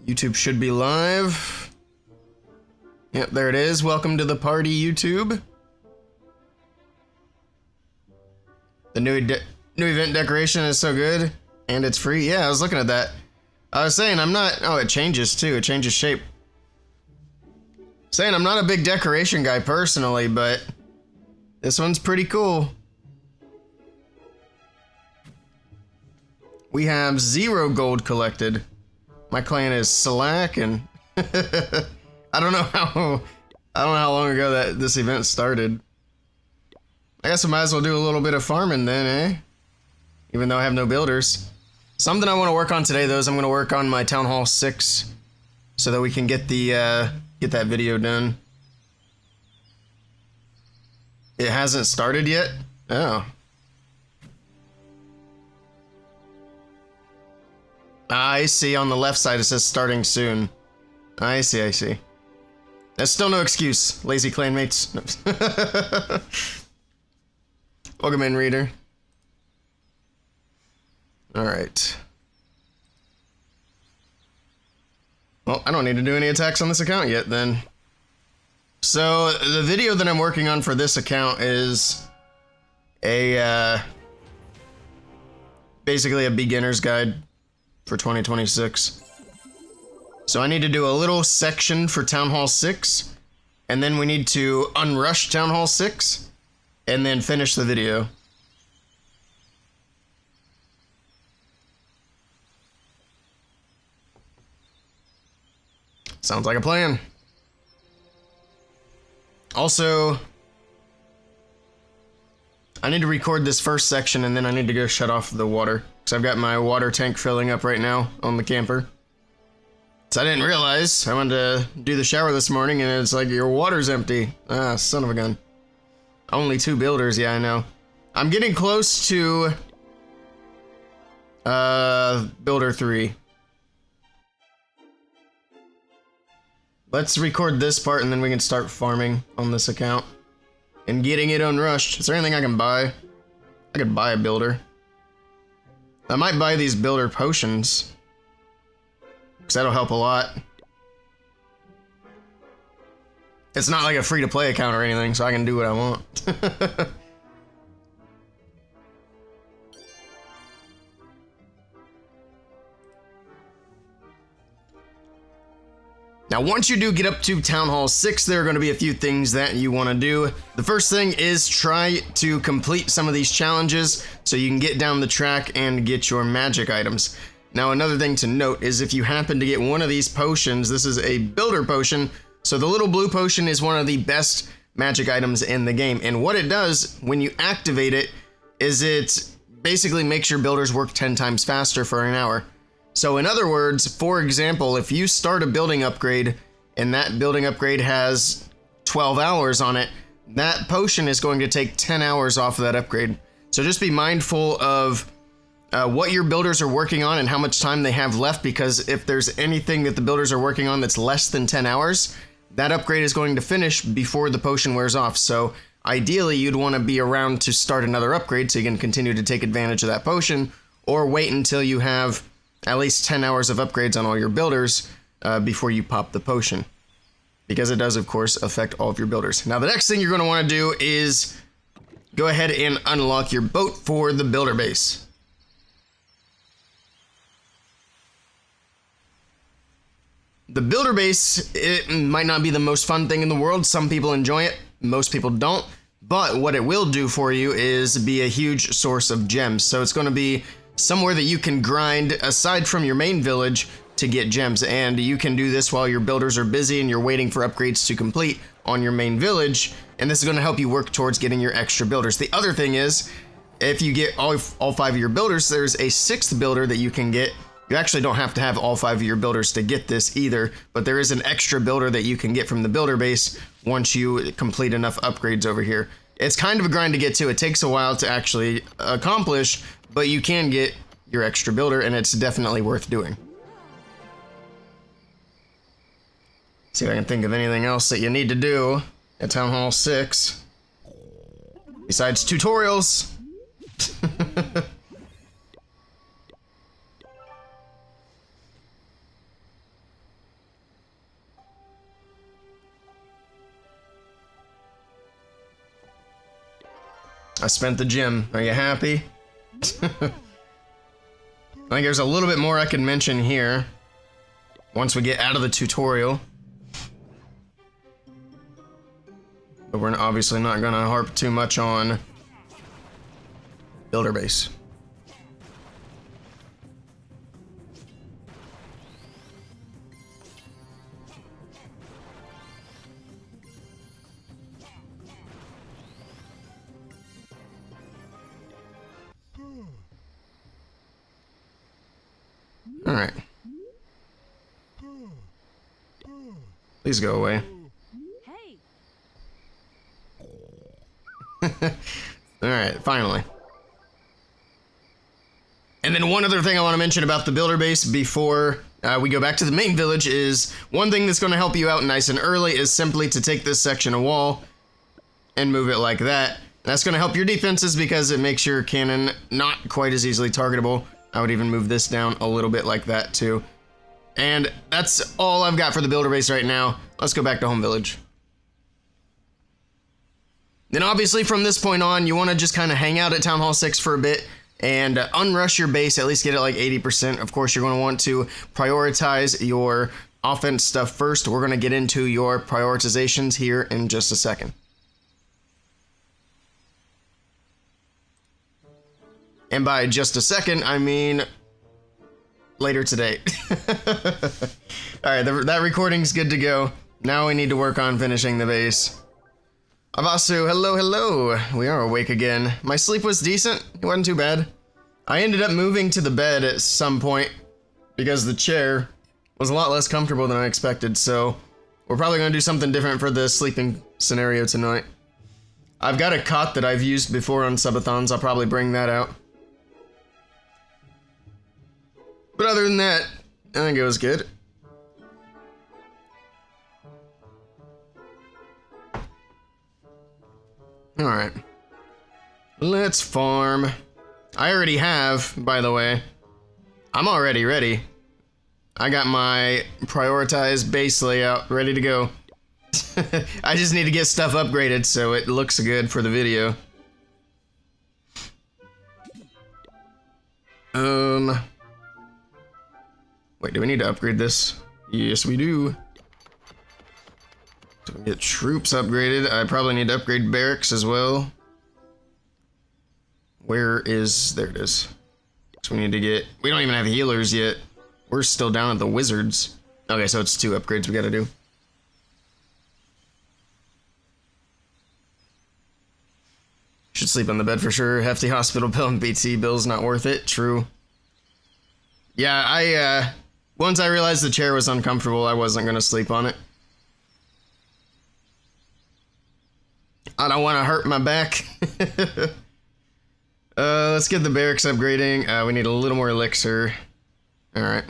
YouTube should be live. Yep, there it is. Welcome to the party, YouTube. The new event decoration is so good, and it's free. Yeah, I was looking at that. I was saying I'm not... Oh, it changes too. It changes shape. Saying I'm not a big decoration guy personally, but this one's pretty cool. We have 0 gold collected. My clan is Slack, and I don't know how long ago that this event started. I guess I might as well do a little bit of farming then, eh? Even though I have no builders. Something I want to work on today, though, is I'm going to work on my Town Hall 6 so that we can get the get that video done. It hasn't started yet? Oh. I see, on the left side it says starting soon. I see, I see. That's still no excuse, lazy clanmates. Welcome in, reader. Alright. Well, I don't need to do any attacks on this account yet, then. So, the video that I'm working on for this account is a, basically a beginner's guide for 2026. So I need to do a little section for Town Hall 6, and then we need to unrush Town Hall 6, and then finish the video. Sounds like a plan. Also, I need to record this first section, and then I need to go shut off the water, because I've got my water tank filling up right now on the camper. So I didn't realize. I wanted to do the shower this morning, and it's like, your water's empty. Ah, son of a gun. Only 2 builders, yeah, I know. I'm getting close to builder 3. Let's record this part, and then we can start farming on this account and getting it unrushed. Is there anything I can buy? I could buy a builder. I might buy these builder potions, because that'll help a lot. It's not like a free-to-play account or anything, so I can do what I want. Now, once you do get up to Town Hall 6, there are going to be a few things that you want to do. The first thing is try to complete some of these challenges so you can get down the track and get your magic items. Now, another thing to note is if you happen to get one of these potions, this is a builder potion, so the little blue potion is one of the best magic items in the game. And what it does when you activate it is it basically makes your builders work 10 times faster for an hour. So in other words, for example, if you start a building upgrade and that building upgrade has 12 hours on it, that potion is going to take 10 hours off of that upgrade. So just be mindful of what your builders are working on and how much time they have left, because if there's anything that the builders are working on that's less than 10 hours, that upgrade is going to finish before the potion wears off. So ideally, you'd want to be around to start another upgrade so you can continue to take advantage of that potion, or wait until you have at least 10 hours of upgrades on all your builders before you pop the potion, because it does, of course, affect all of your builders. Now, the next thing you're going to want to do is go ahead and unlock your boat for the builder base. The builder base, it might not be the most fun thing in the world. Some people enjoy it, most people don't. But what it will do for you is be a huge source of gems. So it's going to be somewhere that you can grind aside from your main village to get gems. And you can do this while your builders are busy and you're waiting for upgrades to complete on your main village. And this is going to help you work towards getting your extra builders. The other thing is, if you get all 5 of your builders, there's a 6th builder that you can get. You actually don't have to have all 5 of your builders to get this either, but there is an extra builder that you can get from the builder base once you complete enough upgrades over here. It's kind of a grind to get to. It takes a while to actually accomplish, but you can get your extra builder, and it's definitely worth doing. See if I can think of anything else that you need to do at Town Hall 6, besides tutorials. Let's see, 'cause I spent the gem. Are you happy? I think there's a little bit more I can mention here once we get out of the tutorial. But we're obviously not going to harp too much on builder base. All right. Please go away. Hey. All right, finally. And then one other thing I want to mention about the builder base before we go back to the main village is one thing that's going to help you out nice and early is simply to take this section of wall and move it like that. That's going to help your defenses because it makes your cannon not quite as easily targetable. I would even move this down a little bit like that too. And that's all I've got for the builder base right now. Let's go back to home village. Then obviously from this point on, you want to just kind of hang out at Town Hall 6 for a bit and unrush your base, at least get it like 80%. Of course, you're going to want to prioritize your offense stuff first. We're going to get into your prioritizations here in just a second. And by just a second, I mean later today. All right, that recording's good to go. Now we need to work on finishing the base. Avasu, hello, hello. We are awake again. My sleep was decent. It wasn't too bad. I ended up moving to the bed at some point because the chair was a lot less comfortable than I expected. So we're probably going to do something different for the sleeping scenario tonight. I've got a cot that I've used before on subathons. I'll probably bring that out. But other than that, I think it was good. Alright. Let's farm. I already have, by the way. I'm already ready. I got my prioritized base layout ready to go. I just need to get stuff upgraded so it looks good for the video. Wait, do we need to upgrade this? Yes, we do. So we get troops upgraded. I probably need to upgrade barracks as well. Where is... There it is. So we need to get... We don't even have healers yet. We're still down at the wizards. Okay, so it's 2 upgrades we gotta do. Should sleep on the bed for sure. Hefty hospital bill and BT bill's not worth it. True. Yeah, once I realized the chair was uncomfortable, I wasn't gonna sleep on it. I don't want to hurt my back. Let's get the barracks upgrading. We need a little more elixir. Alright.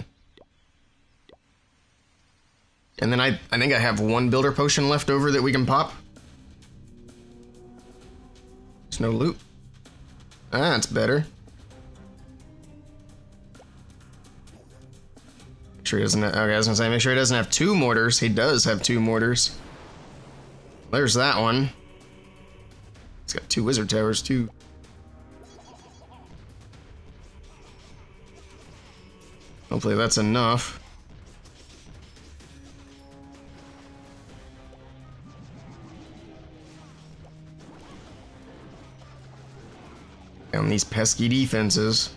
And then I think I have 1 builder potion left over that we can pop. There's no loot. Ah, that's better. Make sure he doesn't have, okay, I was gonna say, make sure he doesn't have 2 mortars. He does have 2 mortars. There's that one. He's got 2 wizard towers, too. Hopefully that's enough. Down these pesky defenses.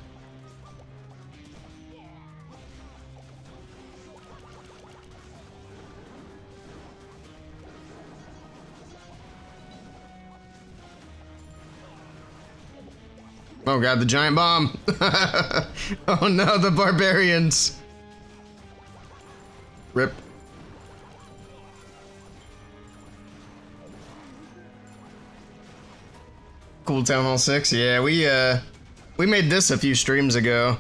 Oh god, the giant bomb! Oh no, the barbarians! Rip. Cool Town Hall 6. Yeah, we made this a few streams ago.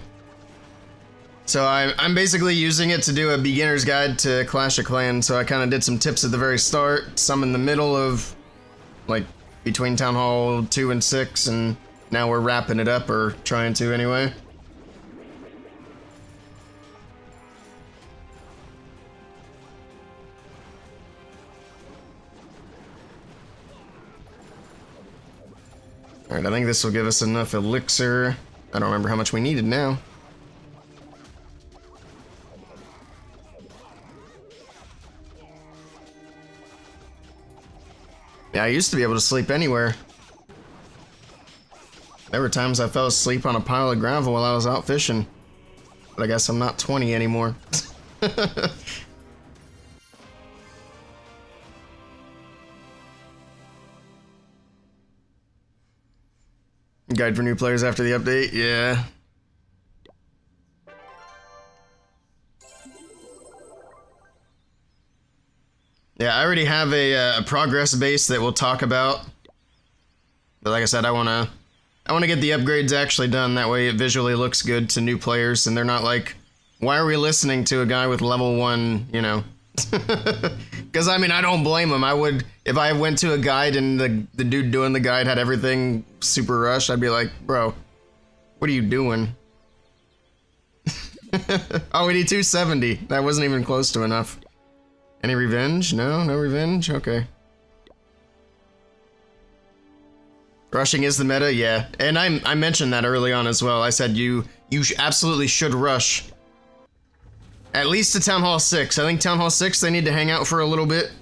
So I'm basically using it to do a beginner's guide to Clash of Clans. So I kind of did some tips at the very start, some in the middle of, like, between Town Hall 2 and 6, and now we're wrapping it up, or trying to anyway. Alright, I think this will give us enough elixir. I don't remember how much we needed now. Yeah, I used to be able to sleep anywhere. There were times I fell asleep on a pile of gravel while I was out fishing. But I guess I'm not 20 anymore. Guide for new players after the update? Yeah. Yeah, I already have a progress base that we'll talk about. But like I said, I wanna get the upgrades actually done. That way it visually looks good to new players, and they're not like, why are we listening to a guy with level 1, you know? Because, I mean, I don't blame him. I would, if I went to a guide and the dude doing the guide had everything super rushed, I'd be like, bro, what are you doing? Oh, we need 270. That wasn't even close to enough. Any revenge? No? No revenge? Okay. Rushing is the meta? Yeah. And I mentioned that early on as well. I said you absolutely should rush. At least to Town Hall 6. I think Town Hall 6, they need to hang out for a little bit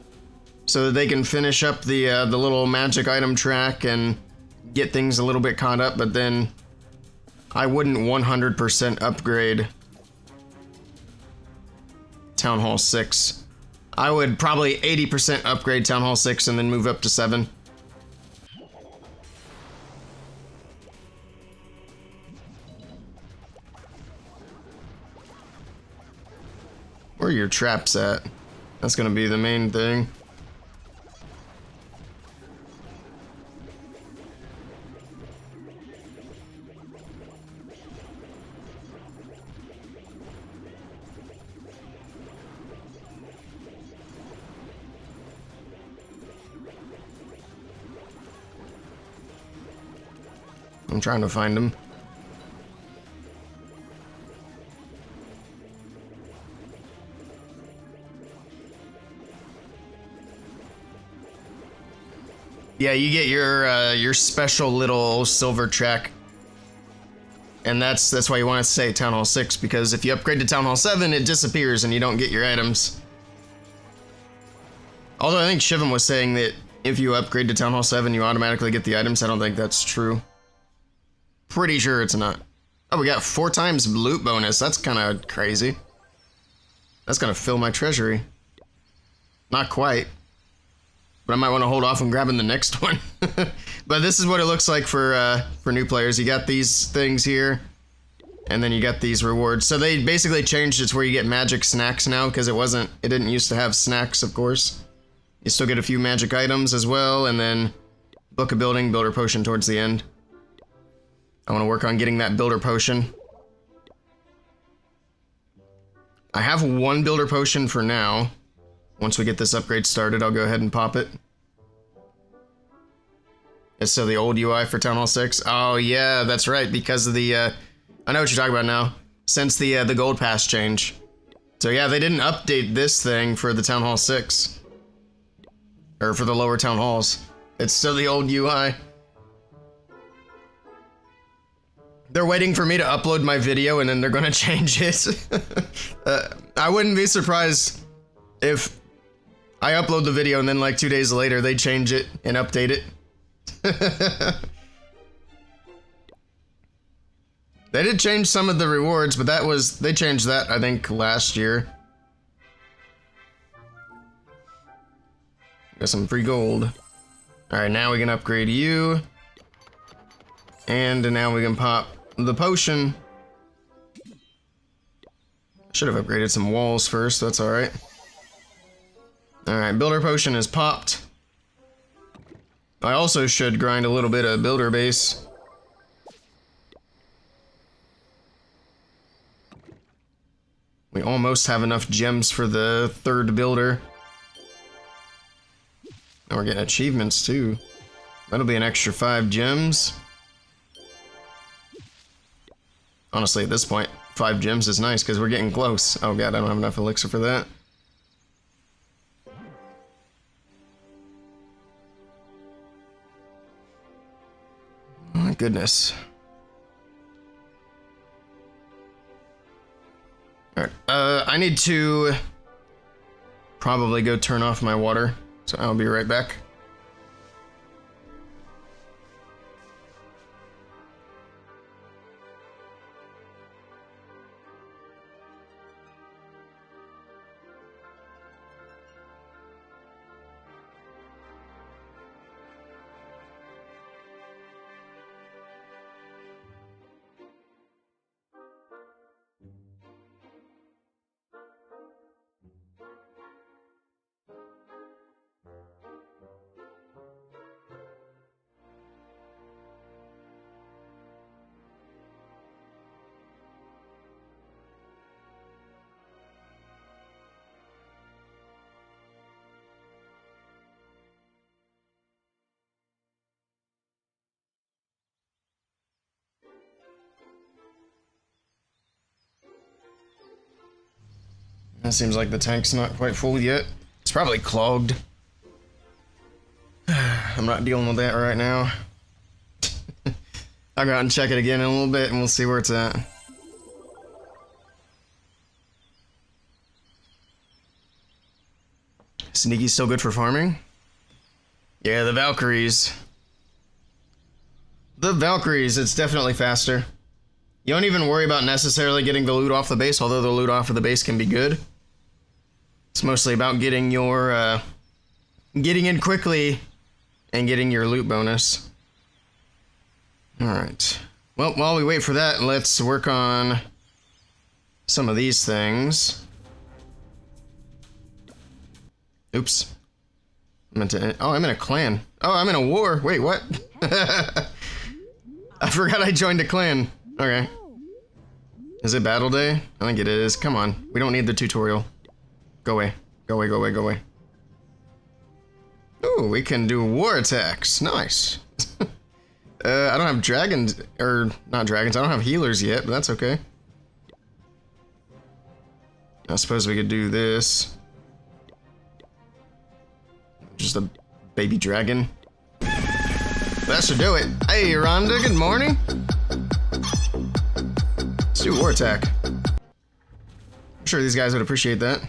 so that they can finish up the little magic item track and get things a little bit caught up, but then I wouldn't 100% upgrade Town Hall 6. I would probably 80% upgrade Town Hall 6 and then move up to 7. Where are your traps at? That's gonna be the main thing. I'm trying to find them. Yeah, you get your special little silver track, and that's why you want to say Town Hall 6, because if you upgrade to Town Hall 7, it disappears and you don't get your items. Although I think Shivam was saying that if you upgrade to Town Hall 7, you automatically get the items. I don't think that's true. Pretty sure it's not. Oh, we got 4 times loot bonus. That's kind of crazy. That's gonna fill my treasury. Not quite. But I might want to hold off on grabbing the next one. But this is what it looks like for new players. You got these things here, and then you got these rewards. So they basically changed it to where you get magic snacks now, because it didn't used to have snacks, of course. You still get a few magic items as well, and then book a building, builder potion towards the end. I want to work on getting that builder potion. I have 1 builder potion for now. Once we get this upgrade started, I'll go ahead and pop it. It's still the old UI for Town Hall 6. Oh yeah, that's right, because of the, I know what you're talking about now. Since the gold pass change. So yeah, they didn't update this thing for the Town Hall 6. Or for the lower town halls. It's still the old UI. They're waiting for me to upload my video and then they're gonna change it. I wouldn't be surprised if I upload the video and then like 2 days later they change it and update it. They did change some of the rewards, but they changed that I think last year. Got some free gold. Alright, now we can upgrade you. And now we can pop the potion. Should have upgraded some walls first, that's alright. Alright, builder potion is popped. I also should grind a little bit of builder base. We almost have enough gems for the 3rd builder. And we're getting achievements too. That'll be an extra 5 gems. Honestly, at this point, 5 gems is nice because we're getting close. Oh god, I don't have enough elixir for that. Thank goodness. Alright, I need to probably go turn off my water, so I'll be right back. It seems like the tank's not quite full yet. It's probably clogged. I'm not dealing with that right now. I'll go out and check it again in a little bit and we'll see where it's at. Sneaky's still good for farming? Yeah, the Valkyries. The Valkyries, it's definitely faster. You don't even worry about necessarily getting the loot off the base, although the loot off of the base can be good. It's mostly about getting your, getting in quickly and getting your loot bonus. Alright. Well, while we wait for that, let's work on some of these things. Oops. I meant to, oh, I'm in a clan. Oh, I'm in a war. Wait, what? I forgot I joined a clan. Okay. Is it battle day? I think it is. Come on. We don't need the tutorial. Go away. Go away, go away, go away. Ooh, we can do war attacks. Nice. I don't have dragons, or not dragons, I don't have healers yet, but that's okay. I suppose we could do this. Just a baby dragon. That should do it. Hey, Rhonda, good morning. Let's do war attack. I'm sure these guys would appreciate that.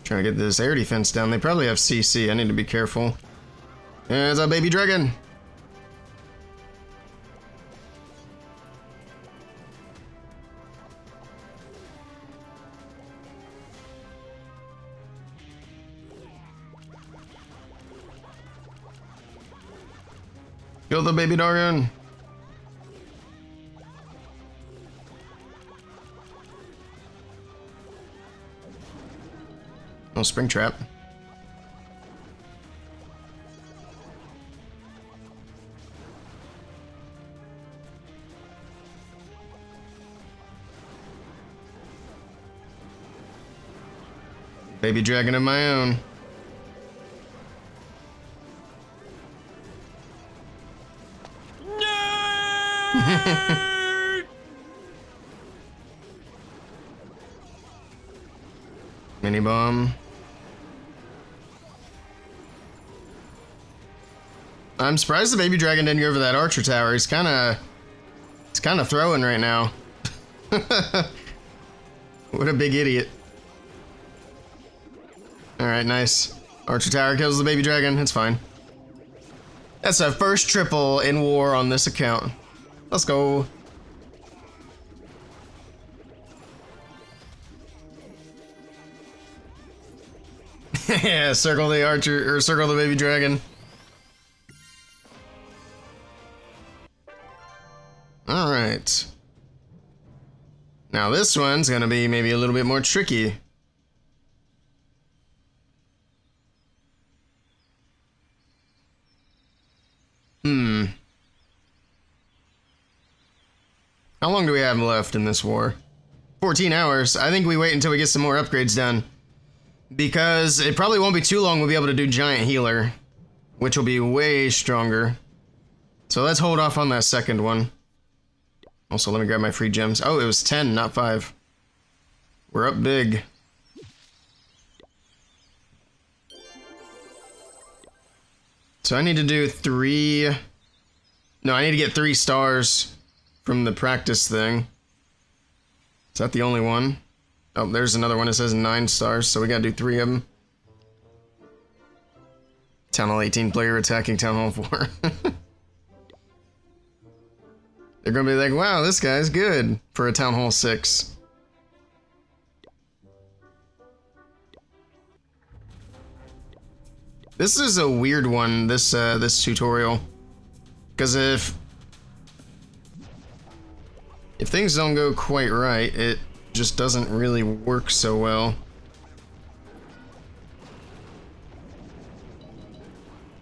Trying to get this air defense down. They probably have CC. I need to be careful. There's a baby dragon. Kill the baby dragon. Oh, spring trap. Baby dragon of my own. Mini bomb. I'm surprised the baby dragon didn't go over that archer tower. He's kind of throwing right now. What a big idiot. All right, nice. Archer tower kills the baby dragon. It's fine. That's our first triple in war on this account. Let's go. Yeah, circle the archer, or circle the baby dragon. Alright. Now this one's gonna be maybe a little bit more tricky. How long do we have left in this war? 14 hours. I think we wait until we get some more upgrades done. Because it probably won't be too long we'll be able to do giant healer. Which will be way stronger. So let's hold off on that second one. Also, let me grab my free gems. Oh, it was 10, not 5. We're up big. So I need to do 3... No, I need to get 3 stars from the practice thing. Is that the only one? Oh, there's another one that says 9 stars, so we gotta do 3 of them. Town Hall 18 player attacking Town Hall 4. They're gonna be like, wow, this guy's good for a Town Hall 6. This is a weird one, this tutorial. Because if things don't go quite right, it just doesn't really work so well.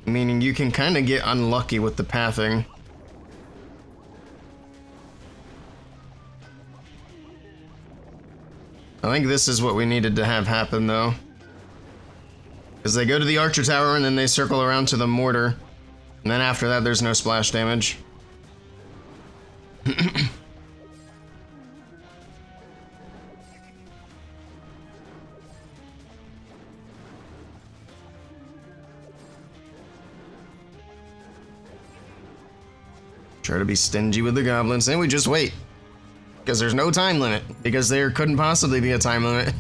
Meaning you can kind of get unlucky with the pathing. I think this is what we needed to have happen, though. Because they go to the Archer Tower and then they circle around to the mortar. And then after that, there's no splash damage. Try to be stingy with the goblins, and we just wait. Because there's no time limit. Because there couldn't possibly be a time limit.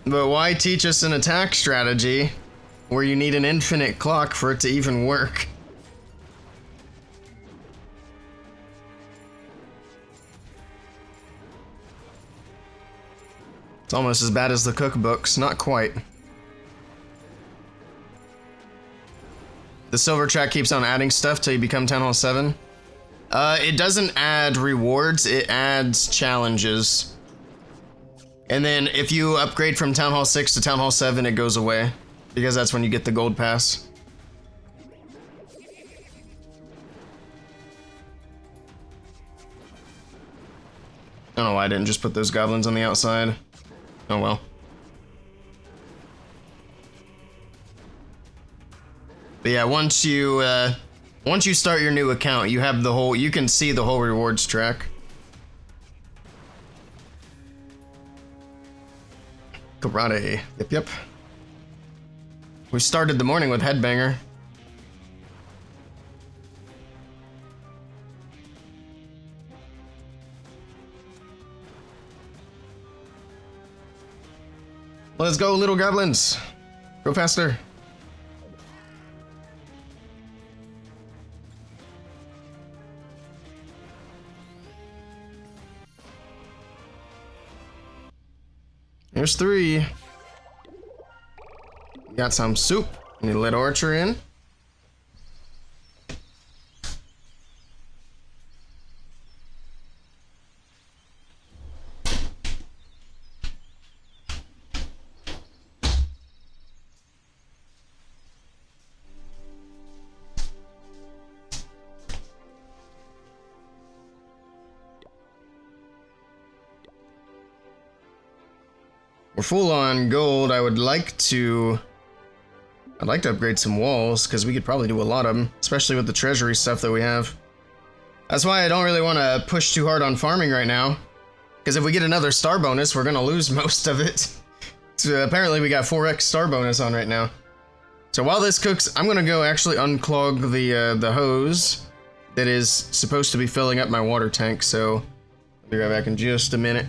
But why teach us an attack strategy where you need an infinite clock for it to even work? It's almost as bad as the cookbooks, not quite. The silver track keeps on adding stuff till you become Town Hall 7. It doesn't add rewards, it adds challenges. And then if you upgrade from Town Hall 6 to Town Hall 7, it goes away. Because that's when you get the gold pass. I don't know why I didn't just put those goblins on the outside. Oh well. But yeah, once you start your new account, you have the whole, you can see the whole rewards track. Karate. Yep. We started the morning with Headbanger. Let's go, little goblins. Go faster. Here's 3. Got some soup. Need to let Archer in. We're full on gold. I'd like to upgrade some walls, because we could probably do a lot of them, especially with the treasury stuff that we have. That's why I don't really want to push too hard on farming right now, because if we get another star bonus, we're going to lose most of it. So apparently we got 4x star bonus on right now. So while this cooks, I'm going to go actually unclog the hose that is supposed to be filling up my water tank, so I'll be right back in just a minute.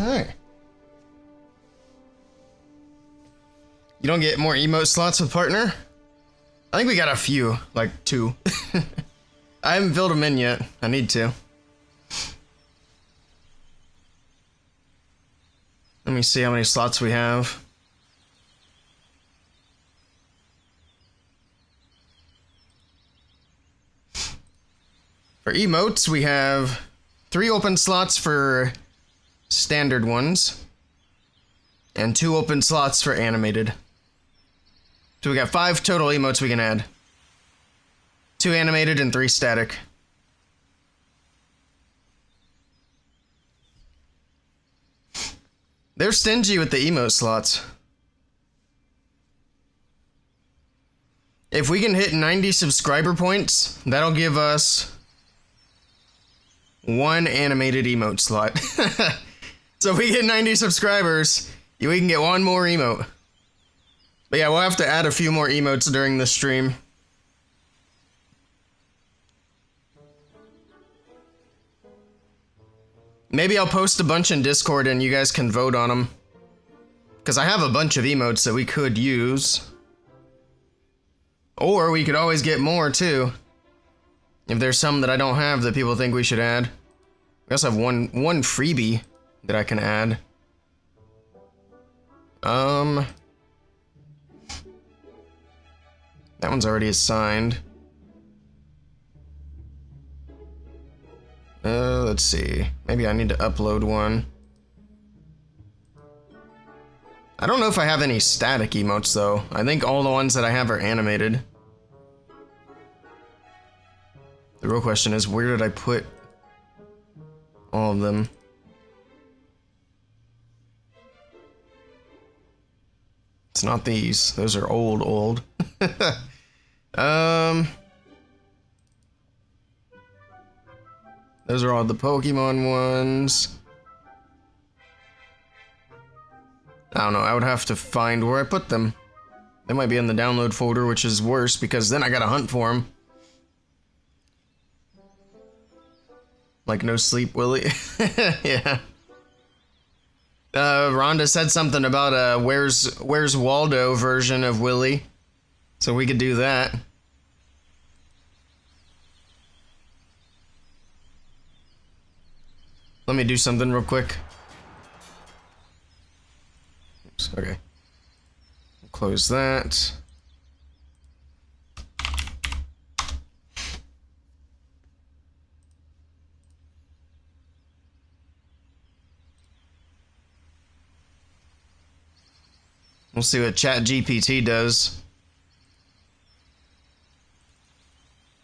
Alright. You don't get more emote slots with partner? I think we got a few, like 2. I haven't filled them in yet. I need to. Let me see how many slots we have. For emotes, we have 3 open slots for standard ones, and 2 open slots for animated. So we got 5 total emotes we can add. 2 animated and 3 static. They're stingy with the emote slots. If we can hit 90 subscriber points, that'll give us 1 animated emote slot. So if we get 90 subscribers, we can get 1 more emote. But yeah, we'll have to add a few more emotes during the stream. Maybe I'll post a bunch in Discord and you guys can vote on them. Because I have a bunch of emotes that we could use. Or we could always get more too. If there's some that I don't have that people think we should add. We also have one freebie that I can add. That one's already assigned. Let's see. Maybe I need to upload one. I don't know if I have any static emotes though. I think all the ones that I have are animated. The real question is, where did I put all of them? It's not these. Those are old. Those are all the Pokemon ones. I don't know, I would have to find where I put them. They might be in the download folder, which is worse because then I gotta hunt for them. Like no sleep, Willey. Yeah. Rhonda said something about a Where's Waldo version of Willey. So we could do that. Let me do something real quick. Oops, okay. Close that. We'll see what ChatGPT does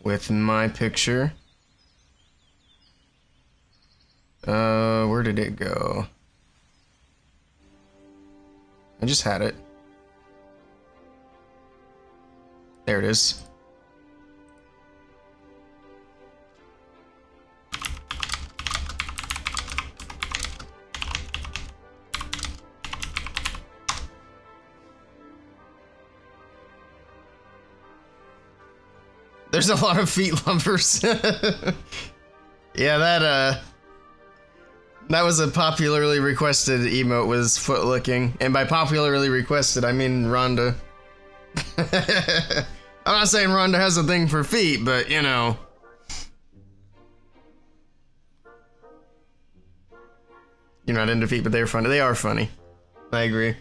with my picture. Where did it go? I just had it. There it is. There's a lot of feet lovers. Yeah, that was a popularly requested emote, was foot licking. And by popularly requested, I mean Rhonda. I'm not saying Rhonda has a thing for feet, but you know. You're not into feet, but they're funny. They are funny. I agree.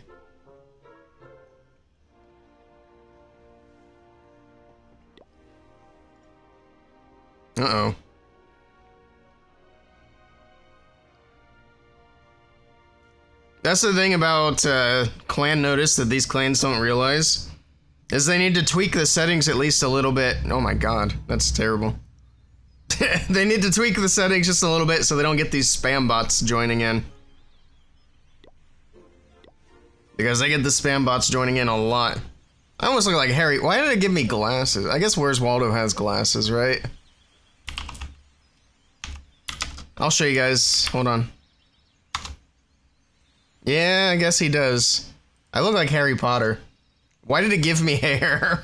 Uh-oh. That's the thing about clan notice that these clans don't realize, is they need to tweak the settings at least a little bit. Oh my god, that's terrible. They need to tweak the settings just a little bit so they don't get these spam bots joining in. Because I get the spam bots joining in a lot. I almost look like Harry. Why did it give me glasses? I guess Where's Waldo has glasses, right? I'll show you guys. Hold on. Yeah, I guess he does. I look like Harry Potter. Why did it give me hair?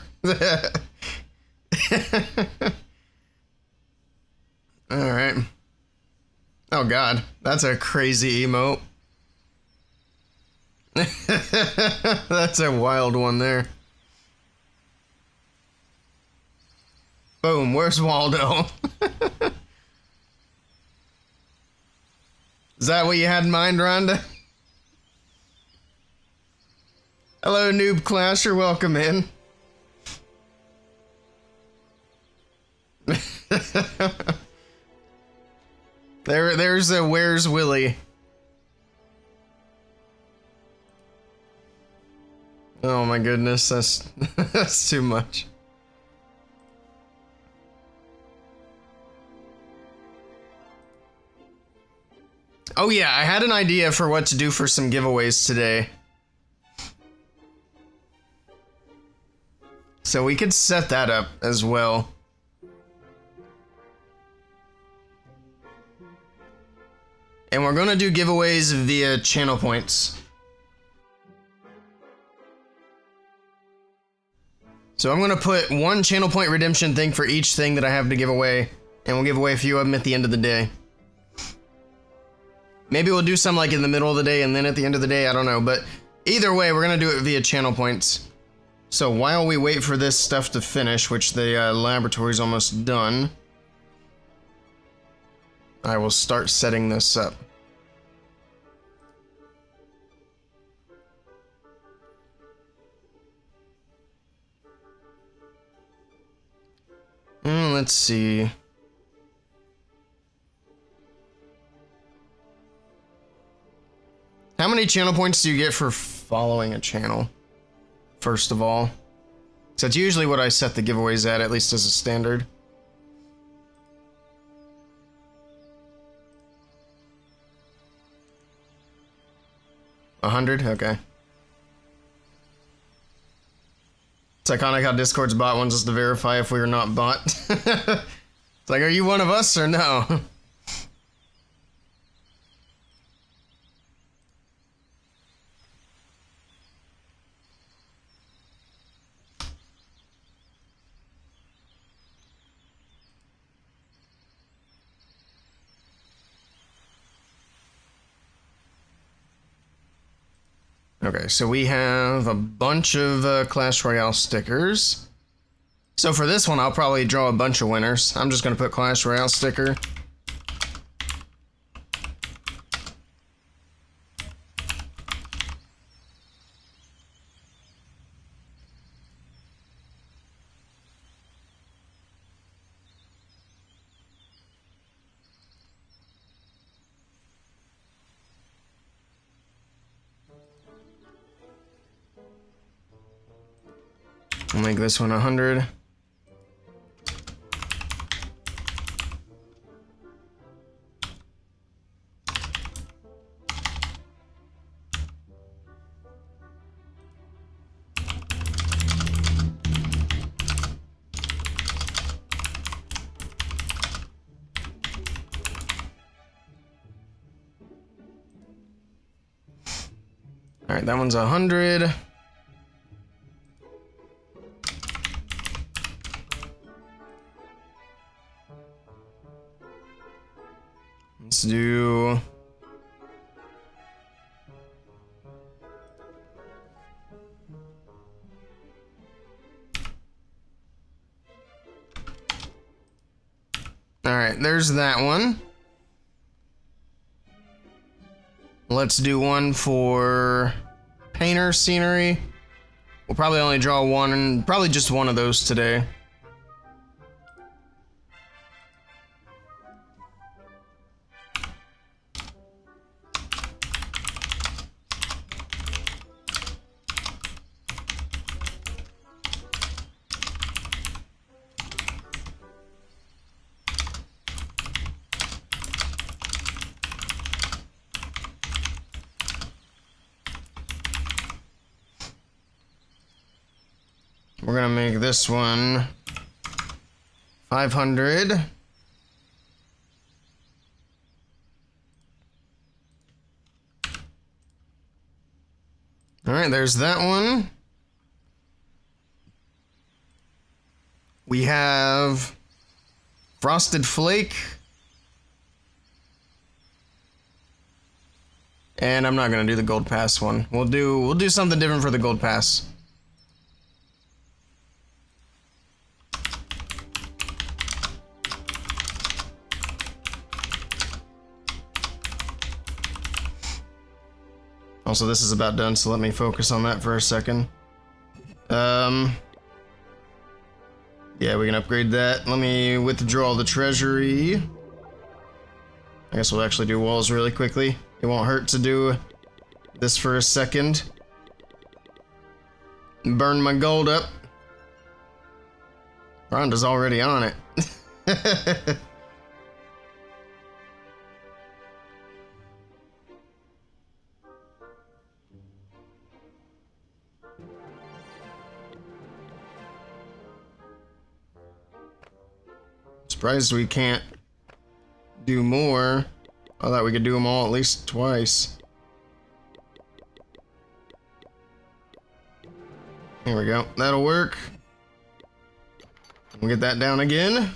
Alright. Oh god, that's a crazy emote. That's a wild one there. Boom, where's Waldo? Is that what you had in mind, Rhonda? Hello, Noob Clasher, welcome in. There's a where's Willey? Oh my goodness, that's too much. Oh yeah, I had an idea for what to do for some giveaways today. So we could set that up as well. And we're gonna do giveaways via channel points. So I'm gonna put one channel point redemption thing for each thing that I have to give away, and we'll give away a few of them at the end of the day. Maybe we'll do some like in the middle of the day and then at the end of the day, I don't know, but either way, we're gonna do it via channel points. So while we wait for this stuff to finish, which the laboratory's almost done, I will start setting this up. Let's see. How many channel points do you get for following a channel? First of all. So it's usually what I set the giveaways at least as a standard. $100? Okay. It's iconic how Discord's bot wants us to verify if we are not bot. It's like, are you one of us or no? Okay, so we have a bunch of Clash Royale stickers. So for this one, I'll probably draw a bunch of winners. I'm just going to put Clash Royale sticker. I'll make this one 100. All right, that one's 100. Let's do... All right, there's that one. Let's do one for painter scenery. We'll probably only draw one, probably just one of those today. We're gonna make this one 500. All right, there's that one. We have Frosted Flake And I'm not gonna do the gold pass one. We'll do something different for the gold pass. Also, this is about done, so let me focus on that for a second. Yeah, we can upgrade that. Let me withdraw the treasury. I guess we'll actually do walls really quickly. It won't hurt to do this for a second. Burn my gold up. Rhonda's already on it. Surprised we can't do more. I thought we could do them all at least twice. Here we go. That'll work. We'll get that down again.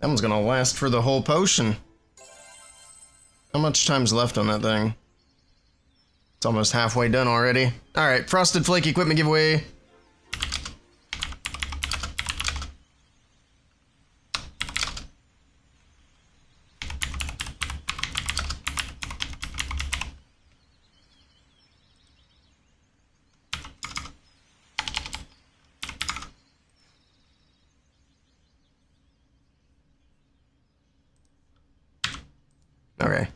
That one's gonna last for the whole potion. How much time's left on that thing? It's almost halfway done already. Alright, Frosted Flake equipment giveaway. Okay.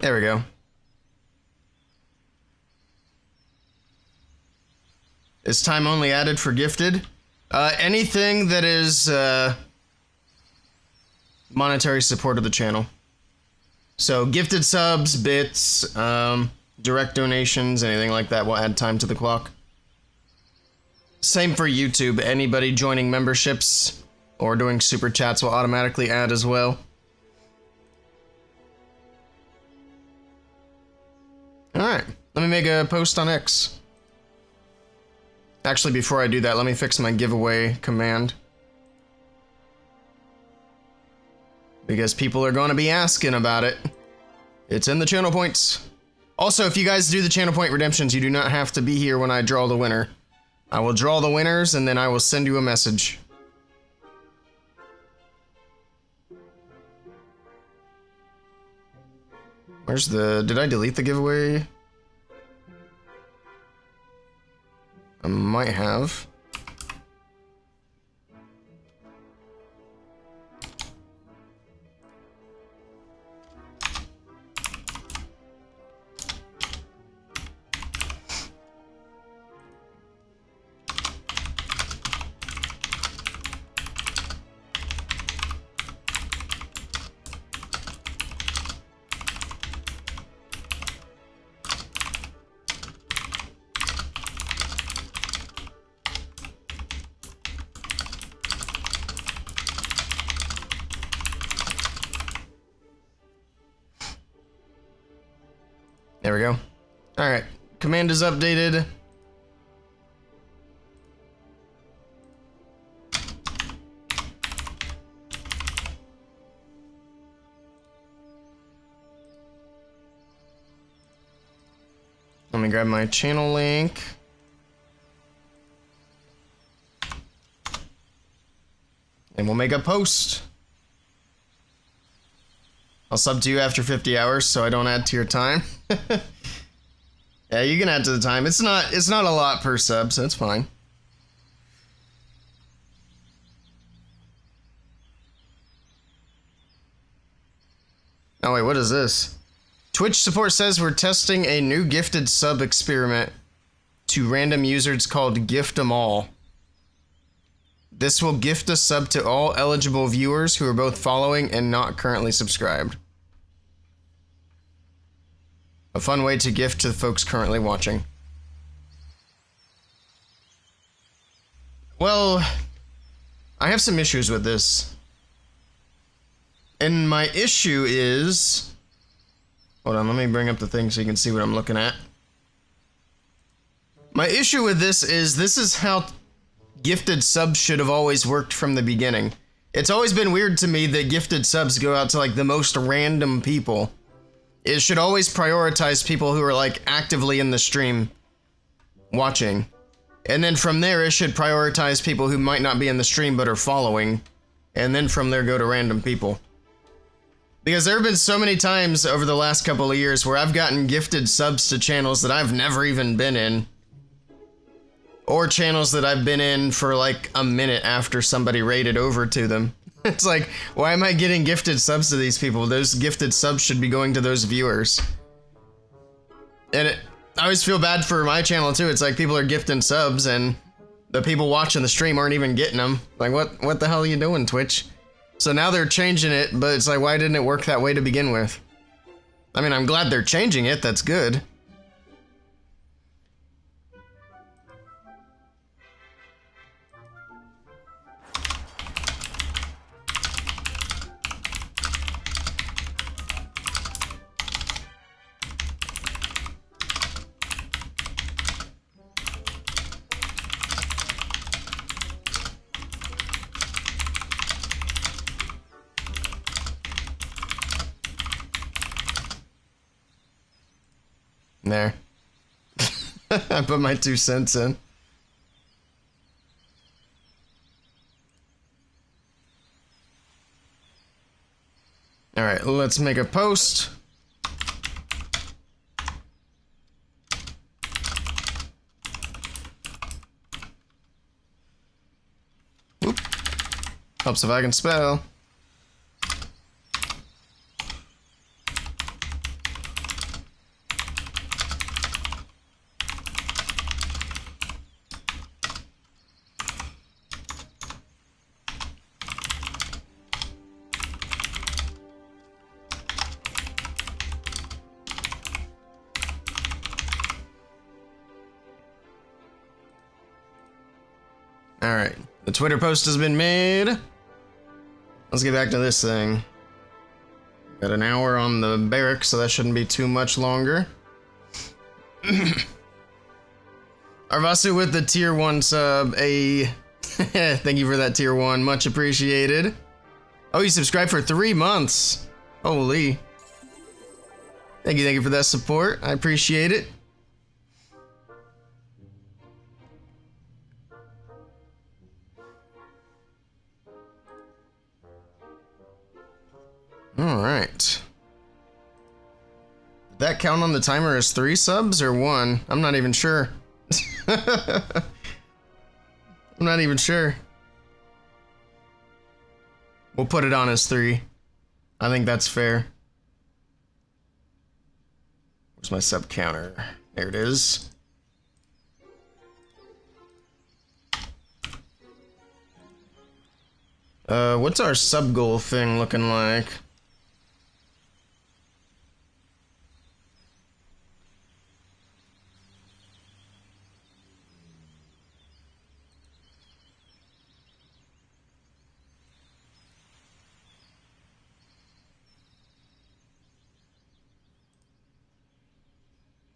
There we go. Is time only added for gifted? Anything that is monetary support of the channel. So gifted subs, bits, direct donations, anything like that will add time to the clock. Same for YouTube. Anybody joining memberships or doing super chats will automatically add as well. Alright, let me make a post on X. Actually, before I do that, let me fix my giveaway command. Because people are going to be asking about it. It's in the channel points. Also, if you guys do the channel point redemptions, you do not have to be here when I draw the winner. I will draw the winners, and then I will send you a message. Where's the... Did I delete the giveaway? I might have. There we go. Alright, command is updated. Let me grab my channel link. And we'll make a post. I'll sub to you after 50 hours so I don't add to your time. Yeah, you can add to the time. It's not a lot per sub, so it's fine. Oh wait, what is this? Twitch support says we're testing a new gifted sub experiment to random users called Gift 'em All. This will gift a sub to all eligible viewers who are both following and not currently subscribed. A fun way to gift to the folks currently watching. Well, I have some issues with this. And my issue is... Hold on, let me bring up the thing so you can see what I'm looking at. My issue with this is how gifted subs should have always worked from the beginning. It's always been weird to me that gifted subs go out to like the most random people. It should always prioritize people who are like actively in the stream watching. And then from there, it should prioritize people who might not be in the stream but are following. And then from there, go to random people. Because there have been so many times over the last couple of years where I've gotten gifted subs to channels that I've never even been in. Or channels that I've been in for like a minute after somebody raided over to them. It's like, why am I getting gifted subs to these people? Those gifted subs should be going to those viewers. And I always feel bad for my channel too. It's like people are gifting subs and the people watching the stream aren't even getting them. Like, what the hell are you doing, Twitch? So now they're changing it, but it's like, why didn't it work that way to begin with? I mean, I'm glad they're changing it. That's good. There. I put my 2 cents in. Alright, let's make a post. Oop. Helps if I can spell. Alright, the Twitter post has been made. Let's get back to this thing. Got an hour on the barracks, so that shouldn't be too much longer. Arvasu with the tier 1 sub. Thank you for that tier 1, much appreciated. Oh, you subscribed for 3 months. Holy. Thank you for that support. I appreciate it. Alright. Did that count on the timer as 3 subs or 1? I'm not even sure. I'm not even sure. We'll put it on as 3. I think that's fair. Where's my sub counter? There it is. What's our sub goal thing looking like?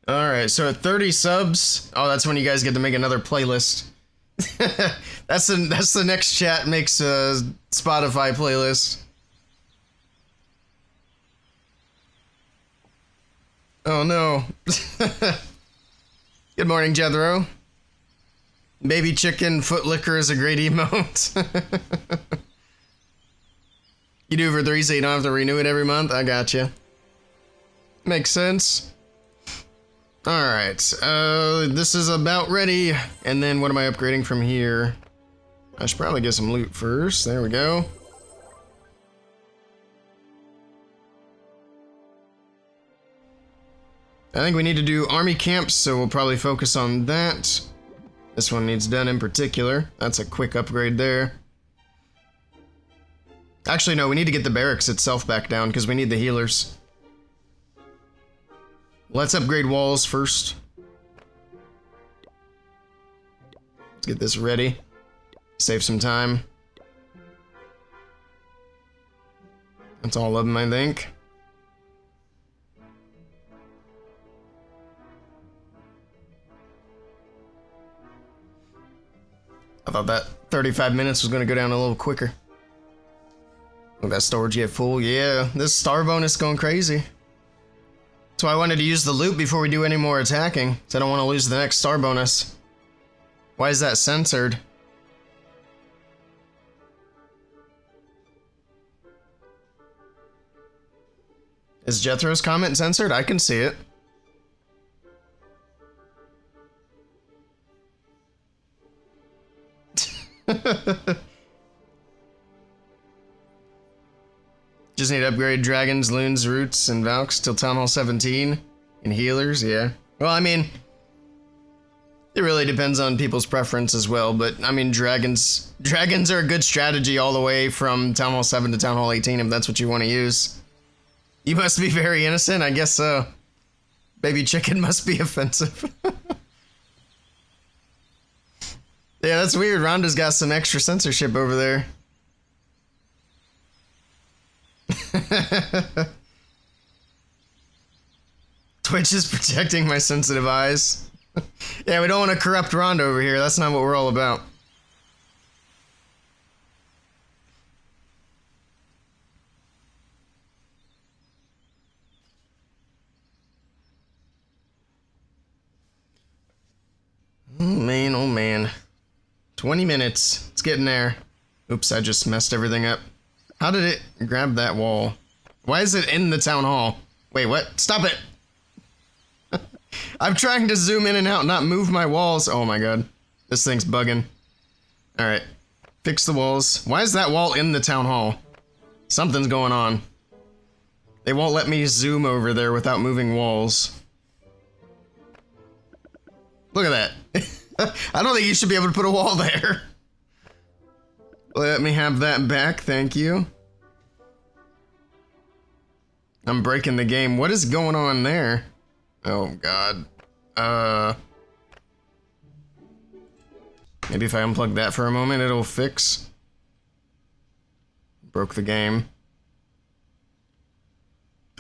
Alright, so at 30 subs, oh, that's when you guys get to make another playlist. That's the next chat makes a Spotify playlist. Oh no. Good morning, Jethro. Baby chicken foot licker is a great emote. You do it for 3 so you don't have to renew it every month? I gotcha. Makes sense. Alright, this is about ready, and then what am I upgrading from here? I should probably get some loot first, there we go. I think we need to do army camps, so we'll probably focus on that. This one needs done in particular, that's a quick upgrade there. Actually no, we need to get the barracks itself back down, because we need the healers. Let's upgrade walls first. Let's get this ready. Save some time. That's all of them, I think. I thought that 35 minutes was going to go down a little quicker. Look, that storage get full. Yeah, this star bonus going crazy. That's why I wanted to use the loot before we do any more attacking. So I don't want to lose the next star bonus. Why is that censored? Is Jethro's comment censored? I can see it. Just need to upgrade dragons, loons, roots, and Valks till Town Hall 17. And healers, yeah. Well, I mean, it really depends on people's preference as well, but I mean, dragons are a good strategy all the way from Town Hall 7 to Town Hall 18 if that's what you want to use. You must be very innocent, I guess so. Baby chicken must be offensive. Yeah, that's weird. Rhonda's got some extra censorship over there. Twitch is protecting my sensitive eyes. Yeah, we don't want to corrupt Rhonda over here. That's not what we're all about. Oh man, oh man. 20 minutes. It's getting there. Oops, I just messed everything up. How did it grab that wall? Why is it in the town hall? Wait, what? Stop it! I'm trying to zoom in and out, not move my walls. Oh my god. This thing's bugging. Alright. Fix the walls. Why is that wall in the town hall? Something's going on. They won't let me zoom over there without moving walls. Look at that. I don't think you should be able to put a wall there. Let me have that back, thank you. I'm breaking the game. What is going on there? Oh god. Maybe if I unplug that for a moment, it'll fix. Broke the game.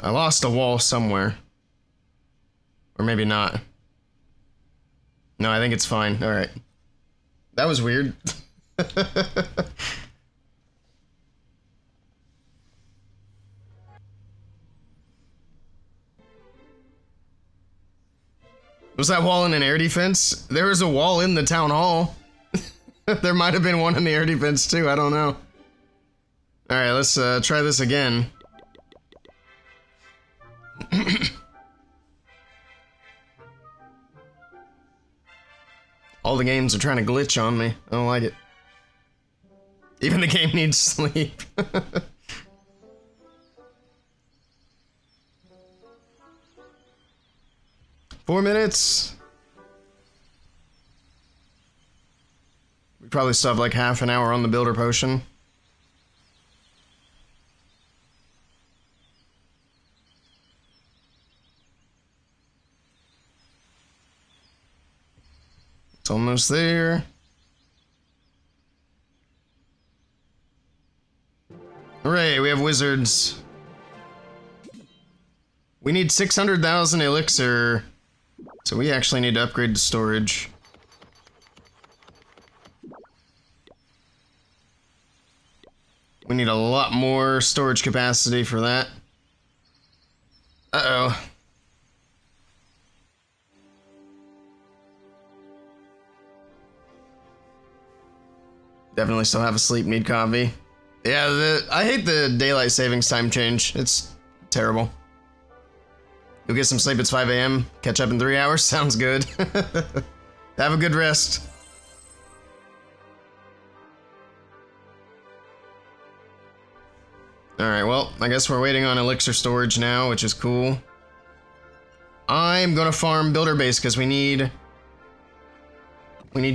I lost a wall somewhere. Or maybe not. No, I think it's fine. Alright. That was weird. Was that wall in an air defense? There was a wall in the town hall. There might have been one in the air defense too, I don't know. Alright, let's try this again. All the games are trying to glitch on me. I don't like it. Even the game needs sleep. 4 minutes. We probably still have like half an hour on the builder potion. It's almost there. Hooray, we have wizards. We need 600,000 elixir, so we actually need to upgrade the storage. We need a lot more storage capacity for that. Uh-oh. Definitely still have a sleep, need coffee. Yeah, I hate the daylight savings time change. It's terrible. You'll get some sleep, it's 5 a.m. Catch up in 3 hours, sounds good. Have a good rest. Alright, well, I guess we're waiting on elixir storage now, which is cool. I'm gonna farm builder base because we need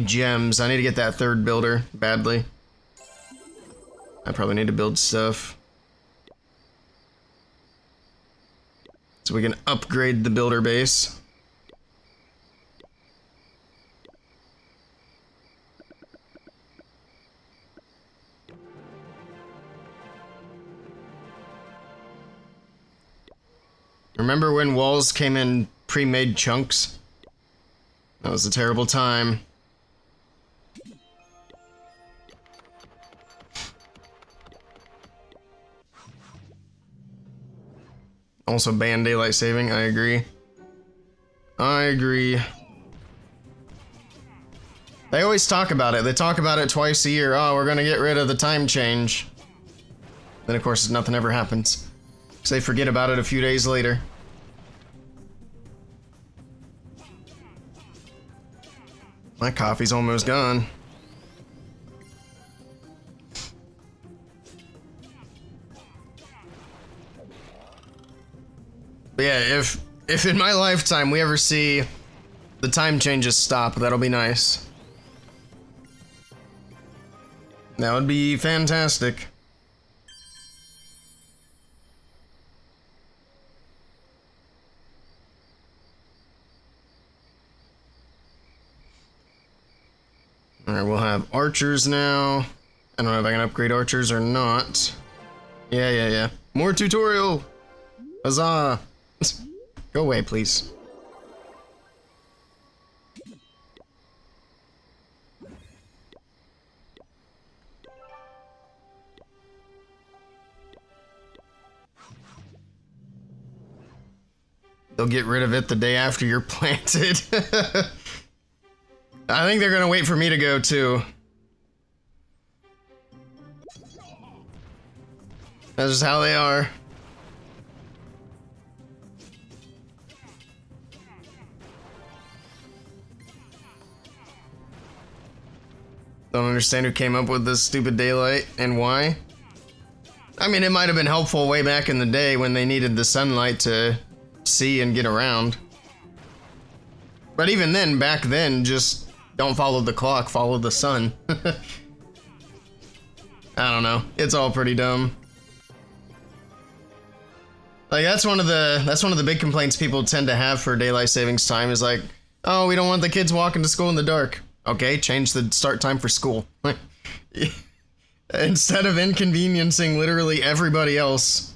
gems. I need to get that third builder badly. I probably need to build stuff so we can upgrade the builder base. Remember when walls came in pre-made chunks? That was a terrible time. Also ban daylight saving, I agree. I agree. They always talk about it. They talk about it twice a year. Oh, we're gonna get rid of the time change. Then of course nothing ever happens. Because they forget about it a few days later. My coffee's almost gone. But yeah, if in my lifetime we ever see the time changes stop, that'll be nice. That would be fantastic. Alright, we'll have archers now. I don't know if I can upgrade archers or not. Yeah. More tutorial! Huzzah! Go away, please. They'll get rid of it the day after you're planted. I think they're gonna wait for me to go too. That's just how they are. Don't understand who came up with this stupid daylight and why. I mean, it might have been helpful way back in the day when they needed the sunlight to see and get around. But even then, back then, just don't follow the clock, follow the sun. I don't know. It's all pretty dumb. Like that's one of the big complaints people tend to have for daylight savings time is like, oh, we don't want the kids walking to school in the dark. Okay, change the start time for school. Instead of inconveniencing literally everybody else.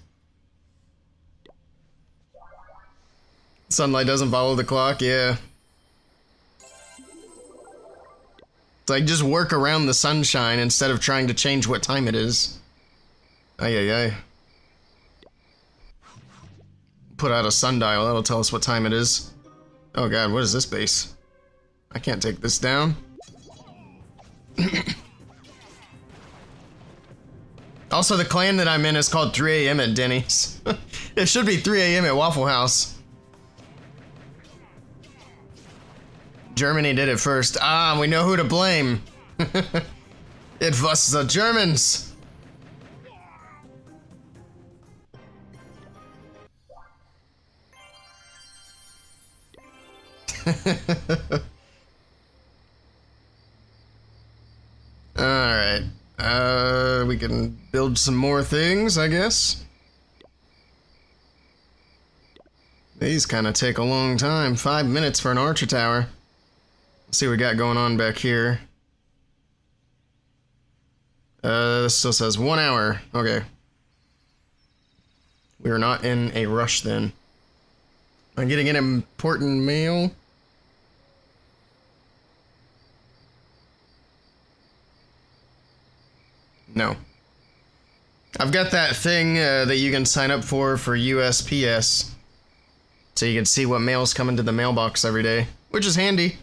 Sunlight doesn't follow the clock, yeah. It's like just work around the sunshine instead of trying to change what time it is. Ay. Put out a sundial, that'll tell us what time it is. Oh god, what is this base? I can't take this down. Also, the clan that I'm in is called 3 a.m. at Denny's. It should be 3 a.m. at Waffle House. Germany did it first. Ah, we know who to blame. It was the Germans. Alright. We can build some more things, I guess. These kind of take a long time. 5 minutes for an archer tower. Let's see what we got going on back here. This still says 1 hour. Okay. We're not in a rush then. Am I getting an important mail? No. I've got that thing that you can sign up for USPS. So you can see what mail's coming to the mailbox every day. Which is handy.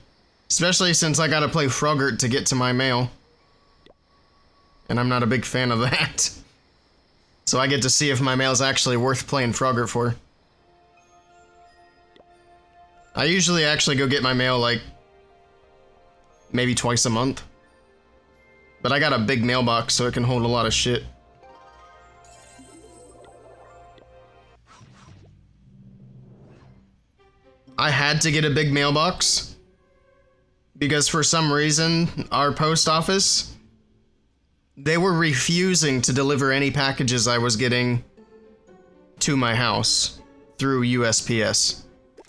Especially since I gotta play Frogurt to get to my mail. And I'm not a big fan of that. So I get to see if my mail's actually worth playing Frogurt for. I usually actually go get my mail like maybe twice a month. But I got a big mailbox so it can hold a lot of shit. I had to get a big mailbox because for some reason our post office, they were refusing to deliver any packages I was getting to my house through USPS.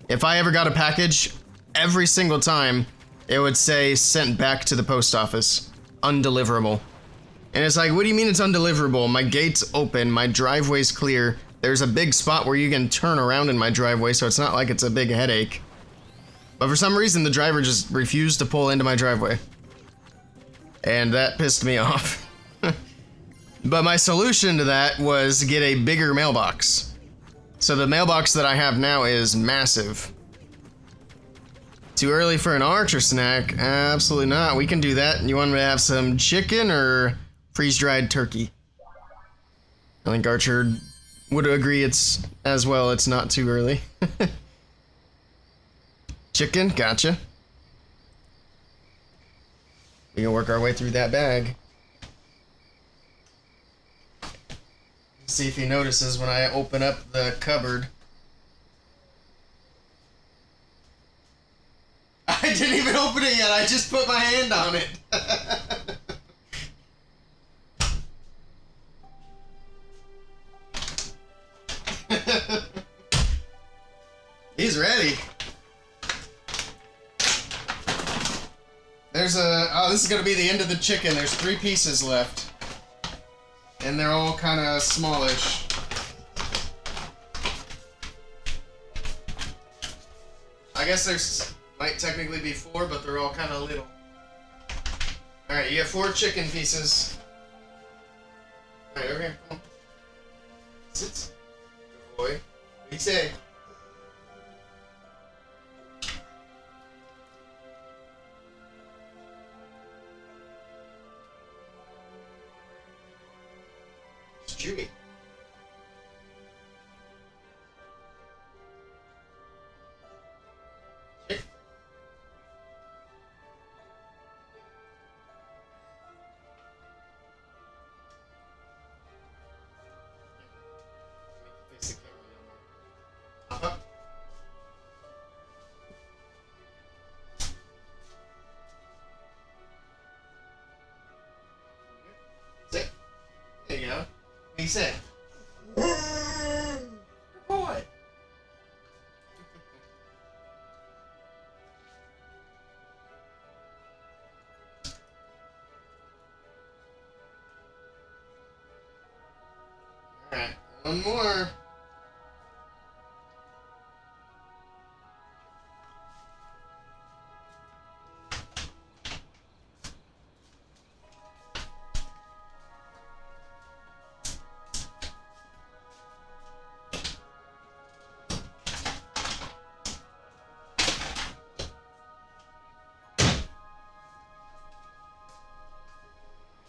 If I ever got a package, every single time it would say sent back to the post office, undeliverable. And it's like, what do you mean it's undeliverable? My gate's open, my driveway's clear. There's a big spot where you can turn around in my driveway, so it's not like it's a big headache. But for some reason, the driver just refused to pull into my driveway. And that pissed me off. But my solution to that was get a bigger mailbox. So the mailbox that I have now is massive. Too early for an archer snack? Absolutely not. We can do that. You want me to have some chicken or freeze-dried turkey? I think Archer would agree it's not too early. Chicken, gotcha. We can work our way through that bag. See if he notices when I open up the cupboard. I didn't even open it yet, I just put my hand on it. He's ready. Oh, this is gonna be the end of the chicken. There's 3 pieces left. And they're all kind of smallish. I guess there's might technically be 4, but they're all kind of little. Alright, you have 4 chicken pieces. Alright, over here, come on. Sit. Good boy. What do you say? It's chewy. There you go. What do you say? Good boy. Alright, one more.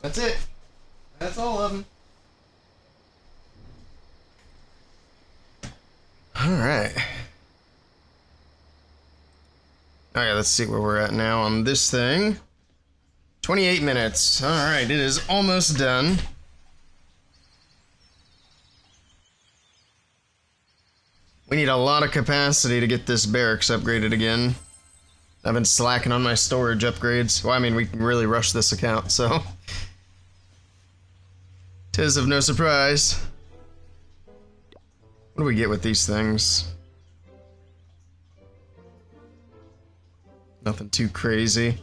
That's it. That's all of them. Alright. Alright, let's see where we're at now on this thing. 28 minutes. Alright, it is almost done. We need a lot of capacity to get this barracks upgraded again. I've been slacking on my storage upgrades. Well, I mean, we can really rush this account, so... Tis of no surprise. What do we get with these things? Nothing too crazy.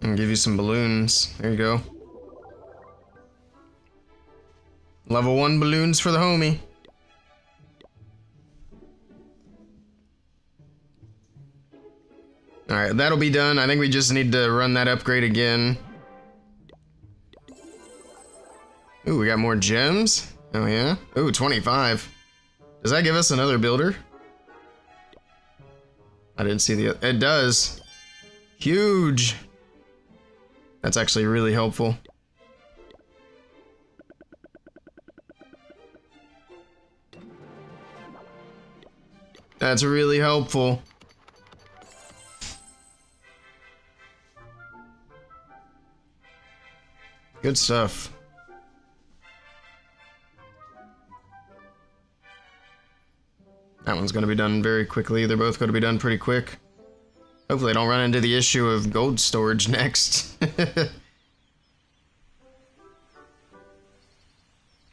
I'll give you some balloons. There you go. Level 1 balloons for the homie. Alright, that'll be done. I think we just need to run that upgrade again. Ooh, we got more gems? Oh yeah? Ooh, 25. Does that give us another builder? I didn't see the... It does! Huge! That's actually really helpful. That's really helpful. Good stuff. That one's gonna be done very quickly. They're both gonna be done pretty quick. Hopefully I don't run into the issue of gold storage next.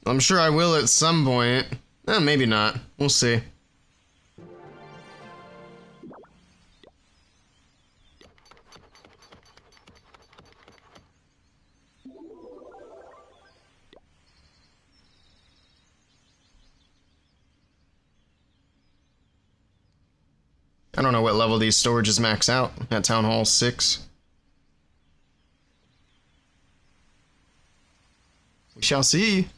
I'm sure I will at some point. Maybe not. We'll see. I don't know what level these storages max out at Town Hall 6. Shall see.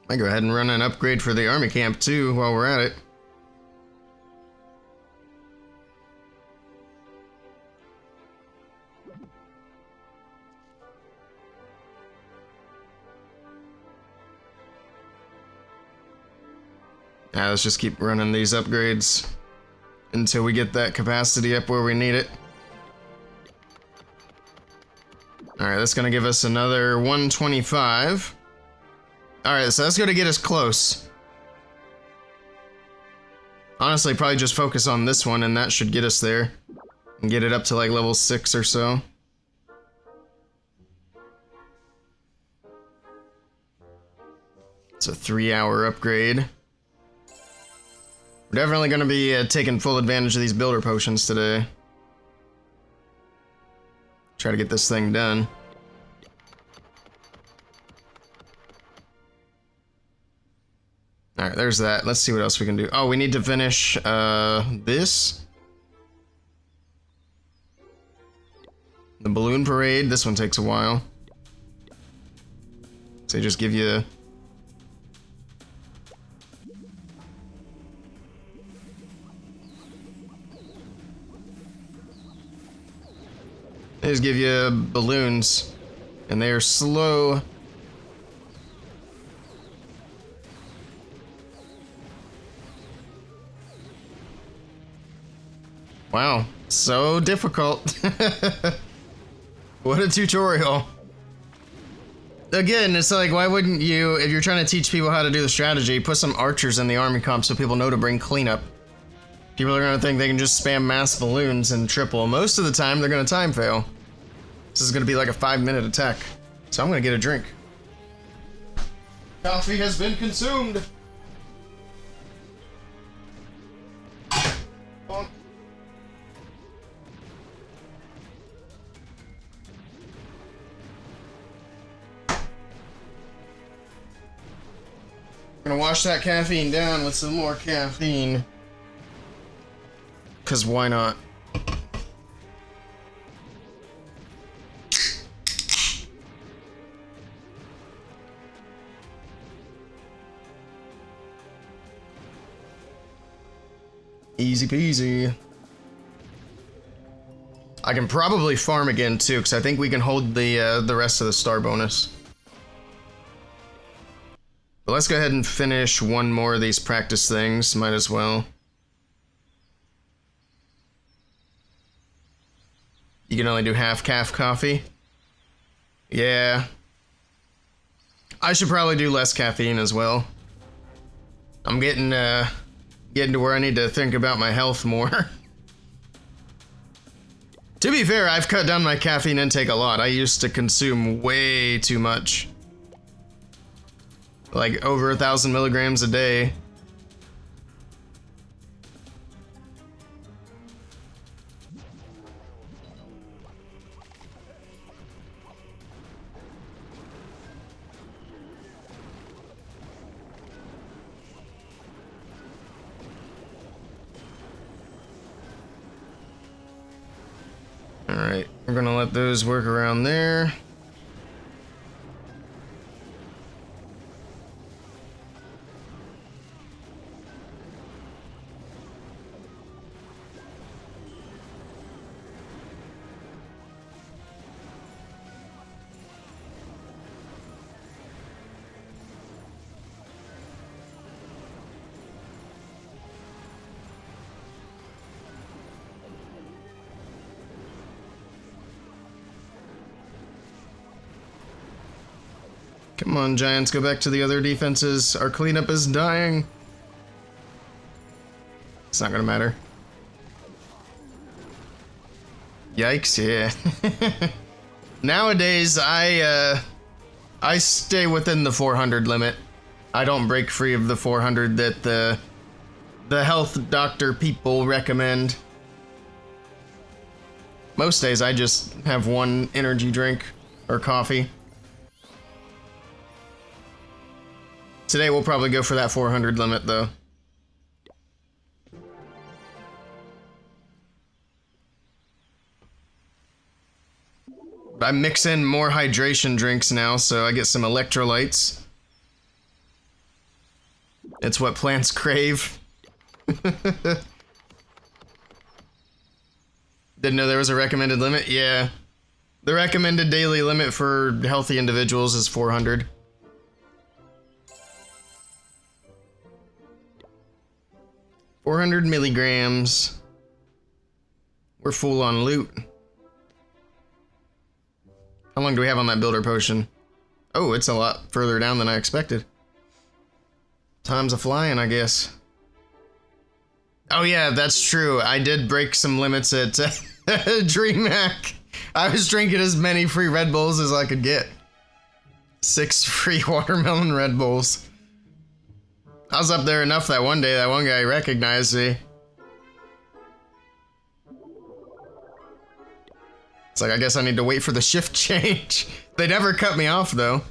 I go ahead and run an upgrade for the army camp too while we're at it. Let's just keep running these upgrades until we get that capacity up where we need it. Alright, that's gonna give us another 125. Alright, so that's gonna get us close. Honestly, probably just focus on this one and that should get us there. And get it up to like level 6 or so. It's a 3-hour upgrade. We're definitely gonna be taking full advantage of these builder potions today. Try to get this thing done. Alright, there's that. Let's see what else we can do. Oh, we need to finish, this. The balloon parade. This one takes a while. So they just give you... They just give you balloons. And they are slow. Wow, so difficult. What a tutorial. Again, it's like, why wouldn't you, if you're trying to teach people how to do the strategy, put some archers in the army comp so people know to bring cleanup. People are gonna think they can just spam mass balloons and triple. Most of the time, they're gonna time fail. This is gonna be like a 5-minute attack. So I'm gonna get a drink. Coffee has been consumed. I'm gonna wash that caffeine down with some more caffeine. Cause why not? Easy peasy. I can probably farm again too, because I think we can hold the rest of the star bonus. But let's go ahead and finish one more of these practice things. Might as well. You can only do half calf coffee. Yeah. I should probably do less caffeine as well. I'm getting to where I need to think about my health more. To be fair, I've cut down my caffeine intake a lot. I used to consume way too much. Like over 1,000 milligrams a day. Alright, we're gonna let those work around there. Come on, Giants, go back to the other defenses. Our cleanup is dying. It's not gonna matter. Yikes, yeah. Nowadays, I stay within the 400 limit. I don't break free of the 400 that the health doctor people recommend. Most days, I just have one energy drink or coffee. Today we'll probably go for that 400 limit though. I mix in more hydration drinks now, so I get some electrolytes. It's what plants crave. Didn't know there was a recommended limit? Yeah. The recommended daily limit for healthy individuals is 400. $400 milligrams. We're full on loot. How long do we have on that builder potion? Oh, it's a lot further down than I expected. Time's a-flying, I guess. Oh yeah, that's true. I did break some limits at DreamHack. I was drinking as many free Red Bulls as I could get. 6 free watermelon Red Bulls. I was up there enough that one day that one guy recognized me. It's like, I guess I need to wait for the shift change. They never cut me off, though.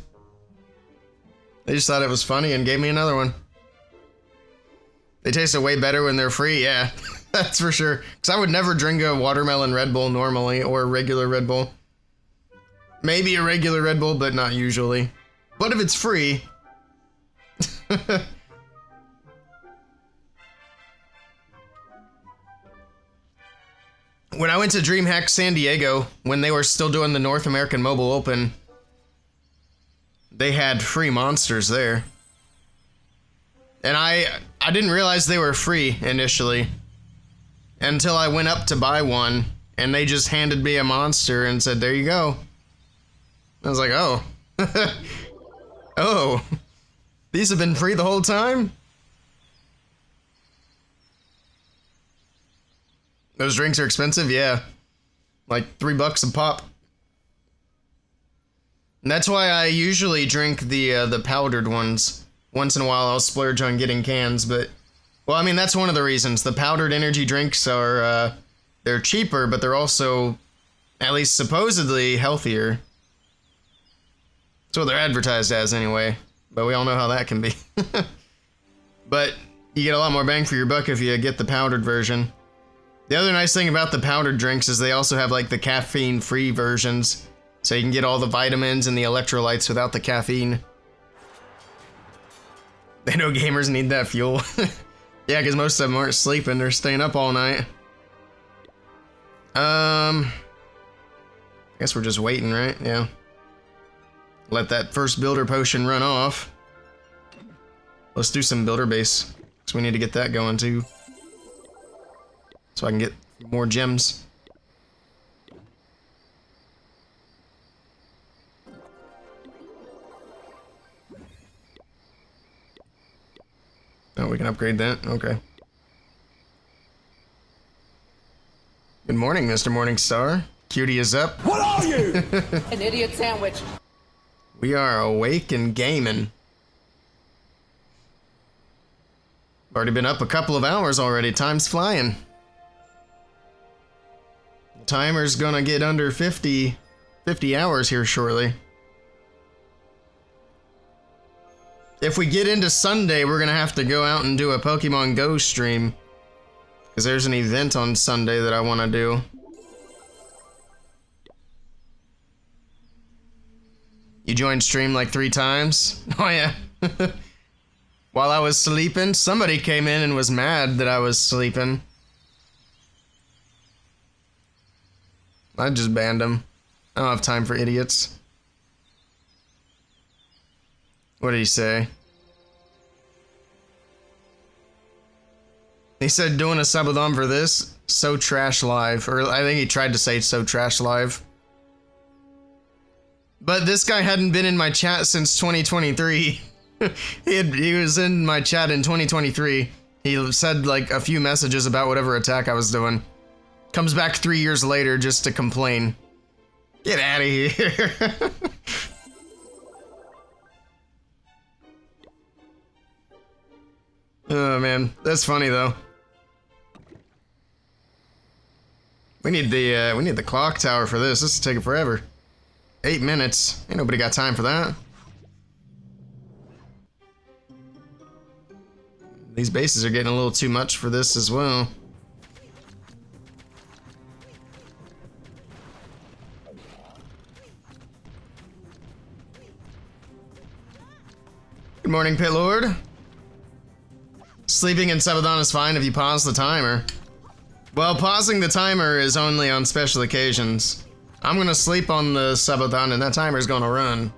They just thought it was funny and gave me another one. They taste way better when they're free, yeah. That's for sure. Because I would never drink a watermelon Red Bull normally, or a regular Red Bull. Maybe a regular Red Bull, but not usually. But if it's free... When I went to DreamHack San Diego, when they were still doing the North American Mobile Open, they had free monsters there. And I didn't realize they were free initially until I went up to buy one, and they just handed me a monster and said, there you go. I was like, oh. Oh. These have been free the whole time? Those drinks are expensive, yeah. Like $3 a pop. And that's why I usually drink the powdered ones. Once in a while I'll splurge on getting cans, but... Well, I mean, that's one of the reasons. The powdered energy drinks are, they're cheaper, but they're also, at least supposedly, healthier. That's what they're advertised as, anyway. But we all know how that can be. But you get a lot more bang for your buck if you get the powdered version. The other nice thing about the powdered drinks is they also have like the caffeine-free versions, so you can get all the vitamins and the electrolytes without the caffeine. They know gamers need that fuel. Yeah, because most of them aren't sleeping, they're staying up all night. I guess we're just waiting, right? Yeah. Let that first builder potion run off. Let's do some builder base, because we need to get that going too. So I can get more gems. Oh, we can upgrade that? Okay. Good morning, Mr. Morningstar. Cutie is up. What are you? An idiot sandwich. We are awake and gaming. Already been up a couple of hours already. Time's flying. The timer's gonna get under 50 hours here shortly. If we get into Sunday, we're gonna have to go out and do a Pokemon Go stream. Because there's an event on Sunday that I want to do. You joined stream like 3 times? Oh yeah. While I was sleeping, somebody came in and was mad that I was sleeping. I just banned him. I don't have time for idiots. What did he say? He said doing a subathon for this, so trash live. Or I think he tried to say so trash live. But this guy hadn't been in my chat since 2023. He was in my chat in 2023. He said like a few messages about whatever attack I was doing. Comes back 3 years later just to complain. Get out of here. Oh man, that's funny though. We need the clock tower for this. This is taking forever. 8 minutes. Ain't nobody got time for that. These bases are getting a little too much for this as well. Good morning, Pit Lord. Sleeping in Subathon is fine if you pause the timer. Well, pausing the timer is only on special occasions. I'm gonna sleep on the Subathon and that timer's gonna run.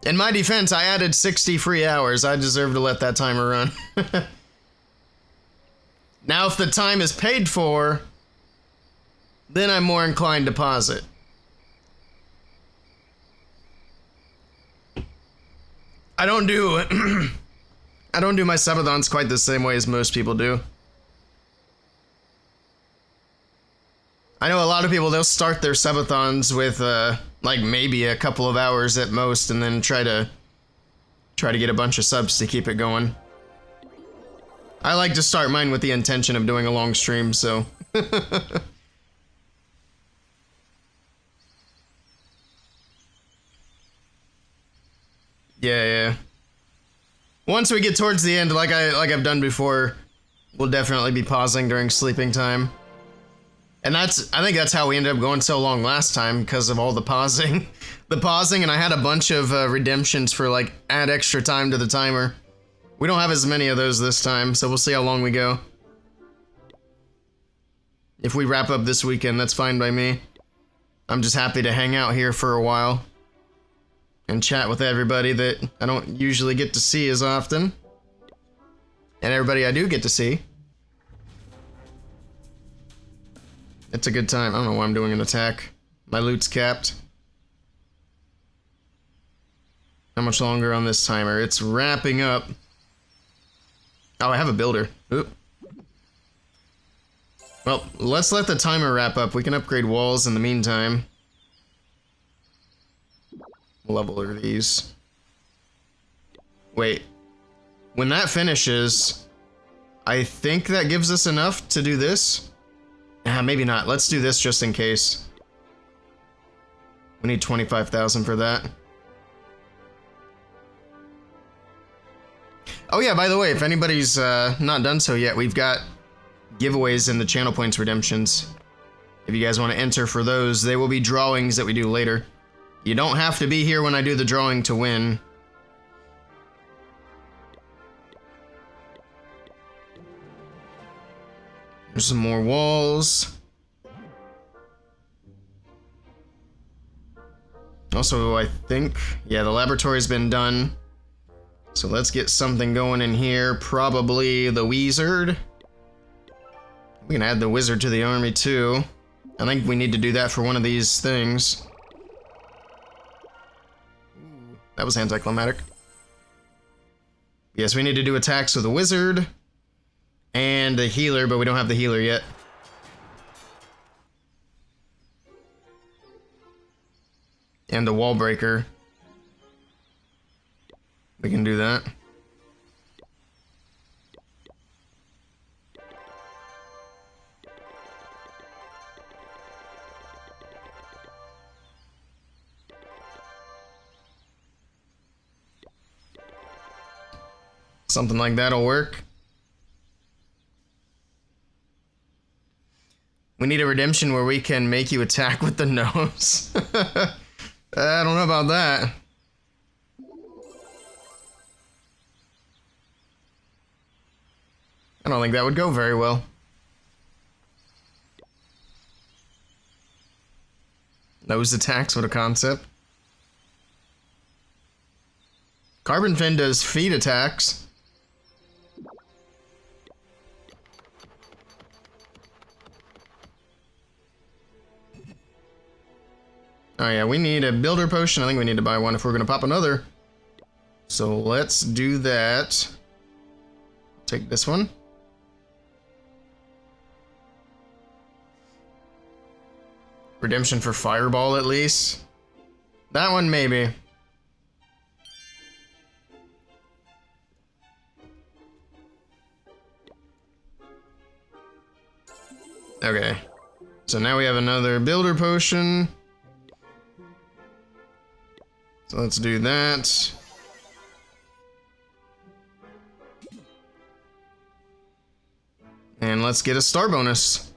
In my defense, I added 60 free hours. I deserve to let that timer run. Now, if the time is paid for, then I'm more inclined to pause it. I don't do I don't do my subathons quite the same way as most people do. I know a lot of people, they'll start their subathons with like maybe a couple of hours at most and then try to get a bunch of subs to keep it going. I like to start mine with the intention of doing a long stream, so Yeah. Once we get towards the end, like I've done before, we'll definitely be pausing during sleeping time. And I think that's how we ended up going so long last time, because of all the pausing. The pausing, and I had a bunch of redemptions for like add extra time to the timer. We don't have as many of those this time, so we'll see how long we go. If we wrap up this weekend, that's fine by me. I'm just happy to hang out here for a while and chat with everybody that I don't usually get to see as often. And everybody I do get to see. It's a good time. I don't know why I'm doing an attack. My loot's capped. How much longer on this timer? It's wrapping up. Oh, I have a builder. Oop. Well, let's let the timer wrap up. We can upgrade walls in the meantime. Level are these. Wait. When that finishes, I think that gives us enough to do this. Maybe not. Let's do this just in case. We need 25,000 for that. Oh yeah, by the way, if anybody's not done so yet, we've got giveaways in the channel points redemptions. If you guys want to enter for those, they will be drawings that we do later. You don't have to be here when I do the drawing to win. There's some more walls. Also, I think, yeah, the laboratory's been done. So let's get something going in here. Probably the wizard. We can add the wizard to the army too. I think we need to do that for one of these things. Ooh, that was anticlimactic. Yes, we need to do attacks with the wizard and the healer, but we don't have the healer yet. And the wall breaker. We can do that. Something like that'll work. We need a redemption where we can make you attack with the nose. I don't know about that. I don't think that would go very well. Nose attacks, what a concept. Carbon Fin does feet attacks. Oh yeah, we need a builder potion. I think we need to buy one if we're gonna pop another. So let's do that. Take this one. Redemption for Fireball at least. That one maybe. Okay. So now we have another builder potion. So let's do that. and let's get a star bonus.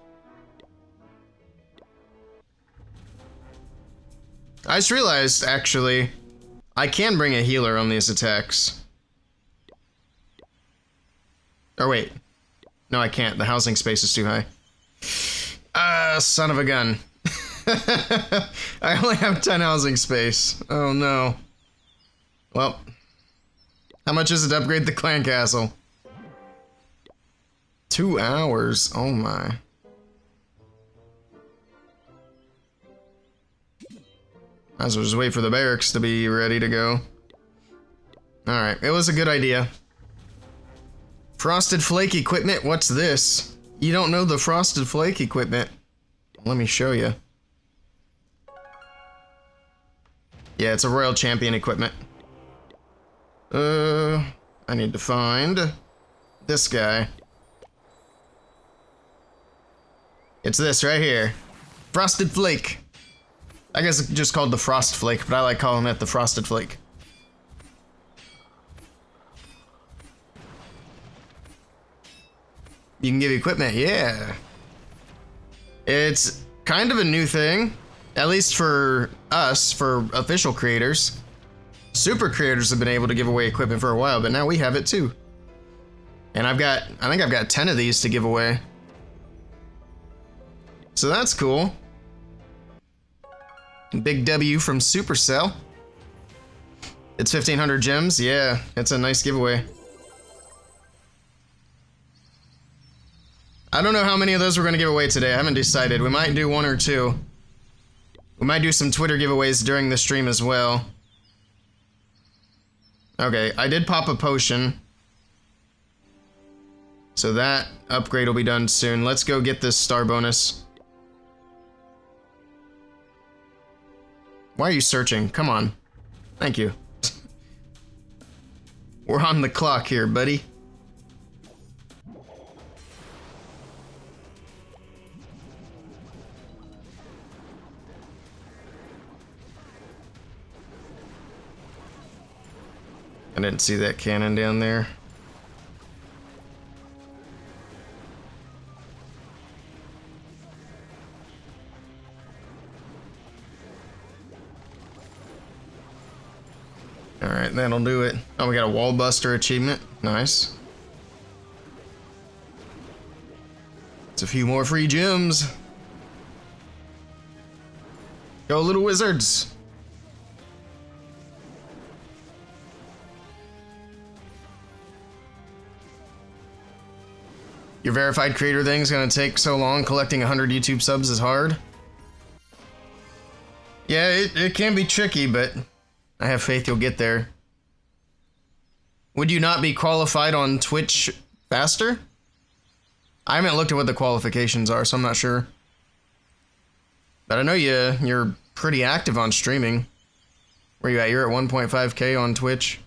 I just realized, actually, I can bring a healer on these attacks. Or wait. No, I can't. The housing space is too high. Son of a gun. I only have 10 housing space. Oh no. Well, how much is it to upgrade the clan castle? 2 hours. Oh my. Might as well just wait for the barracks to be ready to go. Alright, it was a good idea. Frosted Flake equipment? What's this? You don't know the Frosted Flake equipment? Let me show you. Yeah, it's a Royal Champion equipment. I need to find this guy. It's this right here. Frosted Flake. I guess it's just called the Frost Flake, but I like calling it the Frosted Flake. You can give equipment, yeah. It's kind of a new thing, at least for us, for official creators. Super creators have been able to give away equipment for a while, but now we have it too. And I think I've got 10 of these to give away. So that's cool. Big W from Supercell. It's 1,500 gems, yeah, it's a nice giveaway. I don't know how many of those we're going to give away today. I haven't decided. We might do 1 or 2. We might do some Twitter giveaways during the stream as well. Okay, I did pop a potion. So that upgrade will be done soon. Let's go get this star bonus. Why are you searching? Come on. Thank you. We're on the clock here, buddy. I didn't see that cannon down there. Alright, that'll do it. Oh, we got a wall buster achievement. Nice. It's a few more free gems. Go, little wizards. Your verified creator thing's gonna take so long. Collecting 100 YouTube subs is hard. Yeah, it can be tricky, but I have faith you'll get there. Would you not be qualified on Twitch faster? I haven't looked at what the qualifications are, so I'm not sure. But I know you're pretty active on streaming. Where you at? You're at 1.5k on Twitch.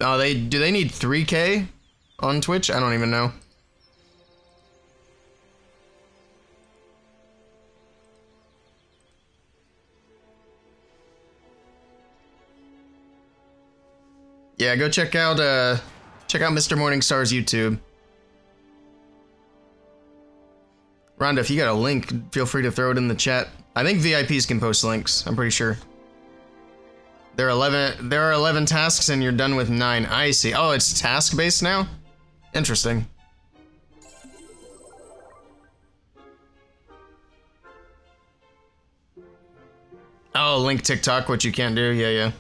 Oh, do they need 3k on Twitch? I don't even know. Yeah, go check out Mr. Morningstar's YouTube. Rhonda, if you got a link, feel free to throw it in the chat. I think VIPs can post links, I'm pretty sure. There are 11 tasks and you're done with 9. I see. Oh, it's task based now? Interesting. Oh, link TikTok, what you can't do. Yeah.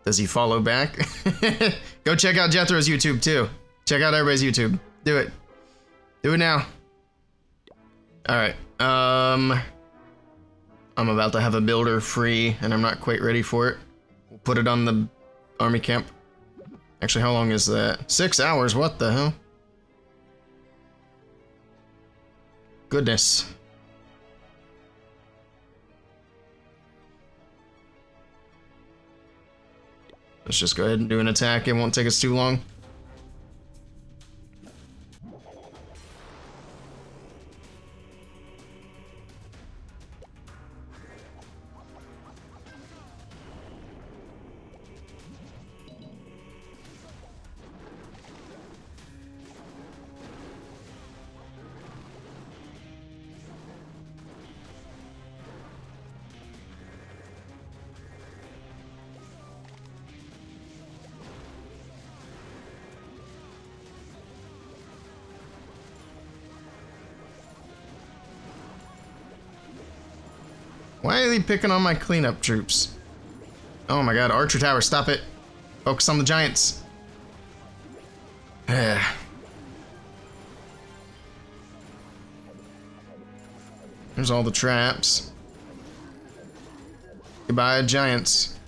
Does he follow back? Go check out Jethro's YouTube too. Check out everybody's YouTube. Do it. Do it now. Alright. I'm about to have a builder free and I'm not quite ready for it. We'll put it on the army camp. Actually, how long is that? 6 hours, what the hell? Goodness. Let's just go ahead and do an attack. It won't take us too long. Why are they picking on my cleanup troops? Oh my god, Archer Tower, stop it. Focus on the giants. There's all the traps. Goodbye, giants.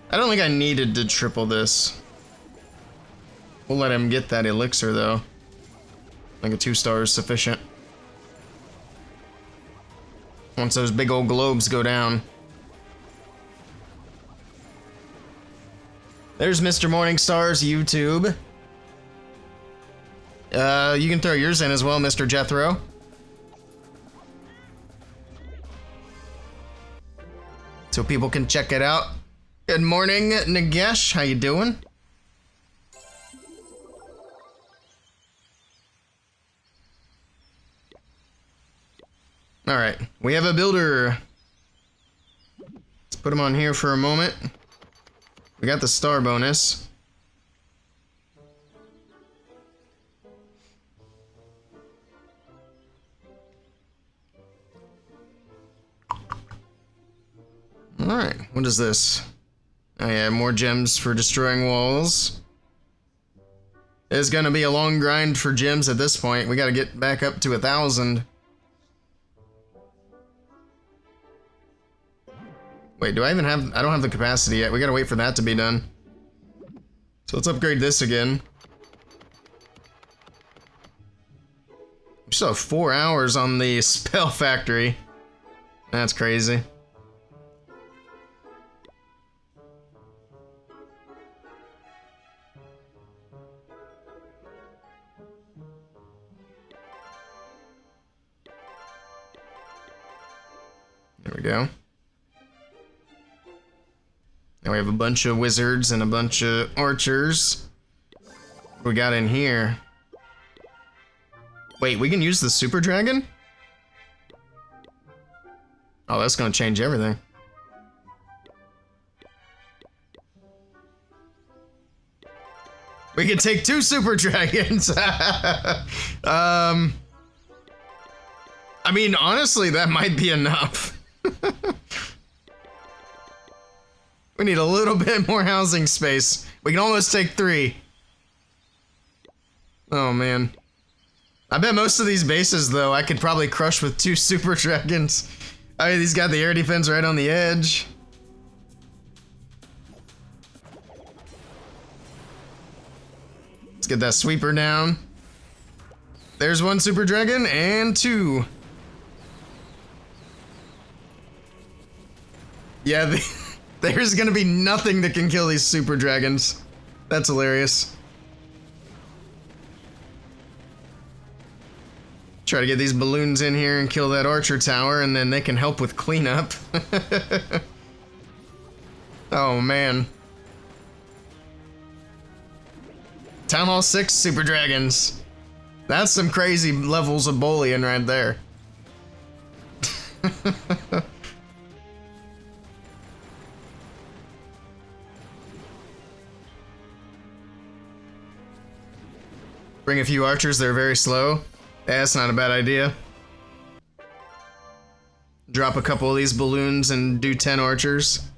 I don't think I needed to triple this. We'll let him get that elixir, though. I think a 2-star is sufficient. Once those big old globes go down. There's Mr. Morningstar's YouTube. You can throw yours in as well, Mr. Jethro. So people can check it out. Good morning, Nagesh. How you doing? All right, we have a builder. Let's put him on here for a moment. We got the star bonus. All right, what is this? Oh yeah, more gems for destroying walls. It's gonna be a long grind for gems at this point. We gotta get back up to 1,000. Wait, do I even have... I don't have the capacity yet. We gotta wait for that to be done. So let's upgrade this again. We still have 4 hours on the spell factory. That's crazy. There we go. Now we have a bunch of wizards and a bunch of archers. What we got in here? Wait, we can use the super dragon? Oh, that's gonna change everything. We can take 2 super dragons. I mean, honestly, that might be enough. We need a little bit more housing space. We can almost take 3. Oh, man. I bet most of these bases, though, I could probably crush with 2 super dragons. I mean, he's got the air defense right on the edge. Let's get that sweeper down. There's 1 super dragon and 2. Yeah, there's gonna be nothing that can kill these super dragons. That's hilarious. Try to get these balloons in here and kill that archer tower, and then they can help with cleanup. Oh, man. Town Hall 6 super dragons. That's some crazy levels of bullying right there. Bring a few archers, they're very slow. That's not a bad idea. Drop a couple of these balloons and do 10 archers.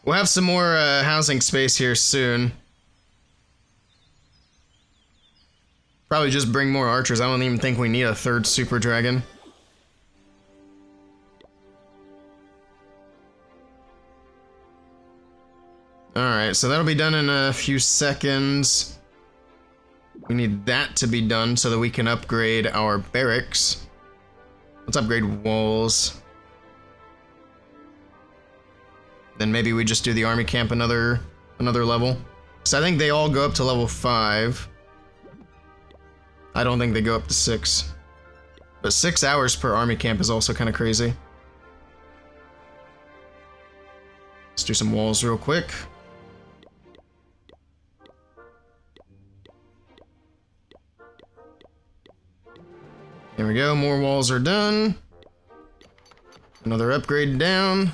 We'll have some more housing space here soon. Probably just bring more archers. I don't even think we need a 3rd super dragon. Alright, so that'll be done in a few seconds. We need that to be done so that we can upgrade our barracks. Let's upgrade walls. Then maybe we just do the army camp another level. So I think they all go up to level 5. I don't think they go up to 6. But 6 hours per army camp is also kind of crazy. Let's do some walls real quick. There we go, more walls are done. Another upgrade down.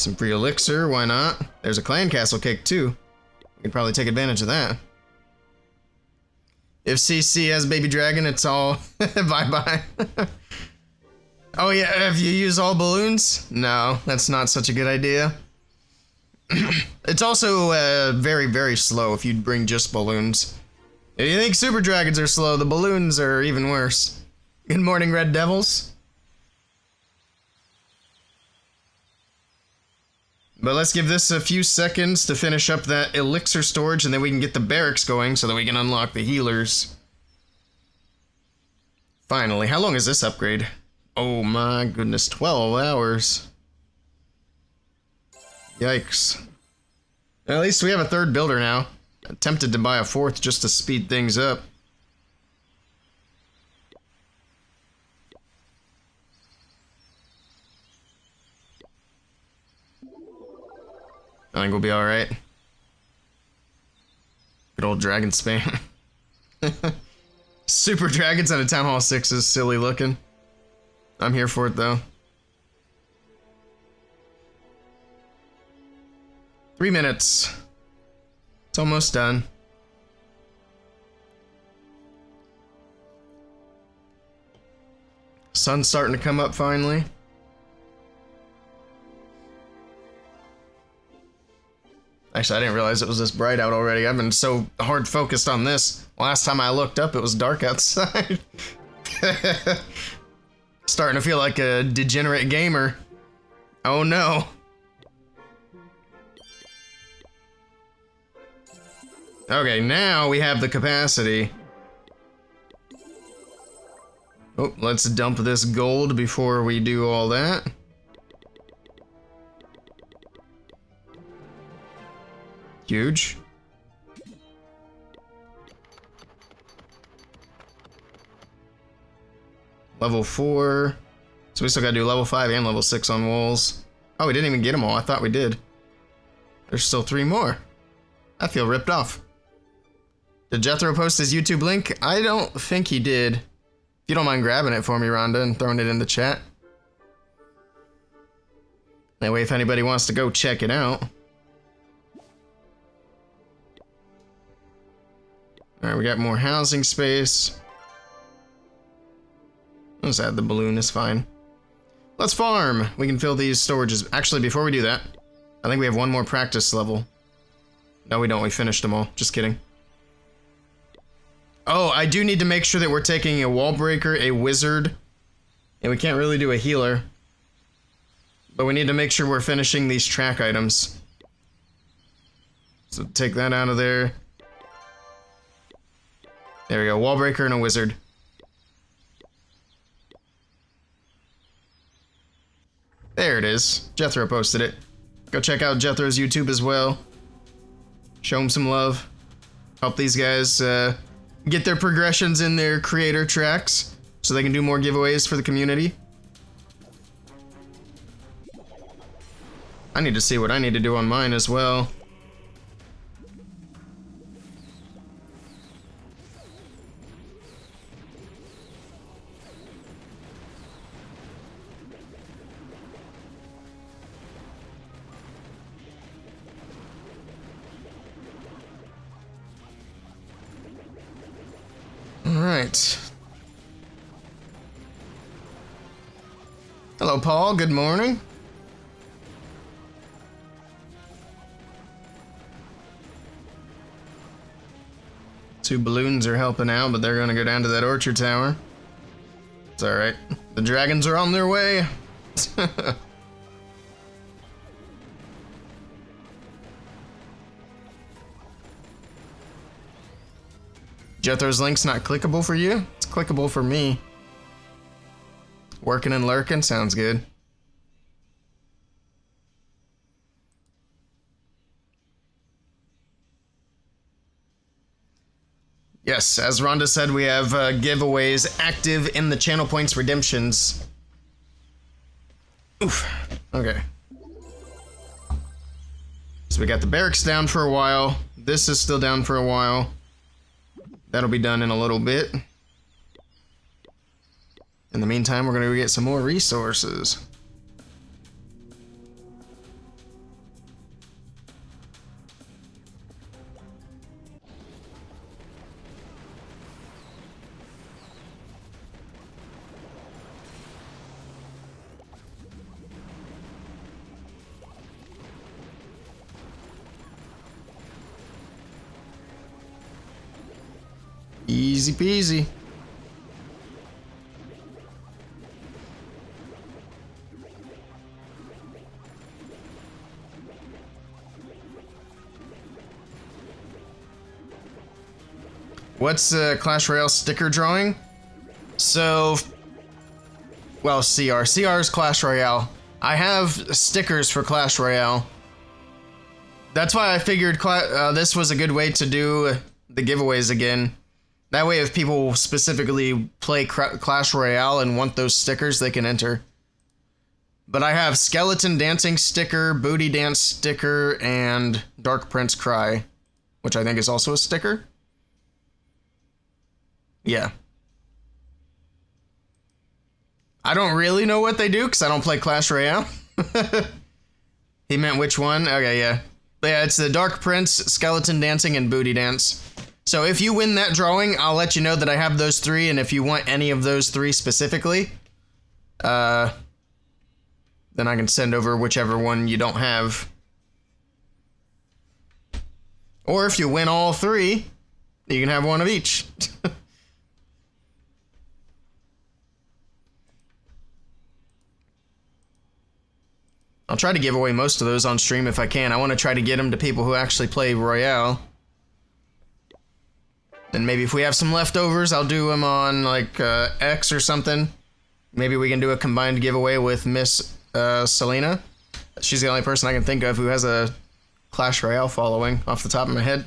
Some free elixir, why not? There's a clan castle cake too. We could probably take advantage of that. If CC has baby dragon, it's all bye-bye. Oh yeah, if you use all balloons? No, that's not such a good idea. It's also very, very slow if you bring just balloons. If you think super dragons are slow, the balloons are even worse. Good morning, Red Devils. But let's give this a few seconds to finish up that elixir storage, and then we can get the barracks going so that we can unlock the healers. Finally, how long is this upgrade? Oh my goodness, 12 hours. Yikes. At least we have a third builder now. I'm tempted to buy a fourth just to speed things up. I think we'll be alright. Good old dragon spam. Super dragons out of Town Hall 6 is silly looking. I'm here for it though. 3 minutes. It's almost done. Sun's starting to come up finally. Actually, I didn't realize it was this bright out already. I've been so hard focused on this. Last time I looked up, it was dark outside. Starting to feel like a degenerate gamer. Oh no. Okay, now we have the capacity. Oh, let's dump this gold before we do all that. Huge. Level 4. So we still gotta do level 5 and level 6 on walls. Oh, we didn't even get them all. I thought we did. There's still 3 more. I feel ripped off. Did Jethro post his YouTube link? I don't think he did. If you don't mind grabbing it for me, Rhonda, and throwing it in the chat. That way, if anybody wants to go check it out. Alright, we got more housing space. Let's add the balloon, it's fine. Let's farm! We can fill these storages. Actually, before we do that, I think we have one more practice level. No, we don't. We finished them all. Just kidding. Oh, I do need to make sure that we're taking a wall breaker, a wizard, and we can't really do a healer. But we need to make sure we're finishing these track items. So take that out of there. There we go, wall breaker and a wizard. There it is. Jethro posted it. Go check out Jethro's YouTube as well. Show him some love. Help these guys get their progressions in their creator tracks so they can do more giveaways for the community. I need to see what I need to do on mine as well. Alright. Hello, Paul. Good morning. Two balloons are helping out, but they're gonna go down to that orchard tower. It's alright. The dragons are on their way. Jethro's link's not clickable for you? It's clickable for me. Working and lurking sounds good. Yes, as Rhonda said, we have giveaways active in the channel points redemptions. Oof. Okay. So we got the barracks down for a while. This is still down for a while. That'll be done in a little bit. In the meantime, we're gonna go get some more resources. Easy peasy. What's Clash Royale sticker drawing? So, well, CR. CR is Clash Royale. I have stickers for Clash Royale. That's why I figured this was a good way to do the giveaways again. That way, if people specifically play Clash Royale and want those stickers, they can enter. But I have Skeleton Dancing sticker, Booty Dance sticker, and Dark Prince Cry, which I think is also a sticker. Yeah. I don't really know what they do because I don't play Clash Royale. He meant which one? Okay, yeah. But yeah, it's the Dark Prince, Skeleton Dancing, and Booty Dance. So if you win that drawing, I'll let you know that I have those three, and if you want any of those three specifically, then I can send over whichever one you don't have. Or if you win all three, you can have one of each. I'll try to give away most of those on stream if I can. I want to try to get them to people who actually play Royale. And maybe if we have some leftovers, I'll do them on like X or something. Maybe we can do a combined giveaway with Miss Selena. She's the only person I can think of who has a Clash Royale following off the top of my head.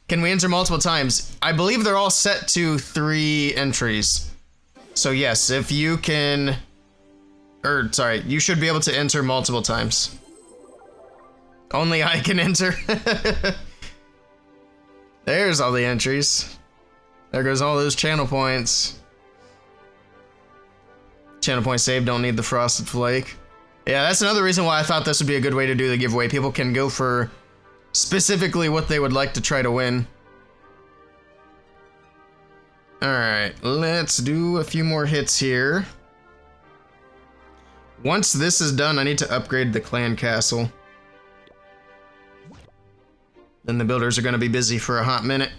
Can we enter multiple times? I believe they're all set to 3 entries. So yes, if you can... sorry, you should be able to enter multiple times. Only I can enter. There's all the entries. There goes all those channel points. Channel point saved, don't need the frosted flake. Yeah, that's another reason why I thought this would be a good way to do the giveaway. People can go for specifically what they would like to try to win. Alright, let's do a few more hits here. Once this is done, I need to upgrade the clan castle. Then the builders are going to be busy for a hot minute.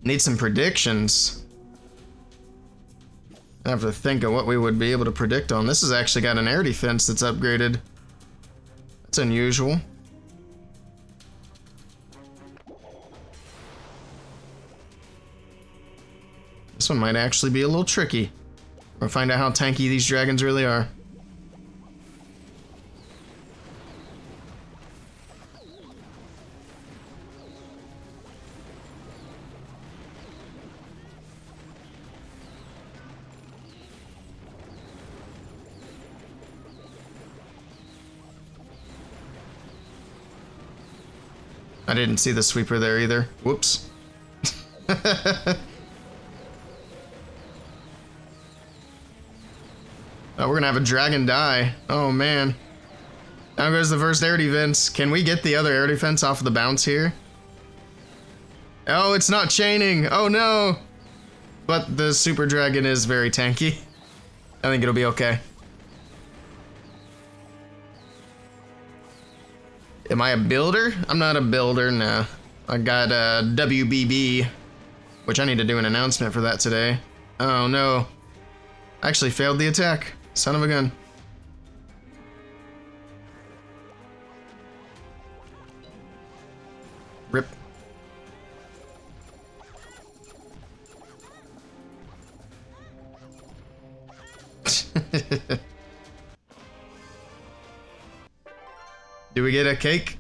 Need some predictions. I have to think of what we would be able to predict on. This has actually got an air defense that's upgraded. That's unusual. This one might actually be a little tricky. We'll find out how tanky these dragons really are. I didn't see the sweeper there either. Whoops. Oh, we're gonna have a dragon die. Oh man. Now goes the first air defense. Can we get the other air defense off of the bounce here? Oh, it's not chaining. Oh no. But the super dragon is very tanky. I think it'll be okay. Am I a builder? I'm not a builder, no. I got WBB, which I need to do an announcement for that today. Oh no. I actually failed the attack. Son of a gun. Rip. Do we get a cake?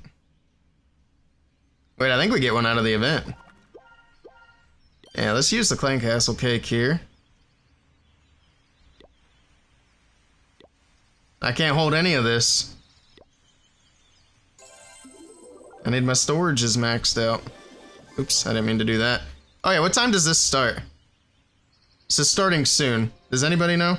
Wait, I think we get one out of the event. Yeah, let's use the Clan Castle cake here. I can't hold any of this. I need my storage is maxed out. Oops, I didn't mean to do that. Oh yeah, what time does this start? This is starting soon. Does anybody know?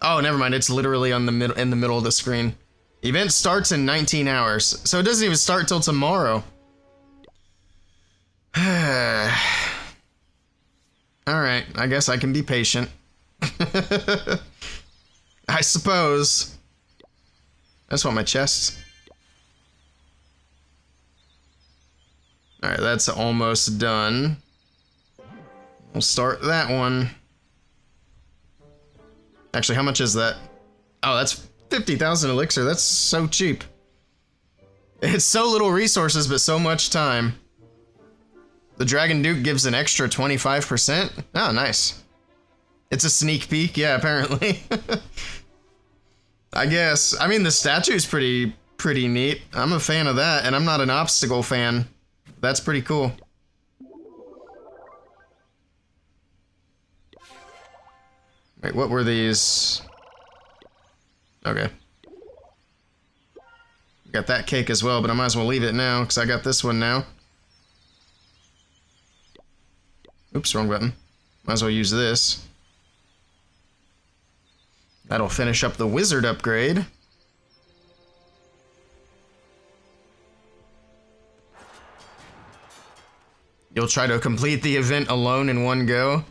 Oh, never mind. It's literally on the in the middle of the screen. Event starts in 19 hours, so it doesn't even start till tomorrow. Alright, I guess I can be patient. I suppose. I just want my chests. Alright, that's almost done. We'll start that one. Actually, how much is that? Oh, that's 50,000 elixir. That's so cheap. It's so little resources, but so much time. The Dragon Duke gives an extra 25%. Oh, nice. It's a sneak peek, yeah, apparently. I guess. I mean, the statue's pretty neat. I'm a fan of that, and I'm not an obstacle fan. That's pretty cool. Wait, what were these? Okay. Got that cake as well, but I might as well leave it now, because I got this one now. Oops, wrong button. Might as well use this. That'll finish up the wizard upgrade. You'll try to complete the event alone in one go.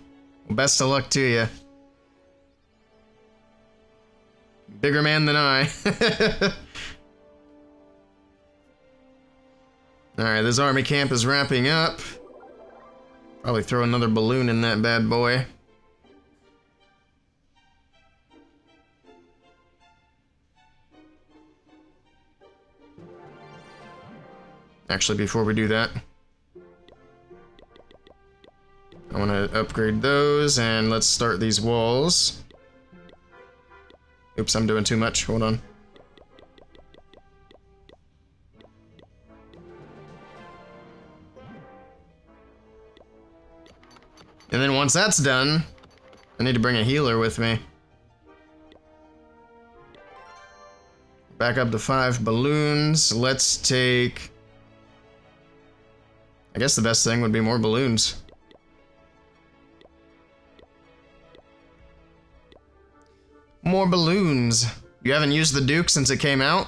Well, best of luck to you. Bigger man than I. Alright, this army camp is wrapping up. Probably throw another balloon in that bad boy. Actually, before we do that, I want to upgrade those, and let's start these walls. Oops, I'm doing too much. Hold on. And then once that's done, I need to bring a healer with me. Back up to 5 balloons. Let's take... I guess the best thing would be more balloons. More balloons. You haven't used the Duke since it came out?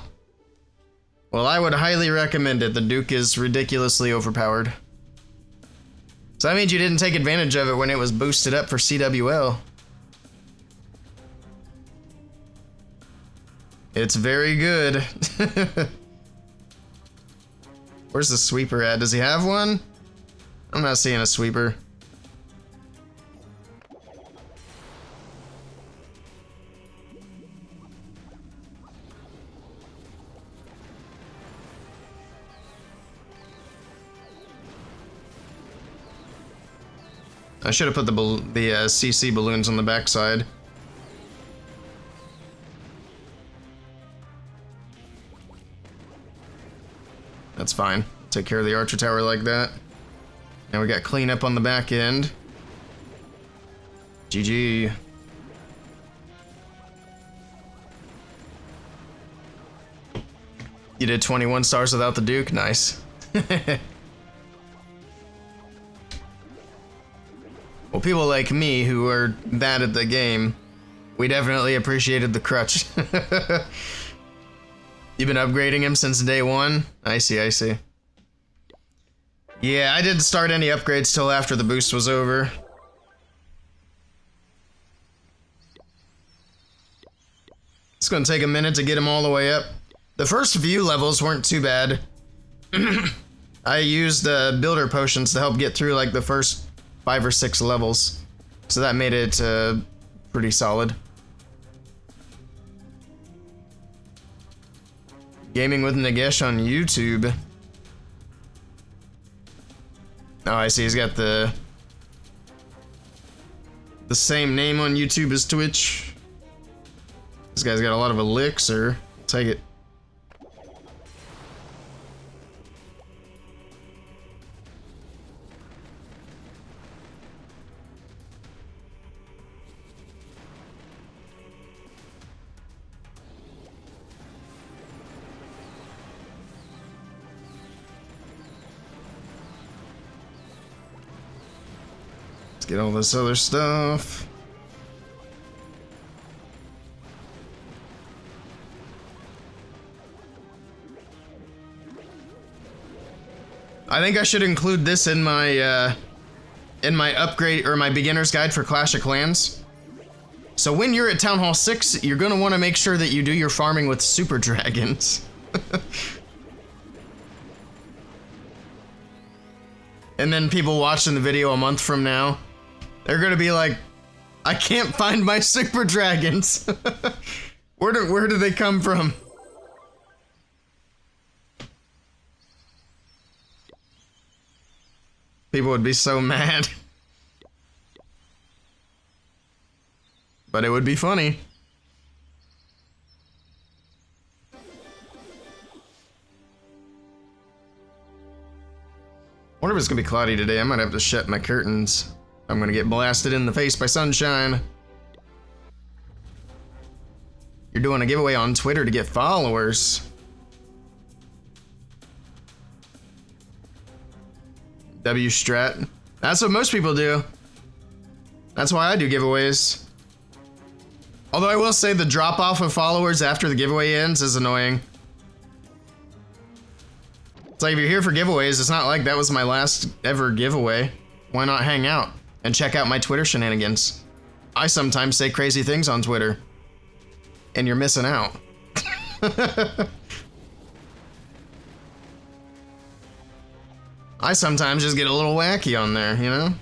Well, I would highly recommend it. The Duke is ridiculously overpowered. So that means you didn't take advantage of it when it was boosted up for CWL. It's very good. Where's the sweeper at? Does he have one? I'm not seeing a sweeper. I should have put the CC balloons on the backside. That's fine. Take care of the archer tower like that. Now we got cleanup on the back end. GG. You did 21 stars without the Duke? Nice. Well, people like me who are bad at the game, we definitely appreciated the crutch. You've been upgrading him since day one? I see, I see. Yeah, I didn't start any upgrades till after the boost was over. It's gonna take a minute to get him all the way up. The first few levels weren't too bad. I used builder potions to help get through like the first 5 or 6 levels. So that made it pretty solid. Gaming with Nagesh on YouTube. Oh, I see. He's got the same name on YouTube as Twitch. This guy's got a lot of elixir. I'll take it. Get all this other stuff. I think I should include this in my upgrade or my beginner's guide for Clash of Clans. So when you're at Town Hall 6, you're gonna wanna make sure that you do your farming with super dragons. And then people watching the video a month from now, they're gonna be like, I can't find my super dragons. Where do they come from? People would be so mad. But it would be funny. Wonder if it's gonna be cloudy today. I might have to shut my curtains. I'm gonna get blasted in the face by sunshine. You're doing a giveaway on Twitter to get followers. W Strat. That's what most people do. That's why I do giveaways. Although I will say the drop off of followers after the giveaway ends is annoying. It's like if you're here for giveaways, it's not like that was my last ever giveaway. Why not hang out and check out my Twitter shenanigans? I sometimes say crazy things on Twitter. And you're missing out. I sometimes just get a little wacky on there, you know?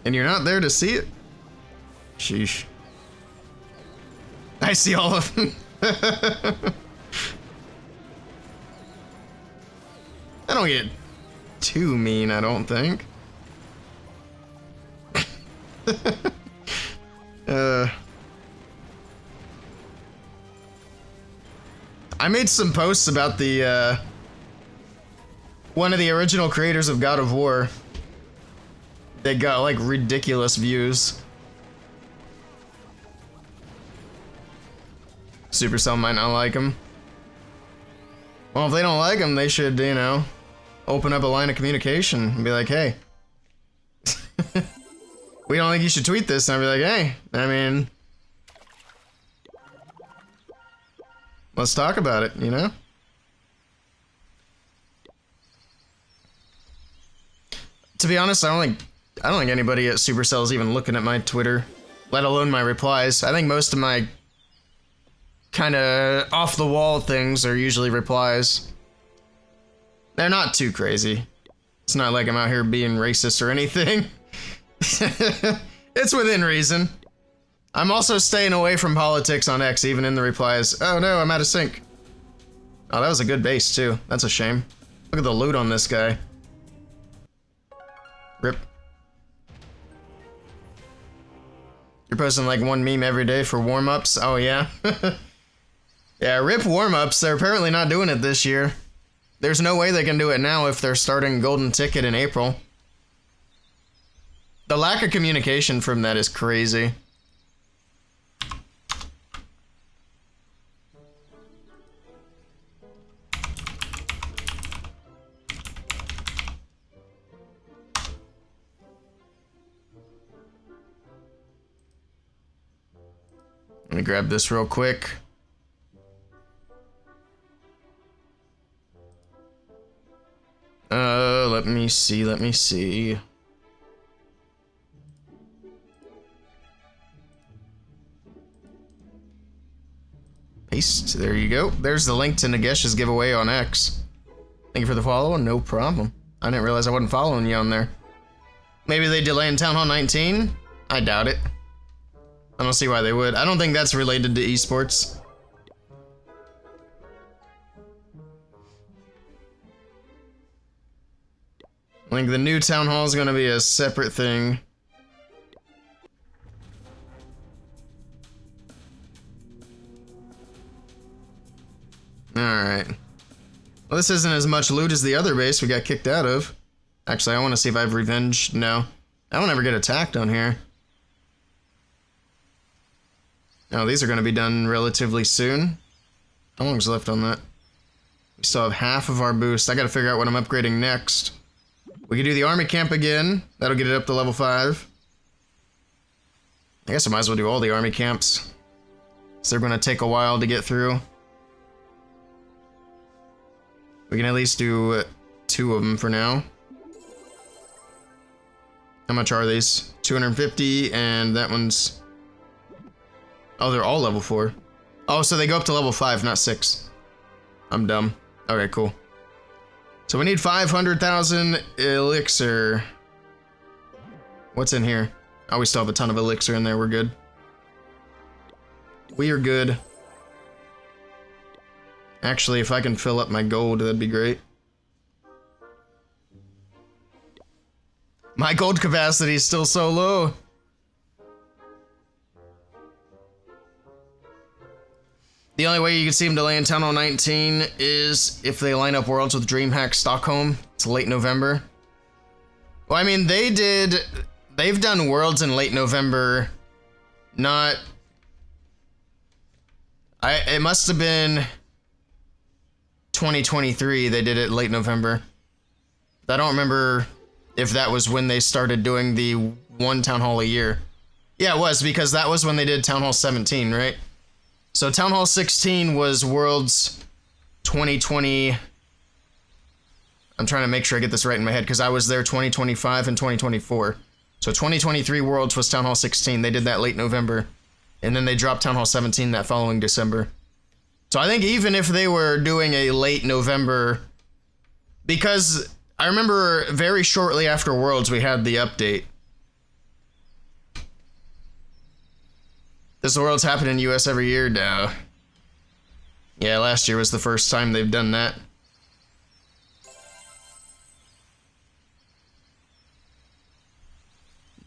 And you're not there to see it? Sheesh. I see all of them. I don't get too mean, I don't think. I made some posts about the, one of the original creators of God of War. They got, like, ridiculous views. Supercell might not like him. Well, if they don't like him, they should, you know, open up a line of communication and be like, hey, we don't think you should tweet this. And I'll be like, hey, I mean, let's talk about it, you know? To be honest, I don't think anybody at Supercell is even looking at my Twitter, let alone my replies. I think most of my kind of off-the-wall things are usually replies. They're not too crazy. It's not like I'm out here being racist or anything. It's within reason. I'm also staying away from politics on X, even in the replies. Oh no, I'm out of sync. Oh, that was a good base, too. That's a shame. Look at the loot on this guy. Rip. You're posting like one meme every day for warm-ups? Oh, yeah? Yeah, rip warm-ups. They're apparently not doing it this year. There's no way they can do it now if they're starting Golden Ticket in April. The lack of communication from that is crazy. Let me grab this real quick. Let me see. Paste, there you go. There's the link to Nagesh's giveaway on X. Thank you for the follow, no problem. I didn't realize I wasn't following you on there. Maybe they delay in Town Hall 19? I doubt it. I don't see why they would. I don't think that's related to esports. I think the new Town Hall is going to be a separate thing. Alright. Well, this isn't as much loot as the other base we got kicked out of. Actually, I want to see if I've revenged. No. I don't ever get attacked on here. No, these are going to be done relatively soon. How long's left on that? We still have half of our boost. I got to figure out what I'm upgrading next. We could do the army camp again. That'll get it up to level 5. I guess I might as well do all the army camps. So they're going to take a while to get through. We can at least do 2 of them for now. How much are these? 250, and that one's... Oh, they're all level 4. Oh, so they go up to level 5, not 6. I'm dumb. Okay, cool. So we need 500,000 elixir. What's in here? Oh, we still have a ton of elixir in there. We're good. We are good. Actually, if I can fill up my gold, that'd be great. My gold capacity is still so low. The only way you can see them delay in Town Hall 19 is if they line up Worlds with DreamHack Stockholm. It's late November. Well, I mean, they've done Worlds in late November. Not... it must have been 2023 they did it late November. I don't remember if that was when they started doing the one Town Hall a year. Yeah, it was, because that was when they did Town Hall 17, right? So Town Hall 16 was Worlds 2020... I'm trying to make sure I get this right in my head, because I was there 2025 and 2024. So 2023 Worlds was Town Hall 16. They did that late November. And then they dropped Town Hall 17 that following December. So I think even if they were doing a late November... Because I remember very shortly after Worlds we had the update. Does the Worlds happen in the US every year? No. Yeah, last year was the first time they've done that.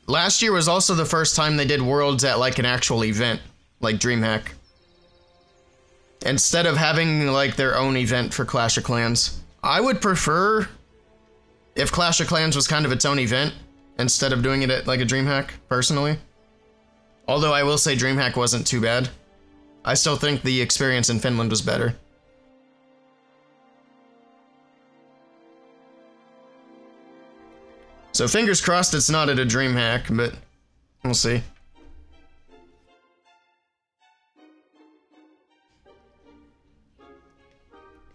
Last year was also the first time they did Worlds at like an actual event, like DreamHack. Instead of having like their own event for Clash of Clans. I would prefer if Clash of Clans was kind of its own event, instead of doing it at like a DreamHack, personally. Although I will say DreamHack wasn't too bad. I still think the experience in Finland was better. So fingers crossed it's not at a DreamHack, but we'll see.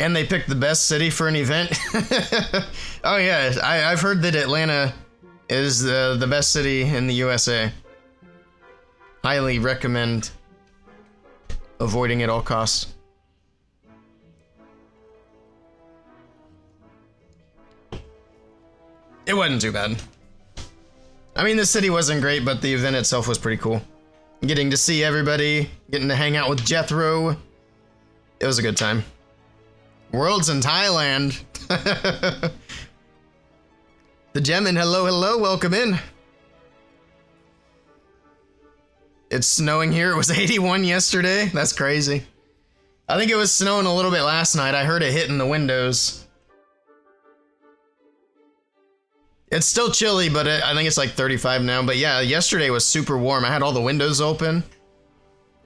And they picked the best city for an event. Oh yeah, I've heard that Atlanta is the best city in the USA. Highly recommend avoiding at all costs. It wasn't too bad. I mean, the city wasn't great, but the event itself was pretty cool. Getting to see everybody, getting to hang out with Jethro. It was a good time. Worlds in Thailand. The Gemin, hello, hello, welcome in. It's snowing here. It was 81 yesterday. That's crazy. I think it was snowing a little bit last night. I heard it hitting the windows. It's still chilly, but I think it's like 35 now. But yeah, yesterday was super warm. I had all the windows open.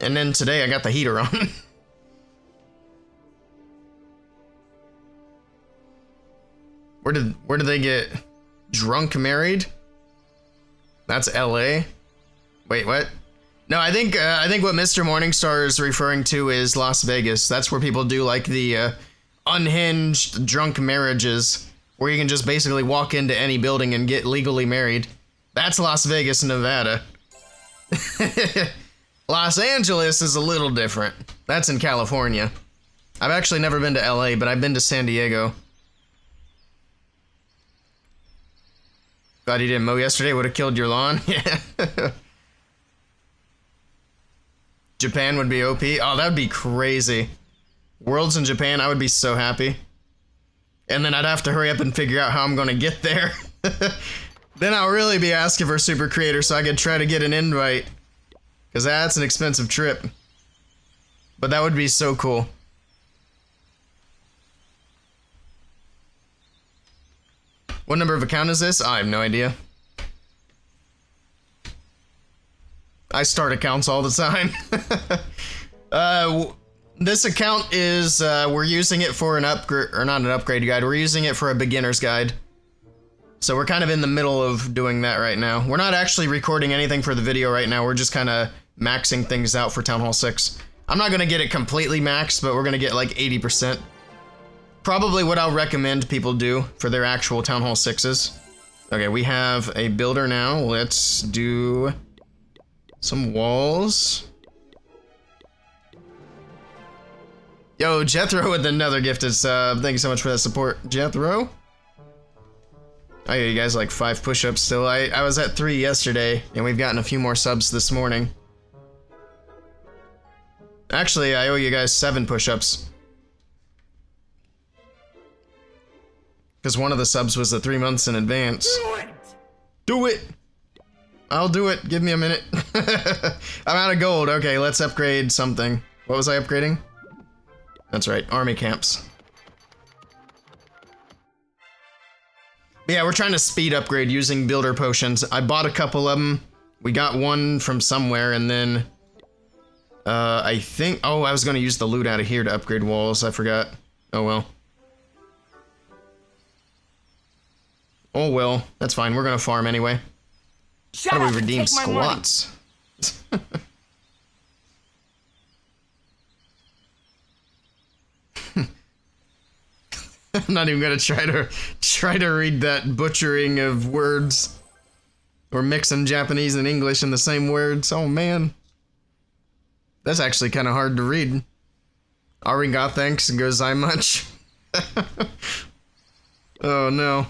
And then today I got the heater on. Where did they get drunk married? That's LA? Wait, what? No, I think what Mr. Morningstar is referring to is Las Vegas. That's where people do like the unhinged drunk marriages, where you can just basically walk into any building and get legally married. That's Las Vegas, Nevada. Los Angeles is a little different. That's in California. I've actually never been to LA, but I've been to San Diego. Glad you didn't mow yesterday, would have killed your lawn. Yeah. Japan would be OP. Oh, that would be crazy. Worlds in Japan, I would be so happy. And then I'd have to hurry up and figure out how I'm going to get there. Then I'll really be asking for Super Creator so I could try to get an invite. Because that's an expensive trip. But that would be so cool. What number of account is this? I have no idea. I start accounts all the time. This account is, we're using it for an upgrade, or not an upgrade guide, we're using it for a beginner's guide. So we're kind of in the middle of doing that right now. We're not actually recording anything for the video right now, we're just kind of maxing things out for Town Hall 6. I'm not going to get it completely maxed, but we're going to get like 80%. Probably what I'll recommend people do for their actual Town Hall 6s. Okay, we have a builder now. Let's do some walls. Yo, Jethro with another gifted sub. Thank you so much for that support, Jethro. I owe you guys like 5 push-ups still. I was at 3 yesterday, and we've gotten a few more subs this morning. Actually, I owe you guys 7 push-ups. Because one of the subs was the 3 months in advance. Do it! Do it! I'll do it. Give me a minute. I'm out of gold. Okay, let's upgrade something. What was I upgrading? That's right, army camps. But yeah, we're trying to speed upgrade using builder potions. I bought a couple of them. We got one from somewhere, and then... I think... Oh, I was going to use the loot out of here to upgrade walls. I forgot. Oh, well. Oh, well. That's fine. We're going to farm anyway. How do we redeem squats? I'm not even gonna try to read that butchering of words or mixing Japanese and English in the same words. Oh man, that's actually kind of hard to read. Arigato, thanks, gozaimasu. Oh no.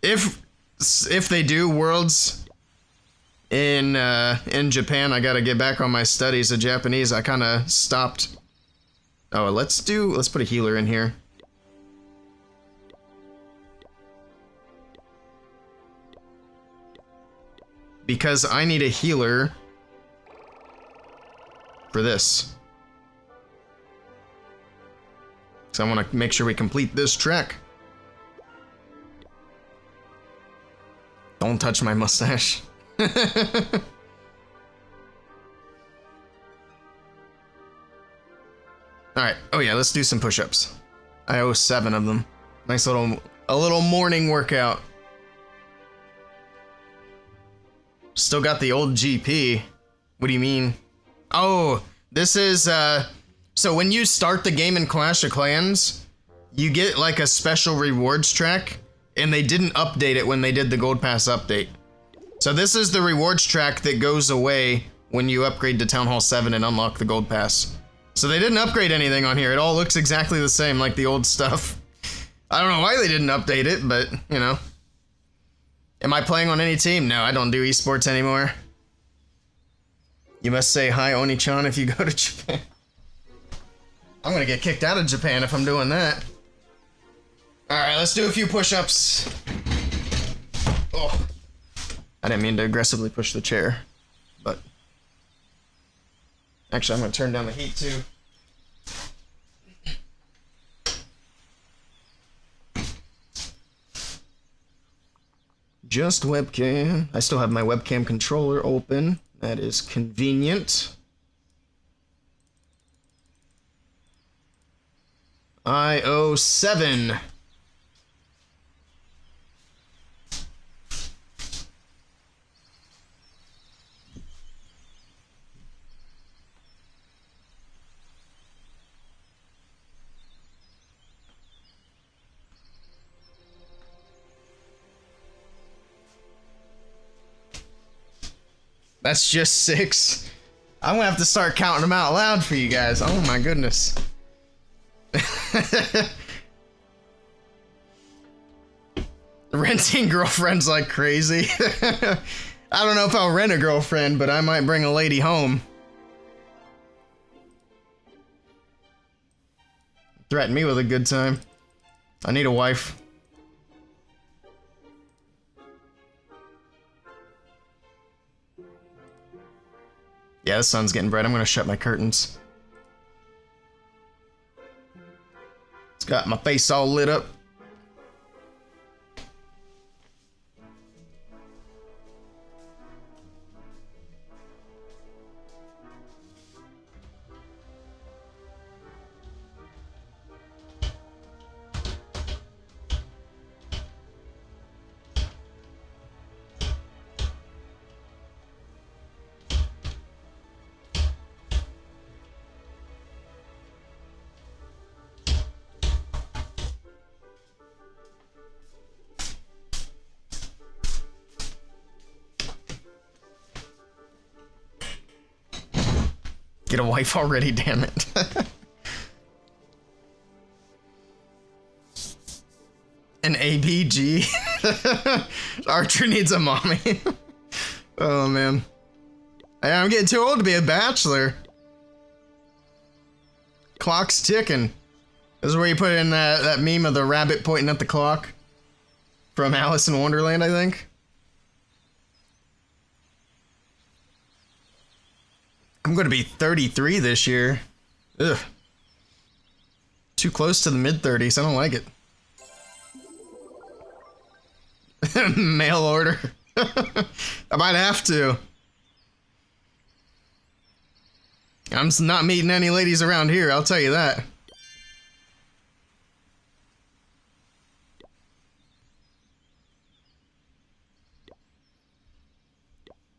If they do worlds in Japan, I gotta get back on my studies of Japanese. I kind of stopped. Oh, let's put a healer in here. Because I need a healer for this. So I want to make sure we complete this track. Don't touch my mustache. Alright, oh yeah, let's do some push-ups. I owe 7 of them. Nice a little morning workout. Still got the old GP. What do you mean? Oh, this is, so when you start the game in Clash of Clans, you get like a special rewards track, and they didn't update it when they did the Gold Pass update. So this is the rewards track that goes away when you upgrade to Town Hall 7 and unlock the Gold Pass. So they didn't upgrade anything on here. It all looks exactly the same like the old stuff. I don't know why they didn't update it, but, you know. Am I playing on any team? No, I don't do esports anymore. You must say hi, Oni-chan, if you go to Japan. I'm gonna get kicked out of Japan if I'm doing that. Alright, let's do a few push-ups. Oh. I didn't mean to aggressively push the chair, but... Actually, I'm gonna turn down the heat, too. Just webcam. I still have my webcam controller open. That is convenient. I owe 7. That's just 6. I'm gonna have to start counting them out loud for you guys. Oh my goodness. Renting girlfriends like crazy. I don't know if I'll rent a girlfriend, but I might bring a lady home. Threaten me with a good time. I need a wife. Yeah, the sun's getting bright. I'm gonna shut my curtains. It's got my face all lit up. Get a wife already, damn it. An ABG. Archer needs a mommy. Oh man. I'm getting too old to be a bachelor. Clock's ticking. This is where you put in that meme of the rabbit pointing at the clock. From Alice in Wonderland, I think. I'm gonna be 33 this year. Ugh. Too close to the mid-30s, I don't like it. Mail order. I might have to. I'm not meeting any ladies around here, I'll tell you that.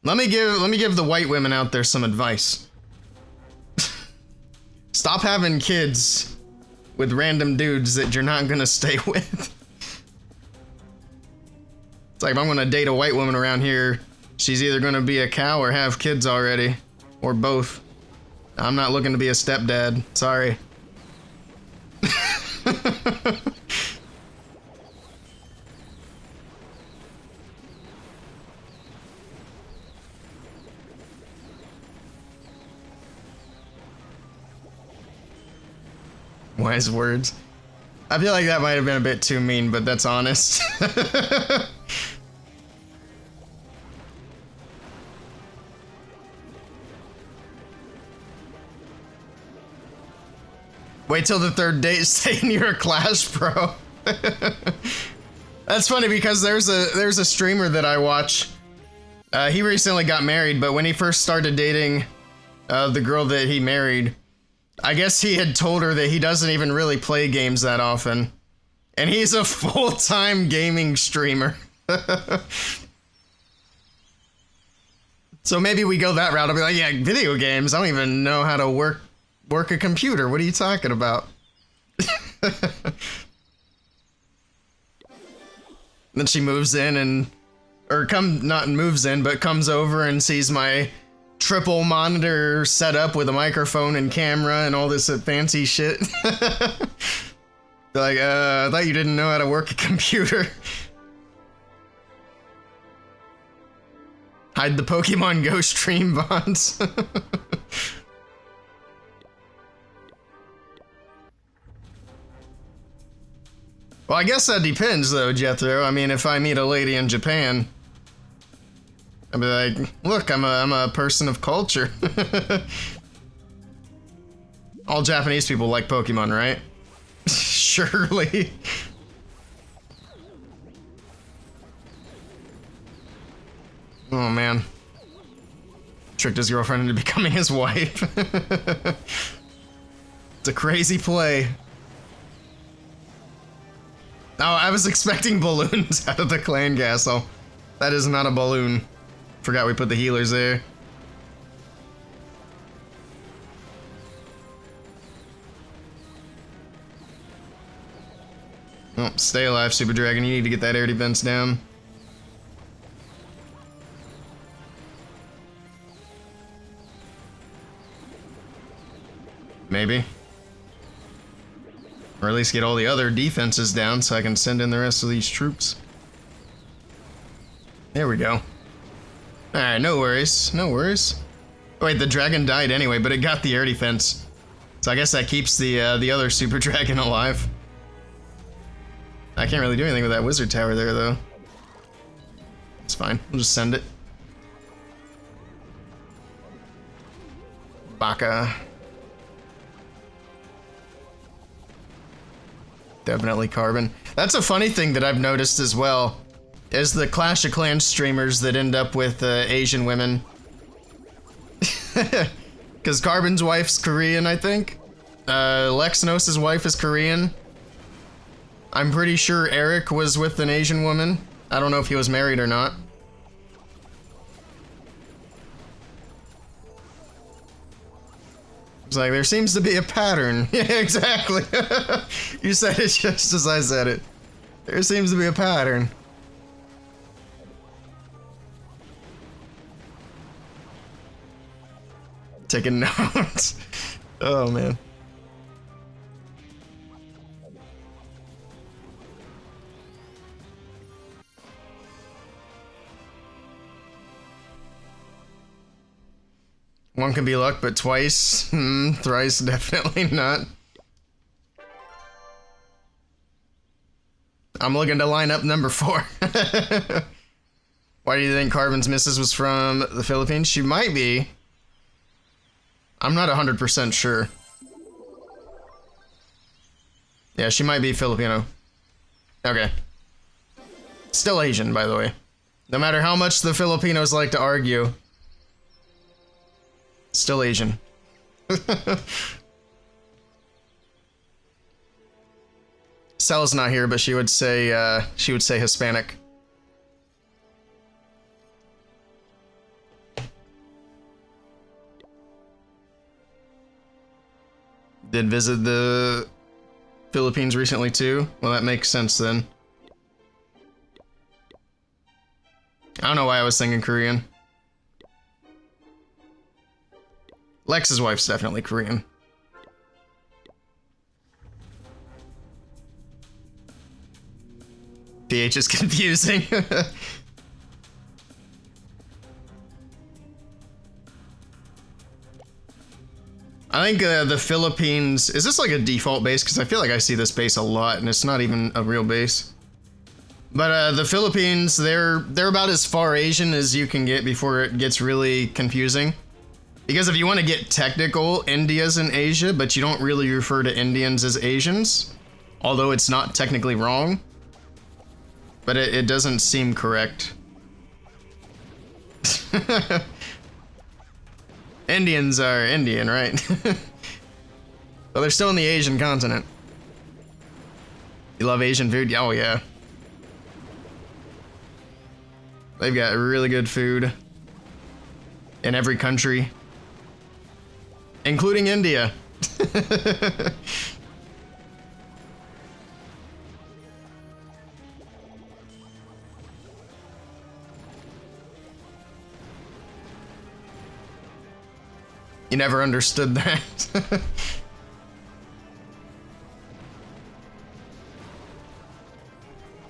Let me give the white women out there some advice. Stop having kids with random dudes that you're not gonna stay with. It's like if I'm gonna date a white woman around here, she's either gonna be a cow or have kids already, or both. I'm not looking to be a stepdad. Sorry. Wise words. I feel like that might have been a bit too mean, but that's honest. Wait till the third date, stay near a Clash, bro. That's funny because there's a streamer that I watch. He recently got married, but when he first started dating the girl that he married, I guess he had told her that he doesn't even really play games that often. And he's a full-time gaming streamer. So maybe we go that route. I'll be like, yeah, video games. I don't even know how to work a computer. What are you talking about? Then she moves in not moves in, but comes over and sees my triple monitor setup with a microphone and camera and all this fancy shit. Like, I thought you didn't know how to work a computer. Hide the Pokemon Go stream bots. Well, I guess that depends though, Jethro. I mean, if I meet a lady in Japan, I'd be like, look, I'm a person of culture. All Japanese people like Pokemon, right? Surely. Oh man. Tricked his girlfriend into becoming his wife. It's a crazy play. Oh, I was expecting balloons out of the clan castle. That is not a balloon. Forgot we put the healers there. Oh, stay alive, Super Dragon. You need to get that air defense down. Maybe. Or at least get all the other defenses down so I can send in the rest of these troops. There we go. Alright, no worries. No worries. Oh, wait, the dragon died anyway, but it got the air defense. So I guess that keeps the other Super Dragon alive. I can't really do anything with that wizard tower there, though. It's fine. We'll just send it. Baka. Definitely carbon. That's a funny thing that I've noticed as well, is the Clash of Clans streamers that end up with Asian women. Because Carbon's wife's Korean, I think. Lexnos' wife is Korean. I'm pretty sure Eric was with an Asian woman. I don't know if he was married or not. It's like, there seems to be a pattern. Yeah, exactly. You said it just as I said it. There seems to be a pattern. Taking notes. Oh, man. One can be luck, but twice? Thrice, definitely not. I'm looking to line up number 4. Why do you think Carvin's missus was from the Philippines? She might be. I'm not 100% sure. Yeah, she might be Filipino. Okay. Still Asian, by the way. No matter how much the Filipinos like to argue. Still Asian. Sal's not here, but she would say Hispanic. Did visit the Philippines recently too? Well, that makes sense then. I don't know why I was thinking Korean. Lex's wife's definitely Korean. PH is confusing. I think the Philippines... Is this like a default base? Because I feel like I see this base a lot, and it's not even a real base. But the Philippines, they're about as far Asian as you can get before it gets really confusing. Because if you want to get technical, India's in Asia, but you don't really refer to Indians as Asians. Although it's not technically wrong. But it doesn't seem correct. Indians are Indian, right? Well, they're still in the Asian continent. You love Asian food? Oh, yeah. They've got really good food. In every country. Including India. You never understood that.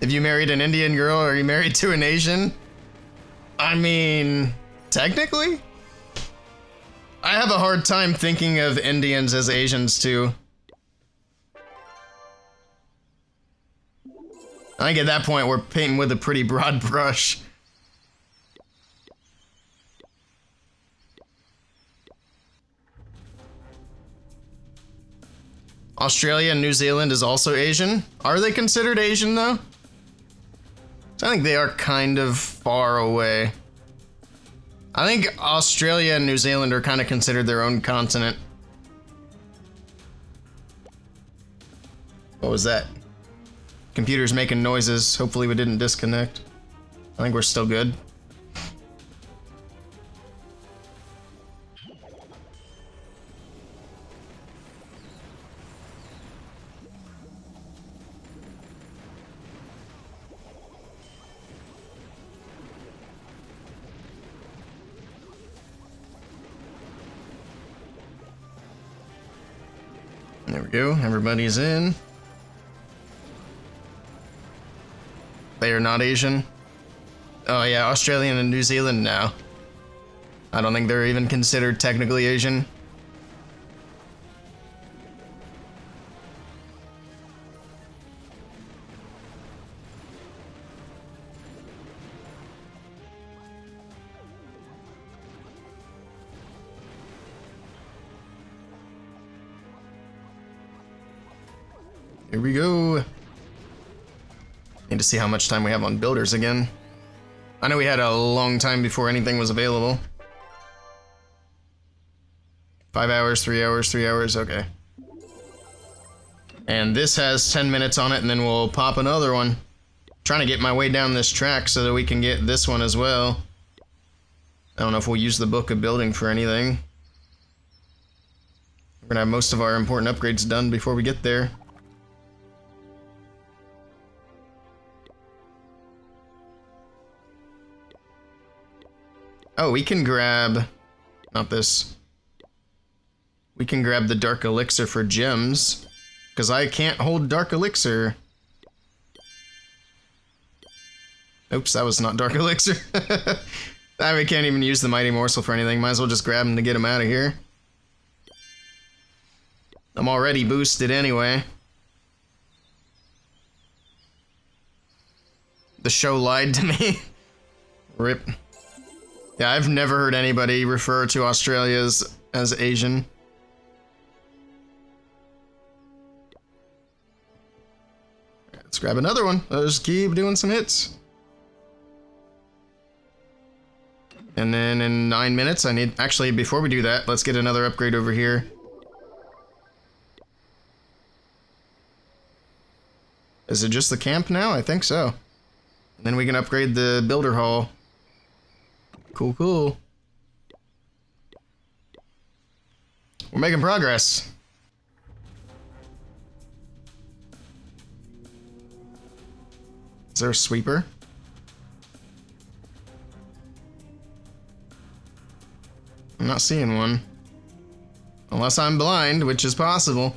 If you married an Indian girl, are you married to an Asian? I mean, technically? I have a hard time thinking of Indians as Asians too. I think at that point we're painting with a pretty broad brush. Australia and New Zealand is also Asian. Are they considered Asian though? I think they are kind of far away. I think Australia and New Zealand are kind of considered their own continent. What was that? Computer's making noises. Hopefully we didn't disconnect. I think we're still good. There we go, everybody's in. They are not Asian. Oh yeah, Australian and New Zealand now. I don't think they're even considered technically Asian. Here we go. Need to see how much time we have on builders again. I know we had a long time before anything was available. 5 hours, 3 hours, 3 hours, okay. And this has 10 minutes on it, and then we'll pop another one. Trying to get my way down this track so that we can get this one as well. I don't know if we'll use the book of building for anything. We're gonna have most of our important upgrades done before we get there. Oh, we can grab... not this. We can grab the dark elixir for gems, because I can't hold dark elixir. Oops, that was not dark elixir. We can't even use the mighty morsel for anything. Might as well just grab him to get him out of here. I'm already boosted anyway. The show lied to me. Rip. Yeah, I've never heard anybody refer to Australia as Asian. Let's grab another one. Let's keep doing some hits. And then in 9 minutes, I need... Actually, before we do that, let's get another upgrade over here. Is it just the camp now? I think so. And then we can upgrade the builder hall. Cool, cool. We're making progress. Is there a sweeper? I'm not seeing one. Unless I'm blind, which is possible.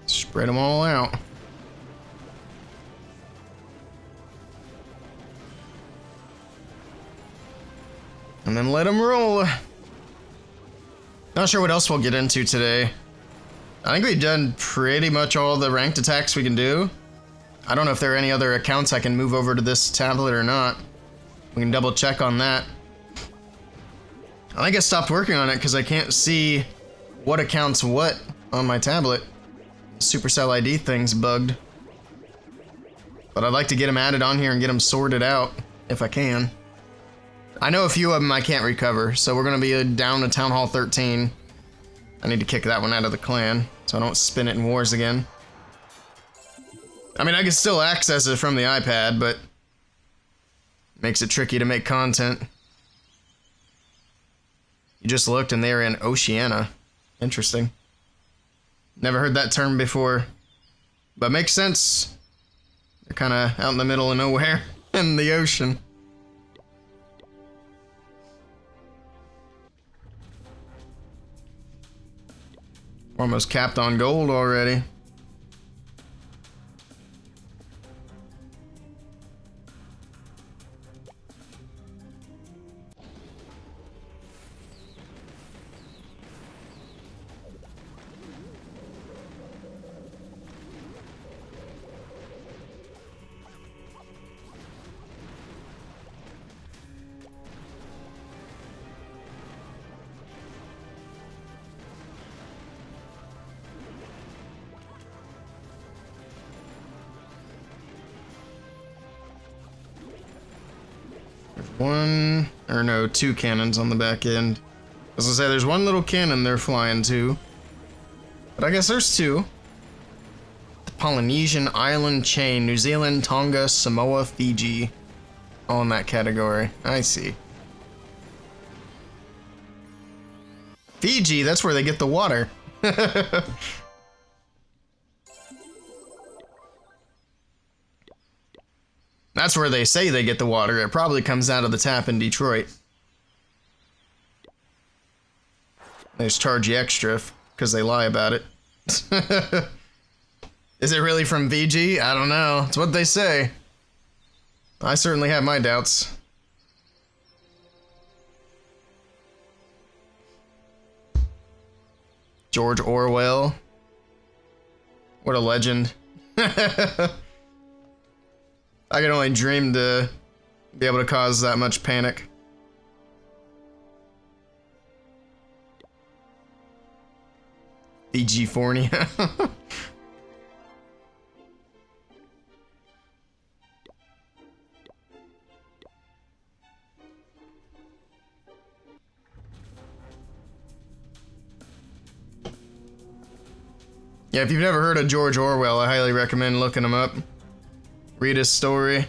Spread them all out. And then let them roll. Not sure what else we'll get into today. I think we've done pretty much all the ranked attacks we can do. I don't know if there are any other accounts I can move over to this tablet or not. We can double check on that. I think I stopped working on it because I can't see what accounts what on my tablet. Supercell ID thing's bugged. But I'd like to get them added on here and get them sorted out, if I can. I know a few of them I can't recover, so we're going to be down to Town Hall 13. I need to kick that one out of the clan, so I don't spin it in wars again. I mean, I can still access it from the iPad, but... makes it tricky to make content. You just looked and they're in Oceania. Interesting. Never heard that term before, but makes sense. They're kind of out in the middle of nowhere in the ocean. Almost capped on gold already. One, or no, two cannons on the back end. As I say, there's one little cannon they're flying to. But I guess there's two. The Polynesian island chain, New Zealand, Tonga, Samoa, Fiji. All in that category. I see. Fiji, that's where they get the water. That's where they say they get the water. It probably comes out of the tap in Detroit. They just charge you extra because they lie about it. Is it really from Fiji? I don't know. It's what they say. I certainly have my doubts. George Orwell. What a legend. I can only dream to be able to cause that much panic. Fijifornia. Yeah, if you've never heard of George Orwell, I highly recommend looking him up. Read his story.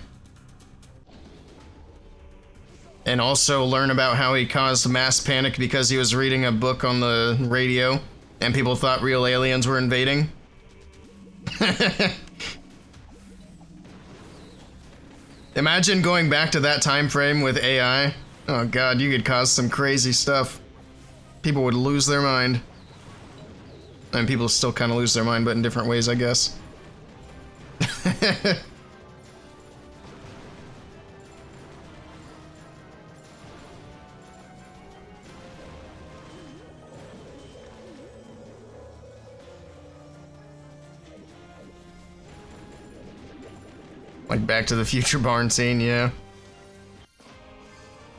and also learn about how he caused mass panic because he was reading a book on the radio and people thought real aliens were invading. Imagine going back to that time frame with AI. Oh god, you could cause some crazy stuff. People would lose their mind. And people still kind of lose their mind, but in different ways, I guess. Like Back to the Future barn scene, yeah.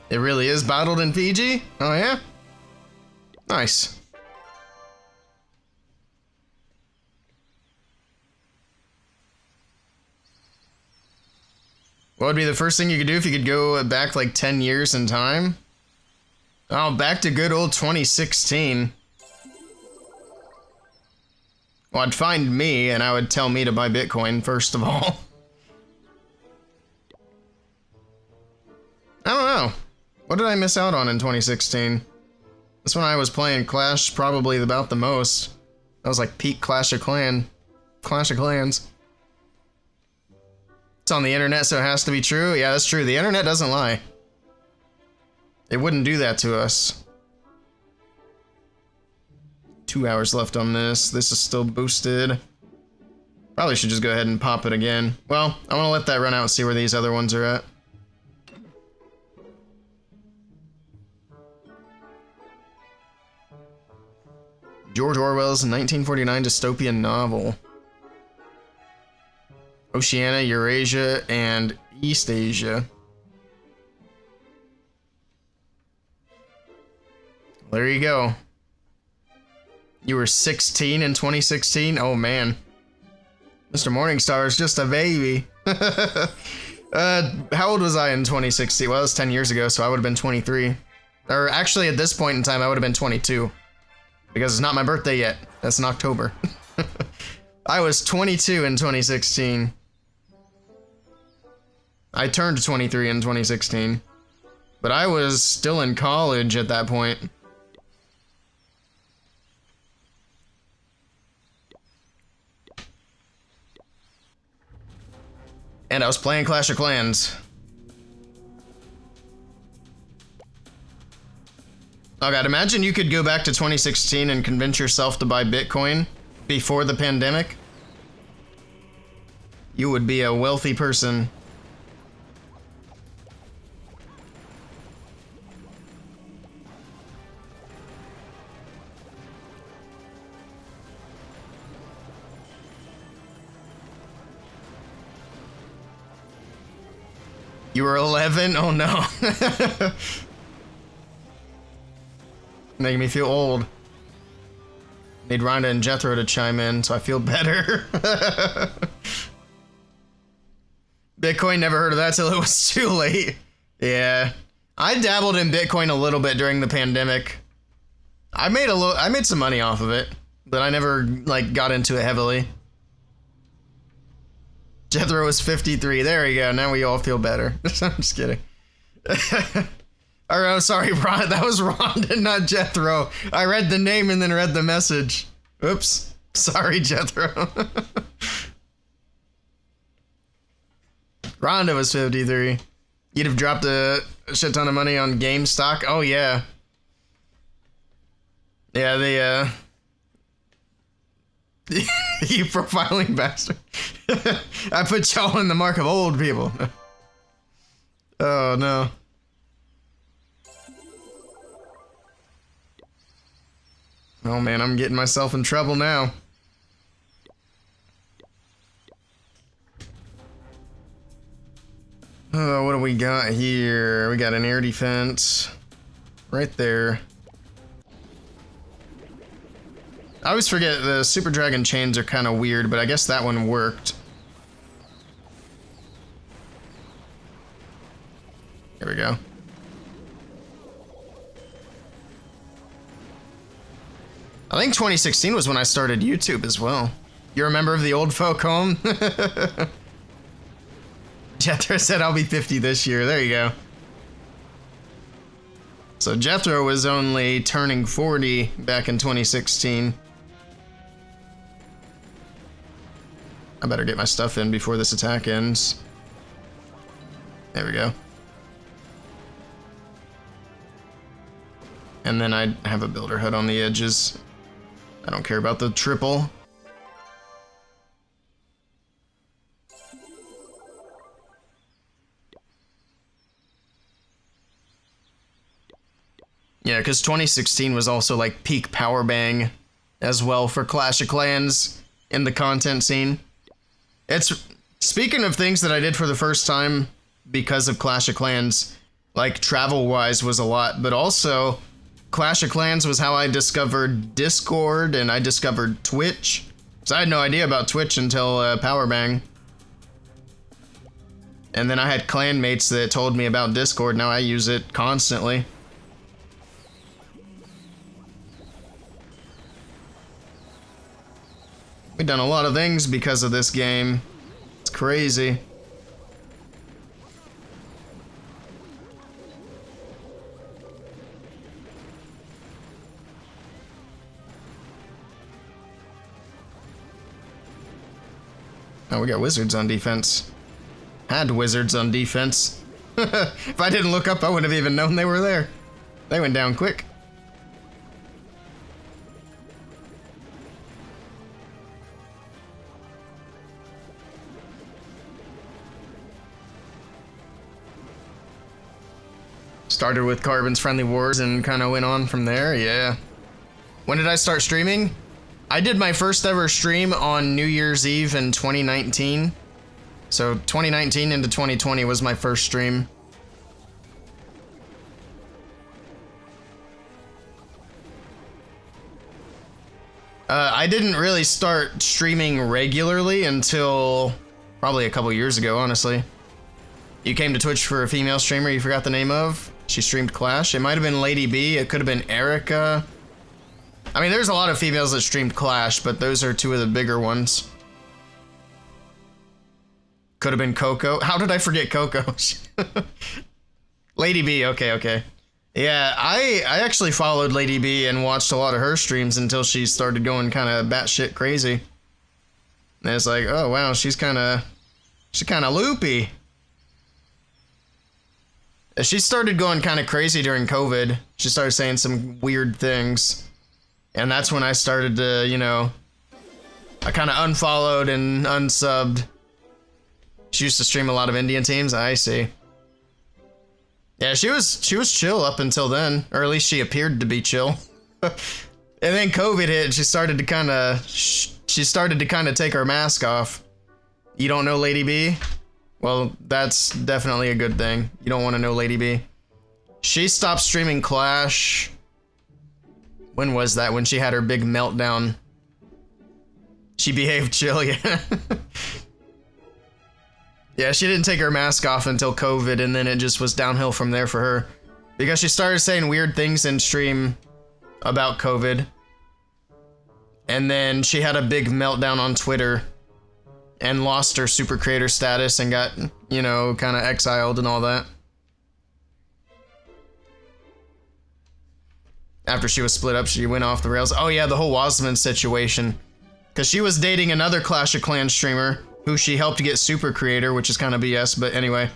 It really is bottled in Fiji? Oh yeah? Nice. What would be the first thing you could do if you could go back like 10 years in time? Oh, back to good old 2016. Well, I'd find me and I would tell me to buy Bitcoin first of all. I don't know. What did I miss out on in 2016? That's when I was playing Clash probably about the most. That was like peak Clash of Clans. It's on the internet, so it has to be true. Yeah, that's true. The internet doesn't lie. It wouldn't do that to us. 2 hours left on this. This is still boosted. Probably should just go ahead and pop it again. Well, I want to let that run out and see where these other ones are at. George Orwell's 1949 dystopian novel. Oceania, Eurasia, and East Asia. There you go. You were 16 in 2016? Oh man. Mr. Morningstar is just a baby. How old was I in 2016? Well, it was 10 years ago, so I would have been 23. Or actually, at this point in time, I would have been 22. Because it's not my birthday yet. That's in October. I was 22 in 2016. I turned 23 in 2016. But I was still in college at that point. And I was playing Clash of Clans. Oh god, imagine you could go back to 2016 and convince yourself to buy Bitcoin before the pandemic. You would be a wealthy person. You were 11? Oh no. Making me feel old. Need Rhonda and Jethro to chime in so I feel better. Bitcoin, never heard of that till it was too late. Yeah. I dabbled in Bitcoin a little bit during the pandemic. I made some money off of it, but I never like got into it heavily. Jethro was 53. There we go. Now we all feel better. I'm just kidding. Oh, sorry, Ron. That was Rhonda, not Jethro. I read the name and then read the message. Oops. Sorry, Jethro. Rhonda was 53. You'd have dropped a shit ton of money on GameStop. Oh, yeah. Yeah, they, you profiling bastard. I put y'all in the mark of old people. Oh, no. Oh man, I'm getting myself in trouble now. Oh, what do we got here? We got an air defense. Right there. I always forget the Super Dragon chains are kind of weird, but I guess that one worked. Here we go. I think 2016 was when I started YouTube as well. You're a member of the old folk home? Jethro said I'll be 50 this year. There you go. So Jethro was only turning 40 back in 2016. I better get my stuff in before this attack ends. There we go. And then I have a builder hut on the edges. I don't care about the triple. Yeah, because 2016 was also like peak power bang as well for Clash of Clans in the content scene. It's speaking of things that I did for the first time because of Clash of Clans, like travel-wise was a lot, but also Clash of Clans was how I discovered Discord and I discovered Twitch. So I had no idea about Twitch until Power Bang. And then I had clan mates that told me about Discord. Now I use it constantly. We've done a lot of things because of this game. It's crazy. Oh, we got wizards on defense. Had wizards on defense. If I didn't look up, I wouldn't have even known they were there. They went down quick. Started with Carbon's Friendly Wars and kind of went on from there, yeah. When did I start streaming? I did my first ever stream on New Year's Eve in 2019. So 2019 into 2020 was my first stream. I didn't really start streaming regularly until probably a couple years ago, honestly. You came to Twitch for a female streamer you forgot the name of? She streamed Clash. It might have been Lady B. It could have been Erica. I mean, there's a lot of females that streamed Clash, but those are two of the bigger ones. Could have been Coco. How did I forget Coco? Lady B. Okay. Yeah, I actually followed Lady B and watched a lot of her streams until she started going kind of batshit crazy. And it's like, oh wow, she's kind of loopy. She started going kind of crazy during COVID. She started saying some weird things. And that's when I started to, you know, I kind of unfollowed and unsubbed. She used to stream a lot of Indian teams. I see. Yeah, she was chill up until then, or at least she appeared to be chill. And then COVID hit, and she started to kind of take her mask off. You don't know Lady B? Well, that's definitely a good thing. You don't want to know Lady B. She stopped streaming Clash. When was that? When she had her big meltdown. She behaved chill, yeah. Yeah, she didn't take her mask off until COVID, and then it just was downhill from there for her. Because she started saying weird things in stream about COVID. And then she had a big meltdown on Twitter. And lost her super creator status and got, you know, kind of exiled and all that. After she was split up, she went off the rails. Oh yeah, the whole Wasman situation. Because she was dating another Clash of Clans streamer who she helped get super creator, which is kind of BS, but anyway.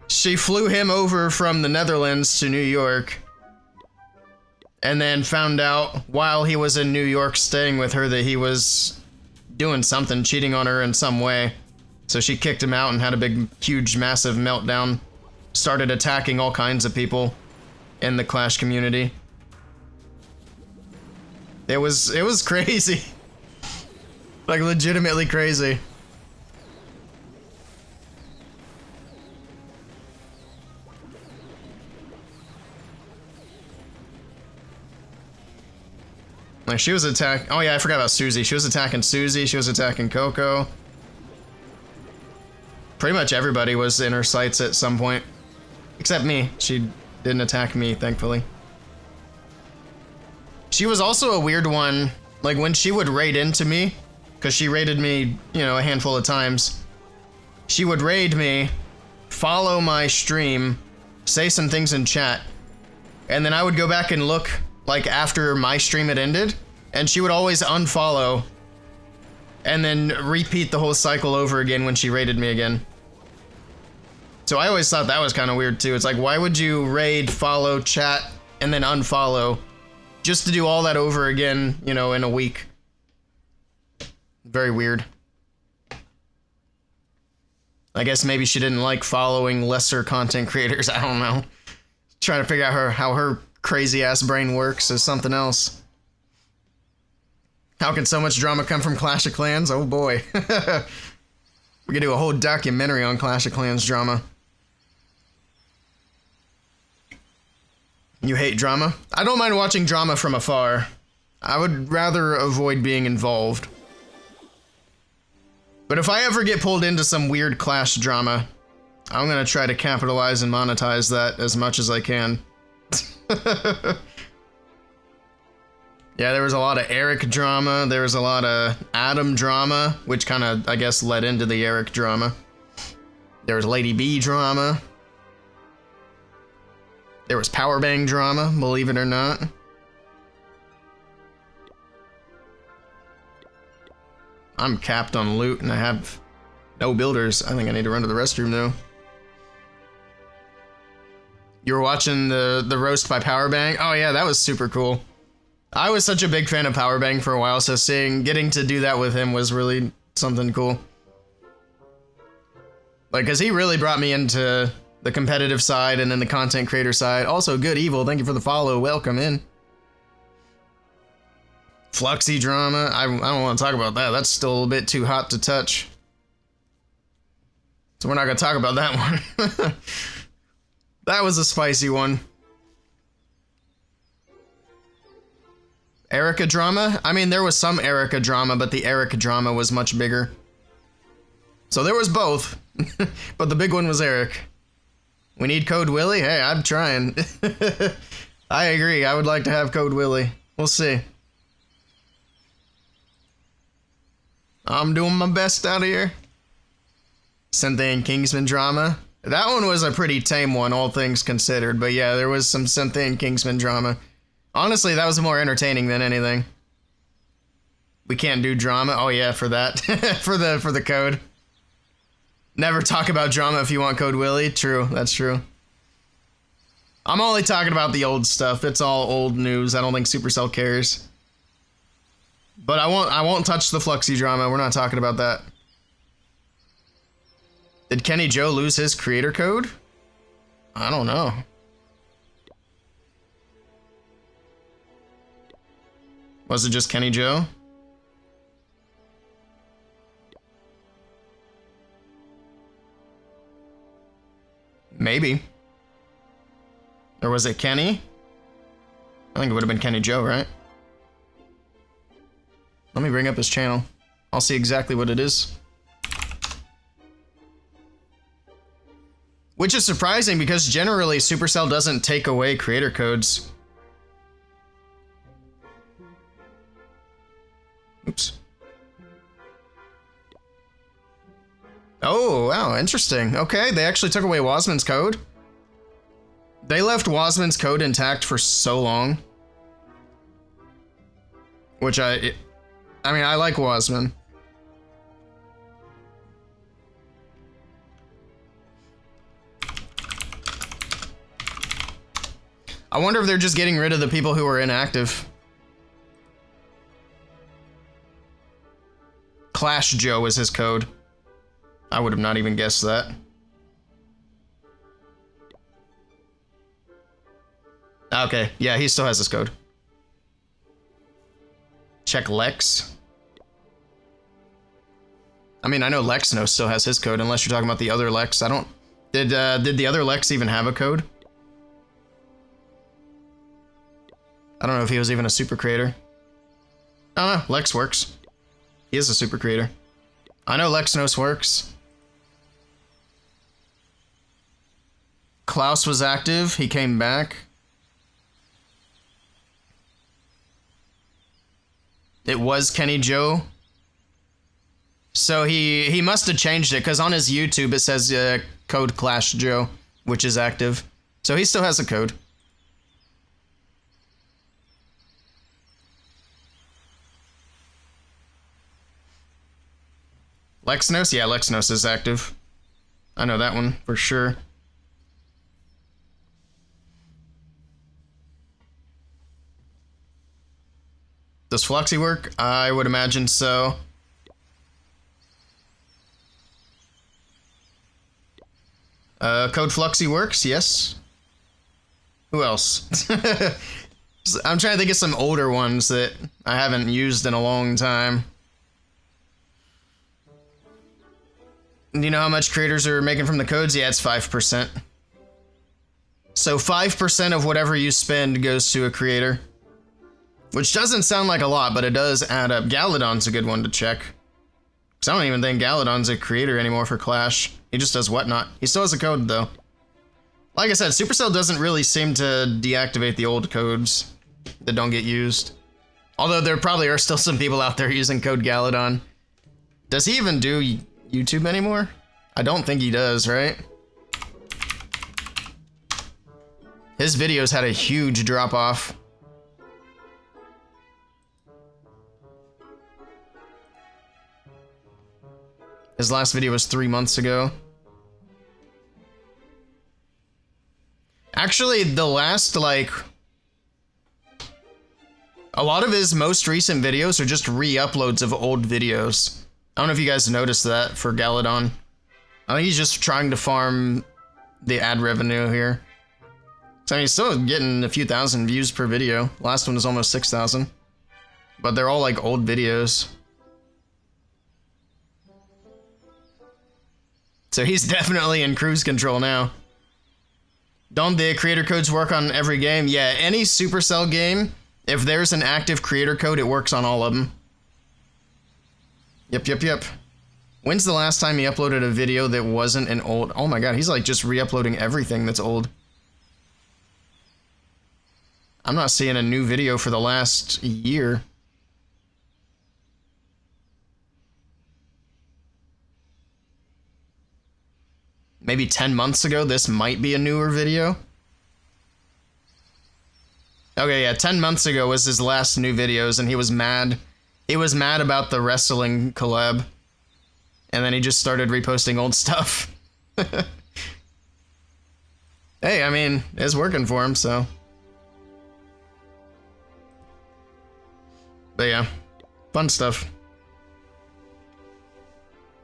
She flew him over from the Netherlands to New York. And then found out while he was in New York staying with her that he was doing something, cheating on her in some way. So she kicked him out and had a big, huge, massive meltdown. Started attacking all kinds of people in the Clash community. It was crazy. Like, legitimately crazy. Like, she was attacking... Oh yeah, I forgot about Susie. She was attacking Susie. She was attacking Coco. Pretty much everybody was in her sights at some point. Except me. She didn't attack me, thankfully. She was also a weird one. Like, when she would raid into me, because she raided me, you know, a handful of times. She would raid me, follow my stream, say some things in chat, and then I would go back and look, like, after my stream had ended, and she would always unfollow, and then repeat the whole cycle over again when she raided me again. So I always thought that was kind of weird too. It's like, why would you raid, follow, chat, and then unfollow, just to do all that over again, you know, in a week? Very weird. I guess maybe she didn't like following lesser content creators. I don't know. Trying to figure out how her crazy ass brain works is something else. How can so much drama come from Clash of Clans? Oh boy. We could do a whole documentary on Clash of Clans drama. You hate drama? I don't mind watching drama from afar. I would rather avoid being involved. But if I ever get pulled into some weird Clash drama, I'm gonna try to capitalize and monetize that as much as I can. Yeah, there was a lot of Eric drama, there was a lot of Adam drama, which kind of, I guess, led into the Eric drama. There was Lady B drama. There was Powerbang drama, believe it or not. I'm capped on loot and I have no builders. I think I need to run to the restroom though. You were watching the roast by Powerbang? Oh yeah, that was super cool. I was such a big fan of Powerbang for a while, so getting to do that with him was really something cool. Like, cause he really brought me into the competitive side and then the content creator side. Also, Good Evil, thank you for the follow. Welcome in. Fluxy drama. I don't want to talk about that. That's still a bit too hot to touch. So we're not going to talk about that one. That was a spicy one. Erica drama? I mean, there was some Erica drama, but the Eric drama was much bigger. So there was both, but the big one was Eric. We need Code Willey? Hey, I'm trying. I agree. I would like to have Code Willey. We'll see. I'm doing my best out here. Cynthia and Kingsman drama. That one was a pretty tame one, all things considered. But yeah, there was some Cynthia and Kingsman drama. Honestly, that was more entertaining than anything. We can't do drama. Oh yeah, for that. for the code. Never talk about drama if you want Code Willey. True, that's true. I'm only talking about the old stuff. It's all old news. I don't think Supercell cares. But I won't touch the Fluxy drama. We're not talking about that. Did Kenny Joe lose his creator code? I don't know. Was it just Kenny Joe? Maybe. Or was it Kenny? I think it would have been Kenny Joe, right? Let me bring up his channel. I'll see exactly what it is. Which is surprising because generally Supercell doesn't take away creator codes. Oops. Oh, wow, interesting. Okay, they actually took away Wasman's code. They left Wasman's code intact for so long. Which I mean, I like Wasman. I wonder if they're just getting rid of the people who are inactive. Clash Joe is his code. I would have not even guessed that. Okay, yeah, he still has his code. Check Lex. I mean, I know Lexno still has his code, unless you're talking about the other Lex. I don't... Did the other Lex even have a code? I don't know if he was even a super creator. I don't know, Lex works. He is a super creator. I know Lexnos works. Klaus was active, he came back. It was Kenny Joe. So he must have changed it, because on his YouTube it says code Clash Joe, which is active. So he still has a code. Lexnos? Yeah, Lexnos is active. I know that one for sure. Does Fluxy work? I would imagine so. Code Fluxy works, yes. Who else? I'm trying to think of some older ones that I haven't used in a long time. Do you know how much creators are making from the codes? Yeah, it's 5%. So 5% of whatever you spend goes to a creator. Which doesn't sound like a lot, but it does add up. Galadon's a good one to check. Because I don't even think Galadon's a creator anymore for Clash. He just does whatnot. He still has a code, though. Like I said, Supercell doesn't really seem to deactivate the old codes that don't get used. Although there probably are still some people out there using code Galadon. Does he even do YouTube anymore? I don't think he does, right? His videos had a huge drop-off. His last video was 3 months ago. Actually, the last, like... A lot of his most recent videos are just re-uploads of old videos. I don't know if you guys noticed that for Galadon. I think he's just trying to farm the ad revenue here. So I mean, he's still getting a few thousand views per video. Last one was almost 6,000. But they're all like old videos. So he's definitely in cruise control now. Don't the creator codes work on every game? Yeah, any Supercell game, if there's an active creator code, it works on all of them. Yep. When's the last time he uploaded a video that wasn't an old... Oh my god, he's like just re-uploading everything that's old. I'm not seeing a new video for the last year. Maybe 10 months ago, this might be a newer video. Okay, yeah, 10 months ago was his last new videos, and he was mad. He was mad about the wrestling collab. And then he just started reposting old stuff. Hey, I mean, it's working for him, so. But yeah, fun stuff.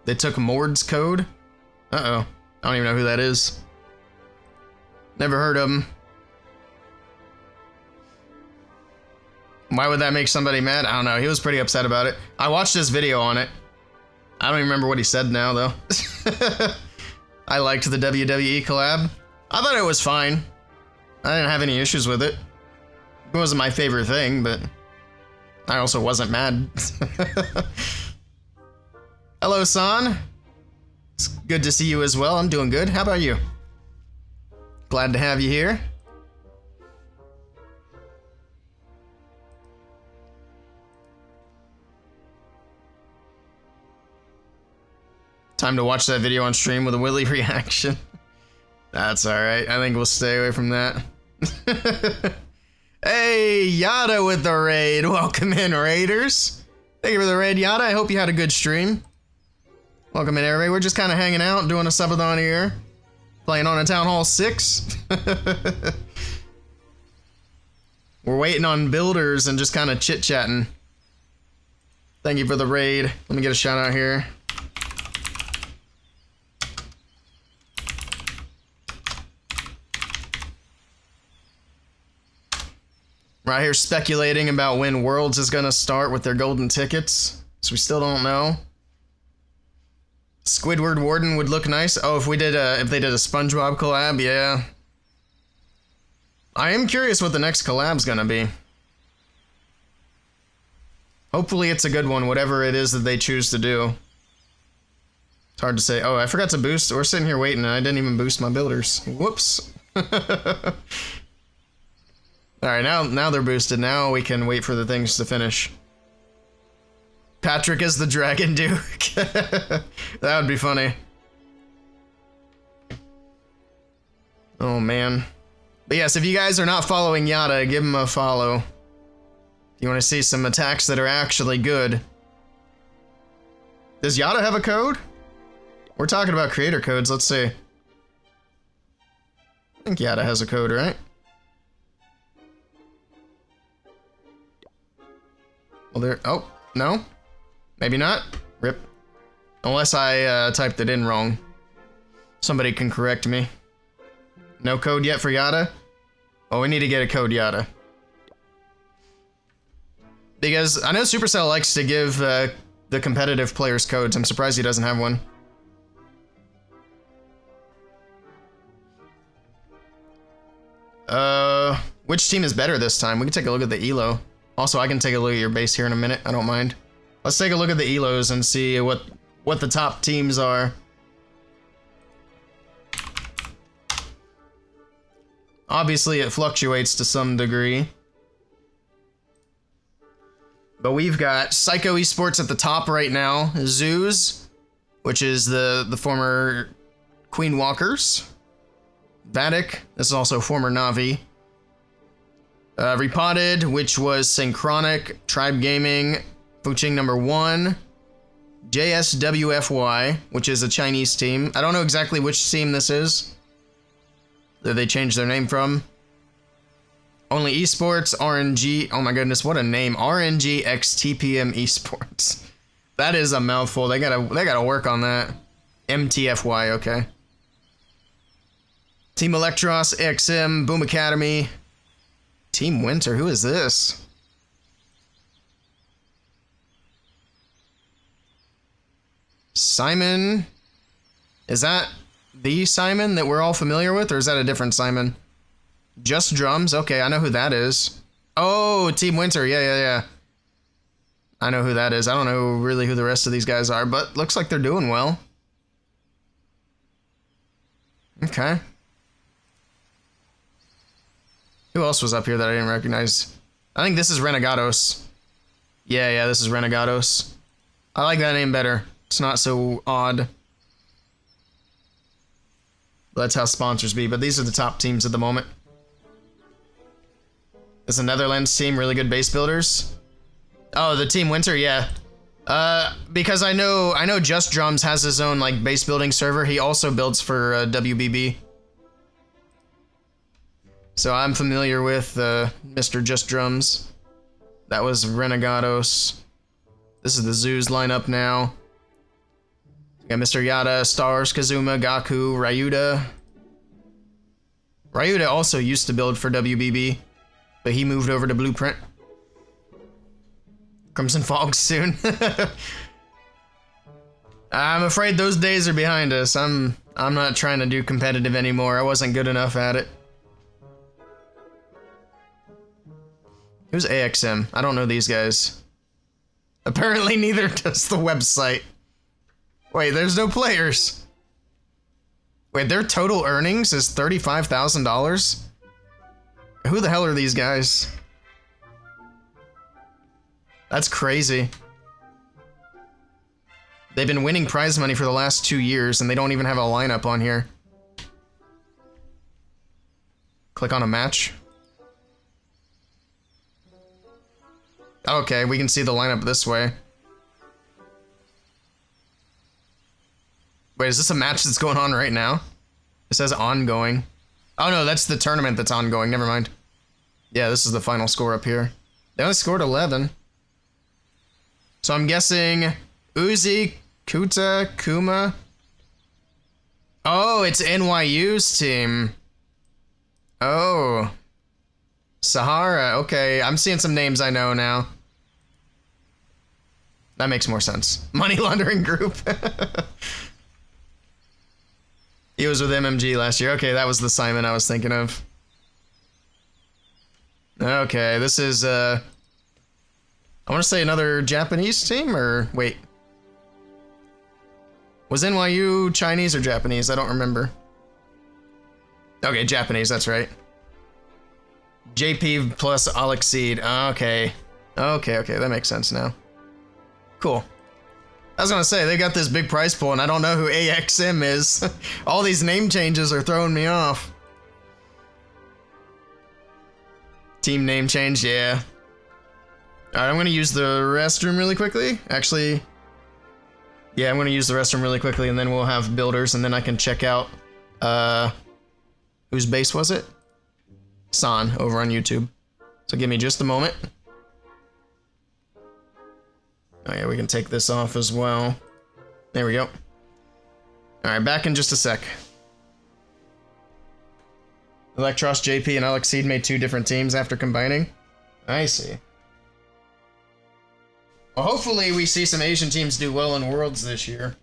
They took Mord's code? Uh-oh. I don't even know who that is. Never heard of him. Why would that make somebody mad? I don't know. He was pretty upset about it. I watched his video on it. I don't even remember what he said now, though. I liked the WWE collab. I thought it was fine. I didn't have any issues with it. It wasn't my favorite thing, but I also wasn't mad. Hello, San. It's good to see you as well. I'm doing good. How about you? Glad to have you here. Time to watch that video on stream with a Willey reaction. That's alright. I think we'll stay away from that. Hey, Yada with the raid. Welcome in, Raiders. Thank you for the raid, Yada. I hope you had a good stream. Welcome in, everybody. We're just kind of hanging out, doing a subathon here. Playing on a Town Hall 6. We're waiting on builders and just kind of chit-chatting. Thank you for the raid. Let me get a shout out here. Right here speculating about when Worlds is going to start with their golden tickets. So we still don't know. Squidward Warden would look nice. Oh, if they did a SpongeBob collab, yeah. I am curious what the next collab's gonna be. Hopefully it's a good one, whatever it is that they choose to do. It's hard to say. Oh, I forgot to boost. We're sitting here waiting and I didn't even boost my builders. Whoops. Alright, now they're boosted. Now we can wait for the things to finish. Patrick is the Dragon Duke. That would be funny. Oh, man. But yes, if you guys are not following Yada, give him a follow. If you want to see some attacks that are actually good. Does Yada have a code? We're talking about creator codes, let's see. I think Yada has a code, right? Well, there, oh, no? Maybe not? Rip. Unless I typed it in wrong. Somebody can correct me. No code yet for Yada? Oh, we need to get a code Yada. Because I know Supercell likes to give the competitive players codes. I'm surprised he doesn't have one. Which team is better this time? We can take a look at the ELO. Also, I can take a look at your base here in a minute. I don't mind. Let's take a look at the ELOs and see what the top teams are. Obviously, it fluctuates to some degree. But we've got Psycho Esports at the top right now. Zeus, which is the former Queen Walkers. Vatic, this is also former Navi. Repotted, which was Synchronic, Tribe Gaming, Fuching number 1. JSWFY, which is a Chinese team. I don't know exactly which team this is that they changed their name from. Only Esports, RNG, oh my goodness, what a name. RNG X TPM Esports. That is a mouthful. They gotta work on that. MTFY, okay. Team Electros, AXM, Boom Academy. Team Winter, who is this? Simon? Is that the Simon that we're all familiar with, or is that a different Simon? Just Drums, okay, I know who that is. Oh, Team Winter, yeah. I know who that is. I don't know really who the rest of these guys are, but looks like they're doing well. Okay. Who else was up here that I didn't recognize? I think this is Renegados. Yeah, this is Renegados. I like that name better. It's not so odd. That's how sponsors be, but these are the top teams at the moment. It's a Netherlands team, really good base builders. Oh, the Team Winter, yeah. Because I know Just Drums has his own like base building server. He also builds for WBB. So I'm familiar with Mr. Just Drums. That was Renegados. This is the Zeus lineup now. We got Mr. Yada, Stars, Kazuma, Gaku, Ryuda. Ryuda also used to build for WBB, but he moved over to Blueprint. Crimson Fog soon. I'm afraid those days are behind us. I'm not trying to do competitive anymore. I wasn't good enough at it. Who's AXM? I don't know these guys. Apparently neither does the website. Wait, there's no players. Wait, their total earnings is $35,000? Who the hell are these guys? That's crazy. They've been winning prize money for the last 2 years and they don't even have a lineup on here. Click on a match. Okay, we can see the lineup this way. Wait, is this a match that's going on right now? It says ongoing. Oh no, that's the tournament that's ongoing, never mind. Yeah, this is the final score up here. They only scored 11. So I'm guessing Uzi, Kuta, Kuma. Oh, it's NYU's team. Oh. Sahara, okay. I'm seeing some names I know now. That makes more sense. Money laundering group. He was with MMG last year. Okay, that was the Simon I was thinking of. Okay, this is, I want to say another Japanese team, or wait. Was NYU Chinese or Japanese? I don't remember. Okay, Japanese, that's right. JP plus Alexeed. Okay. Okay, that makes sense now. Cool. I was gonna say, they got this big price pool and I don't know who AXM is. All these name changes are throwing me off. Team name change, yeah. Alright, I'm gonna use the restroom really quickly. Actually, yeah, I'm gonna use the restroom really quickly and then we'll have builders and then I can check out, whose base was it? San over on YouTube. So give me just a moment. Oh yeah, we can take this off as well. There we go. Alright, back in just a sec. Electros, JP, and Alex Seed made 2 different teams after combining. I see. Well, hopefully we see some Asian teams do well in Worlds this year.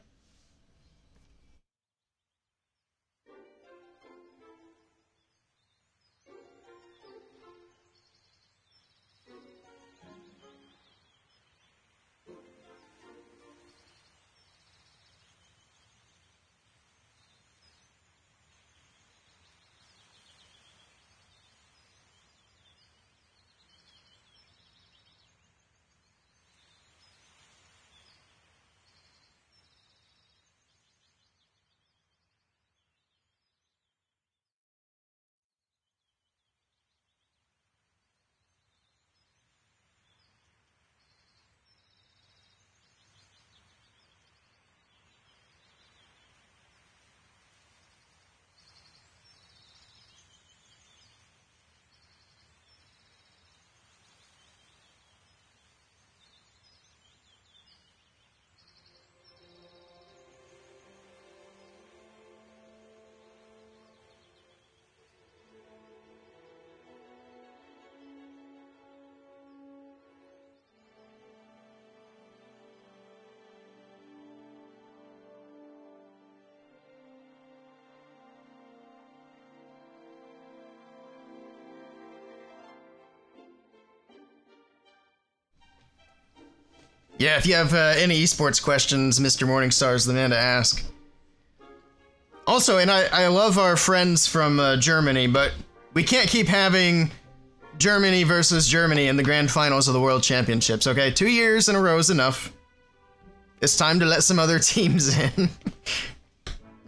Yeah, if you have any esports questions, Mr. Morningstar is the man to ask. Also, and I love our friends from Germany, but we can't keep having Germany versus Germany in the grand finals of the World Championships, okay? 2 years in a row is enough. It's time to let some other teams in.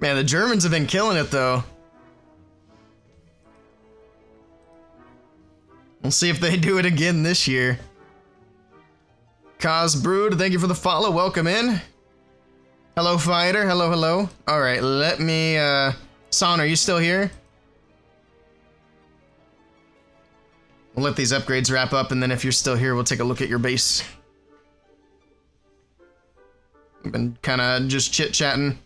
Man, the Germans have been killing it, though. We'll see if they do it again this year. Cos Brood, thank you for the follow. Welcome in. Hello, Fighter. Hello, hello. All right, let me... Son, are you still here? We'll let these upgrades wrap up, and then if you're still here, we'll take a look at your base. We've been kind of just chit-chatting.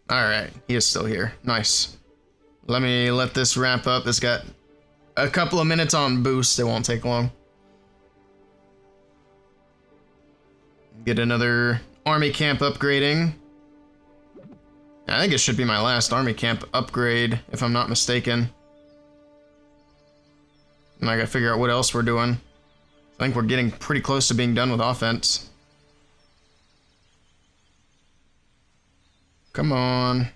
All right, he is still here. Nice. Let me let this wrap up. It's got a couple of minutes on boost. It won't take long. Get another army camp upgrading. I think it should be my last army camp upgrade, if I'm not mistaken. And I gotta figure out what else we're doing. I think we're getting pretty close to being done with offense. Come on.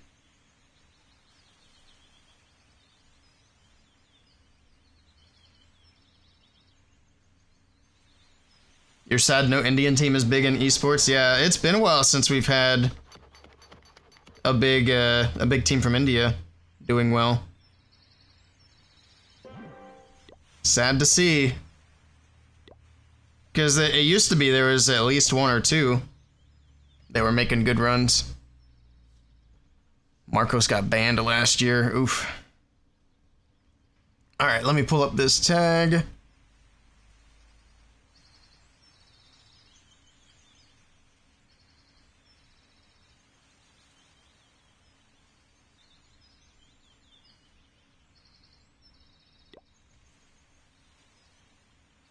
You're sad no Indian team is big in esports? Yeah, it's been a while since we've had a big team from India doing well. Sad to see. Because it used to be there was at least 1 or 2 that were making good runs. Marcos got banned last year. Oof. Alright, let me pull up this tag.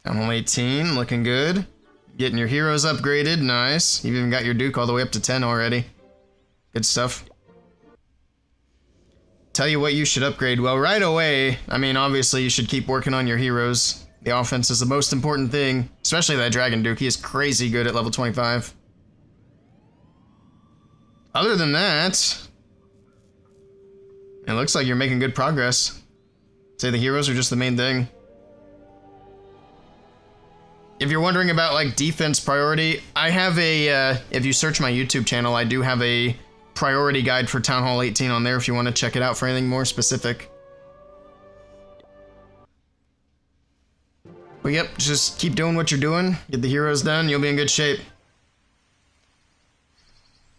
I'm only 18, looking good. Getting your heroes upgraded, nice. You've even got your Duke all the way up to 10 already. Good stuff. Tell you what you should upgrade. Well, right away, I mean, obviously you should keep working on your heroes. The offense is the most important thing, especially that Dragon Duke. He is crazy good at level 25. Other than that, it looks like you're making good progress. Say the heroes are just the main thing. If you're wondering about like defense priority, I have a, if you search my YouTube channel, I do have a priority guide for Town Hall 18 on there if you want to check it out for anything more specific. But yep, just keep doing what you're doing. Get the heroes done, you'll be in good shape.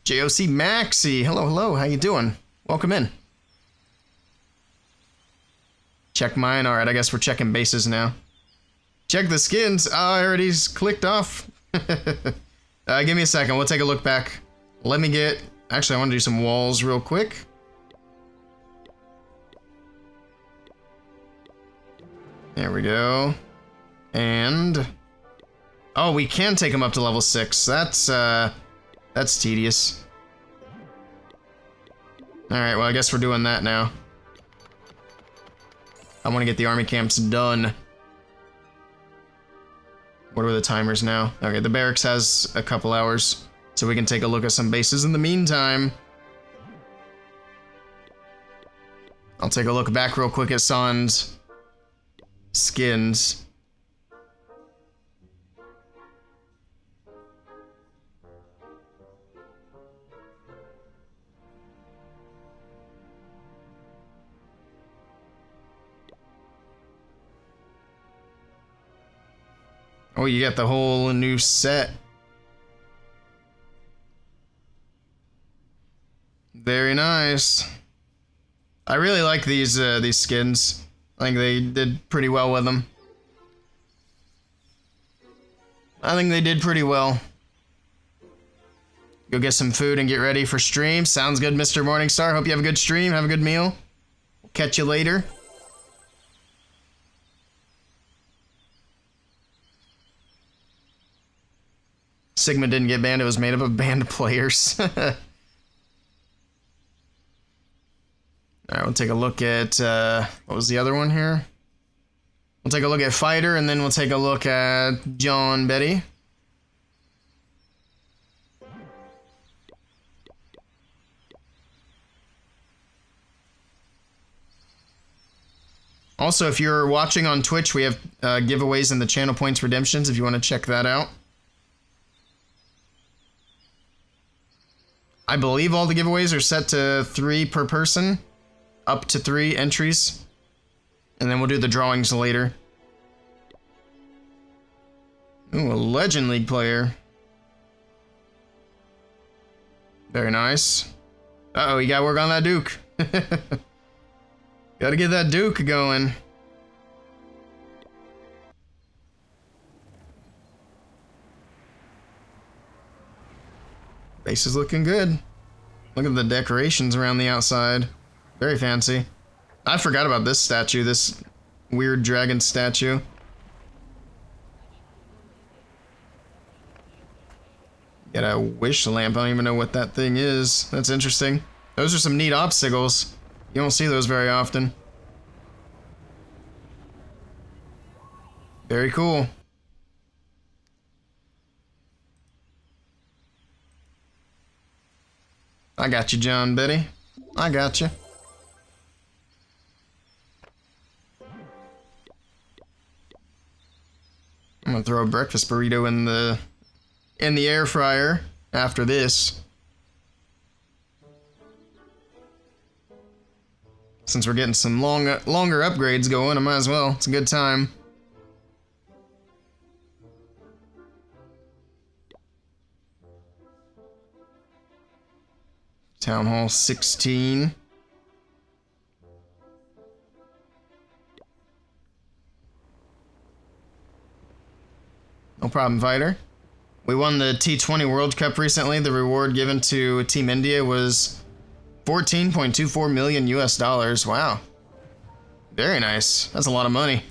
JOC Maxi, hello, hello, how you doing? Welcome in. Check mine, alright, I guess we're checking bases now. Check the skins, oh, I already clicked off. Give me a second, we'll take a look back. Let me get, actually I want to do some walls real quick. There we go. And, oh, we can take them up to level 6. That's tedious. Alright, well, I guess we're doing that now. I want to get the army camps done. What are the timers now? Okay, the barracks has a couple hours, so we can take a look at some bases in the meantime. I'll take a look back real quick at Sans skins. Oh, you got the whole new set. Very nice. I really like these skins. I think they did pretty well with them. I think they did pretty well. Go get some food and get ready for stream. Sounds good, Mr. Morningstar. Hope you have a good stream. Have a good meal. We'll catch you later. Sigma didn't get banned. It was made up of banned players. Alright, we'll take a look at, what was the other one here? We'll take a look at Fighter, and then we'll take a look at John Betty. Also, if you're watching on Twitch, we have giveaways in the channel points redemptions if you want to check that out. I believe all the giveaways are set to 3 per person, up to 3 entries, and then we'll do the drawings later. Ooh, a Legend League player. Very nice. Uh-oh, you gotta work on that Duke. Gotta get that Duke going. Base is looking good. Look at the decorations around the outside. Very fancy. I forgot about this statue, this weird dragon statue. Got a wish lamp. I don't even know what that thing is. That's interesting. Those are some neat obstacles. You don't see those very often. Very cool. I got you, John Betty. I got you. I'm gonna throw a breakfast burrito in the air fryer after this. Since we're getting some longer upgrades going, I might as well. It's a good time. Town Hall 16. No problem, Fighter. We won the T20 World Cup recently. The reward given to Team India was 14.24 million US dollars. Wow. Very nice. That's a lot of money.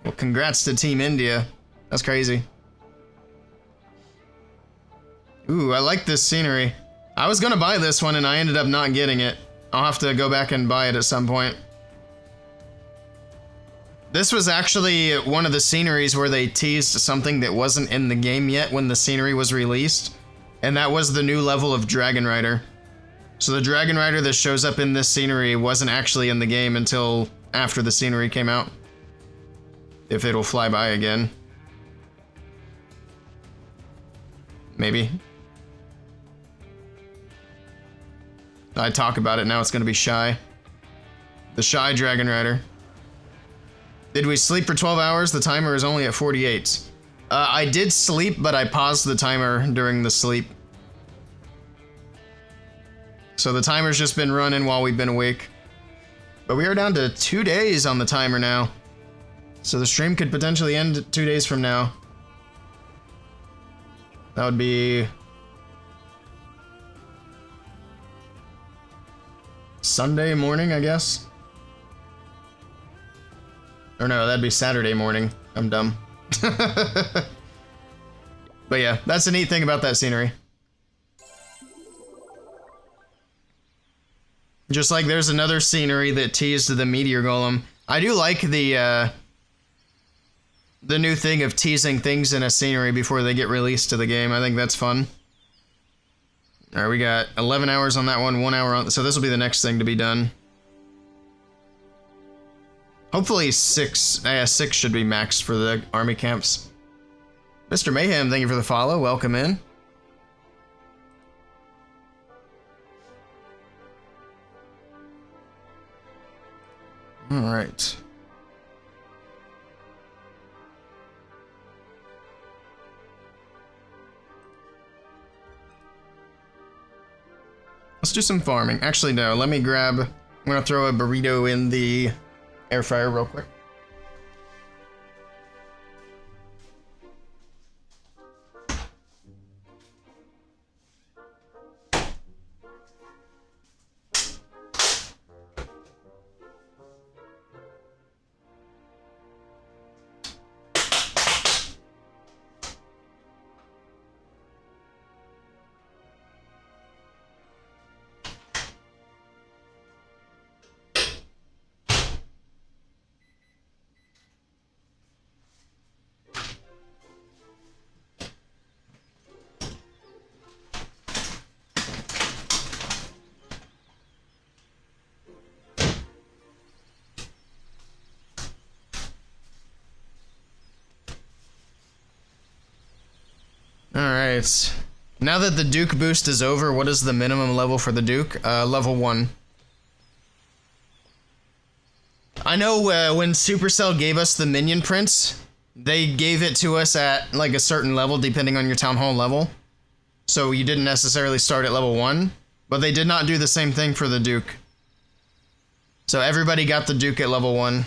Well, congrats to Team India. That's crazy. Ooh, I like this scenery. I was gonna buy this one and I ended up not getting it. I'll have to go back and buy it at some point. This was actually one of the sceneries where they teased something that wasn't in the game yet when the scenery was released. And that was the new level of Dragon Rider. So the Dragon Rider that shows up in this scenery wasn't actually in the game until after the scenery came out. If it'll fly by again. Maybe. I talk about it now, it's gonna be Shy. The Shy Dragon Rider. Did we sleep for 12 hours? The timer is only at 48. I did sleep, but I paused the timer during the sleep. So the timer's just been running while we've been awake. But we are down to 2 days on the timer now. So the stream could potentially end 2 days from now. That would be Sunday morning, I guess. Or no, that'd be Saturday morning. I'm dumb. But yeah, that's the neat thing about that scenery. Just like there's another scenery that teased the meteor golem. I do like the new thing of teasing things in a scenery before they get released to the game. I think that's fun. All right, we got 11 hours on that one, 1 hour on. So this will be the next thing to be done. Hopefully 6 should be maxed for the army camps. Mr. Mayhem, thank you for the follow. Welcome in. All right. Let's do some farming. Actually, no, let me grab... I'm gonna throw a burrito in the air fryer real quick. Alright. Now that the Duke boost is over, what is the minimum level for the Duke? Level 1. I know when Supercell gave us the minion prints, they gave it to us at like a certain level depending on your town hall level. So you didn't necessarily start at level 1, but they did not do the same thing for the Duke. So everybody got the Duke at level 1.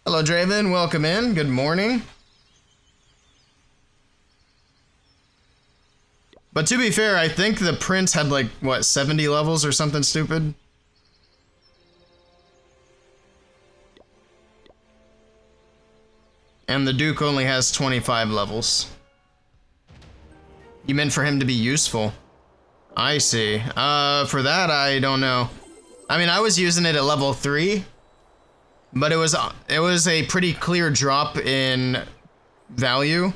Hello Draven, welcome in, good morning. But to be fair, I think the prince had like, what, 70 levels or something stupid? And the Duke only has 25 levels. You meant for him to be useful? I see. For that, I don't know. I mean, I was using it at level 3, but it was a pretty clear drop in value.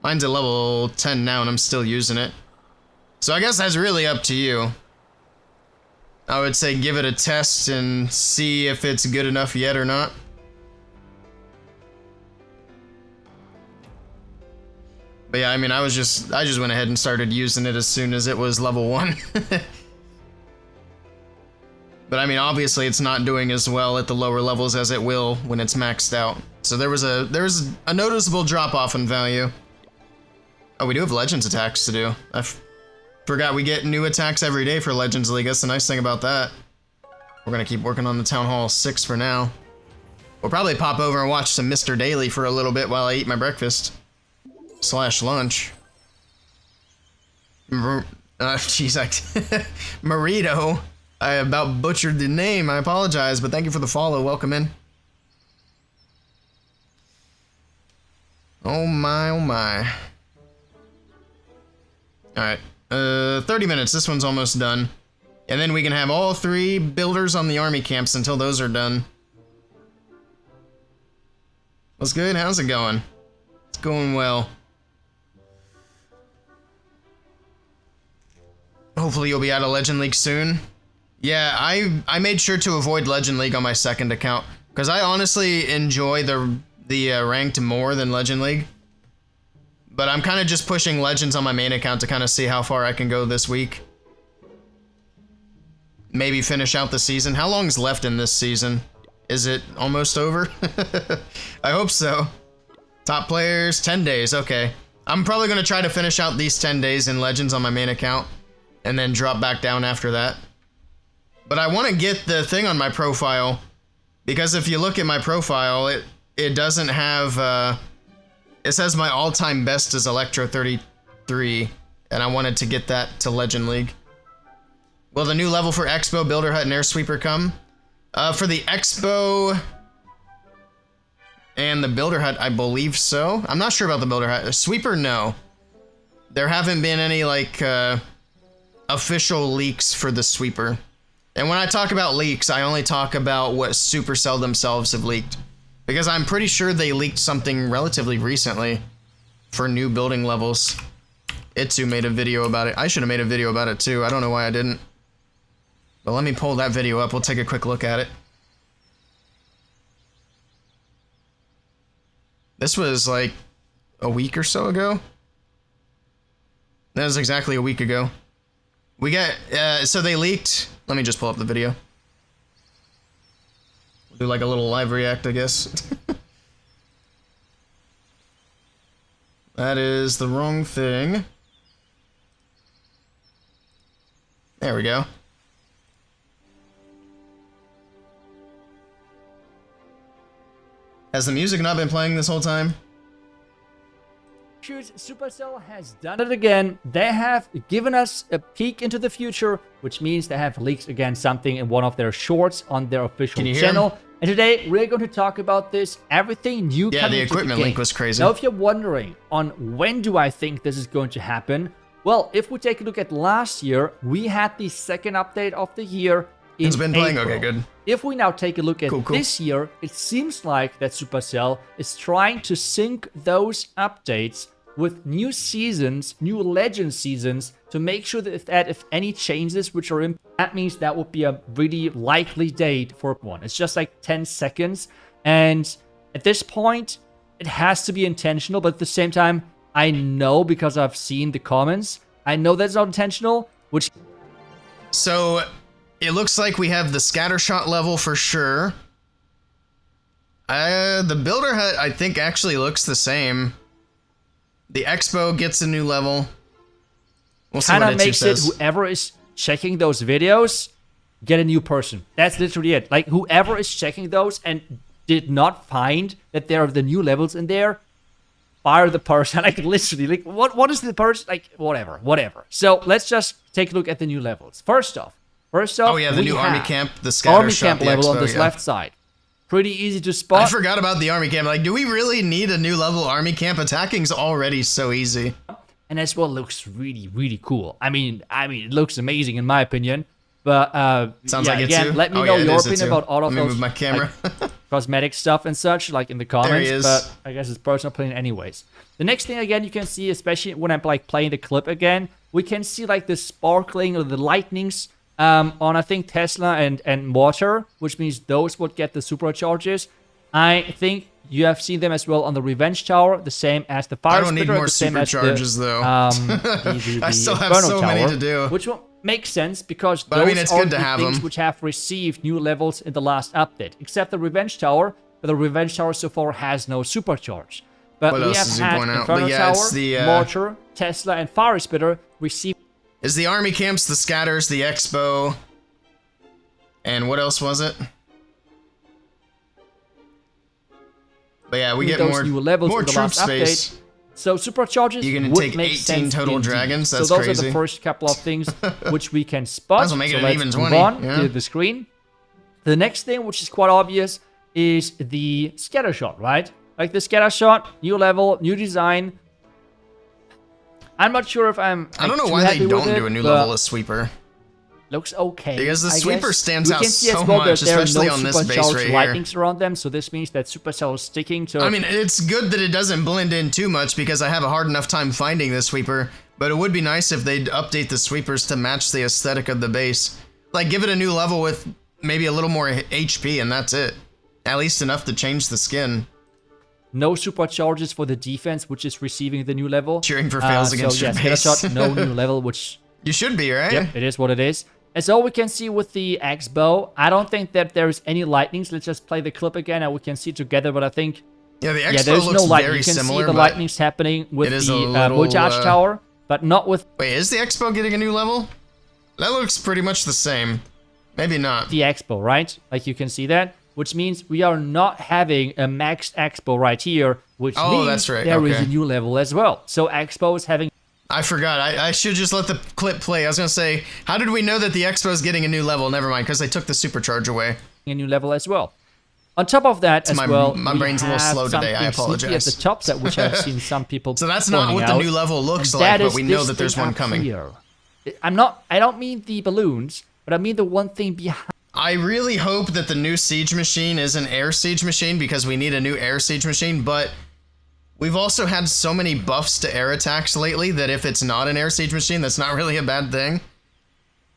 Mine's at level 10 now and I'm still using it. So I guess that's really up to you. I would say give it a test and see if it's good enough yet or not. But yeah, I mean, I just went ahead and started using it as soon as it was level 1. But I mean, obviously it's not doing as well at the lower levels as it will when it's maxed out. So there was a noticeable drop off in value. Oh, we do have Legends attacks to do. I forgot we get new attacks every day for Legends League. That's the nice thing about that. We're gonna keep working on the Town Hall 6 for now. We'll probably pop over and watch some Mr. Daily for a little bit while I eat my breakfast. / lunch. Jeez, Marito. I about butchered the name. I apologize, but thank you for the follow. Welcome in. Oh my, oh my. Alright, 30 minutes, this one's almost done. And then we can have all 3 builders on the army camps until those are done. What's good? How's it going? It's going well. Hopefully you'll be out of Legend League soon. Yeah, I made sure to avoid Legend League on my second account, because I honestly enjoy the ranked more than Legend League. But I'm kind of just pushing Legends on my main account to kind of see how far I can go this week. maybe finish out the season. How long's left in this season? Is it almost over? I hope so. Top players, 10 days, okay. I'm probably gonna try to finish out these 10 days in Legends on my main account and then drop back down after that. But I wanna get the thing on my profile because if you look at my profile, it doesn't have, it says my all-time best is Electro 33 and I wanted to get that to Legend League. Will the new level for Expo, Builder Hut, and Air Sweeper come? For the Expo and the Builder Hut, I believe so. I'm not sure about the Builder Hut. Sweeper, no. There haven't been any, like, official leaks for the Sweeper. And when I talk about leaks, I only talk about what Supercell themselves have leaked. Because I'm pretty sure they leaked something relatively recently for new building levels. Itsu made a video about it. I should have made a video about it too. I don't know why I didn't. But let me pull that video up. We'll take a quick look at it. This was like a week or so ago. That was exactly a week ago. We got, so they leaked. Let me just pull up the video. We'll do like a little live react, I guess. That is the wrong thing. There we go. Has the music not been playing this whole time? Supercell has done it again. They have given us a peek into the future, which means they have leaked again something in one of their shorts on their official channel. And today we're going to talk about this. Everything new. Yeah, the equipment leak was crazy. Now, if you're wondering on when do I think this is going to happen, well, if we take a look at last year, we had the second update of the year. It's been playing. April. Okay, good. If we now take a look at this year, it seems like that Supercell is trying to sync those updates with new seasons, new Legend seasons, to make sure that if any changes which are in, that means that would be a really likely date for one. It's just like 10 seconds. And at this point, it has to be intentional. But at the same time, I know because I've seen the comments, I know that's not intentional, which... So... it looks like we have the scattershot level for sure. The Builder Hut, I think, actually looks the same. The Expo gets a new level. We'll see what kind of makes it says. Whoever is checking those videos, get a new person. That's literally it. Like, whoever is checking those and did not find that there are the new levels in there, fire the person. Like, literally, like, what is the person? Like, whatever. So, let's just take a look at the new levels. First off, oh yeah, the new Army Camp, the Scattershot, Army Camp level Expo, on this left side. Pretty easy to spot. I forgot about the Army Camp. Like, do we really need a new level Army Camp? Attacking's already so easy. And as well, looks really, really cool. I mean, it looks amazing in my opinion. But sounds yeah, like it again, too. let me know your opinion about all of Let me those move my camera. like, cosmetic stuff and such, like in the comments. There he is. But I guess it's personal opinion anyways. The next thing again you can see, especially when I'm like playing the clip again, we can see like the sparkling or the lightnings on I think Tesla and water, which means those would get the supercharges. I think you have seen them as well on the Revenge Tower, the same as the Fire I don't need Spitter, more the same supercharges though. I still have so many to do. Which will make sense because But those I mean, it's are good to the have things them. which have received new levels in the last update, except the Revenge Tower. But the Revenge Tower so far has no supercharge. But What we else have does he had point out? Inferno But yeah, Tower, it's the, Mortar, Tesla, and Fire Spitter receive. Is the Army Camps, the Scatters, the Expo, and what else was it? But yeah, we get those more, new levels more in the troop last space. update. So supercharges You're gonna would take make 18 sense total indeed. dragons? That's so those are crazy. the first couple of things which we can spot. Might as well make it so an let's even move 20, on yeah. to the screen. The next thing, which is quite obvious, is the scattershot, right? Like the scattershot, new level, new design. I'm not sure if I'm. I don't know too why happy they with don't it, do a new but level of Sweeper. Looks okay. Because the I Sweeper guess. stands We out can see so as well much, that there are especially no on this base supercharged right here. lightnings around them, so this means that Supercell is sticking to. I mean, it's good that it doesn't blend in too much because I have a hard enough time finding the Sweeper, but it would be nice if they'd update the Sweepers to match the aesthetic of the base. Like, give it a new level with maybe a little more HP, and that's it. At least enough to change the skin. No supercharges for the defense, which is receiving the new level. Cheering for fails against your base. Scattershot, no new level, which... You should be, right? Yep, it is what it is. As all we can see with the X-Bow, I don't think that there's any lightnings. Let's just play the clip again and we can see together, but I think... Yeah, the Yeah, X-Bow there's looks no lightning. very You can similar, see the but lightnings happening with it is the a little, Bojaj Tower, but not with Wait, is the X-Bow getting a new level? That looks pretty much the same. Maybe not. the X-Bow, right? Like you can see that, which means we are not having a maxed X-Bow right here, which means that's right. there is Okay. a new level as well. So X-Bow is having I forgot. I should just let the clip play. I was gonna say, how did we know that the X-Bow is getting a new level? Never mind, because they took the supercharge away. a new level as well. On top of that, as my well, my we brain's a little have slow today, I something sneaky apologize. at the top, that which I've seen some people. So that's not what pointing the out, new level looks and like, that but is we know this that there's thing one up coming. here. I don't mean the balloons, but I mean the one thing behind. I really hope that the new siege machine is an air siege machine, because we need a new air siege machine, but we've also had so many buffs to air attacks lately that if it's not an air siege machine, that's not really a bad thing.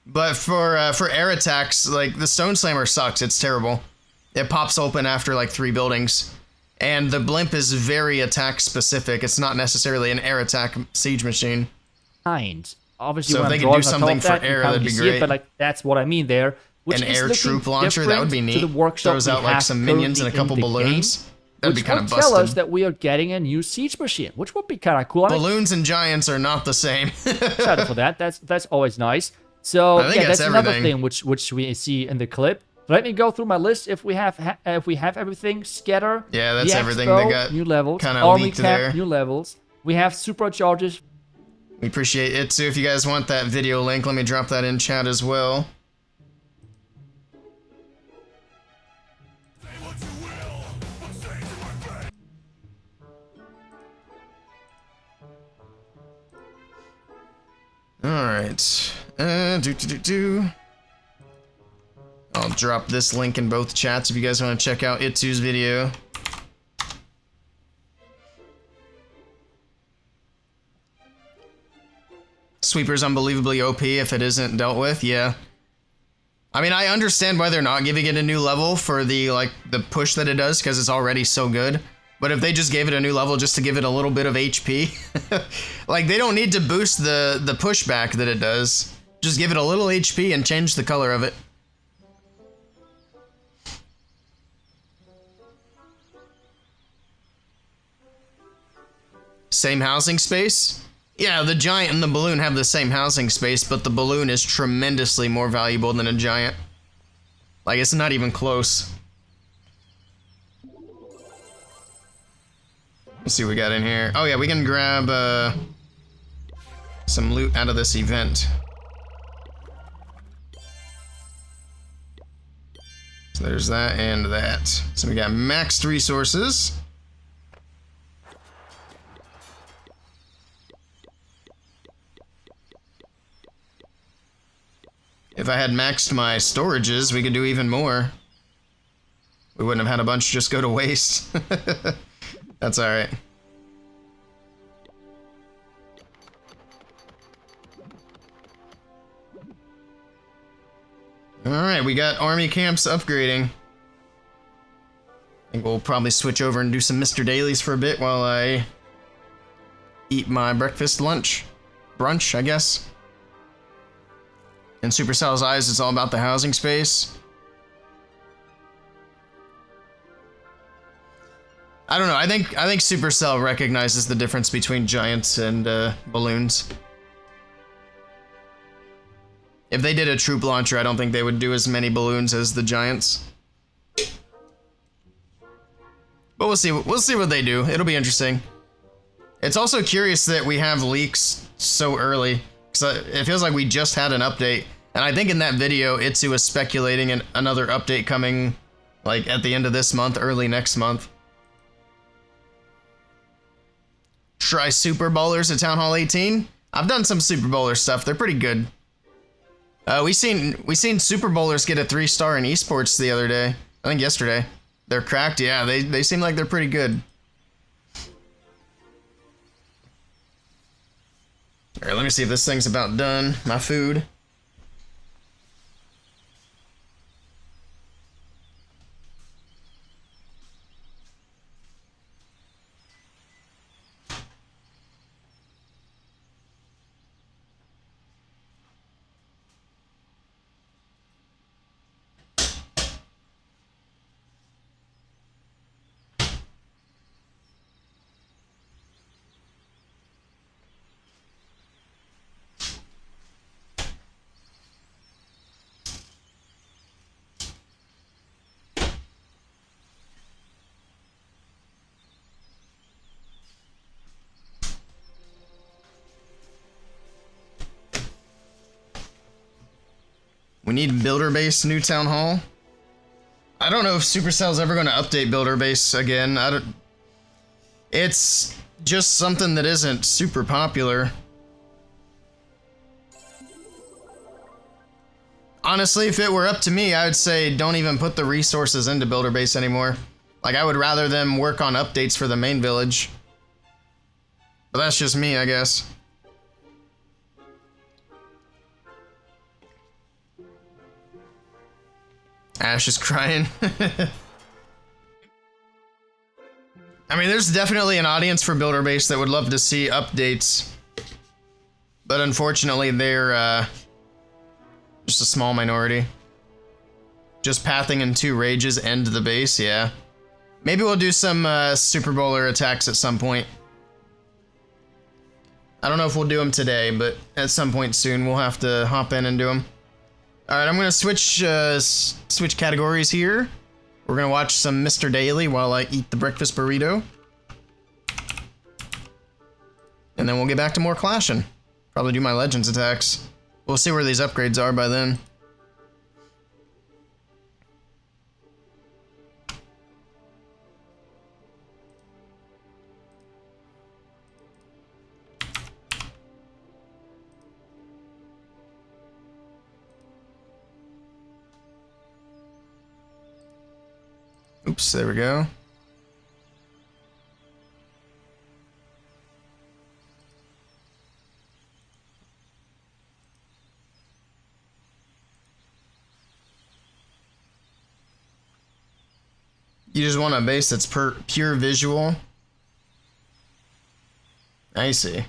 But for air attacks, like, the Stone Slammer sucks. It's terrible. It pops open after like 3 buildings. And the blimp is very attack specific. It's not necessarily an air attack siege machine. Obviously, So when if I'm they could drawing do on top something of for that, you air, can't that'd be see great. it, but like that's what I mean there. Which An is air looking troop launcher, that would be different neat. to the workshop Throws out we like have some minions and a currently couple in the balloons. game, That'd be which kind would of tell us busted. that we are getting a new siege machine, which would be kind of cool. I'm Balloons and giants are not the same. excited for that. That's always nice. So I think yeah, that's that's another everything. thing which we see in the clip. Let me go through my list. If we have everything, scatter. Yeah, that's the everything. Expo, They got new levels. kinda Army leaked camp, there. new levels. We have supercharges. We appreciate it too. If you guys want that video link, let me drop that in chat as well. Alright. I'll drop this link in both chats if you guys want to check out Itsu's video. Sweeper's unbelievably OP if it isn't dealt with, yeah. I mean, I understand why they're not giving it a new level for the push that it does, because it's already so good. But if they just gave it a new level just to give it a little bit of HP, like, they don't need to boost the pushback that it does. Just give it a little HP and change the color of it. Same housing space? Yeah, the giant and the balloon have the same housing space, but the balloon is tremendously more valuable than a giant. Like, it's not even close. Let's see what we got in here. Oh yeah, we can grab some loot out of this event. So there's that and that. So we got maxed resources. If I had maxed my storages, we could do even more. We wouldn't have had a bunch just go to waste. That's alright. Alright, we got army camps upgrading. I think we'll probably switch over and do some Mr. Dailies for a bit while I eat my breakfast, lunch, brunch, I guess. In Supercell's eyes, it's all about the housing space. I don't know. I think Supercell recognizes the difference between giants and balloons. If they did a troop launcher, I don't think they would do as many balloons as the giants. But we'll see. We'll see what they do. It'll be interesting. It's also curious that we have leaks so early. So it feels like we just had an update. And I think in that video, Itsu was speculating another update coming like at the end of this month, early next month. Try Super Bowlers at Town Hall 18. I've done some Super Bowler stuff. They're pretty good. We seen Super Bowlers get a 3-star in esports the other day. I think yesterday. They're cracked. Yeah, they seem like they're pretty good. All right, let me see if this thing's about done. My food. We need Builder Base New Town Hall. I don't know if Supercell's ever going to update Builder Base again. It's just something that isn't super popular. Honestly, if it were up to me, I would say don't even put the resources into Builder Base anymore. Like, I would rather them work on updates for the main village. But that's just me, I guess. Ash is crying. I mean, there's definitely an audience for Builder Base that would love to see updates. But unfortunately, they're just a small minority. Just pathing in 2 rages end the base, yeah. Maybe we'll do some Super Bowler attacks at some point. I don't know if we'll do them today, but at some point soon we'll have to hop in and do them. Alright, I'm gonna switch categories here. We're gonna watch some Mr. Daily while I eat the breakfast burrito. And then we'll get back to more clashing. Probably do my Legends attacks. We'll see where these upgrades are by then. Oops, there we go. You just want a base that's pure visual? I see.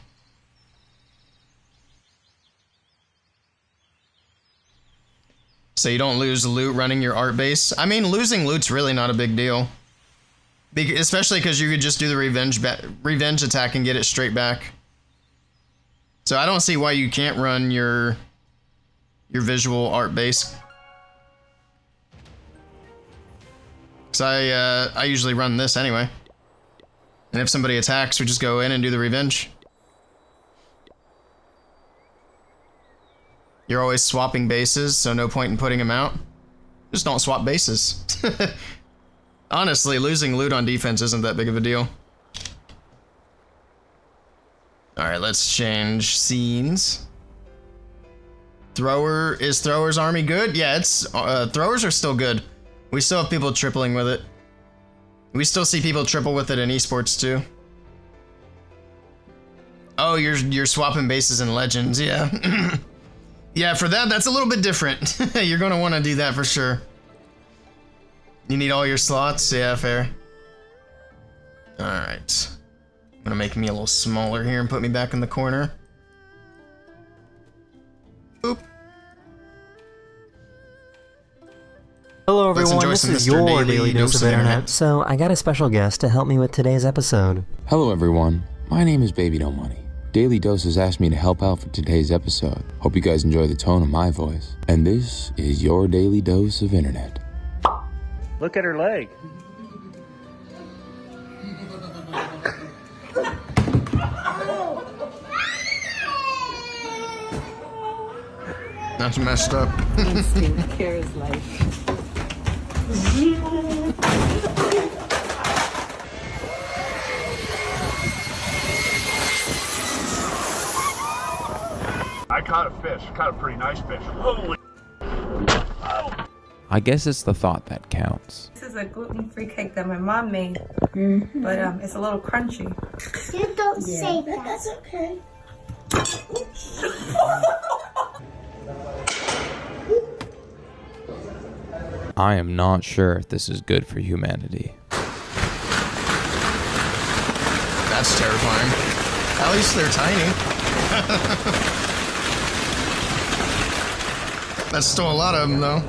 So you don't lose loot running your art base? I mean, losing loot's really not a big deal. Especially because you could just do the revenge attack and get it straight back. So I don't see why you can't run your visual art base. Because I usually run this anyway. And if somebody attacks, we just go in and do the revenge. You're always swapping bases, so no point in putting them out. Just don't swap bases. Honestly, losing loot on defense isn't that big of a deal. Alright, let's change scenes. Is Thrower's army good? Yeah, it's Throwers are still good. We still have people tripling with it. We still see people triple with it in esports too. Oh, you're swapping bases in Legends, yeah. Yeah, for that's a little bit different. You're gonna want to do that for sure. You need all your slots? Yeah, fair. Alright. I'm gonna make me a little smaller here and put me back in the corner. Boop. Hello everyone, this is your Daily Dose of Internet. So, I got a special guest to help me with today's episode. Hello everyone, my name is Baby No Money. Daily Dose has asked me to help out for today's episode. Hope you guys enjoy the tone of my voice. And this is your Daily Dose of Internet. Look at her leg. That's messed up. Instinct carries life. I caught a fish. Caught a pretty nice fish. Holy. I guess it's the thought that counts. This is a gluten-free cake that my mom made, but it's a little crunchy. You don't say that. That's okay. I am not sure if this is good for humanity. That's terrifying. At least they're tiny. That's still a lot of them, though.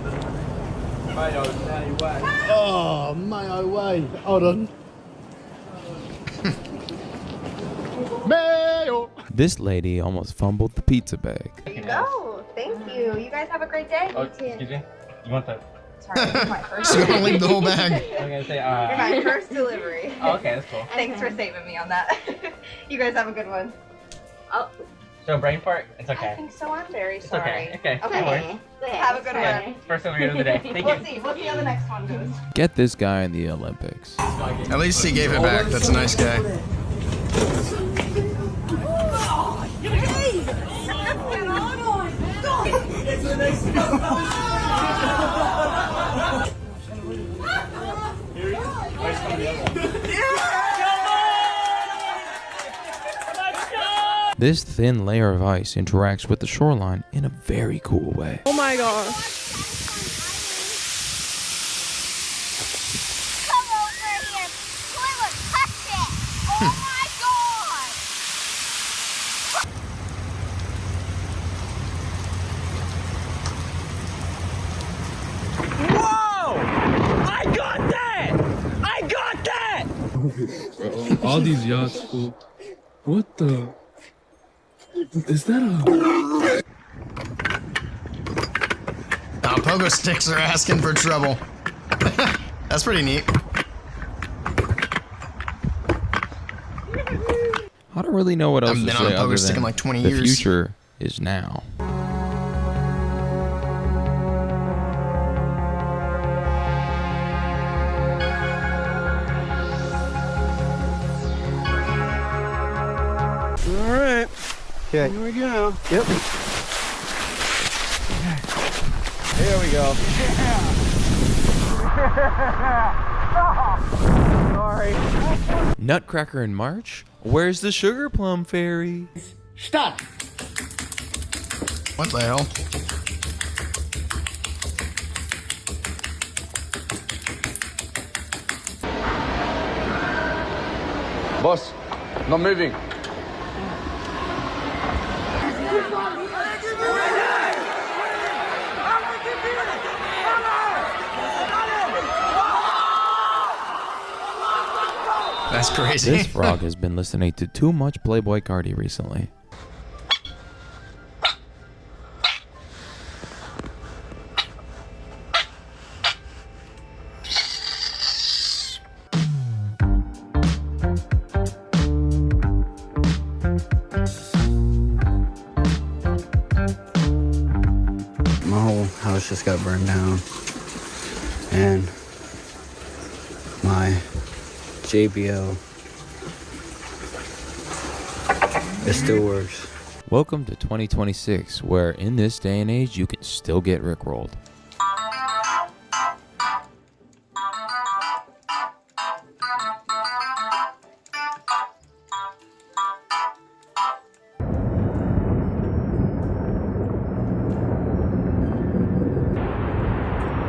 Oh, mayo way. Hold on. Mayo. This lady almost fumbled the pizza bag. There you go. Thank you. You guys have a great day. Excuse me? You want that? Sorry, this is my first. So you're gonna leave the whole bag. I'm gonna say, You're my first delivery. oh, okay, that's cool. Thanks for saving me on that. You guys have a good one. Oh, So brain fart? It's I okay. think so. I'm very It's sorry. okay. Okay. Okay. Don't worry. Have a good one. First overheat of the day. Thank you. We'll see how the next one goes. Get this guy in the Olympics. At least he gave it back. That's a nice guy. This thin layer of ice interacts with the shoreline in a very cool way. Oh my gosh. Come over here. Toilet, touch it. Oh my god. Whoa! I got that! I got that! All these yachts, fool. What the? Is that a... Pogo sticks are asking for trouble. That's pretty neat. I don't really know what else I've to been say on a pogo other stick than in like 20 the years. future is now. All right. Okay. Here we go. Yep. Here we go. Sorry. Nutcracker in March? Where's the sugar plum fairy? Stop. What the hell? Boss, not moving. That's crazy. This frog has been listening to too much Playboy Cardi recently. My whole house just got burned down, and my JBL, it still works. Welcome to 2026, where in this day and age you can still get rickrolled.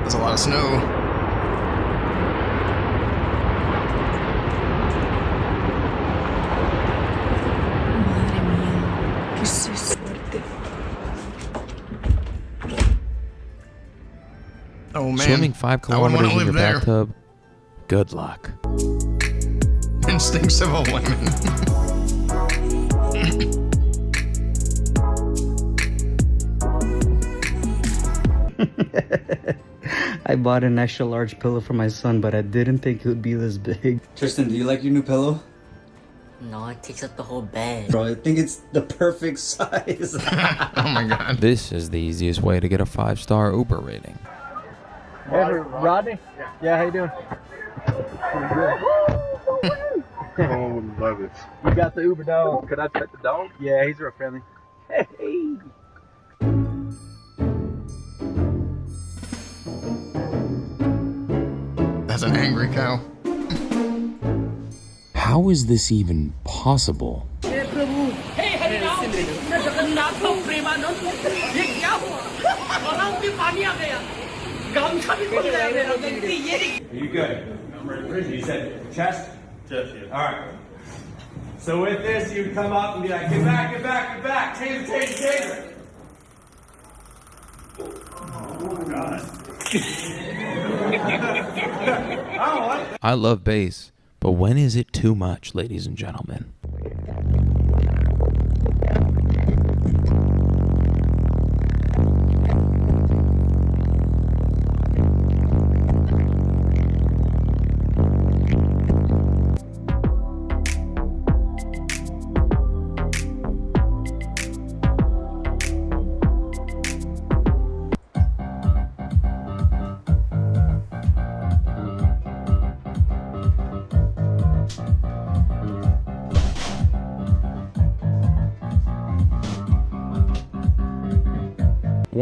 There's a lot of snow. Oh man. Swimming 5 I wouldn't kilometers wanna in your live there. bathtub? Good luck. Instincts of a woman. I bought an extra large pillow for my son, but I didn't think it would be this big. Tristan, do you like your new pillow? No, it takes up the whole bed. Bro, I think it's the perfect size. Oh my god. This is the easiest way to get a 5-star Uber rating. Hey, Rodney? Yeah, how you doing? Oh, love it. You got the Uber dog. Could I pet the dog? Yeah, he's real friendly. Hey. That's an angry cow. How is this even possible? Are you good? I'm ready. You said chest? Chest, yeah. Alright. So with this, you come up and be like, get back, get back, get back. Taser, taser, taser. Oh my god. I love bass, but when is it too much, ladies and gentlemen?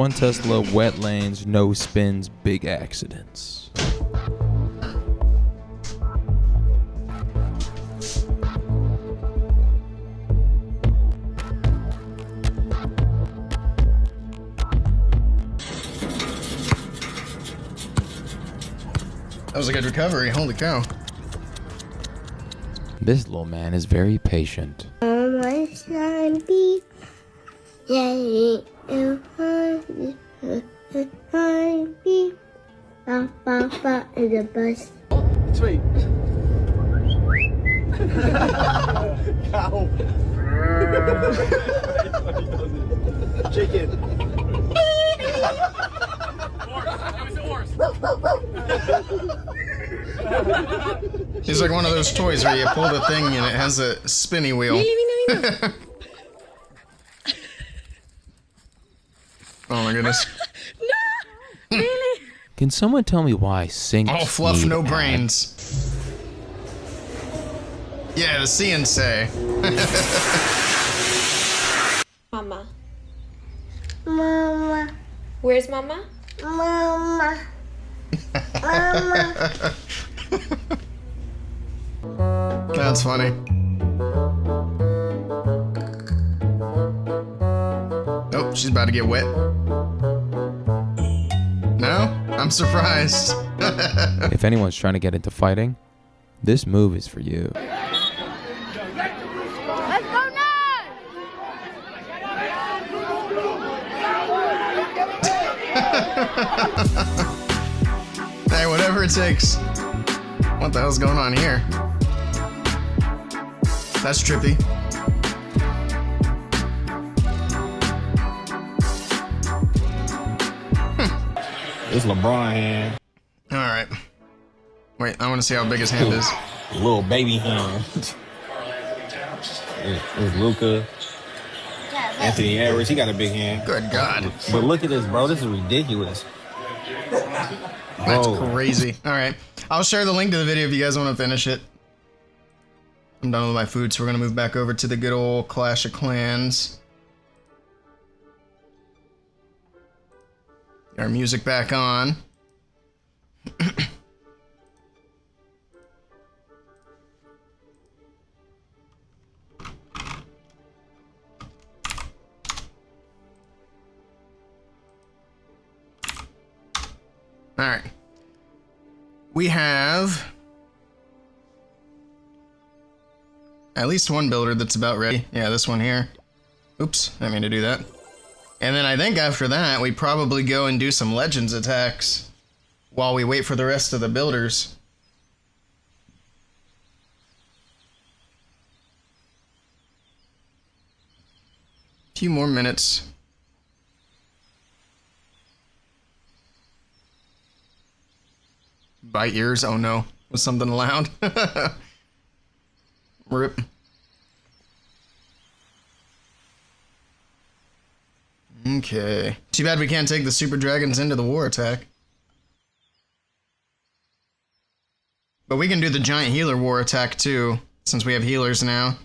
1 Tesla, wet lanes, no spins, big accidents. That was a good recovery. Holy cow. This little man is very patient. Sweet. Cow. Chicken. He's like one of those toys where you pull the thing and it has a spinny wheel. Oh my goodness. No! Really? Can someone tell me why sinks All fluff, need no ads? brains. Yeah, the see and say. Mama. Mama. Where's Mama? Mama. Mama. That's funny. Oh, she's about to get wet. No? I'm surprised. If anyone's trying to get into fighting, this move is for you. Let's go now! Hey, whatever it takes. What the hell's going on here? That's trippy. It's LeBron hand. Alright. Wait, I want to see how big his hand is. Little baby hand. It's Luka. Anthony Edwards, he got a big hand. Good God. But look at this, bro. This is ridiculous. That's crazy. Alright. I'll share the link to the video if you guys want to finish it. I'm done with my food, so we're going to move back over to the good old Clash of Clans. Get our music back on. Alright. We have at least one builder that's about ready. Yeah, this one here. Oops, I didn't mean to do that. And then I think after that, we probably go and do some Legends attacks while we wait for the rest of the builders. A few more minutes. Bite ears? Oh no. Was something loud? Rip. Okay. Too bad we can't take the Super Dragons into the war attack. But we can do the giant healer war attack too, since we have healers now.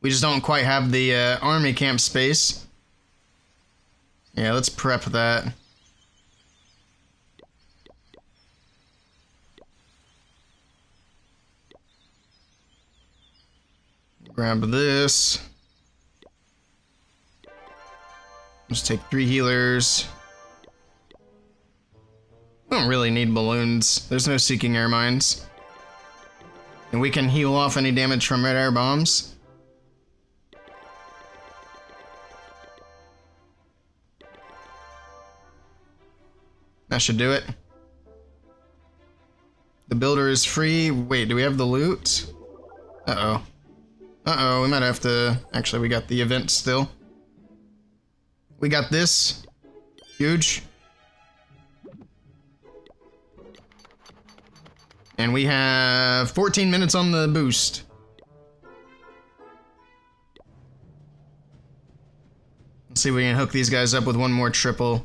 We just don't quite have the army camp space. Yeah, let's prep that. Grab this. Just take 3 healers. We don't really need balloons. There's no seeking air mines. And we can heal off any damage from red air bombs. That should do it. The builder is free. Wait, do we have the loot? Uh-oh. Uh-oh, we might have to... Actually, we got the event still. We got this. Huge. And we have 14 minutes on the boost. Let's see if we can hook these guys up with one more triple.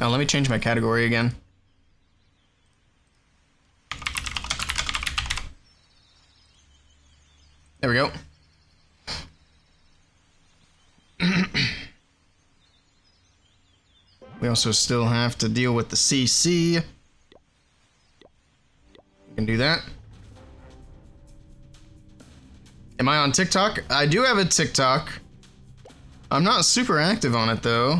Oh, let me change my category again. There we go. We also still have to deal with the CC. We can do that. Am I on TikTok? I do have a TikTok. I'm not super active on it though.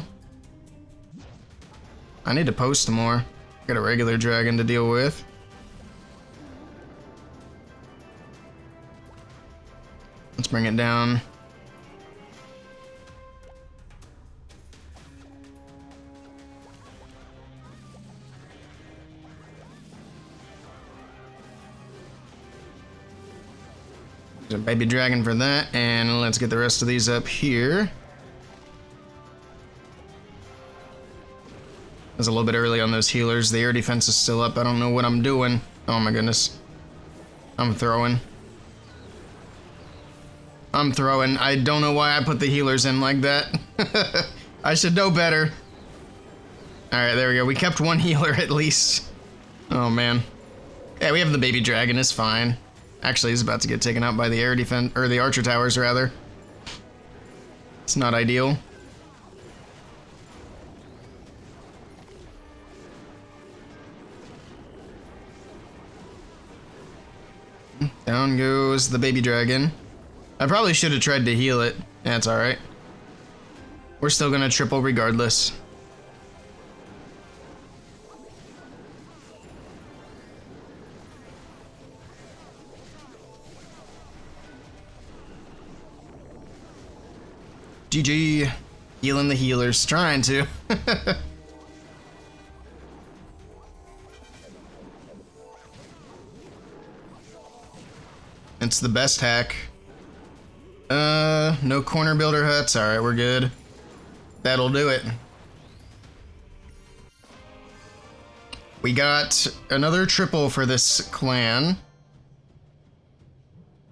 I need to post more. Got a regular dragon to deal with. Let's bring it down. There's a baby dragon for that, and let's get the rest of these up here. I was a little bit early on those healers. The air defense is still up. I don't know what I'm doing. Oh my goodness. I'm throwing. I don't know why I put the healers in like that. I should know better. Alright, there we go. We kept one healer at least. Oh man. Yeah, we have the baby dragon. It's fine. Actually, he's about to get taken out by the air defense, or the archer towers rather. It's not ideal. Down goes the baby dragon. I probably should have tried to heal it. That's alright. We're still gonna triple regardless. GG. Healing the healers. Trying to. It's the best hack. No corner builder huts. Alright, we're good. That'll do it. We got another triple for this clan.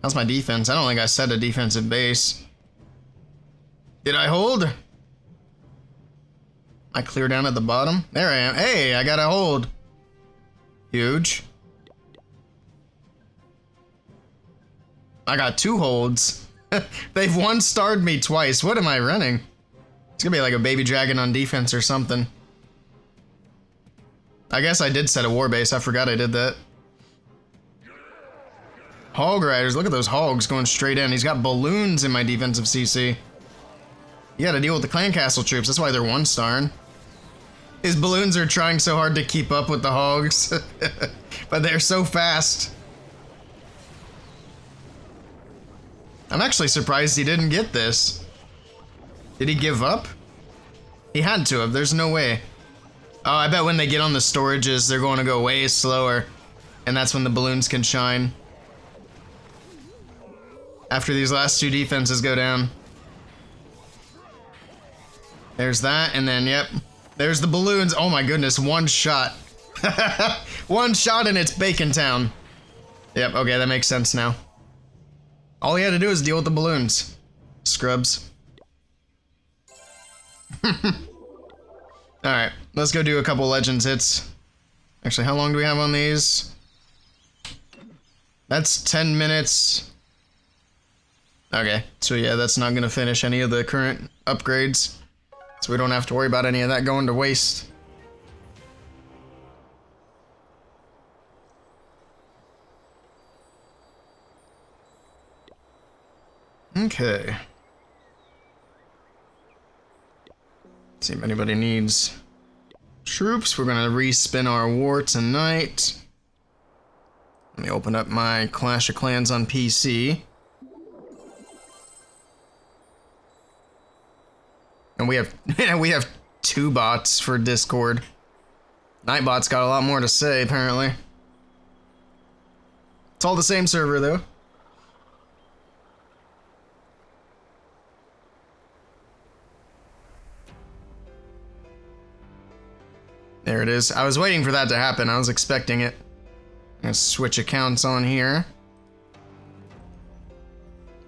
How's my defense? I don't think I set a defensive base. Did I hold? I clear down at the bottom? There I am. Hey, I got a hold. Huge. I got 2 holds. They've 1-starred me twice. What am I running? It's gonna be like a baby dragon on defense or something. I guess I did set a war base. I forgot I did that. Hog riders. Look at those hogs going straight in. He's got balloons in my defensive CC. You gotta deal with the clan castle troops. That's why they're 1-starring. His balloons are trying so hard to keep up with the hogs. But they're so fast. I'm actually surprised he didn't get this. Did he give up? He had to have. There's no way. Oh, I bet when they get on the storages, they're going to go way slower. And that's when the balloons can shine. After these last 2 defenses go down. There's that, and then, yep. There's the balloons. Oh my goodness, 1 shot. 1 shot and it's Bacon Town. Yep, okay, that makes sense now. All he had to do is deal with the balloons. Scrubs. Alright, let's go do a couple Legends hits. Actually, how long do we have on these? That's 10 minutes. Okay, so yeah, that's not gonna finish any of the current upgrades. So we don't have to worry about any of that going to waste. Okay. See if anybody needs troops. We're gonna respin our war tonight. Let me open up my Clash of Clans on PC. And we have 2 bots for Discord. Nightbot's got a lot more to say, apparently. It's all the same server, though. There it is. I was waiting for that to happen. I was expecting it. I'm gonna switch accounts on here.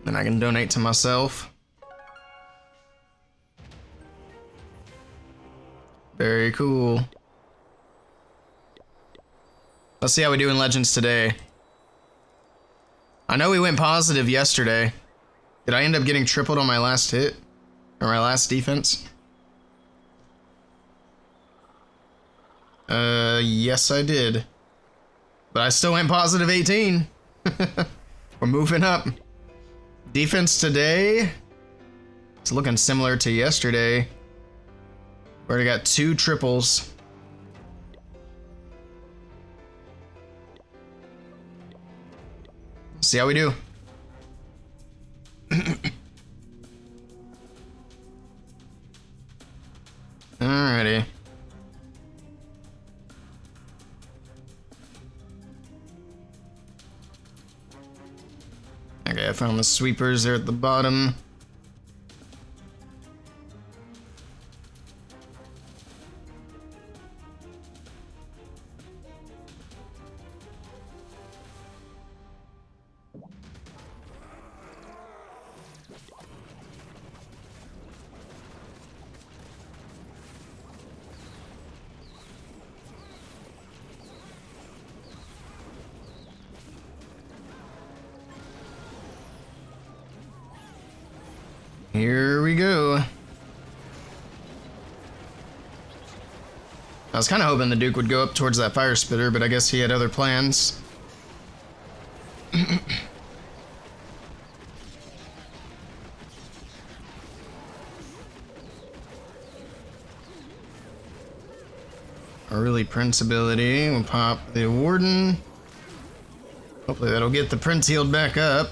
Then I can donate to myself. Very cool. Let's see how we do in Legends today. I know we went positive yesterday. Did I end up getting tripled on my last hit? Or my last defense? Yes I did. But I still went positive 18. We're moving up. Defense today, it's looking similar to yesterday. We already got 2 triples. See how we do. Alrighty. Okay, I found the sweepers there at the bottom. Here we go. I was kind of hoping the Duke would go up towards that fire spitter, but I guess he had other plans. Early Prince ability. We'll pop the Warden. Hopefully that'll get the Prince healed back up.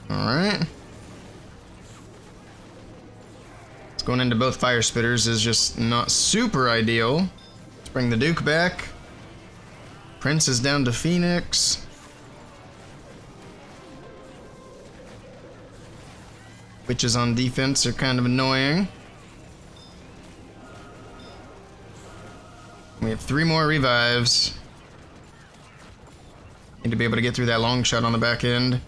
Alright. Going into both fire spitters is just not super ideal. Let's bring the Duke back. Prince is down to Phoenix. Witches on defense are kind of annoying. We have 3 more revives. Need to be able to get through that long shot on the back end.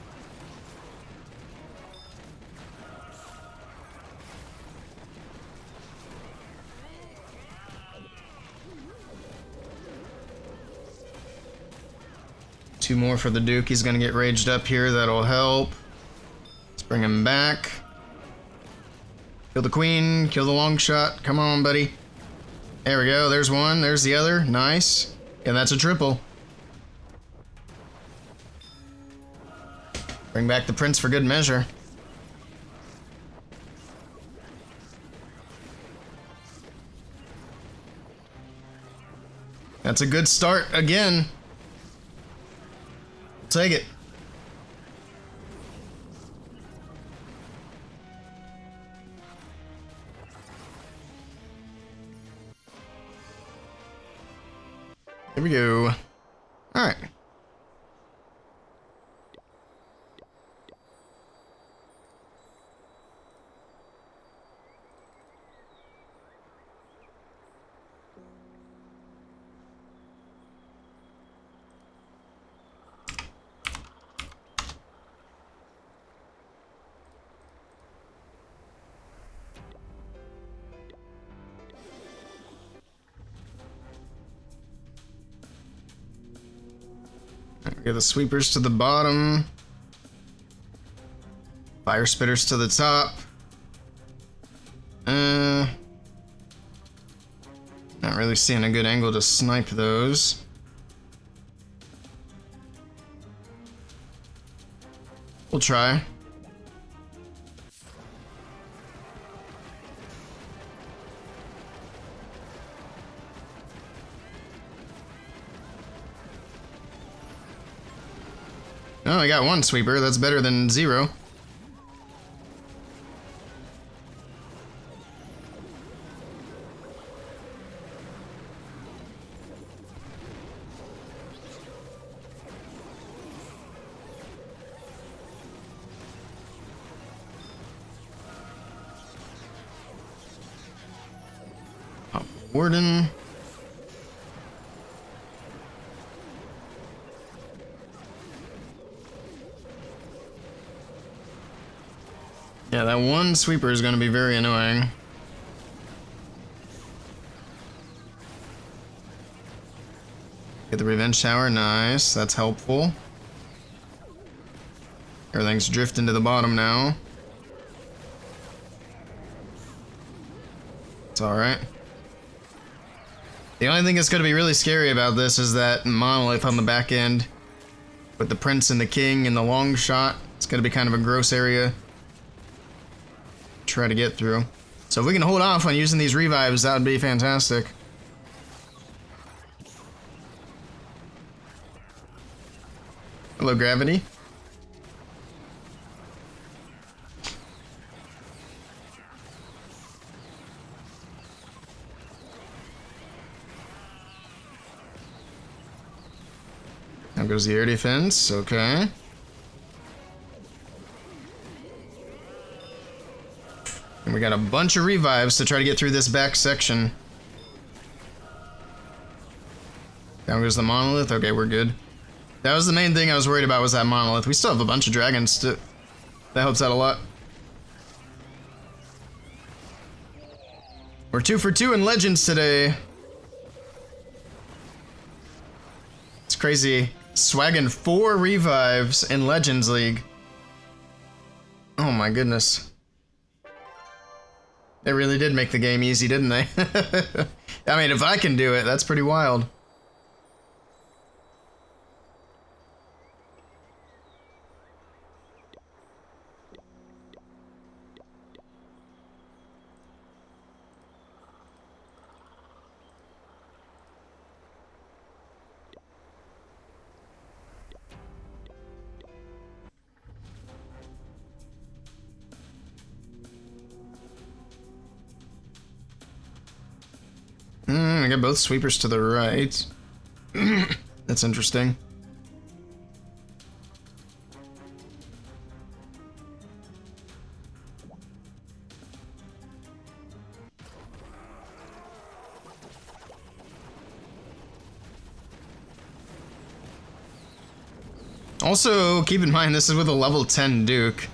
Two more for the Duke. He's gonna get raged up here. That'll help. Let's bring him back. Kill the Queen. Kill the long shot. Come on, buddy. There we go. There's one. There's the other. Nice. And that's a triple. Bring back the Prince for good measure. That's a good start again. Take it. Here we go. All right. We have the sweepers to the bottom. Fire spitters to the top. Not really seeing a good angle to snipe those. We'll try. Oh, I got 1 sweeper. That's better than 0. Warden. Yeah, that 1 sweeper is going to be very annoying. Get the revenge tower, nice. That's helpful. Everything's drifting to the bottom now. alright. The only thing that's going to be really scary about this is that monolith on the back end with the prince and the king and the long shot. It's going to be kind of a gross area to try to get through. So if we can hold off on using these revives, that would be fantastic. Hello, Gravity. Now goes the air defense, okay. And we got a bunch of revives to try to get through this back section. Down goes the monolith, okay, we're good. That was the main thing I was worried about, was that monolith. We still have a bunch of dragons to... That helps out a lot. We're 2 for 2 in Legends today. It's crazy. Swagging 4 revives in Legends League. Oh my goodness. They really did make the game easy, didn't they? I mean, if I can do it, that's pretty wild. I got both sweepers to the right. That's interesting. Also, keep in mind, this is with a level 10 Duke.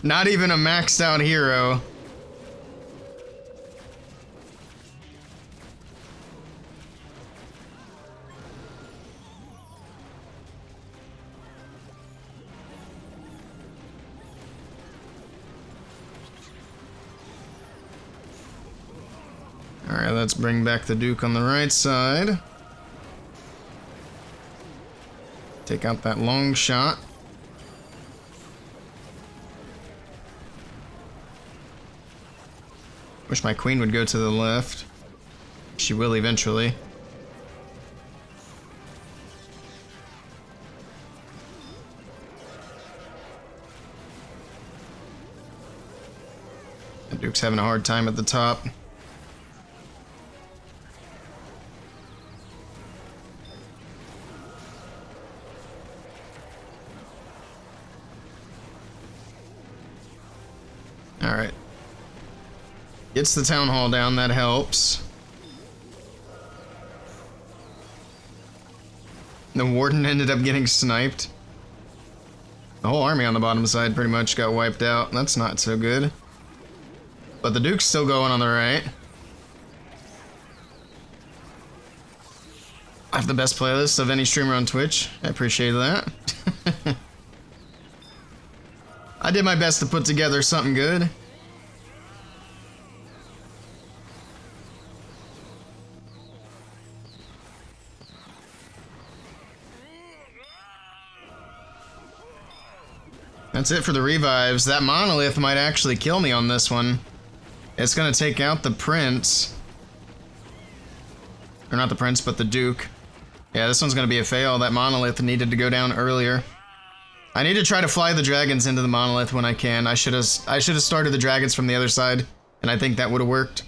Not even a maxed out hero. Alright, let's bring back the Duke on the right side. Take out that long shot. Wish my queen would go to the left. She will eventually. The Duke's having a hard time at the top. Alright. Gets the town hall down, that helps. The warden ended up getting sniped. The whole army on the bottom side pretty much got wiped out. That's not so good. But the Duke's still going on the right. I have the best playlist of any streamer on Twitch. I appreciate that. I did my best to put together something good. That's it for the revives. That monolith might actually kill me on this one. It's gonna take out the prince. Or not the prince, but the Duke. Yeah, this one's gonna be a fail. That monolith needed to go down earlier. I need to try to fly the dragons into the monolith when I can. I should have started the dragons from the other side, and I think that would have worked.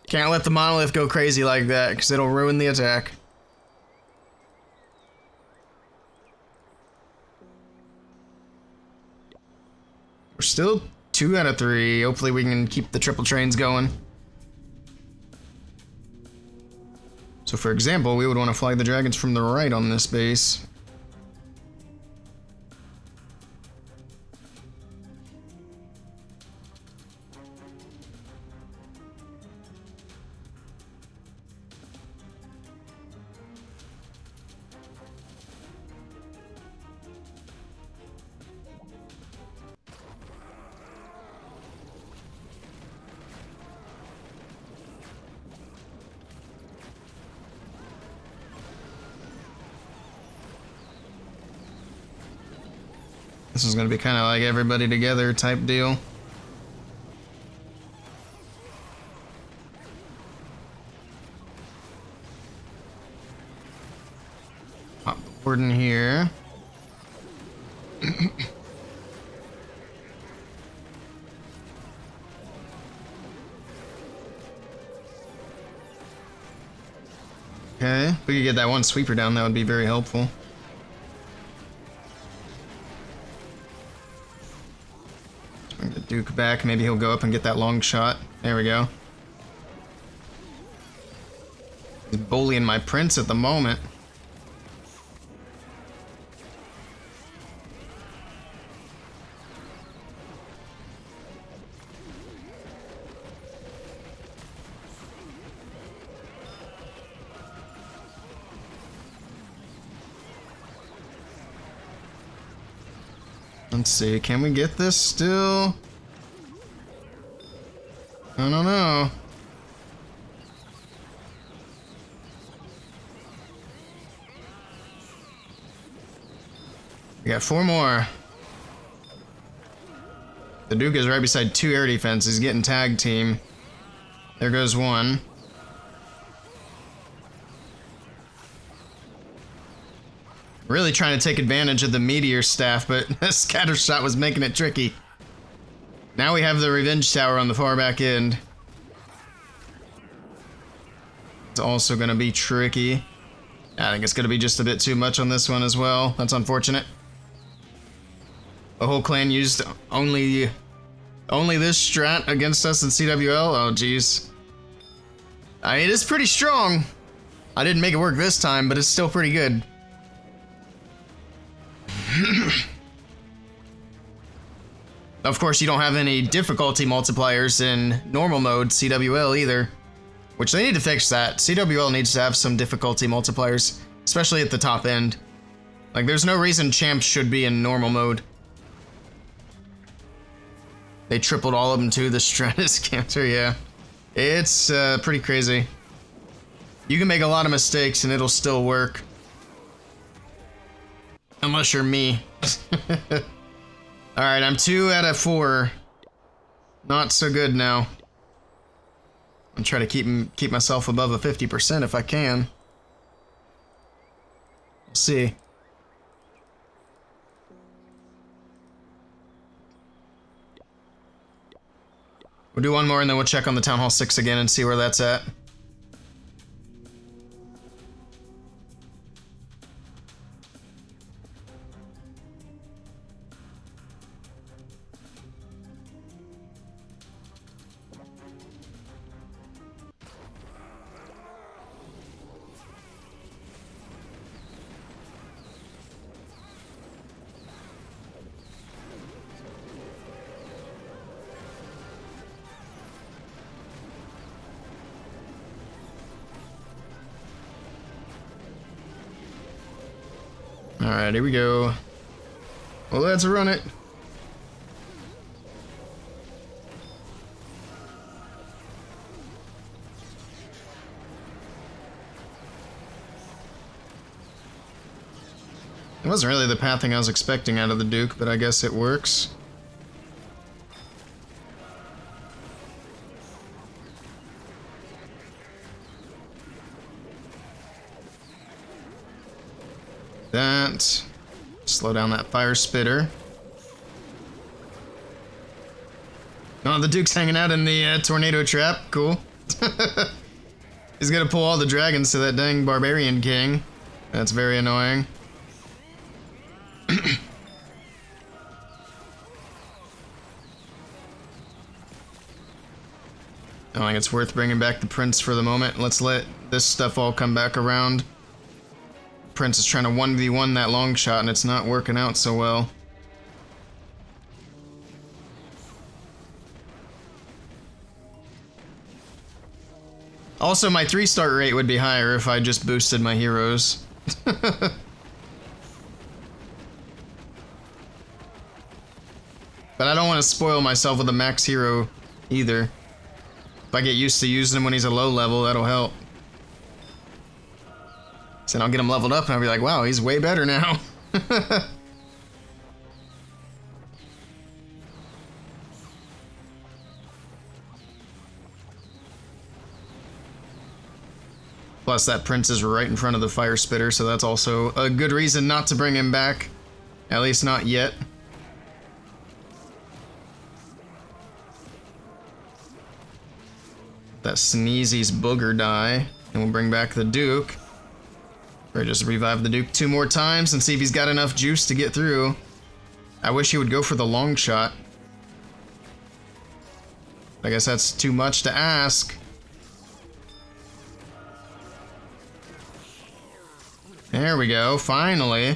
Can't let the monolith go crazy like that, because it'll ruin the attack. We're still 2 out of 3. Hopefully we can keep the triple trains going. So for example, we would want to fly the dragons from the right on this base. This is gonna be kind of like everybody together type deal. Pop the board in here. Okay, if we could get that one sweeper down, that would be very helpful. Bring the Duke back, maybe he'll go up and get that long shot. There we go. He's bullying my prince at the moment. Let's see, can we get this still? I don't know. We got 4 more. The Duke is right beside 2 air defense. He's getting tag team. There goes 1. Really trying to take advantage of the meteor staff, but scatter shot was making it tricky. Now we have the revenge tower on the far back end. It's also going to be tricky. I think it's going to be just a bit too much on this one as well. That's unfortunate. The whole clan used only this strat against us in CWL. Oh, jeez. It is pretty strong. I didn't make it work this time, but it's still pretty good. Of course, you don't have any difficulty multipliers in normal mode CWL either, which they need to fix that. CWL needs to have some difficulty multipliers, especially at the top end. Like, there's no reason champs should be in normal mode. They tripled all of them too, the Stratus Cancer, yeah. It's pretty crazy. You can make a lot of mistakes and it'll still work. Unless you're me. Alright, I'm 2 out of 4. Not so good now. I'm trying to keep myself above a 50% if I can. We'll see. We'll do one more and then we'll check on the Town Hall 6 again and see where that's at. Alright, here we go. Well, let's run it. It wasn't really the pathing I was expecting out of the Duke, but I guess it works. That. Slow down that fire spitter. Oh, the Duke's hanging out in the tornado trap. Cool. He's gonna pull all the dragons to that dang barbarian king. That's very annoying. I don't think it's worth bringing back the prince for the moment. Let's let this stuff all come back around. Prince is trying to 1v1 that long shot and it's not working out so well. Also, my 3-star rate would be higher if I just boosted my heroes. But I don't want to spoil myself with a max hero either. If I get used to using him when he's a low level, that'll help. So then I'll get him leveled up and I'll be like, wow, he's way better now. Plus, that prince is right in front of the fire spitter, so that's also a good reason not to bring him back. At least not yet. That Sneezy's booger die, and we'll bring back the Duke. Or just revive the Duke 2 more times and see if he's got enough juice to get through. I wish he would go for the long shot. I guess that's too much to ask. There we go, finally.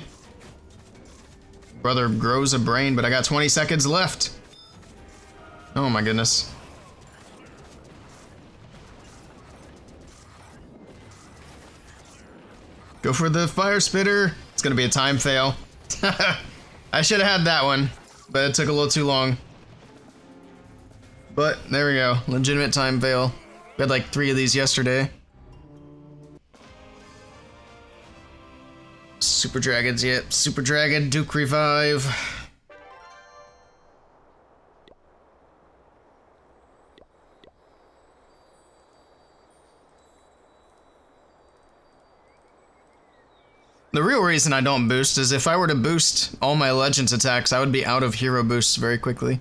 Brother grows a brain, but I got 20 seconds left. Oh my goodness. Go for the fire spitter. It's gonna be a time fail. I should have had that one, but it took a little too long. But there we go, legitimate time fail. We had like 3 of these yesterday. Super Dragons, yep. Super Dragon, Duke revive. The real reason I don't boost is if I were to boost all my Legends attacks, I would be out of hero boosts very quickly.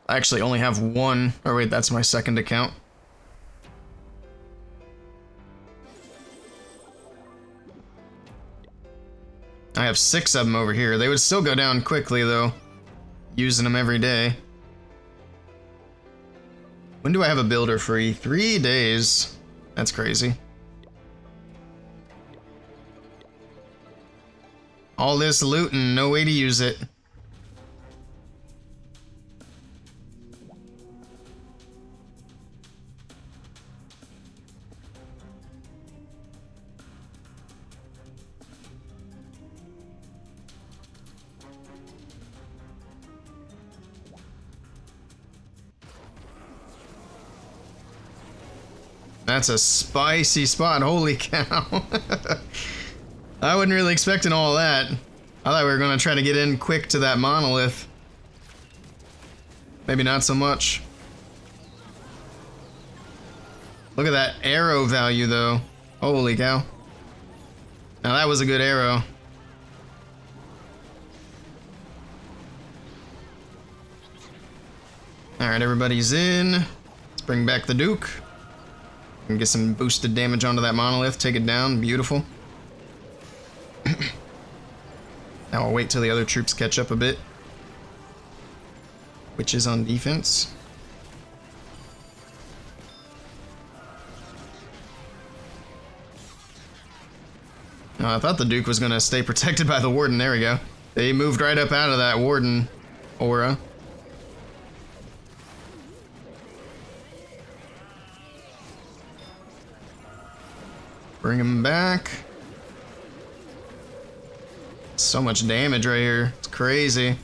I actually only have 1. Oh wait, that's my second account. I have 6 of them over here. They would still go down quickly though, using them every day. When do I have a builder free? 3 days. That's crazy. All this loot and no way to use it. That's a spicy spot, holy cow. I wasn't really expecting all that. I thought we were gonna try to get in quick to that monolith. Maybe not so much. Look at that arrow value though. Holy cow. Now that was a good arrow. Alright, everybody's in. Let's bring back the Duke. And get some boosted damage onto that monolith, take it down, beautiful. Now I'll wait till the other troops catch up a bit. Which is on defense. Oh, I thought the Duke was gonna stay protected by the Warden, there we go. They moved right up out of that Warden aura. Bring him back. So much damage right here. It's crazy.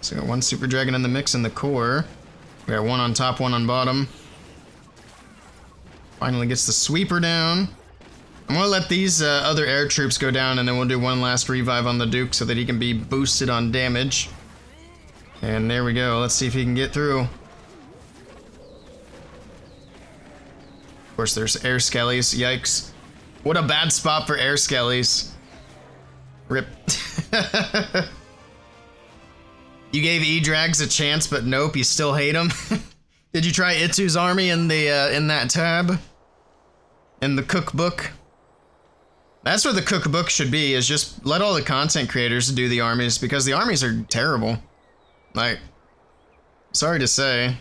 So we got 1 Super Dragon in the mix in the core. We got 1 on top, 1 on bottom. Finally gets the sweeper down. I'm gonna let these other air troops go down and then we'll do 1 last revive on the Duke so that he can be boosted on damage. And there we go, let's see if he can get through. Of course there's air skellies, yikes. What a bad spot for air skellies. Rip. You gave E-Drags a chance, but nope, you still hate them. Did you try Itsu's army in the in that tab? In the cookbook? That's what the cookbook should be, is just let all the content creators do the armies, because the armies are terrible. Like, sorry to say.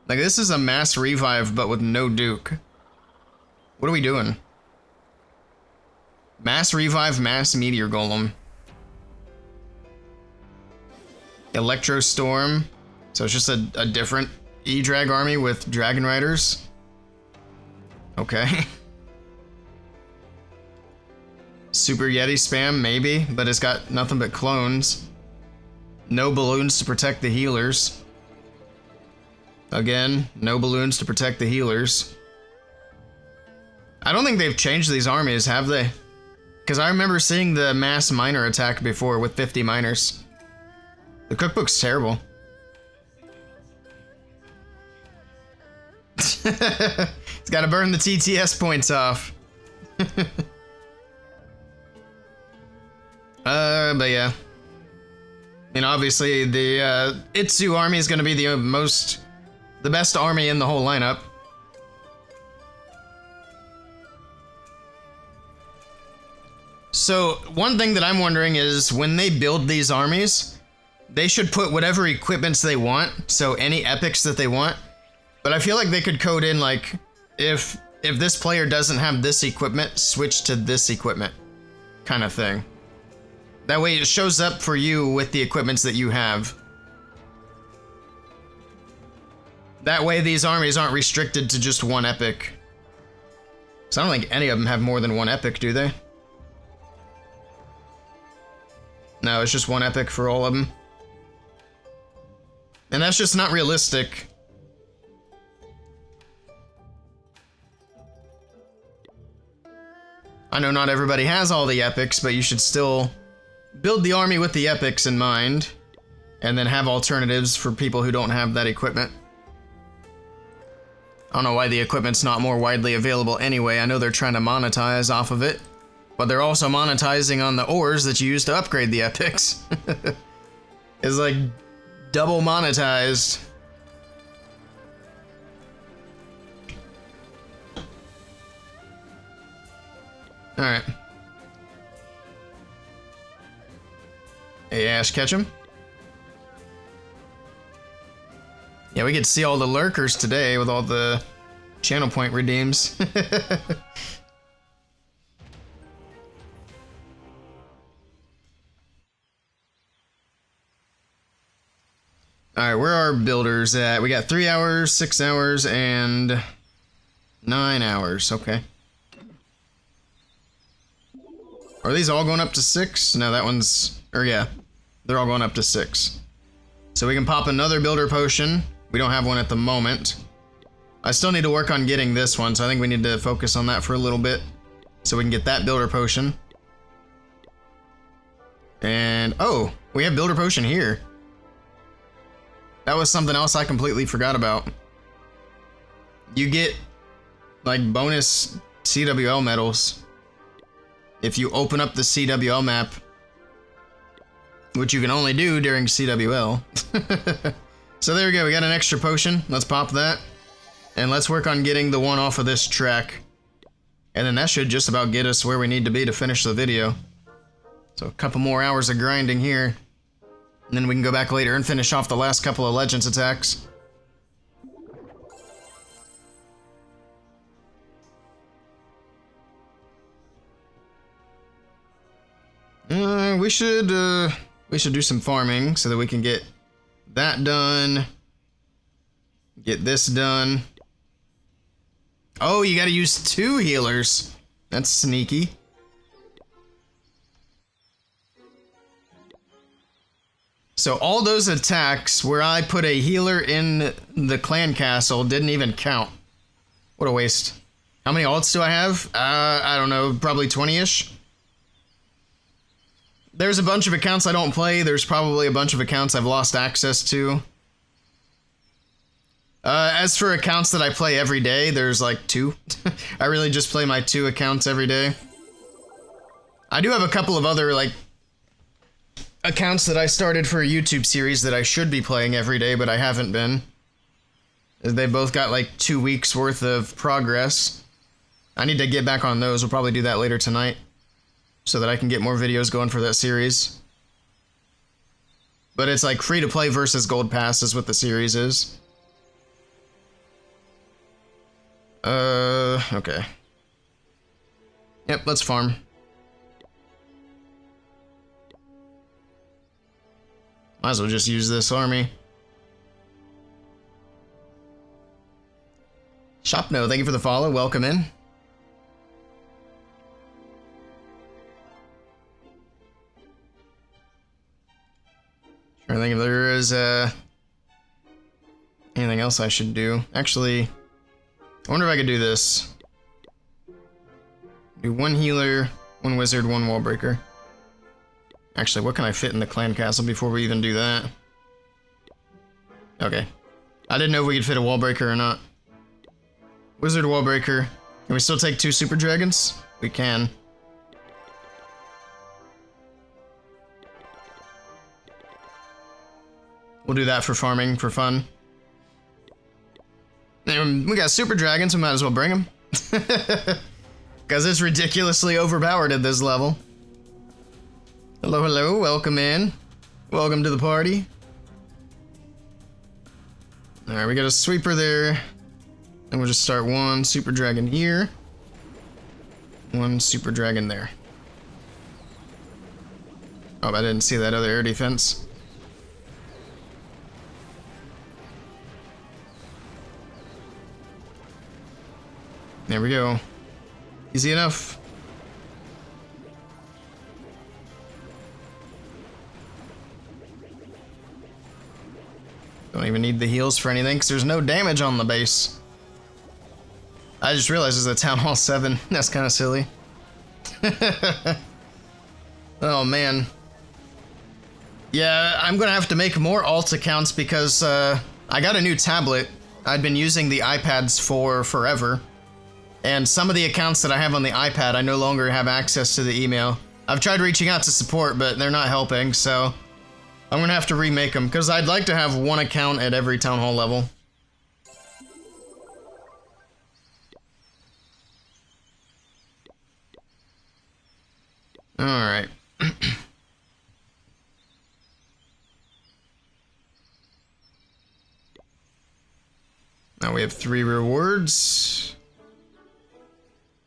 Like, this is a mass revive, but with no Duke. What are we doing? Mass revive, mass meteor golem. Electro Storm. So it's just a different E-Drag army with Dragon Riders. Okay. Super Yeti spam, maybe, but it's got nothing but clones. No balloons to protect the healers. Again, no balloons to protect the healers. I don't think they've changed these armies, have they? Because I remember seeing the mass miner attack before with 50 miners. The cookbook's terrible. It's gotta burn the TTS points off. But yeah. I mean, obviously, the Itsu army is gonna be the best army in the whole lineup. So, one thing that I'm wondering is, when they build these armies, they should put whatever equipments they want, so any epics that they want. But I feel like they could code in, like, if this player doesn't have this equipment, switch to this equipment, kind of thing. That way it shows up for you with the equipments that you have. That way these armies aren't restricted to just one epic. So I don't think any of them have more than one epic, do they? No, it's just one epic for all of them. And that's just not realistic. I know not everybody has all the epics, but you should still build the army with the epics in mind, and then have alternatives for people who don't have that equipment. I don't know why the equipment's not more widely available anyway. I know they're trying to monetize off of it, but they're also monetizing on the ores that you use to upgrade the epics. It's like double monetized. Alright. Hey, Ash, catch him. Yeah, we get to see all the lurkers today with all the channel point redeems. Alright, where are builders at? We got 3 hours, 6 hours, and 9 hours. Okay. Are these all going up to 6? No, that one's... Or yeah, they're all going up to 6. So we can pop another builder potion. We don't have one at the moment. I still need to work on getting this one, so I think we need to focus on that for a little bit, so we can get that builder potion. And, oh, we have builder potion here. That was something else I completely forgot about. You get, like, bonus CWL medals if you open up the CWL map, which you can only do during CWL. So there we go, we got an extra potion. Let's pop that. And let's work on getting the one off of this track. And then that should just about get us where we need to be to finish the video. So a couple more hours of grinding here. And then we can go back later and finish off the last couple of Legends attacks. We should do some farming so that we can get that done. Get this done. Oh, you gotta use 2 healers. That's sneaky. So all those attacks where I put a healer in the clan castle didn't even count. What a waste. How many alts do I have? I don't know, probably 20-ish. There's a bunch of accounts I don't play. There's probably a bunch of accounts I've lost access to. As for accounts that I play every day, there's like 2. I really just play my 2 accounts every day. I do have a couple of other, like, accounts that I started for a YouTube series that I should be playing every day, but I haven't been. They both got like 2 weeks worth of progress. I need to get back on those. We'll probably do that later tonight, so that I can get more videos going for that series. But it's like free to play versus gold pass is what the series is. Okay. Yep, let's farm. Might as well just use this army. Shopno, thank you for the follow. Welcome in. Trying to there's anything else I should do. Actually, I wonder if I could do this. Do one healer, one wizard, one wall breaker. Actually, what can I fit in the clan castle before we even do that? Okay. I didn't know if we could fit a wall breaker or not. Wizard, wall breaker. Can we still take 2 super dragons? We can. We'll do that for farming, for fun. And we got super dragons, we might as well bring them. Because it's ridiculously overpowered at this level. Hello, hello, welcome in. Welcome to the party. Alright, we got a sweeper there. And we'll just start 1 super dragon here. 1 super dragon there. Oh, I didn't see that other air defense. There we go. Easy enough. Don't even need the heals for anything, because there's no damage on the base. I just realized it's a Town Hall 7. That's kind of silly. Oh, man. Yeah, I'm gonna have to make more alt accounts because I got a new tablet. I'd been using the iPads for forever. And some of the accounts that I have on the iPad, I no longer have access to the email. I've tried reaching out to support, but they're not helping, so I'm gonna have to remake them, because I'd like to have 1 account at every Town Hall level. Alright. Now we have 3 rewards.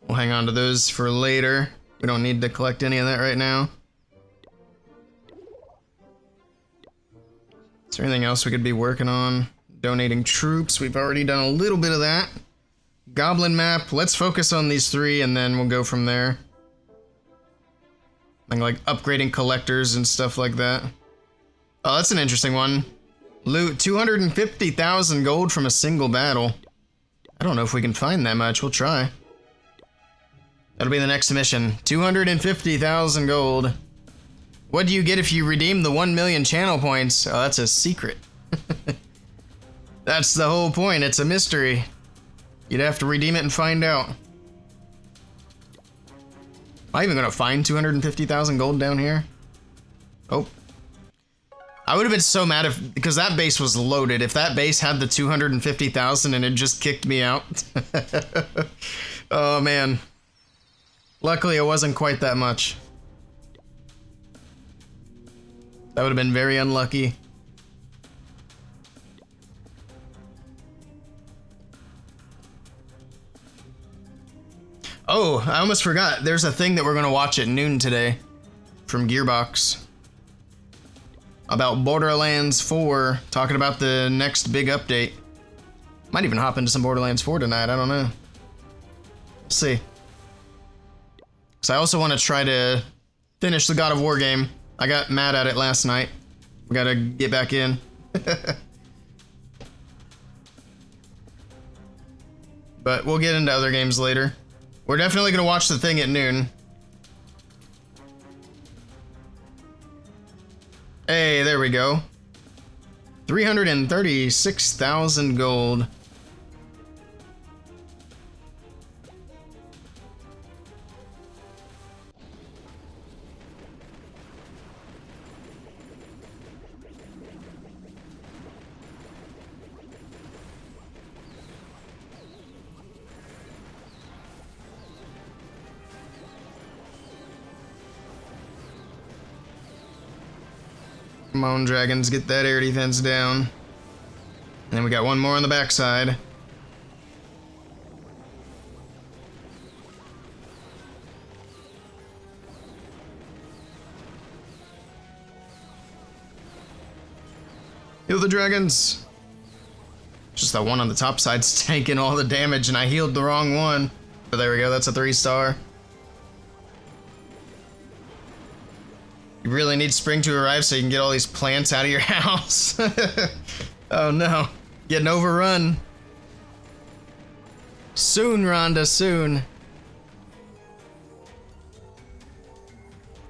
We'll hang on to those for later. We don't need to collect any of that right now. Is there anything else we could be working on? Donating troops, we've already done a little bit of that. Goblin map, let's focus on these 3 and then we'll go from there. Like upgrading collectors and stuff like that. Oh, that's an interesting one. Loot 250,000 gold from a single battle. I don't know if we can find that much, we'll try. That'll be the next mission. 250,000 gold. What do you get if you redeem the 1 million channel points? Oh, that's a secret. That's the whole point, it's a mystery. You'd have to redeem it and find out. Am I even gonna find 250,000 gold down here? Oh. I would have been so mad if, because that base was loaded, if that base had the 250,000 and it just kicked me out. Oh man. Luckily it wasn't quite that much. That would have been very unlucky. Oh, I almost forgot. There's a thing that we're gonna watch at noon today from Gearbox about Borderlands 4, talking about the next big update. Might even hop into some Borderlands 4 tonight, I don't know. We'll see. Because I also want to try to finish the God of War game. I got mad at it last night. We gotta get back in. But we'll get into other games later. We're definitely gonna watch the thing at noon. Hey, there we go. 336,000 gold. Come on, dragons, get that air defense down. And then we got one more on the backside. Heal the dragons. Just that one on the top side's tanking all the damage and I healed the wrong one. But there we go, that's a 3-star. You really need spring to arrive so you can get all these plants out of your house. Oh no, getting overrun. Soon, Rhonda, soon.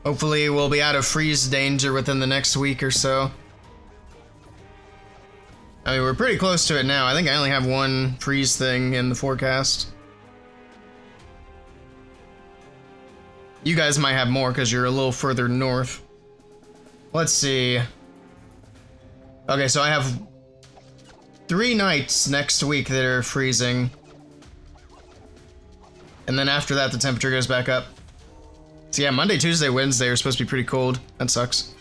Hopefully we'll be out of freeze danger within the next week or so. I mean, we're pretty close to it now. I think I only have one freeze thing in the forecast. You guys might have more because you're a little further north. Let's see. Okay, so I have 3 nights next week that are freezing. And then after that, the temperature goes back up. So yeah, Monday, Tuesday, Wednesday are supposed to be pretty cold. That sucks.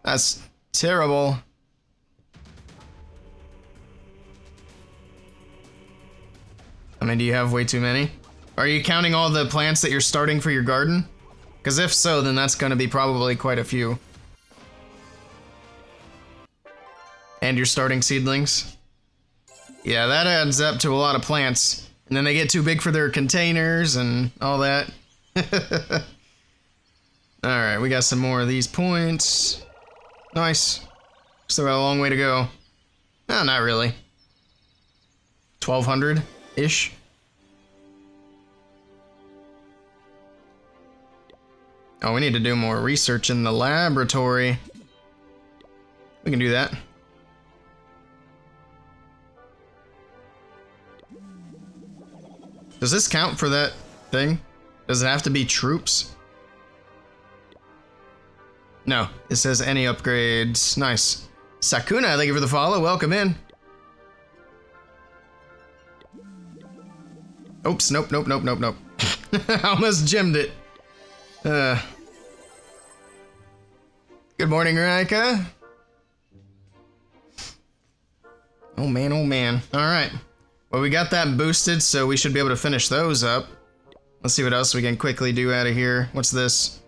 That's terrible. I mean, do you have way too many? Are you counting all the plants that you're starting for your garden? Because if so, then that's going to be probably quite a few. And you're starting seedlings? Yeah, that adds up to a lot of plants. And then they get too big for their containers and all that. Alright, we got some more of these points. Nice. Still got a long way to go. No, not really. 1,200-ish. Oh, we need to do more research in the laboratory. We can do that. Does this count for that thing? Does it have to be troops? No, it says any upgrades. Nice. Sakuna, thank you for the follow. Welcome in. Oops, nope. I almost gemmed it. Good morning, Raika. Oh man. Alright. Well, we got that boosted, so we should be able to finish those up. Let's see what else we can quickly do out of here. What's this?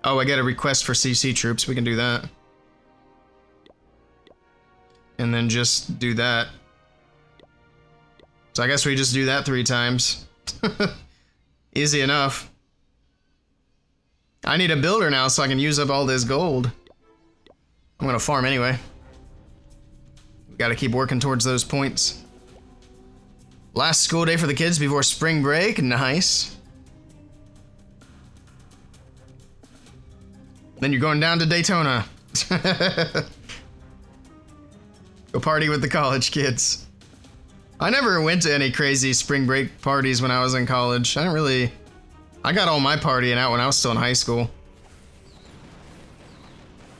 Oh, I got a request for CC troops. We can do that. And then just do that. So I guess we just do that 3 times. Easy enough. I need a builder now so I can use up all this gold. I'm gonna farm anyway. We gotta keep working towards those points. Last school day for the kids before spring break. Nice. Then you're going down to Daytona. Go party with the college kids. I never went to any crazy spring break parties when I was in college. I got all my partying out when I was still in high school.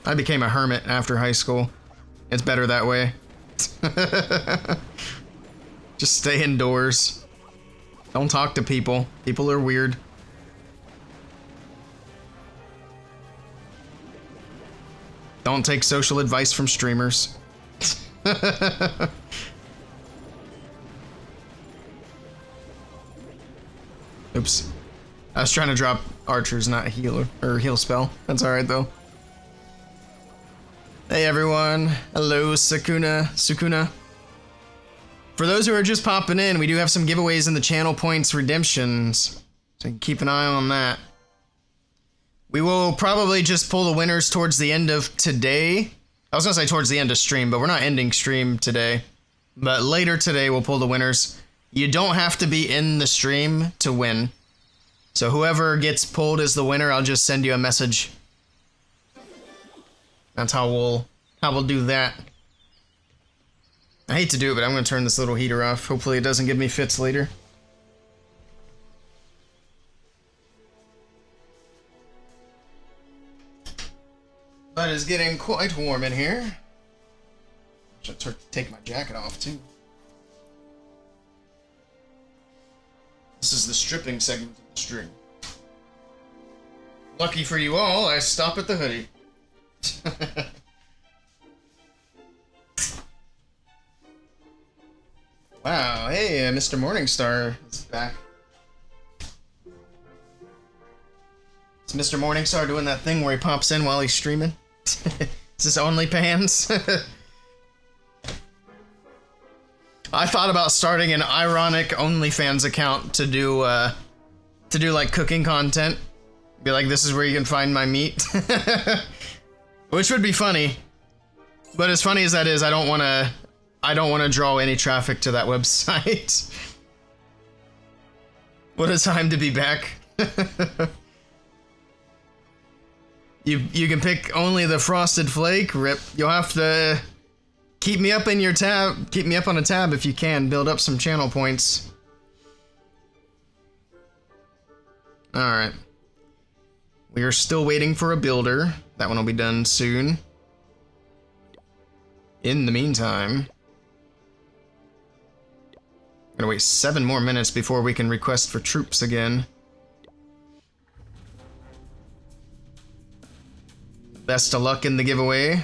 I became a hermit after high school. It's better that way. Just stay indoors. Don't talk to people. People are weird. Don't take social advice from streamers. Oops. I was trying to drop archers, not healer or heal spell. That's alright though. Hey everyone. Hello, Sukuna. For those who are just popping in, we do have some giveaways in the channel points redemptions. So you can keep an eye on that. We will probably just pull the winners towards the end of today. I was gonna say towards the end of stream, but we're not ending stream today. But later today, we'll pull the winners. You don't have to be in the stream to win. So whoever gets pulled as the winner, I'll just send you a message. That's how we'll do that. I hate to do it, but I'm gonna turn this little heater off. Hopefully it doesn't give me fits later. But it's getting quite warm in here. Should take my jacket off too. This is the stripping segment of the stream. Lucky for you all, I stop at the hoodie. Wow, hey, Mr. Morningstar is back. Is Mr. Morningstar doing that thing where he pops in while he's streaming? Is this OnlyFans? I thought about starting an ironic OnlyFans account to do like cooking content, Be like, this is where you can find my meat. Which would be funny. But as funny as that is, I don't want to draw any traffic to that website. What a time to be back. You can pick only the frosted flake. Rip. You'll have to keep me up in your tab. Keep me up on a tab if you can. Build up some channel points. Alright. We are still waiting for a builder. That one will be done soon. In the meantime, I'm gonna wait 7 more minutes before we can request for troops again. Best of luck in the giveaway.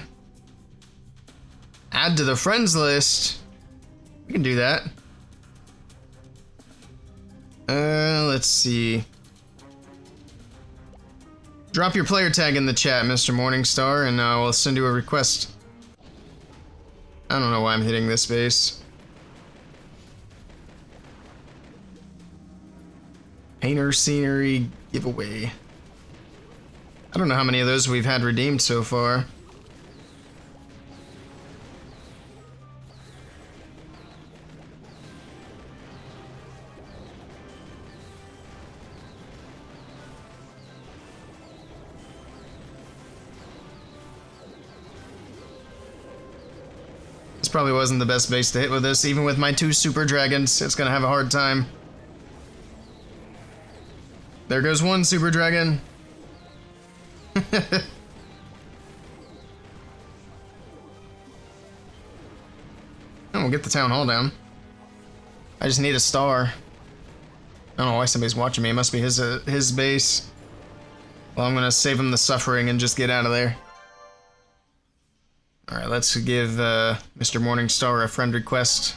Add to the friends list. We can do that. Let's see. Drop your player tag in the chat, Mr. Morningstar, and I will send you a request. I don't know why I'm hitting this base. Painter scenery giveaway. I don't know how many of those we've had redeemed so far. This probably wasn't the best base to hit with this. Even with my 2 super dragons, it's gonna have a hard time. There goes 1 super dragon. And we'll get the town hall down. I just need a star. I don't know why somebody's watching me. It must be his base. Well, I'm gonna save him the suffering and just get out of there. Alright, let's give Mr. Morningstar a friend request.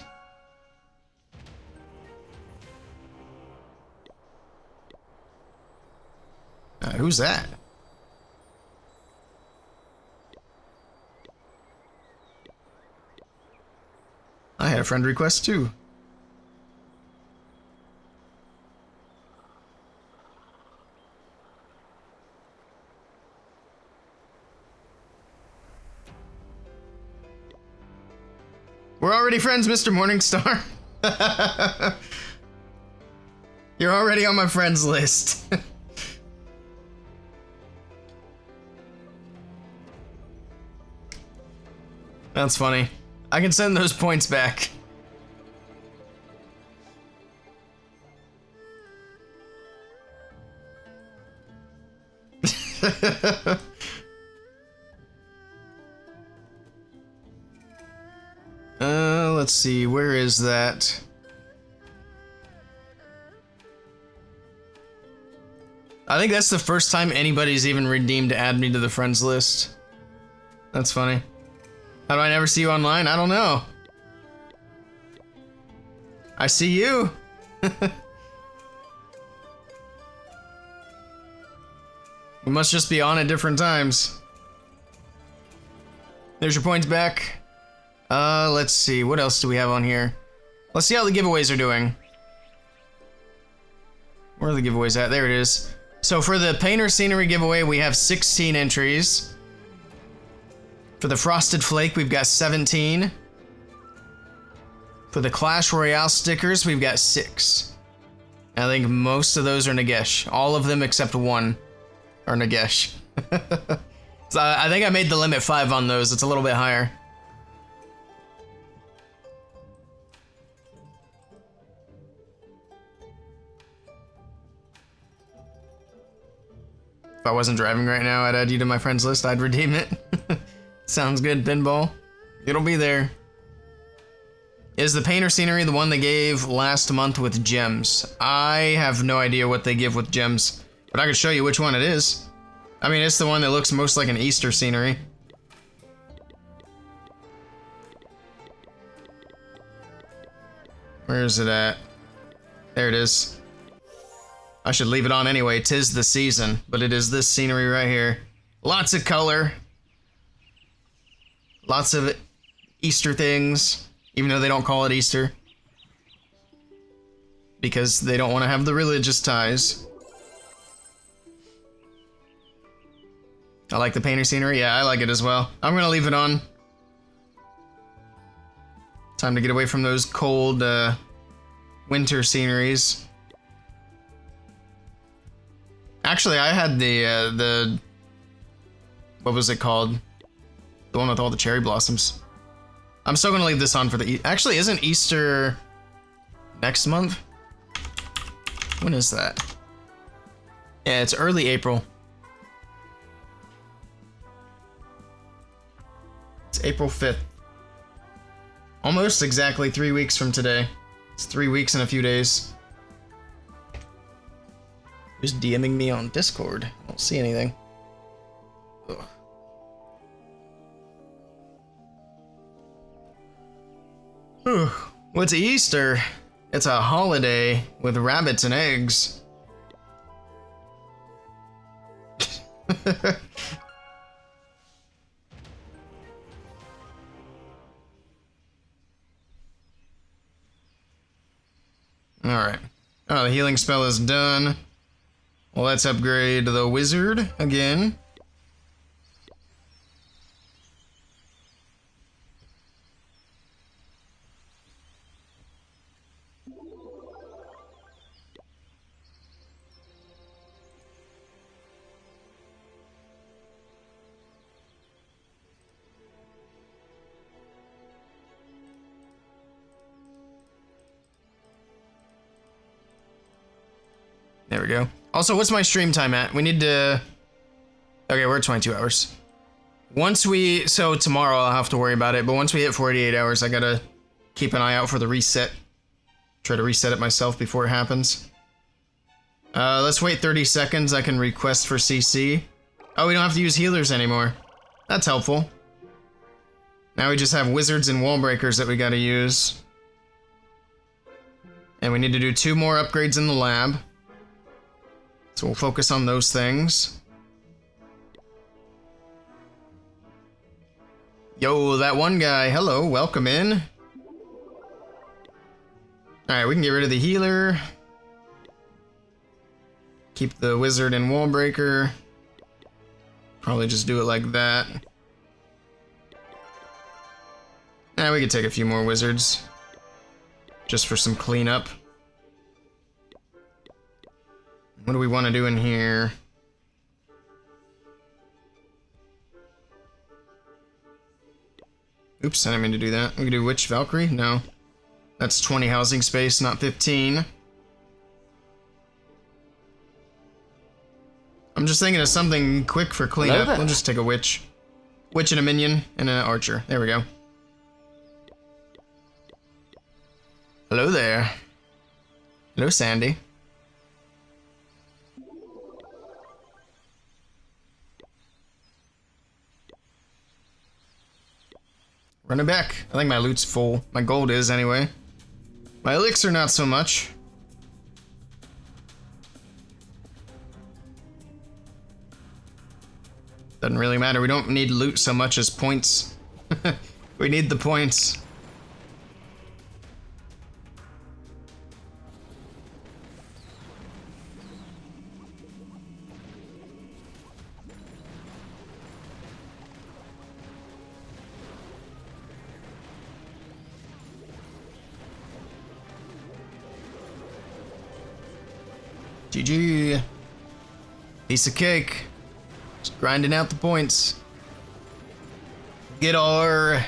Who's that? I had a friend request too. We're already friends, Mr. Morningstar. You're already on my friends list. That's funny. I can send those points back. Let's see, where is that? I think that's the first time anybody's even redeemed to add me to the friends list. That's funny. How do I never see you online? I don't know. I see you. We must just be on at different times. There's your points back. Let's see. What else do we have on here? Let's see how the giveaways are doing. Where are the giveaways at? There it is. So for the Painter Scenery giveaway, we have 16 entries. For the Frosted Flake, we've got 17. For the Clash Royale stickers, we've got 6. I think most of those are Nagesh. All of them except 1 are Nagesh. So I think I made the limit 5 on those. It's a little bit higher. If I wasn't driving right now, I'd add you to my friends list. I'd redeem it. Sounds good, Pinball. It'll be there. Is the Painter Scenery the one they gave last month with gems? I have no idea what they give with gems, but I can show you which one it is. I mean, it's the one that looks most like an Easter scenery. Where is it at? There it is. I should leave it on anyway. 'Tis the season, but it is this scenery right here. Lots of color. Lots of Easter things, even though they don't call it Easter. Because they don't want to have the religious ties. I like the painter scenery. Yeah, I like it as well. I'm gonna leave it on. Time to get away from those cold winter sceneries. Actually, I had the what was it called? The one with all the cherry blossoms. I'm still gonna leave this on for the actually, isn't Easter next month? When is that? Yeah, it's early April. It's April 5th. Almost exactly 3 weeks from today. It's 3 weeks and a few days. Who's DMing me on Discord? I don't see anything. Ugh. Whew. What's Easter? It's a holiday with rabbits and eggs. Alright. Oh, the healing spell is done. Well, let's upgrade the wizard again. There we go. Also, what's my stream time at? We need to... Okay, we're at 22 hours. Once we... So tomorrow I'll have to worry about it, but once we hit 48 hours, I gotta keep an eye out for the reset. Try to reset it myself before it happens. Let's wait 30 seconds. I can request for CC. Oh, we don't have to use healers anymore. That's helpful. Now we just have wizards and wall breakers that we gotta use. And we need to do 2 more upgrades in the lab. So we'll focus on those things. Yo, that one guy. Hello, welcome in. Alright, we can get rid of the healer. Keep the wizard and wall breaker. Probably just do it like that. We could take a few more wizards. Just for some cleanup. What do we want to do in here? Oops, I didn't mean to do that. We can do Witch Valkyrie? No. That's 20 housing space, not 15. I'm just thinking of something quick for cleanup. We'll just take a witch. Witch and a minion and an archer. There we go. Hello there. Hello, Sandy. Running back. I think my loot's full. My gold is, anyway. My elixir, not so much. Doesn't really matter. We don't need loot so much as points. We need the points. GG. Piece of cake. Just grinding out the points. Get our,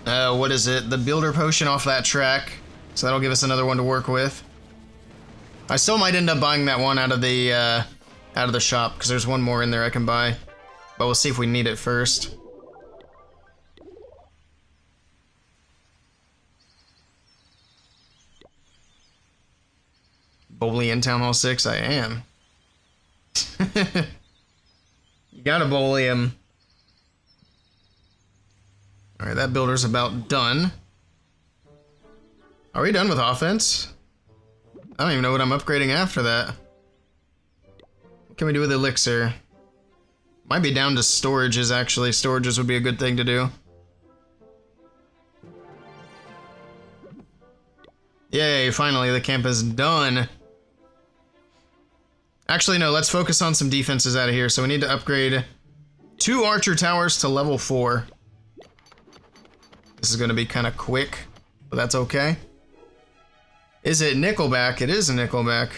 what is it? The builder potion off that track. So that'll give us another one to work with. I still might end up buying that one out of the shop, because there's one more in there I can buy. But we'll see if we need it first. Bowley in Town Hall 6? I am. You gotta bully him. Alright, that builder's about done. Are we done with offense? I don't even know what I'm upgrading after that. What can we do with elixir? Might be down to storages, actually. Storages would be a good thing to do. Yay, finally, the camp is done. Actually, no, let's focus on some defenses out of here. So we need to upgrade 2 archer towers to level 4. This is gonna be kind of quick, but that's okay. Is it Nickelback? It is a Nickelback.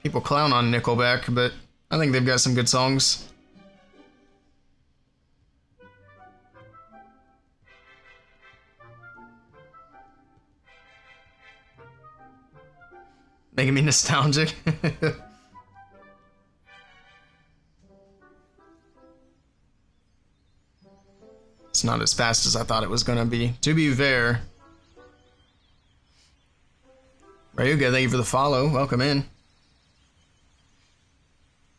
People clown on Nickelback, but I think they've got some good songs. Making me nostalgic. It's not as fast as I thought it was gonna be, to be fair. Ryuga, thank you for the follow. Welcome in.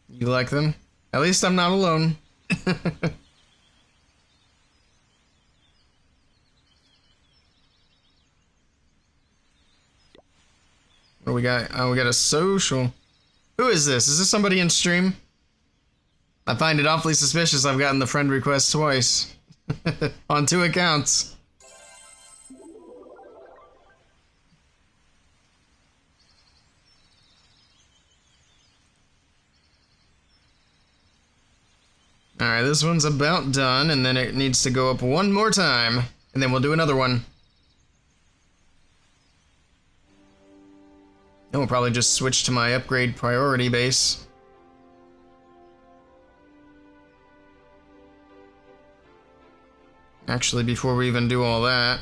You like them? At least I'm not alone. What do we got? Oh, we got a social. Who is this? Is this somebody in stream? I find it awfully suspicious I've gotten the friend request twice. On 2 accounts. Alright, this one's about done, and then it needs to go up one more time, and then we'll do another one. Then we'll probably just switch to my upgrade priority base. Actually, before we even do all that...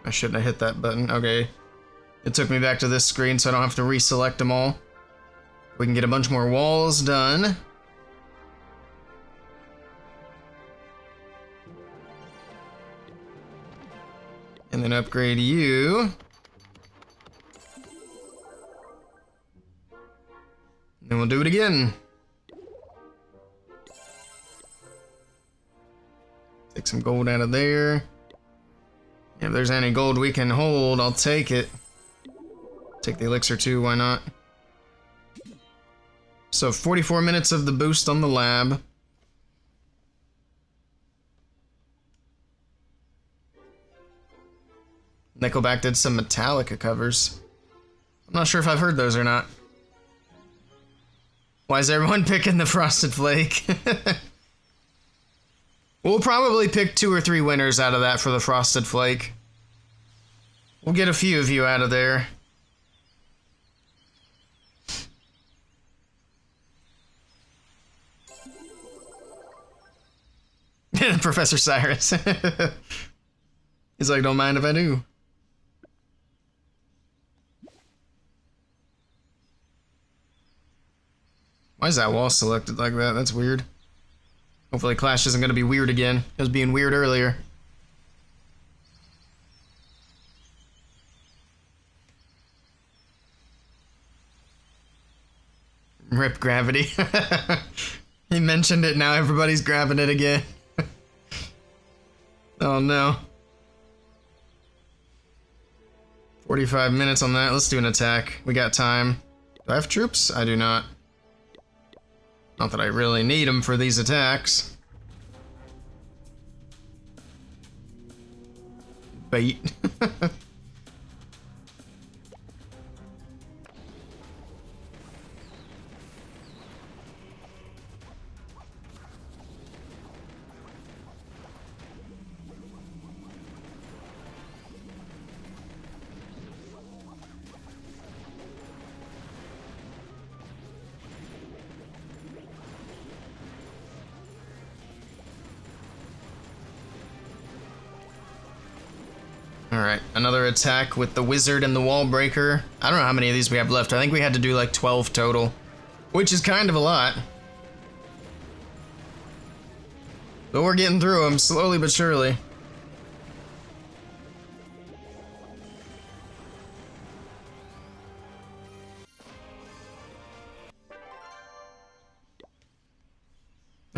I shouldn't have hit that button. Okay. It took me back to this screen so I don't have to reselect them all. We can get a bunch more walls done. And then upgrade you. Then we'll do it again. Take some gold out of there. If there's any gold we can hold, I'll take it. Take the elixir too, why not? So 44 minutes of the boost on the lab. Nickelback did some Metallica covers. I'm not sure if I've heard those or not. Why is everyone picking the Frosted Flake? We'll probably pick 2 or 3 winners out of that for the Frosted Flake. We'll get a few of you out of there. Professor Cyrus. He's like, don't mind if I do. Why is that wall selected like that? That's weird. Hopefully Clash isn't going to be weird again. It was being weird earlier. Rip gravity. He mentioned it, now everybody's grabbing it again. Oh no. 45 minutes on that. Let's do an attack. We got time. Do I have troops? I do not. Not that I really need them for these attacks. Bait. Alright, another attack with the wizard and the wall breaker. I don't know how many of these we have left. I think we had to do like 12 total, which is kind of a lot. But we're getting through them slowly but surely.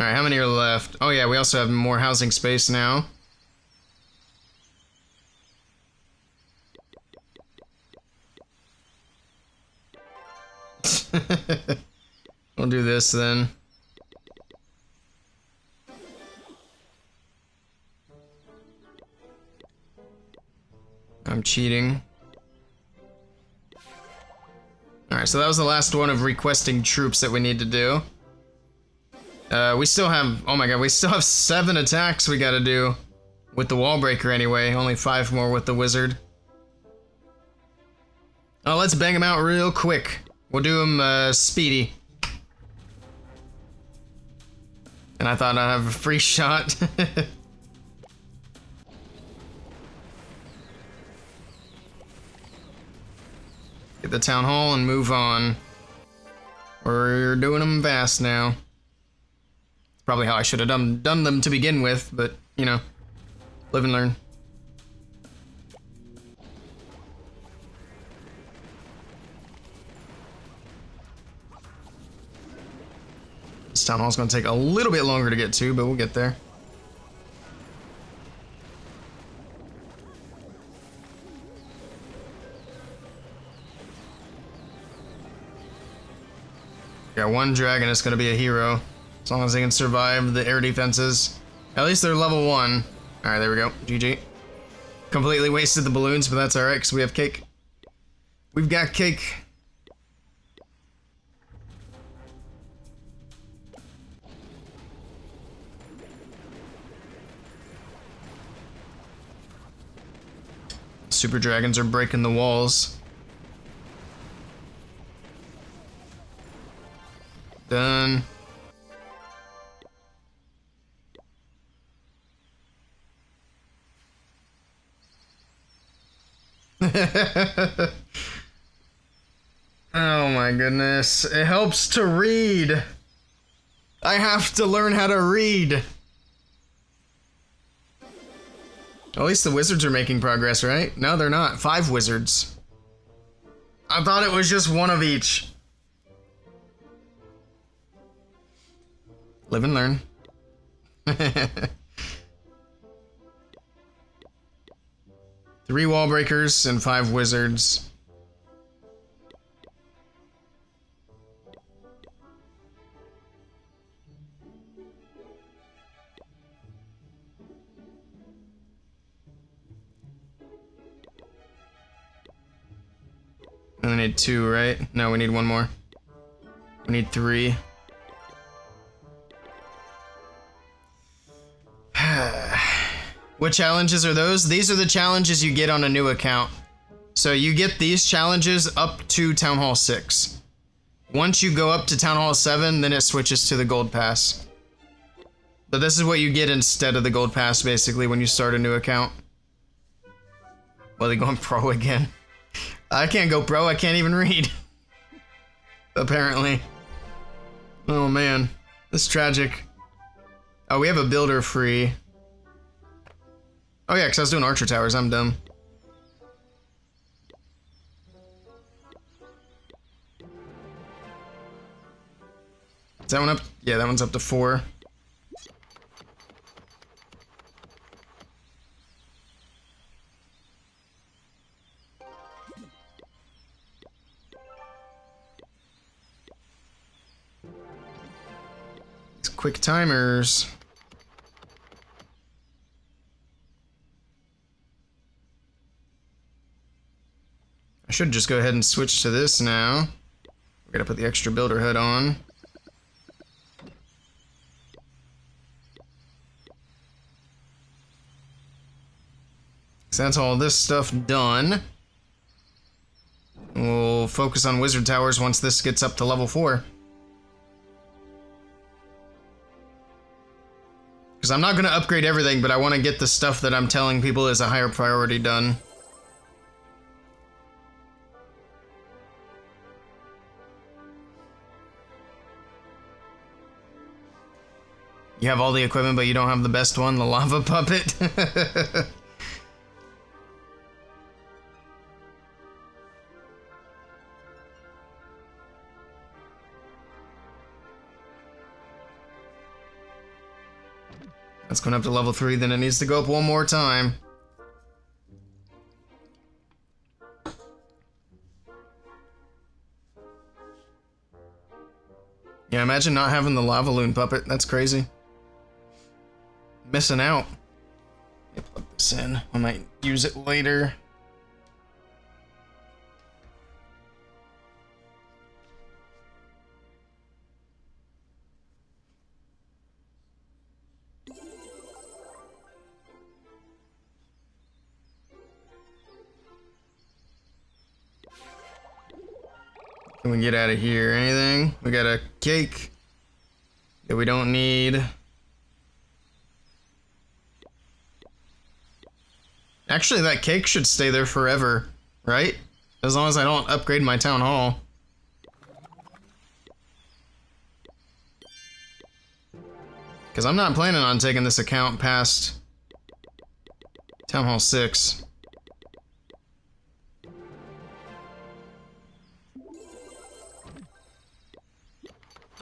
Alright, how many are left? Oh yeah, we also have more housing space now. We'll do this then. I'm cheating. Alright, so that was the last one of requesting troops that we need to do. We still have, oh my god, we still have 7 attacks we gotta do. With the wall breaker anyway, only 5 more with the wizard. Oh, let's bang them out real quick. We'll do them speedy. And I thought I'd have a free shot. Get the town hall and move on. We're doing them fast now. It's probably how I should have done them to begin with, but, you know, live and learn. This town hall's gonna take a little bit longer to get to, but we'll get there. Got one dragon, it's gonna be a hero. As long as they can survive the air defenses. At least they're level 1. Alright, there we go. GG. Completely wasted the balloons, but that's alright, because we have cake. We've got cake. Super dragons are breaking the walls. Done. Oh my goodness. It helps to read. I have to learn how to read. At least the wizards are making progress, right? No, they're not. 5 wizards. I thought it was just one of each. Live and learn. 3 wall breakers and 5 wizards. We need 2, right? No, we need 1 more. We need 3. What challenges are those? These are the challenges you get on a new account. So you get these challenges up to Town Hall 6. Once you go up to Town Hall 7, then it switches to the Gold Pass. But this is what you get instead of the Gold Pass, basically, when you start a new account. Well, they're going pro again. I can't go pro, I can't even read. Apparently. Oh man, this is tragic. Oh, we have a builder free. Oh yeah, because I was doing archer towers, I'm dumb. Is that one up? Yeah, that one's up to 4. These quick timers. I should just go ahead and switch to this now. We're gonna put the extra builder hood on. So that's all this stuff done. We'll focus on wizard towers once this gets up to level 4. Because I'm not gonna upgrade everything, but I want to get the stuff that I'm telling people is a higher priority done. You have all the equipment, but you don't have the best one, the lava puppet. That's going up to level 3, then it needs to go up one more time. Yeah, imagine not having the lava loon puppet. That's crazy. Missing out. Let me plug this in. I might use it later. Can we get out of here? Anything? We got a cake that we don't need. Actually, that cake should stay there forever, right? As long as I don't upgrade my town hall. Because I'm not planning on taking this account past Town Hall 6.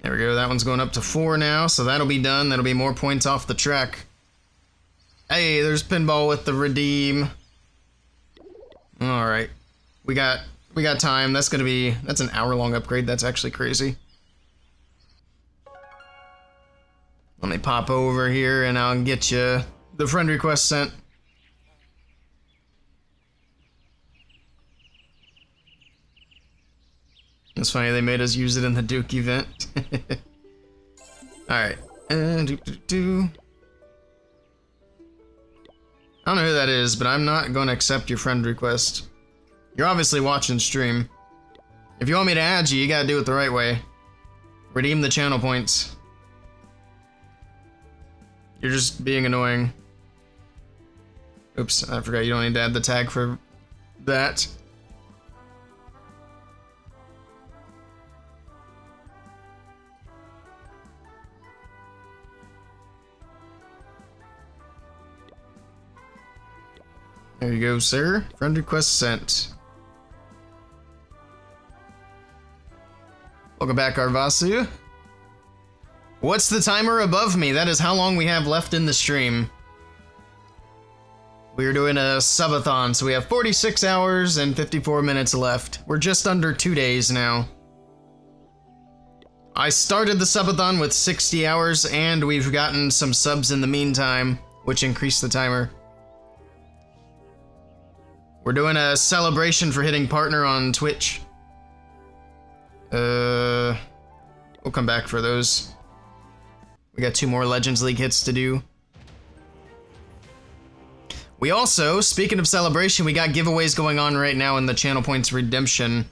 There we go, that one's going up to 4 now, so that'll be done. That'll be more points off the track. Hey, there's pinball with the redeem. Alright. We got time. That's an hour-long upgrade. That's actually crazy. Let me pop over here and I'll get you the friend request sent. It's funny, they made us use it in the Duke event. Alright. I don't know who that is, but I'm not going to accept your friend request. You're obviously watching stream. If you want me to add you, you gotta do it the right way. Redeem the channel points. You're just being annoying. Oops, I forgot you don't need to add the tag for that. There you go, sir. Friend request sent. Welcome back, Arvasu. What's the timer above me? That is how long we have left in the stream. We're doing a subathon, so we have 46 hours and 54 minutes left. We're just under 2 days now. I started the subathon with 60 hours, and we've gotten some subs in the meantime, which increased the timer. We're doing a celebration for hitting partner on Twitch. We'll come back for those. We got 2 more Legends League hits to do. We also, speaking of celebration, we got giveaways going on right now in the Channel Points Redemption.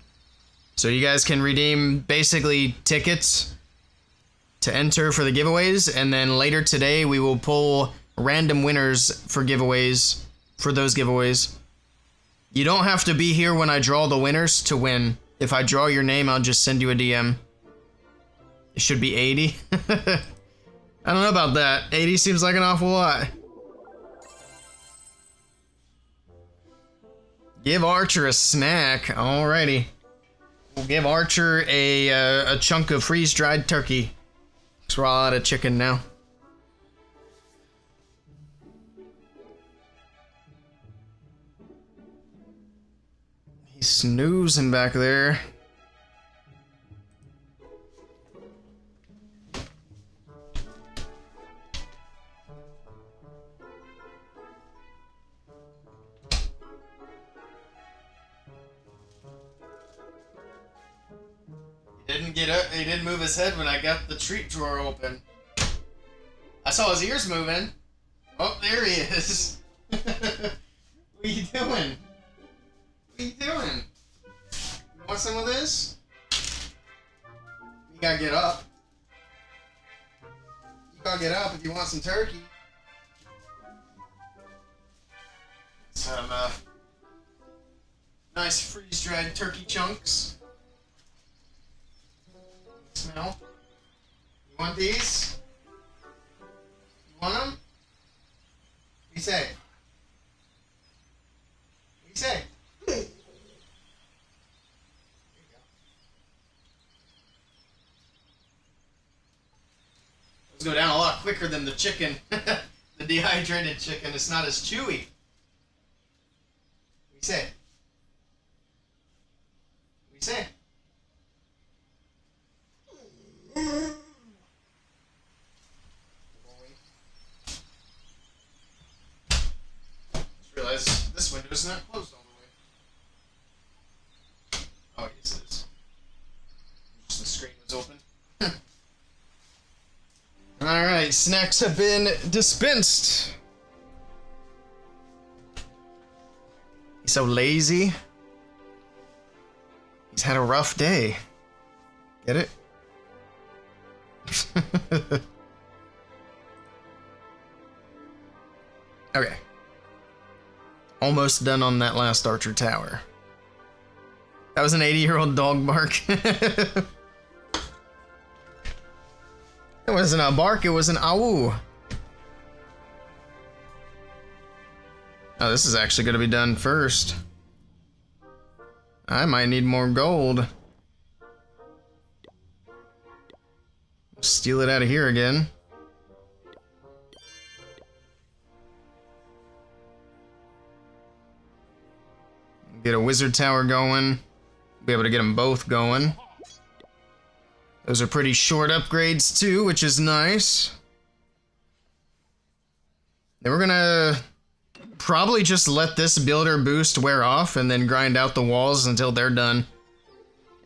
So you guys can redeem basically tickets to enter for the giveaways, and then later today we will pull random winners for giveaways, for those giveaways. You don't have to be here when I draw the winners to win. If I draw your name, I'll just send you a DM. It should be 80. I don't know about that. 80 seems like an awful lot. Give Archer a snack. Alrighty. We'll give Archer a chunk of freeze-dried turkey. Because we're all out of chicken now. He's snoozing back there. He didn't get up. He didn't move his head when I got the treat drawer open. I saw his ears moving. Oh, there he is. What are you doing? What are you doing? You want some of this? You gotta get up. You gotta get up if you want some turkey. Some nice freeze-dried turkey chunks. Smell. You want these? You want them? What do you say? What do you say? Those go down a lot quicker than the chicken. dehydrated chicken. It's not as chewy. What do you say? What do you say? Just realized this window is not closed all the way. Oh, yes it is. Just the screen was open. Alright, snacks have been dispensed. He's so lazy. He's had a rough day. Get it? Okay. Almost done on that last Archer Tower. That was an 80-year-old dog bark. It wasn't a bark, it was an ow. Oh, this is actually gonna be done first. I might need more gold. Steal it out of here again. Get a wizard tower going. Be able to get them both going. Those are pretty short upgrades too, which is nice. Then we're gonna probably just let this builder boost wear off and then grind out the walls until they're done.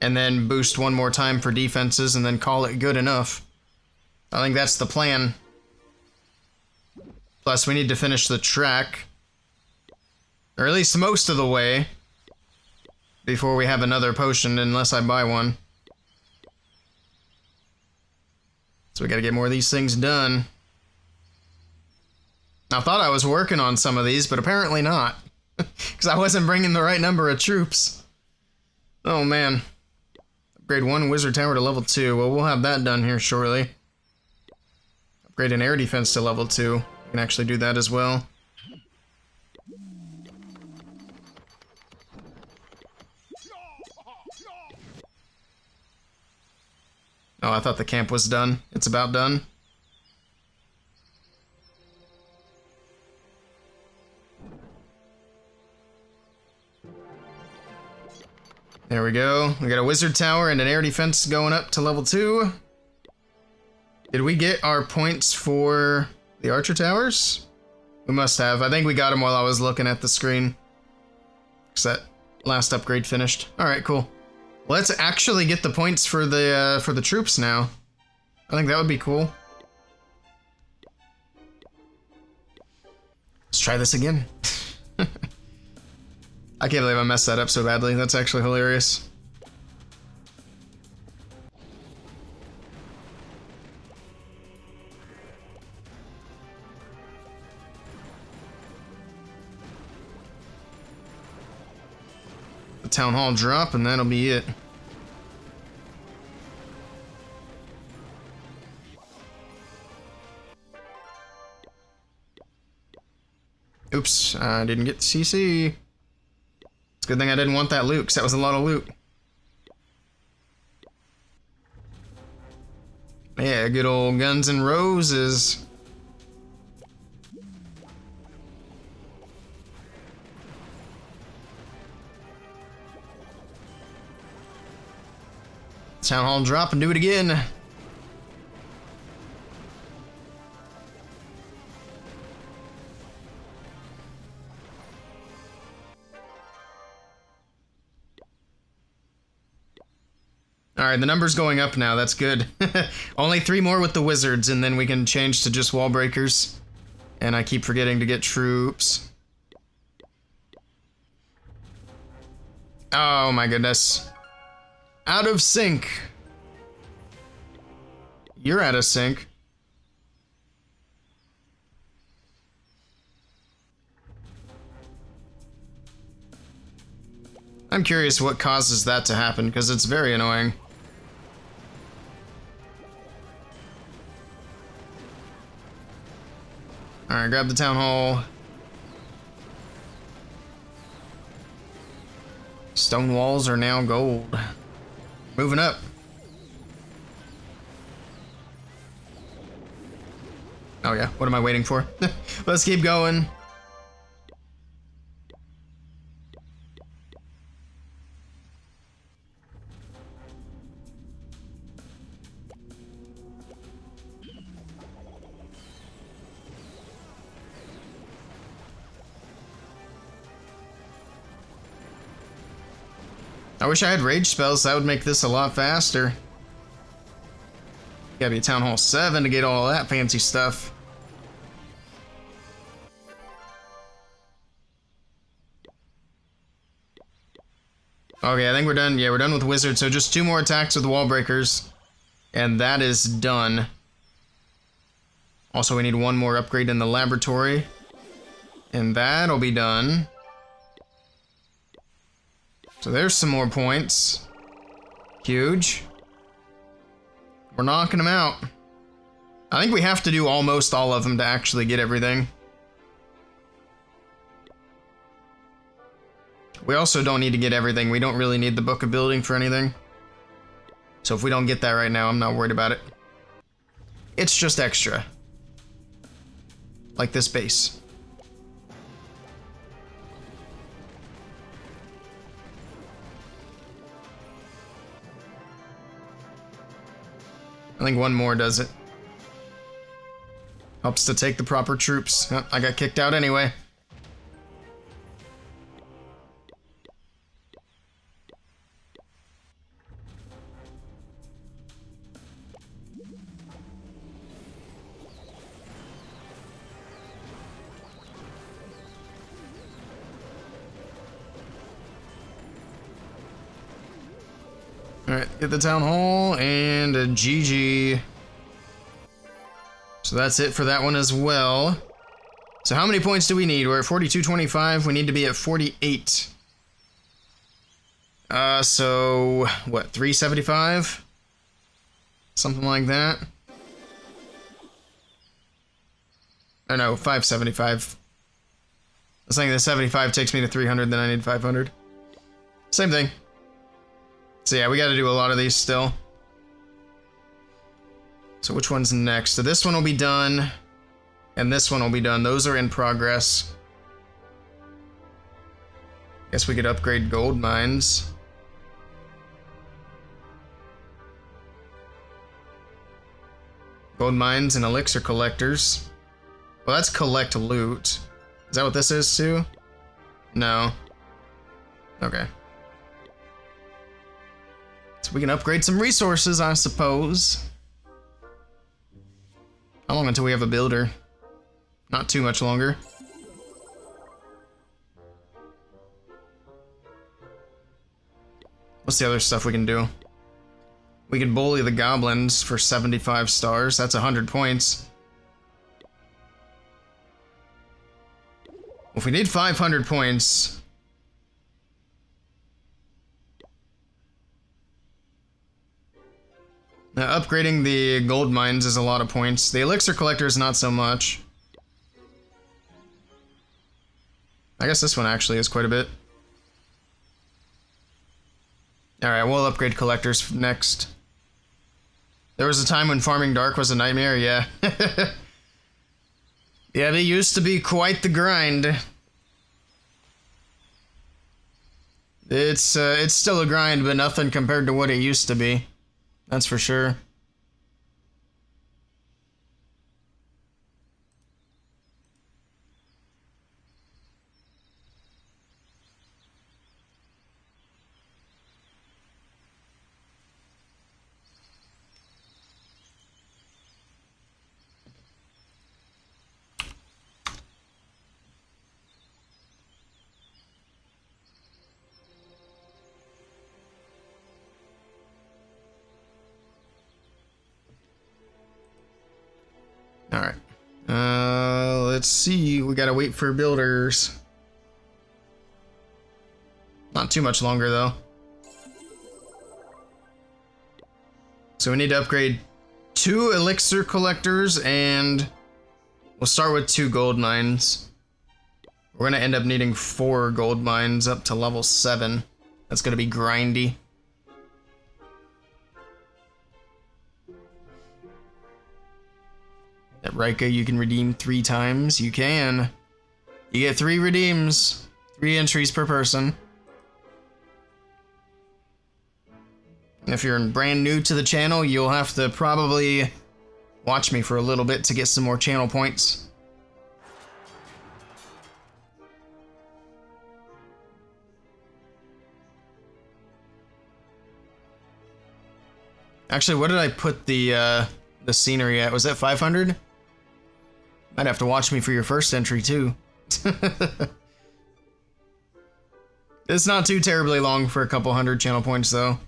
And then boost one more time for defenses and then call it good enough. I think that's the plan. Plus we need to finish the track. Or at least most of the way. Before we have another potion, unless I buy one. So we gotta get more of these things done. I thought I was working on some of these, but apparently not. Because I wasn't bringing the right number of troops. Oh man. Upgrade 1 wizard tower to level 2. Well, we'll have that done here shortly. Upgrade an air defense to level 2. We can actually do that as well. Oh, I thought the camp was done. It's about done. There we go. We got a wizard tower and an air defense going up to level 2. Did we get our points for the archer towers? We must have. I think we got them while I was looking at the screen. Because that last upgrade finished. Alright, cool. Let's actually get the points for the troops now. I think that would be cool. Let's try this again. I can't believe I messed that up so badly. That's actually hilarious. The town hall drop and that'll be it. Oops, I didn't get the CC. It's a good thing I didn't want that loot, because that was a lot of loot. Yeah, good old Guns N' Roses. Town hall drop and do it again. Alright, the number's going up now, that's good. Only 3 more with the wizards, and then we can change to just wall breakers. And I keep forgetting to get troops. Oh my goodness. Out of sync. You're out of sync. I'm curious what causes that to happen, because it's very annoying. Alright, grab the town hall. Stone walls are now gold. Moving up. Oh yeah, what am I waiting for? Let's keep going. I wish I had rage spells, that would make this a lot faster. Gotta be Town Hall 7 to get all that fancy stuff. Okay, I think we're done. Yeah, we're done with Wizard, so just 2 more attacks with the Wall Breakers. And that is done. Also, we need 1 more upgrade in the laboratory. And that'll be done. So there's some more points. Huge. We're knocking them out. I think we have to do almost all of them to actually get everything. We also don't need to get everything. We don't really need the Book of Building for anything. So if we don't get that right now, I'm not worried about it. It's just extra. Like this base. I think 1 more does it. Helps to take the proper troops. Oh, I got kicked out anyway. Alright, get the town hall and a GG. So that's it for that one as well. So how many points do we need? We're at 42.25. We need to be at 48. So what, 375? Something like that. Or no, 575. I was saying the 75 takes me to 300, then I need 500. Same thing. So yeah, we gotta do a lot of these still. So which one's next? So this one will be done, and this one will be done. Those are in progress. Guess we could upgrade gold mines. Gold mines and elixir collectors. Well, that's collect loot. Is that what this is too? No. Okay. So we can upgrade some resources, I suppose. How long until we have a builder? Not too much longer. What's the other stuff we can do? We can bully the goblins for 75 stars. That's 100 points. If we need 500 points... Now, upgrading the gold mines is a lot of points. The elixir collector is not so much. I guess this one actually is quite a bit. Alright, we'll upgrade collectors next. There was a time when farming dark was a nightmare, yeah. Yeah, they used to be quite the grind. It's still a grind, but nothing compared to what it used to be. That's for sure. Alright. Let's see. We gotta wait for builders. Not too much longer, though. So we need to upgrade 2 elixir collectors, and we'll start with 2 gold mines. We're gonna end up needing 4 gold mines up to level 7. That's gonna be grindy. Rika, you can redeem 3 times. You can. You get 3 redeems. 3 entries per person. If you're brand new to the channel, you'll have to probably watch me for a little bit to get some more channel points. Actually, what did I put the scenery at? Was that 500? Might have to watch me for your first entry too. It's not too terribly long for a couple hundred channel points though.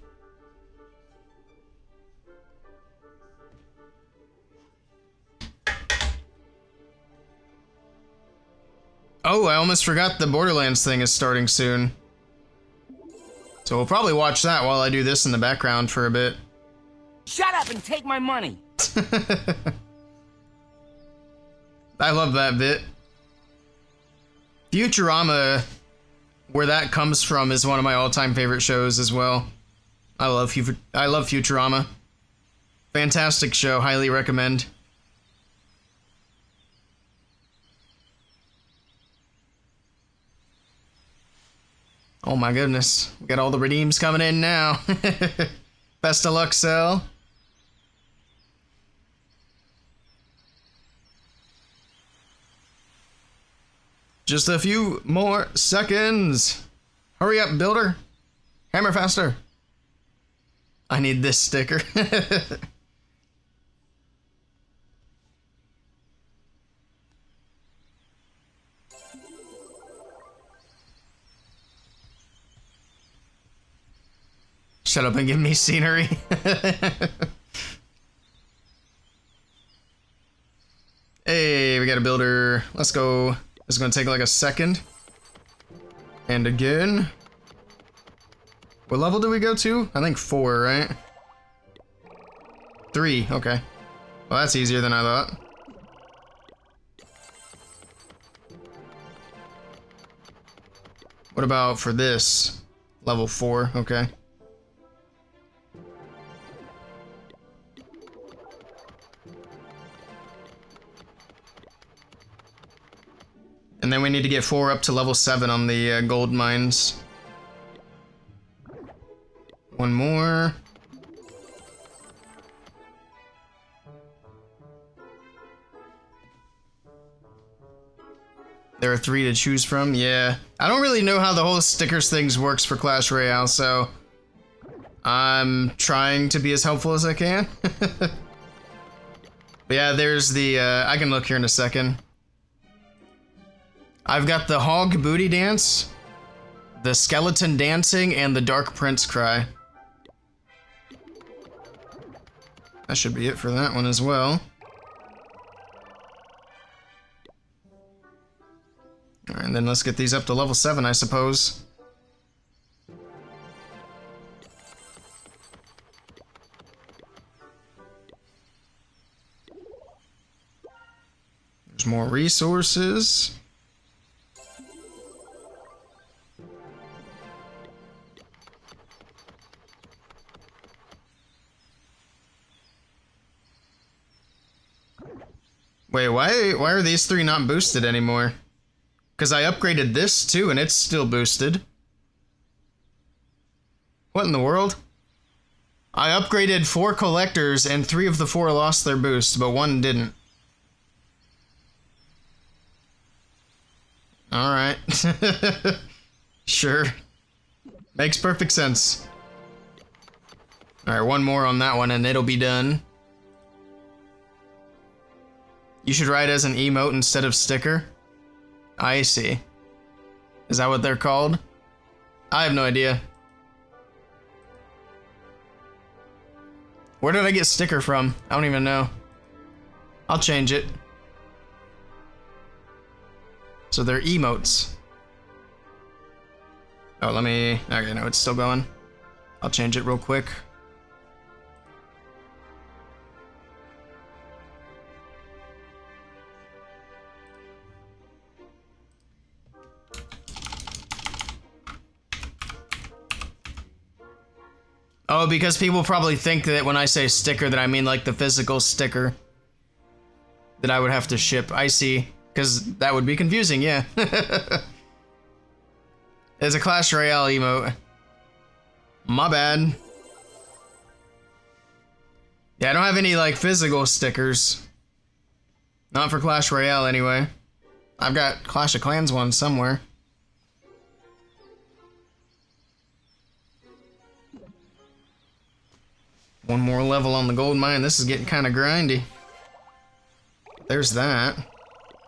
Oh, I almost forgot the Borderlands thing is starting soon. So we'll probably watch that while I do this in the background for a bit. Shut up and take my money. I love that bit. Futurama, where that comes from, is one of my all-time favorite shows as well. I love Futurama. Fantastic show, highly recommend. Oh my goodness, we got all the redeems coming in now. Best of luck, Cell. Just a few more seconds. Hurry up, builder. Hammer faster. I need this sticker. Shut up and give me scenery. Hey, we got a builder. Let's go. This is gonna take like a second. And again. What level do we go to? I think 4, right? 3, okay. Well, that's easier than I thought. What about for this? Level 4, okay. And then we need to get 4 up to level 7 on the gold mines. One more. There are 3 to choose from, yeah. I don't really know how the whole stickers things works for Clash Royale, so I'm trying to be as helpful as I can. But yeah, there's the, I can look here in a second. I've got the Hog Booty Dance, the Skeleton Dancing, and the Dark Prince Cry. That should be it for that one as well. Alright, and then let's get these up to level 7, I suppose. There's more resources. Wait, why are these 3 not boosted anymore? Because I upgraded this too and it's still boosted. What in the world? I upgraded 4 collectors and 3 of the 4 lost their boost, but 1 didn't. Alright. Sure. Makes perfect sense. Alright, 1 more on that one and it'll be done. You should write as an emote instead of sticker? I see. Is that what they're called? I have no idea. Where did I get sticker from? I don't even know. I'll change it. So they're emotes. Oh, let me... Okay, no, it's still going. I'll change it real quick. Oh, because people probably think that when I say sticker that I mean like the physical sticker. that I would have to ship. I see. Because that would be confusing, yeah. There's a Clash Royale emote. My bad. Yeah, I don't have any, like, physical stickers. Not for Clash Royale, anyway. I've got Clash of Clans ones somewhere. One more level on the gold mine. This is getting kind of grindy. There's that.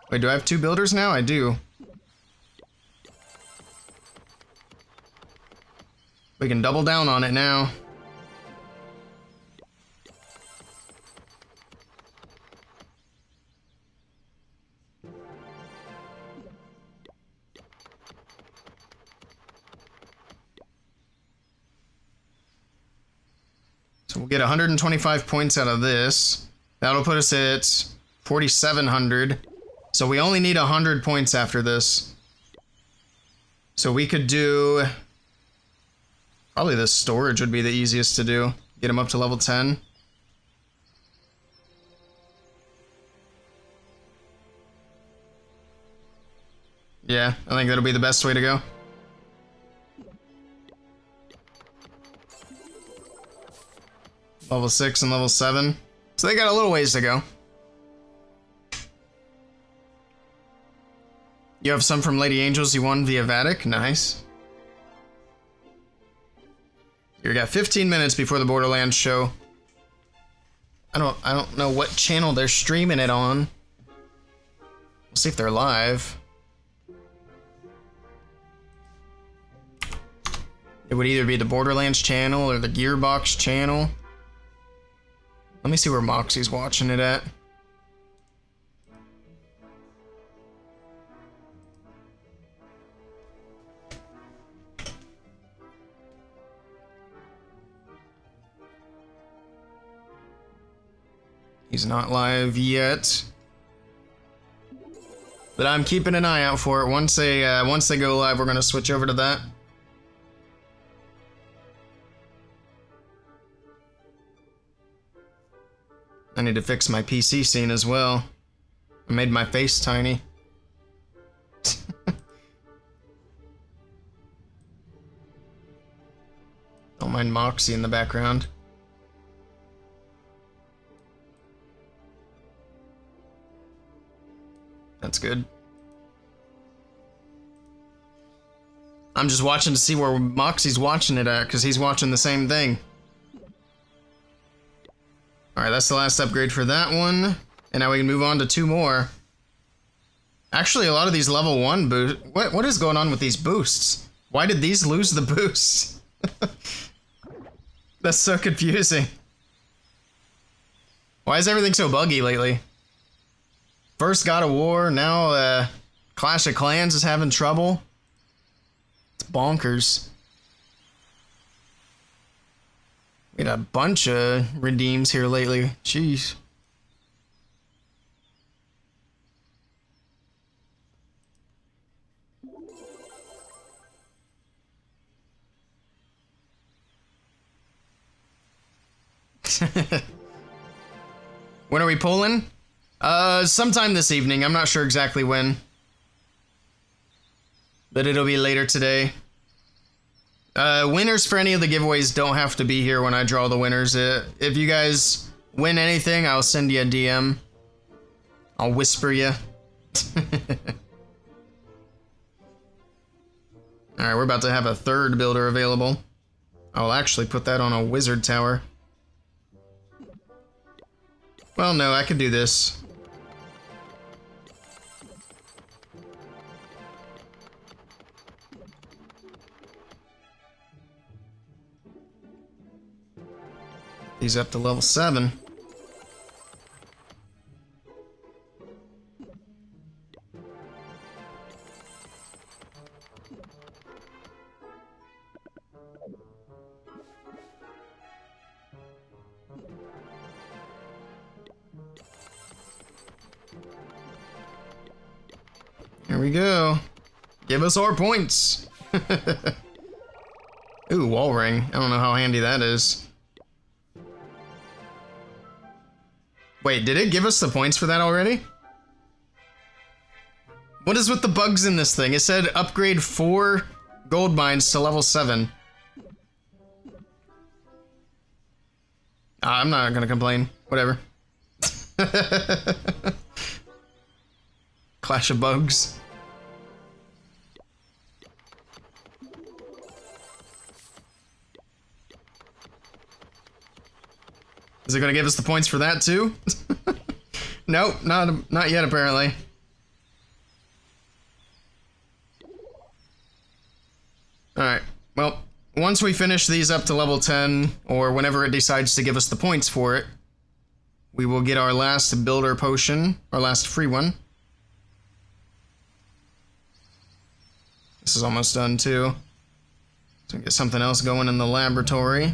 Wait, do I have 2 builders now? I do. We can double down on it now. So we'll get 125 points out of this. That'll put us at 4,700. So we only need 100 points after this. So we could do... Probably the storage would be the easiest to do. Get them up to level 10. Yeah, I think that'll be the best way to go. Level 6 and level 7. So they got a little ways to go. You have some from Lady Angels you won via Vatic? Nice. You got 15 minutes before the Borderlands show. I don't know what channel they're streaming it on. We'll see if they're live. It would either be the Borderlands channel or the Gearbox channel. Let me see where Moxie's watching it at. He's not live yet. But I'm keeping an eye out for it. Once they go live, we're gonna switch over to that. I need to fix my PC scene as well. I made my face tiny. Don't mind Moxie in the background. That's good. I'm just watching to see where Moxie's watching it at, because he's watching the same thing. Alright, that's the last upgrade for that one. And now we can move on to 2 more. Actually, a lot of these level 1 boosts... What is going on with these boosts? Why did these lose the boosts? That's so confusing. Why is everything so buggy lately? First God of War, now Clash of Clans is having trouble. It's bonkers. We got a bunch of redeems here lately. Jeez. When are we pulling? Sometime this evening. I'm not sure exactly when. But it'll be later today. Winners for any of the giveaways don't have to be here when I draw the winners. If you guys win anything, I'll send you a DM. I'll whisper you. Alright, we're about to have a 3rd builder available. I'll actually put that on a wizard tower. Well, no, I could do this. He's up to level 7. Here we go. Give us our points. Ooh, wall ring. I don't know how handy that is. Wait, did it give us the points for that already? What is with the bugs in this thing? It said upgrade 4 gold mines to level 7. I'm not gonna complain. Whatever. Clash of bugs. Is it gonna give us the points for that too? Nope, not yet apparently. Alright, well, once we finish these up to level 10, or whenever it decides to give us the points for it, we will get our last builder potion, our last free one. This is almost done too. So we get something else going in the laboratory.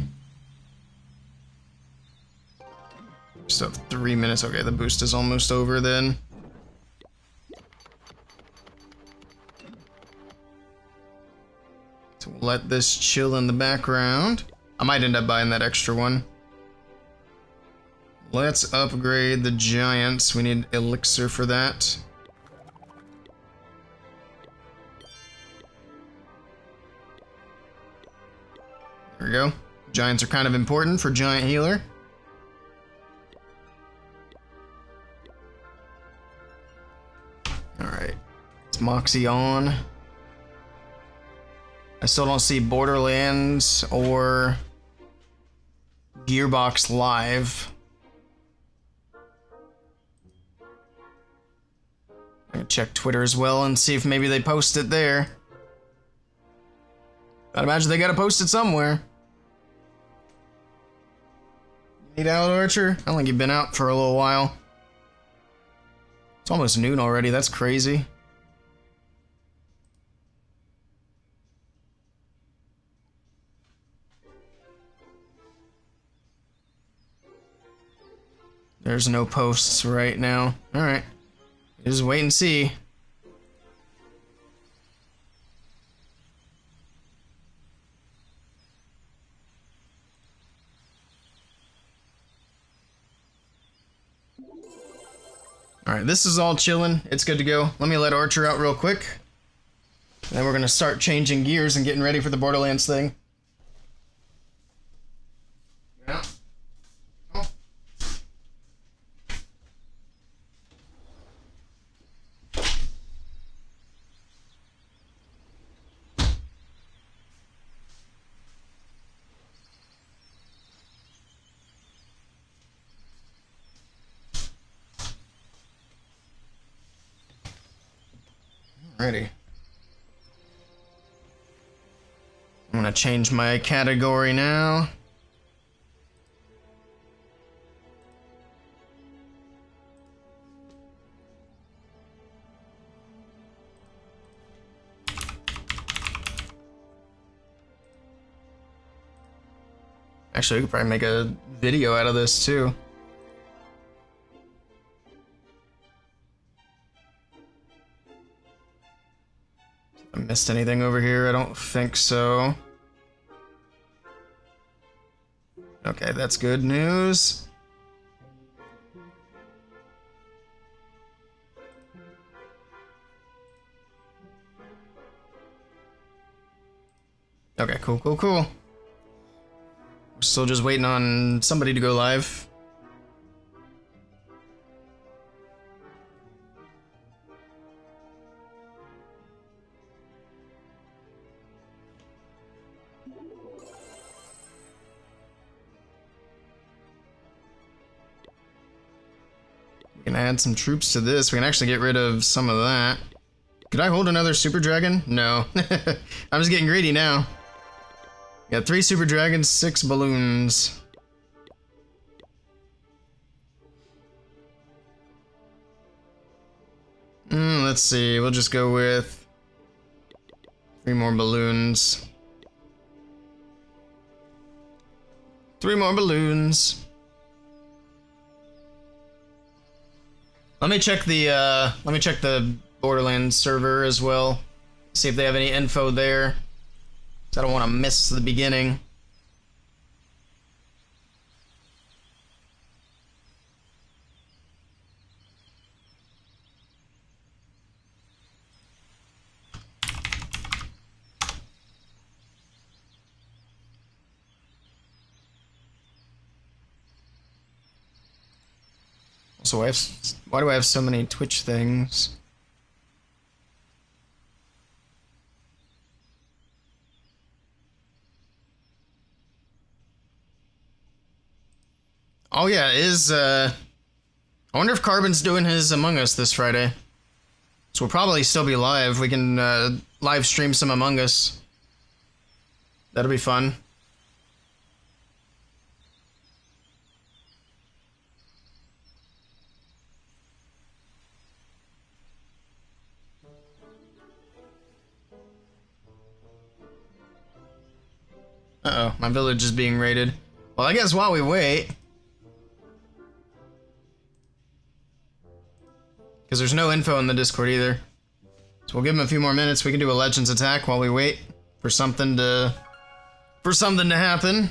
Still have 3 minutes. Okay, the boost is almost over then. So we'll let this chill in the background. I might end up buying that extra one. Let's upgrade the giants. We need elixir for that. There we go. Giants are kind of important for giant healer. Alright, it's Moxie on. I still don't see Borderlands or Gearbox Live. I can check Twitter as well and see if maybe they post it there. I'd imagine they gotta post it somewhere. Need out, Archer? I don't think you've been out for a little while. It's almost noon already, that's crazy. There's no posts right now. Alright. Just wait and see. Alright, this is all chilling. It's good to go. Let me let Archer out real quick. And then we're gonna start changing gears and getting ready for the Borderlands thing. Yeah. Oh. Alrighty. I'm gonna change my category now. Actually, we could probably make a video out of this too. I missed anything over here? I don't think so. Okay, that's good news. Okay, cool. We're still just waiting on somebody to go live. We can add some troops to this. We can actually get rid of some of that. Could I hold another super dragon? No. I'm just getting greedy now. Got 3 super dragons, 6 balloons. Let's see. We'll just go with 3 more balloons. 3 more balloons. Let me check the Borderlands server as well. See if they have any info there. 'Cause I don't want to miss the beginning. So why do I have so many Twitch things? Oh yeah, I wonder if Carbon's doing his Among Us this Friday. So we'll probably still be live. We can live stream some Among Us. That'll be fun. Uh-oh, my village is being raided. Well, I guess while we wait... Because there's no info in the Discord either. So we'll give him a few more minutes. We can do a Legends attack while we wait for something to happen.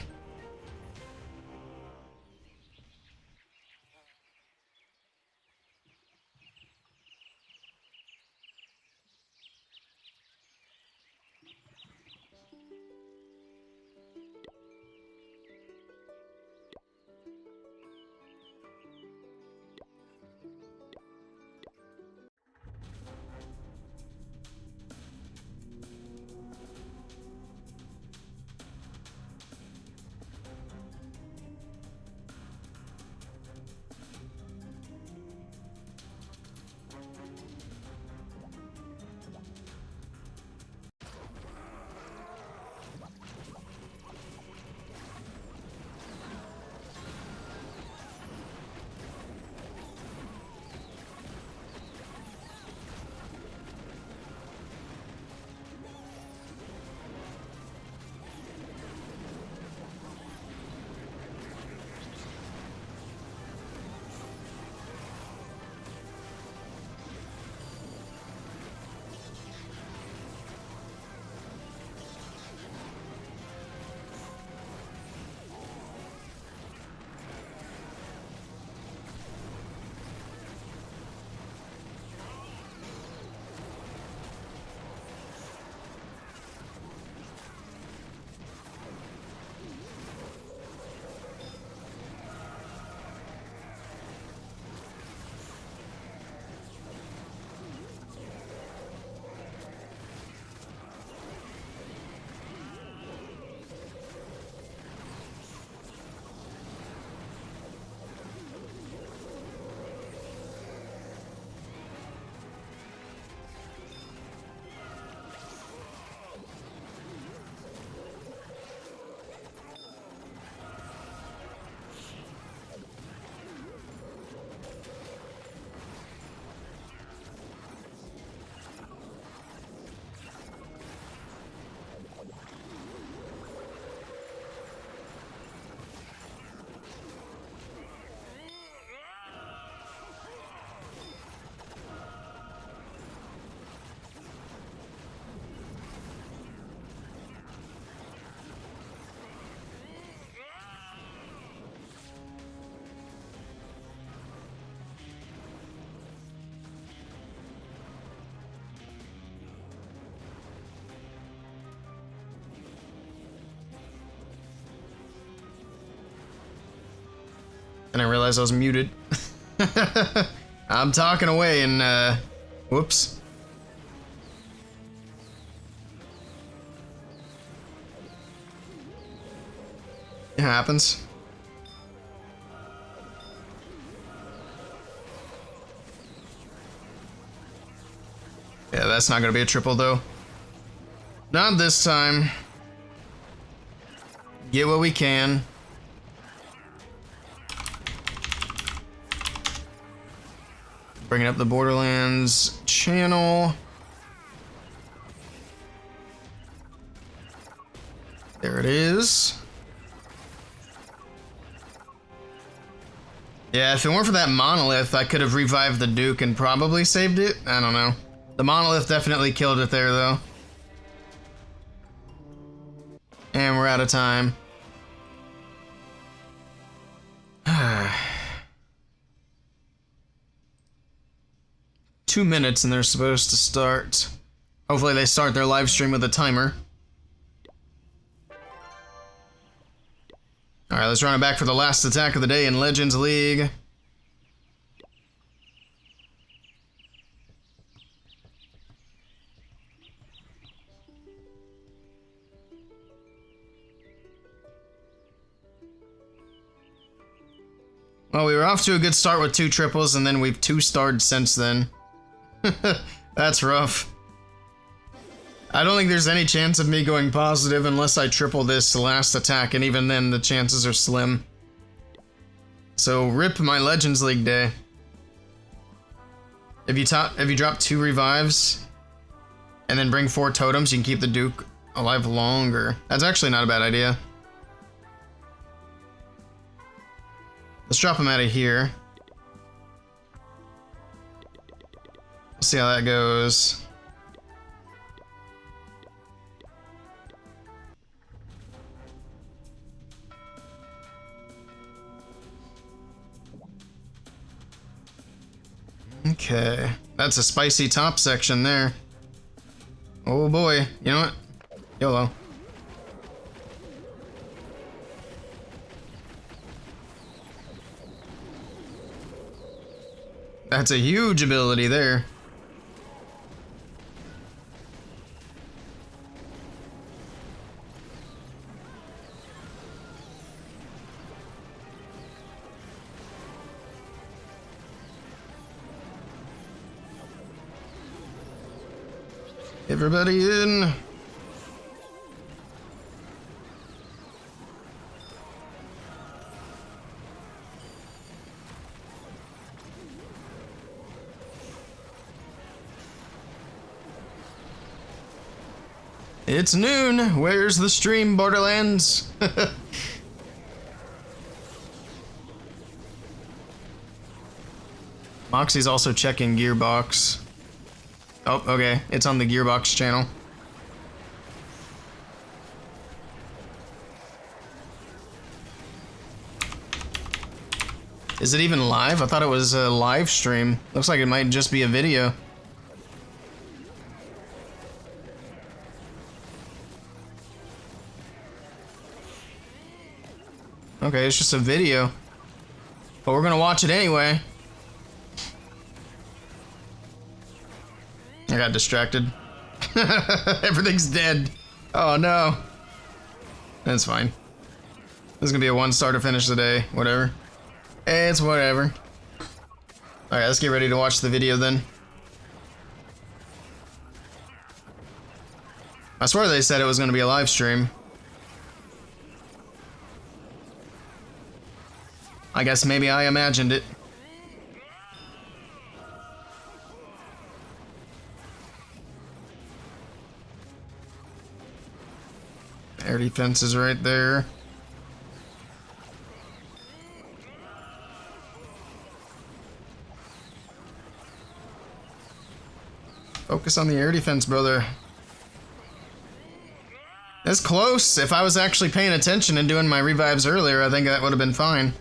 And I realized I was muted. I'm talking away and, whoops. It happens. Yeah, that's not gonna be a triple though. Not this time. Get what we can. Bringing up the Borderlands channel. There it is. Yeah, if it weren't for that monolith, I could have revived the Duke and probably saved it. I don't know. The monolith definitely killed it there, though. And we're out of time. 2 minutes and they're supposed to start. Hopefully they start their live stream with a timer. Alright, let's run it back for the last attack of the day in Legends League. Well, we were off to a good start with 2 triples, and then we've 2-starred since then. That's rough. I don't think there's any chance of me going positive unless I triple this last attack, and even then the chances are slim. So rip my Legends League day. If you drop 2 revives and then bring 4 totems, you can keep the Duke alive longer. That's actually not a bad idea. Let's drop him out of here. We'll see how that goes. Okay, that's a spicy top section there. Oh boy, you know what? YOLO. That's a huge ability there. Everybody in. It's noon. Where's the stream, Borderlands? Moxie's also checking Gearbox. Oh, okay. It's on the Gearbox channel. Is it even live? I thought it was a live stream. Looks like it might just be a video. Okay, it's just a video. But we're gonna watch it anyway. I got distracted. Everything's dead. Oh no. That's fine. This is gonna be a 1-star to finish the day. Whatever. It's whatever. Alright, let's get ready to watch the video then. I swear they said it was gonna be a live stream. I guess maybe I imagined it. Air defense is right there. Focus on the air defense, brother. It's close. If I was actually paying attention and doing my revives earlier, I think that would have been fine.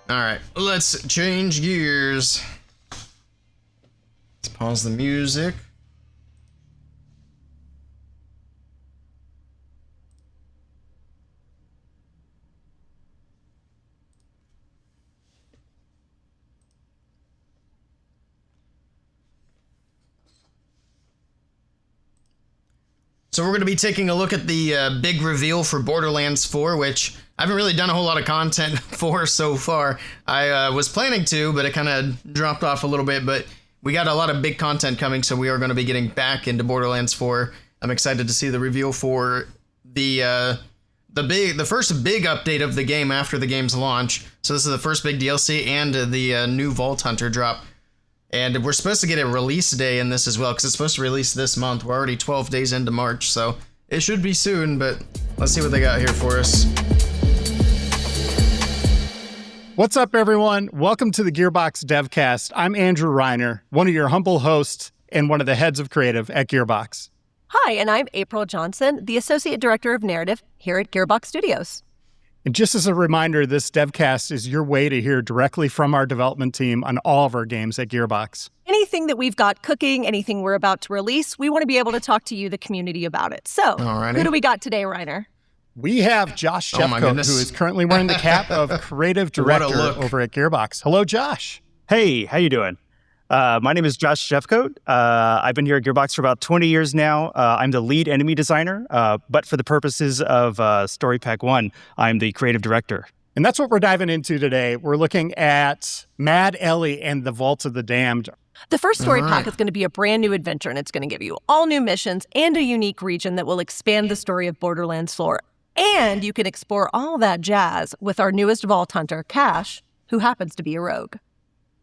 Alright, let's change gears. Let's pause the music. So we're going to be taking a look at the big reveal for Borderlands 4, which I haven't really done a whole lot of content for so far. I was planning to, but it kind of dropped off a little bit, but we got a lot of big content coming, so we are going to be getting back into Borderlands 4. I'm excited to see the reveal for the first big update of the game after the game's launch. So this is the first big DLC and the new Vault Hunter drop. And we're supposed to get a release day in this as well, because it's supposed to release this month. We're already 12 days into March, so it should be soon, but let's see what they got here for us. What's up, everyone? Welcome to the Gearbox Devcast. I'm Andrew Reiner, one of your humble hosts and one of the heads of creative at Gearbox. Hi, and I'm April Johnson, the Associate Director of Narrative here at Gearbox Studios. And just as a reminder, this Devcast is your way to hear directly from our development team on all of our games at Gearbox. And anything that we've got cooking, anything we're about to release, we want to be able to talk to you, the community, about it. So, who do we got today, Reiner? We have Josh Jeffcoat, who is currently wearing the cap of Creative Director over at Gearbox. Hello, Josh. Hey, how you doing? My name is Josh Jeffcoat. I've been here at Gearbox for about 20 years now. I'm the lead enemy designer, but for the purposes of Story Pack 1, I'm the creative director. And that's what we're diving into today. We're looking at Mad Ellie and the Vault of the Damned. The first story pack is going to be a brand new adventure, and it's going to give you all new missions and a unique region that will expand the story of Borderlands lore. And you can explore all that jazz with our newest Vault Hunter, Cash, who happens to be a rogue.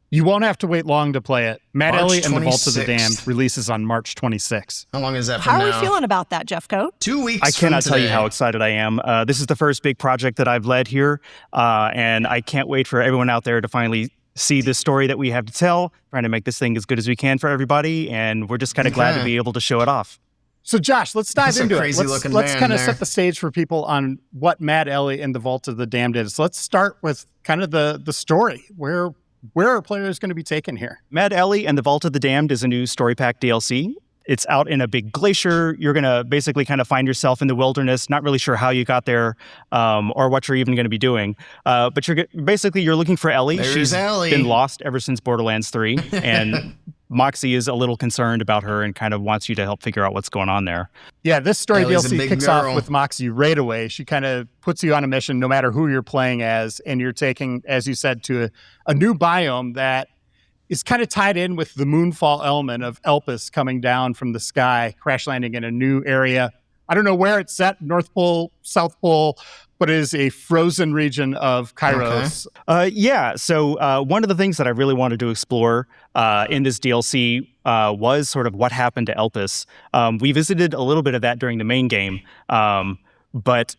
You won't have to wait long to play it. Mad Ellie and the Vault of the 26th. Damned releases on March 26th. How long is that from How now? are we feeling about that, Jeffcoat? 2 weeks I cannot from tell you today. how excited I am. This is the first big project that I've led here, and I can't wait for everyone out there to finally see the story that we have to tell, trying to make this thing as good as we can for everybody, and we're just kind of glad to be able to show it off. So, Josh, let's dive That's a into it. crazy-looking Let's man kind of there. set the stage for people on what Mad Ellie and the Vault of the Damned is. Let's start with kind of the story. Where are players going to be taken here? Mad Ellie and the Vault of the Damned is a new story pack DLC. It's out in a big glacier. You're going to basically kind of find yourself in the wilderness, not really sure how you got there or what you're even going to be doing. But you're looking for Ellie. There's She's Ellie. been lost ever since Borderlands 3. And Moxie is a little concerned about her and kind of wants you to help figure out what's going on there. Yeah, this story Ellie's a DLC big kicks girl. off with Moxie right away. She kind of puts you on a mission no matter who you're playing as, and you're taking, as you said, to a new biome that is kind of tied in with the moonfall element of Elpis coming down from the sky, crash landing in a new area. I don't know where it's set, North Pole, South Pole, but it is a frozen region of Kairos. So one of the things that I really wanted to explore in this DLC was sort of what happened to Elpis. We visited a little bit of that during the main game, but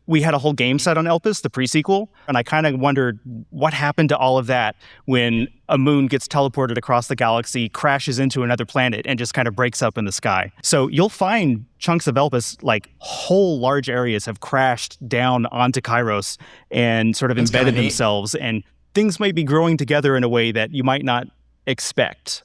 we had a whole game set on Elpis, the pre-sequel, and I kind of wondered what happened to all of that when a moon gets teleported across the galaxy, crashes into another planet, and just kind of breaks up in the sky. So you'll find chunks of Elpis, like whole large areas have crashed down onto Kairos and sort of That's embedded kinda neat. themselves, and things might be growing together in a way that you might not expect.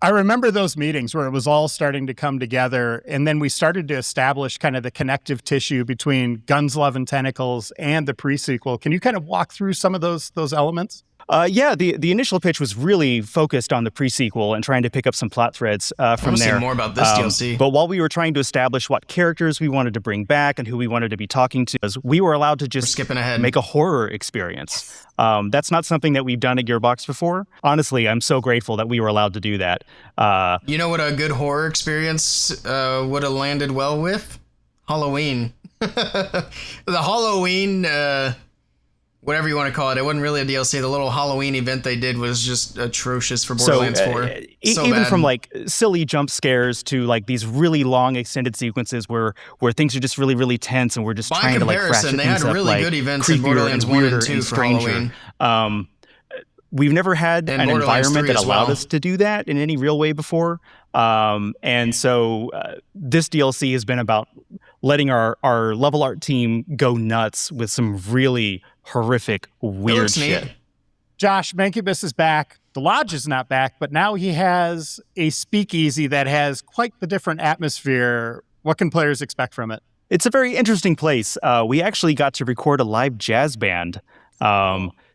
I remember those meetings where it was all starting to come together, and then we started to establish kind of the connective tissue between Guns, Love, and Tentacles and the pre-sequel. Can you kind of walk through some of those elements? The initial pitch was really focused on the pre-sequel and trying to pick up some plot threads from wanna see there. more about this DLC. But while we were trying to establish what characters we wanted to bring back and who we wanted to be talking to, we were allowed to just skipping ahead. make a horror experience. That's not something that we've done at Gearbox before. Honestly, I'm so grateful that we were allowed to do that. You know what a good horror experience would have landed well with? Halloween. The Halloween, whatever you want to call it, it wasn't really a DLC. The little Halloween event they did was just atrocious for Borderlands 4. So Even bad. from like silly jump scares to like these really long extended sequences where things are just really, really tense and we're just By trying to like comparison, ratchet they things had up, really like, good events in creepier Borderlands and 1 and weirder 2 and for stranger. Halloween. We've never had And an Borderlands environment 3 that as allowed well. us to do that in any real way before. And so this DLC has been about letting our level art team go nuts with some really horrific, weird looks neat. shit. Josh, Mancubus is back. The Lodge is not back, but now he has a speakeasy that has quite the different atmosphere. What can players expect from it? It's a very interesting place. We actually got to record a live jazz band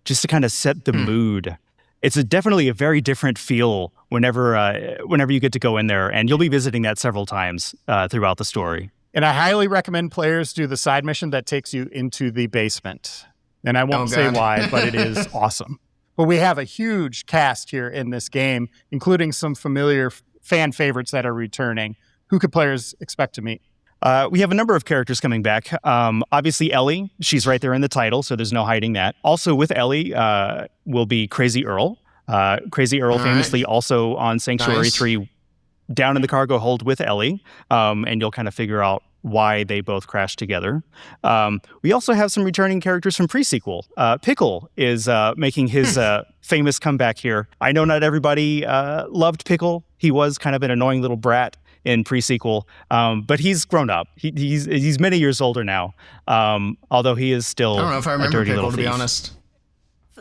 just to kind of set the mood. It's definitely a very different feel whenever you get to go in there, and you'll be visiting that several times throughout the story. And I highly recommend players do the side mission that takes you into the basement. And I won't say God. why, but it is awesome. But we have a huge cast here in this game, including some familiar fan favorites that are returning. Who could players expect to meet? We have a number of characters coming back. Obviously, Ellie. She's right there in the title, so there's no hiding that. Also with Ellie will be Crazy Earl. Crazy Earl famously also on Sanctuary 3 down in the cargo hold with Ellie, and you'll kind of figure out why they both crashed together. We also have some returning characters from pre-sequel. Pickle is making his famous comeback here. I know not everybody loved Pickle. He was kind of an annoying little brat in pre-sequel, but he's grown up. He's many years older now, although he is still I don't know if I a remember dirty Pickle, little to be thief. honest.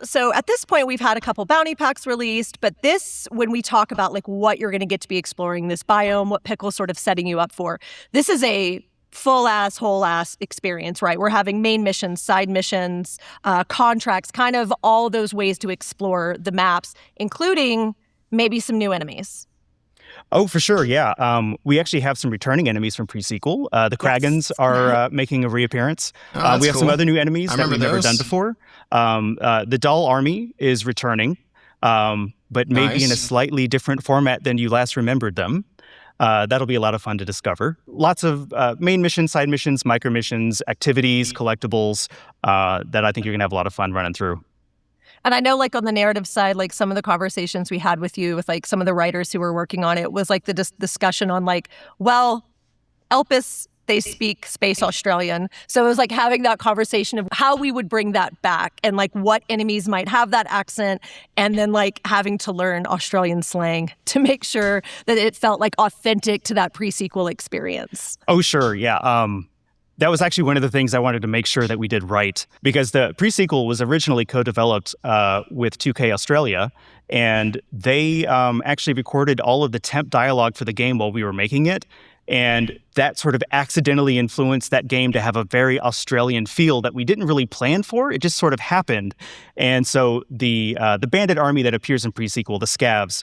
So at this point, we've had a couple bounty packs released, but this, when we talk about like what you're going to get to be exploring this biome, what Pickle's sort of setting you up for, this is a full-ass, whole-ass experience, right? We're having main missions, side missions, contracts, kind of all those ways to explore the maps, including maybe some new enemies. Oh, for sure, yeah. We actually have some returning enemies from pre-sequel. The Kragans are making a reappearance. We have some other new enemies that we've never done before. The Doll Army is returning, but maybe in a slightly different format than you last remembered them. That'll be a lot of fun to discover. Lots of main missions, side missions, micro missions, activities, collectibles that I think you're going to have a lot of fun running through. And I know, like, on the narrative side, like, some of the conversations we had with you, with, like, some of the writers who were working on it was, like, the discussion on, like, well, Elpis, they speak Space Australian. So it was, like, having that conversation of how we would bring that back and, like, what enemies might have that accent, and then, like, having to learn Australian slang to make sure that it felt, like, authentic to that pre-sequel experience. Oh, sure, yeah. That was actually one of the things I wanted to make sure that we did right, because the pre-sequel was originally co-developed with 2K Australia, and they actually recorded all of the temp dialogue for the game while we were making it, and that sort of accidentally influenced that game to have a very Australian feel that we didn't really plan for. It just sort of happened. And so the bandit army that appears in pre-sequel, the Scavs,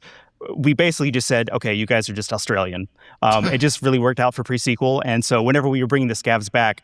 we basically just said, okay, you guys are just Australian. It just really worked out for pre-sequel. And so whenever we were bringing the Scavs back,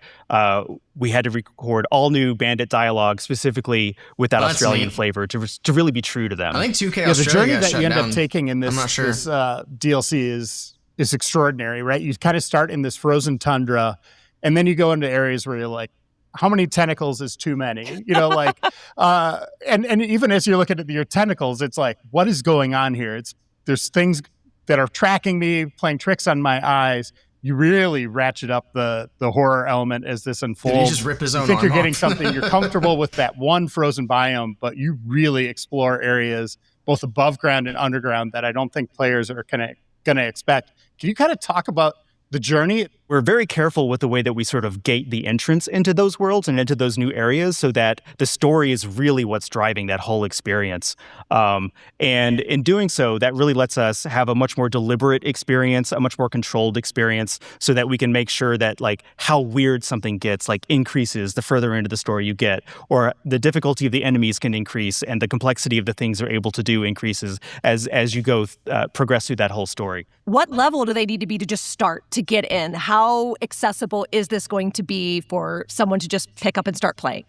we had to record all new bandit dialogue specifically with that Australian flavor to really be true to them. I think 2K the Australia journey that you end down. up taking in this, this DLC is extraordinary, right? You kind of start in this frozen tundra, and then you go into areas where you're like, how many tentacles is too many? You know, like, and even as you're looking at your tentacles, it's like, what is going on here? There's things that are tracking me, playing tricks on my eyes. You really ratchet up the horror element as this unfolds. Did he just rip his own You think arm you're getting off? something, you're comfortable with that one frozen biome, but you really explore areas both above ground and underground that I don't think players are going to expect. Can you kind of talk about the journey? We're very careful with the way that we sort of gate the entrance into those worlds and into those new areas so that the story is really what's driving that whole experience. And in doing so, that really lets us have a much more deliberate experience, a much more controlled experience, so that we can make sure that, like, how weird something gets, like, increases the further into the story you get, or the difficulty of the enemies can increase and the complexity of the things they're able to do increases as you go progress through that whole story. What level do they need to be to just start, to get in? How accessible is this going to be for someone to just pick up and start playing?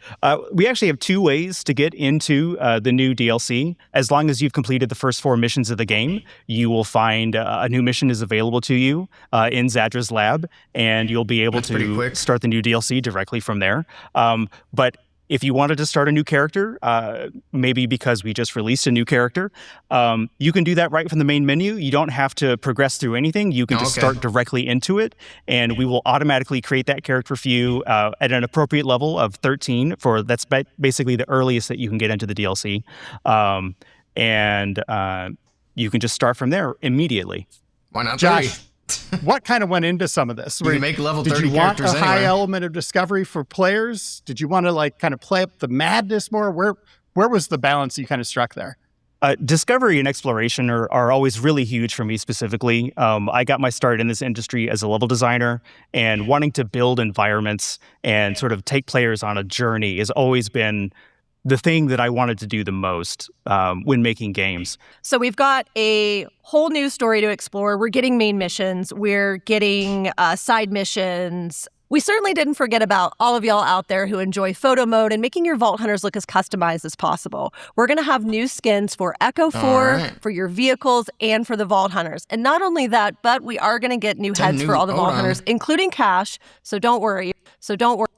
We actually have two ways to get into the new DLC. As long as you've completed the first 4 missions of the game, you will find a new mission is available to you in Zadra's lab, and you'll be able to start the new DLC directly from there. But if you wanted to start a new character, maybe because we just released a new character, you can do that right from the main menu. You don't have to progress through anything. You can just start directly into it, and we will automatically create that character for you at an appropriate level of 13. That's basically the earliest that you can get into the DLC. And you can just start from there immediately. Why not? Josh, what kind of went into some of this? You can make level 30 Did you want characters a high anyway. element of discovery for players? Did you want to, like, kind of play up the madness more? Where was the balance you kind of struck there? Discovery and exploration are always really huge for me specifically. I got my start in this industry as a level designer, and wanting to build environments and sort of take players on a journey has always been the thing that I wanted to do the most when making games. So we've got a whole new story to explore. We're getting main missions. We're getting side missions. We certainly didn't forget about all of y'all out there who enjoy photo mode and making your Vault Hunters look as customized as possible. We're going to have new skins for Echo 4, for your vehicles, and for the Vault Hunters. And not only that, but we are going to get new heads for all the Vault Hunters, including Cash. So don't worry.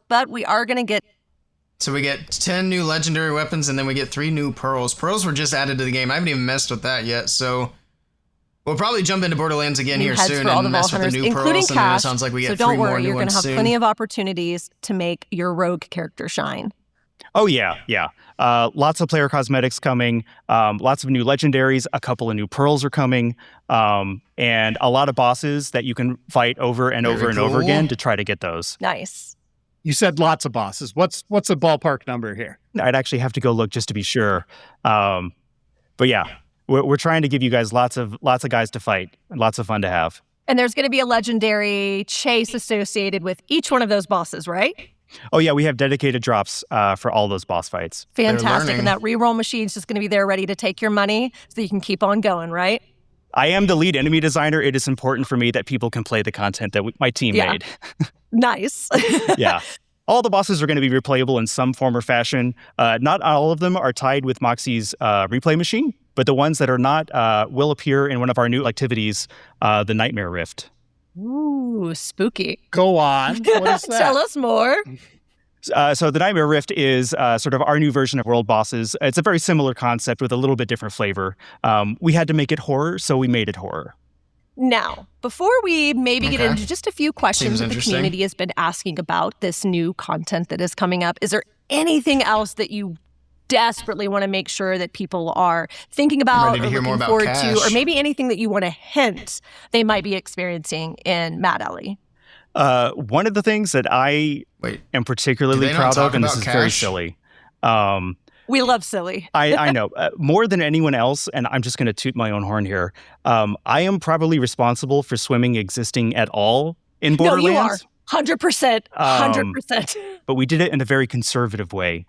But we are going to get... So we get 10 new legendary weapons, and then we get 3 new pearls. Pearls were just added to the game. I haven't even messed with that yet, so we'll probably jump into Borderlands again here soon and mess with the new pearls. And then it sounds like we get 3 more new ones soon. So don't worry, you're going to have plenty of opportunities to make your rogue character shine. Oh, yeah. Lots of player cosmetics coming, lots of new legendaries, a couple of new pearls are coming, and a lot of bosses that you can fight over and over and over again to try to get those. Nice. You said lots of bosses. What's the ballpark number here? I'd actually have to go look just to be sure. But yeah, we're trying to give you guys lots of guys to fight and lots of fun to have. And there's going to be a legendary chase associated with each one of those bosses, right? Oh yeah, we have dedicated drops for all those boss fights. Fantastic. And that reroll machine's just going to be there ready to take your money so you can keep on going, right? I am the lead enemy designer. It is important for me that people can play the content that my team made. Nice. Yeah. All the bosses are going to be replayable in some form or fashion. Not all of them are tied with Moxie's replay machine, but the ones that are not will appear in one of our new activities, the Nightmare Rift. Ooh, spooky. Go on. What is that? Tell us more. So the Nightmare Rift is sort of our new version of world bosses. It's a very similar concept with a little bit different flavor. We had to make it horror, so we made it horror. Now, before we maybe get into just a few questions that the community has been asking about this new content that is coming up, is there anything else that you desperately want to make sure that people are thinking about or looking forward to, or maybe anything that you want to hint they might be experiencing in Mad Alley? One of the things that I am particularly proud of, and this is very silly. We love silly. I know. More than anyone else, and I'm just going to toot my own horn here, I am probably responsible for swimming existing at all in Borderlands. No, you are. 100%. 100%. But we did it in a very conservative way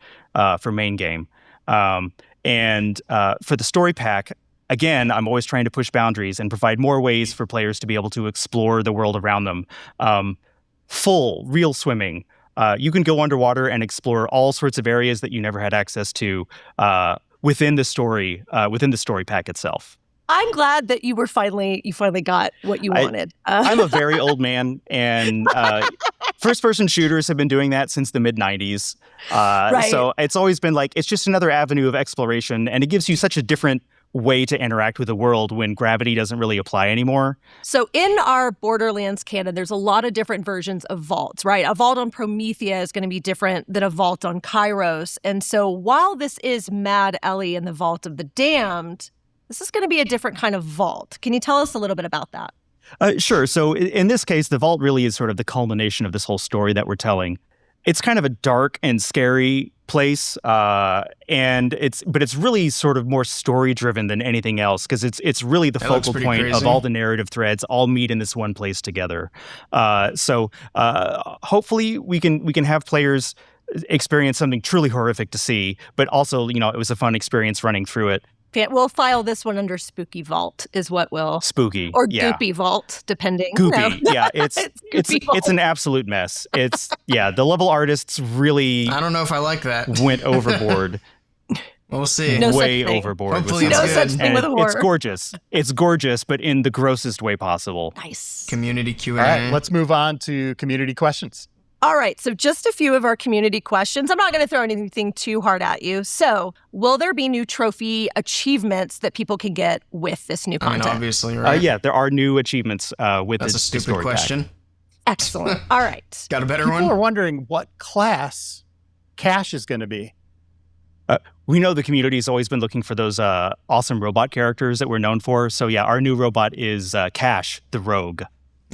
for main game. And for the story pack, again, I'm always trying to push boundaries and provide more ways for players to be able to explore the world around them. Full, real swimming. You can go underwater and explore all sorts of areas that you never had access to within the story pack itself. I'm glad that you finally got what you wanted. I'm a very old man, and first-person shooters have been doing that since the mid-'90s. Right. So it's always been like, it's just another avenue of exploration, and it gives you such a different way to interact with the world when gravity doesn't really apply anymore. So in our Borderlands canon, there's a lot of different versions of vaults, right? A vault on Promethea is going to be different than a vault on Kairos. And so while this is Mad Ellie and the Vault of the Damned, this is going to be a different kind of vault. Can you tell us a little bit about that? Sure. So in this case, the vault really is sort of the culmination of this whole story that we're telling. It's kind of a dark and scary place, and it's really sort of more story driven than anything else, because it's really the focal point of all the narrative threads all meet in this one place together. So hopefully we can have players experience something truly horrific to see, but also, it was a fun experience running through it. We'll file this one under Spooky Vault, is what we'll... Spooky, or yeah. Goopy Vault, depending. Goopy, yeah. It's an absolute mess. The level artists really... I don't know if I like that. Went overboard. We'll see. Way overboard. Hopefully no such thing with horror. It's gorgeous. It's gorgeous, but in the grossest way possible. Nice. Community Q&A. All right, let's move on to community questions. All right, so just a few of our community questions. I'm not going to throw anything too hard at you. So, will there be new trophy achievements that people can get with this new content? Obviously, right? Yeah, there are new achievements with this. That's a stupid question. Pack. Excellent. All right. Got a better one? People are wondering what class Cash is going to be. We know the community has always been looking for those awesome robot characters that we're known for. So yeah, our new robot is Cash, the Rogue.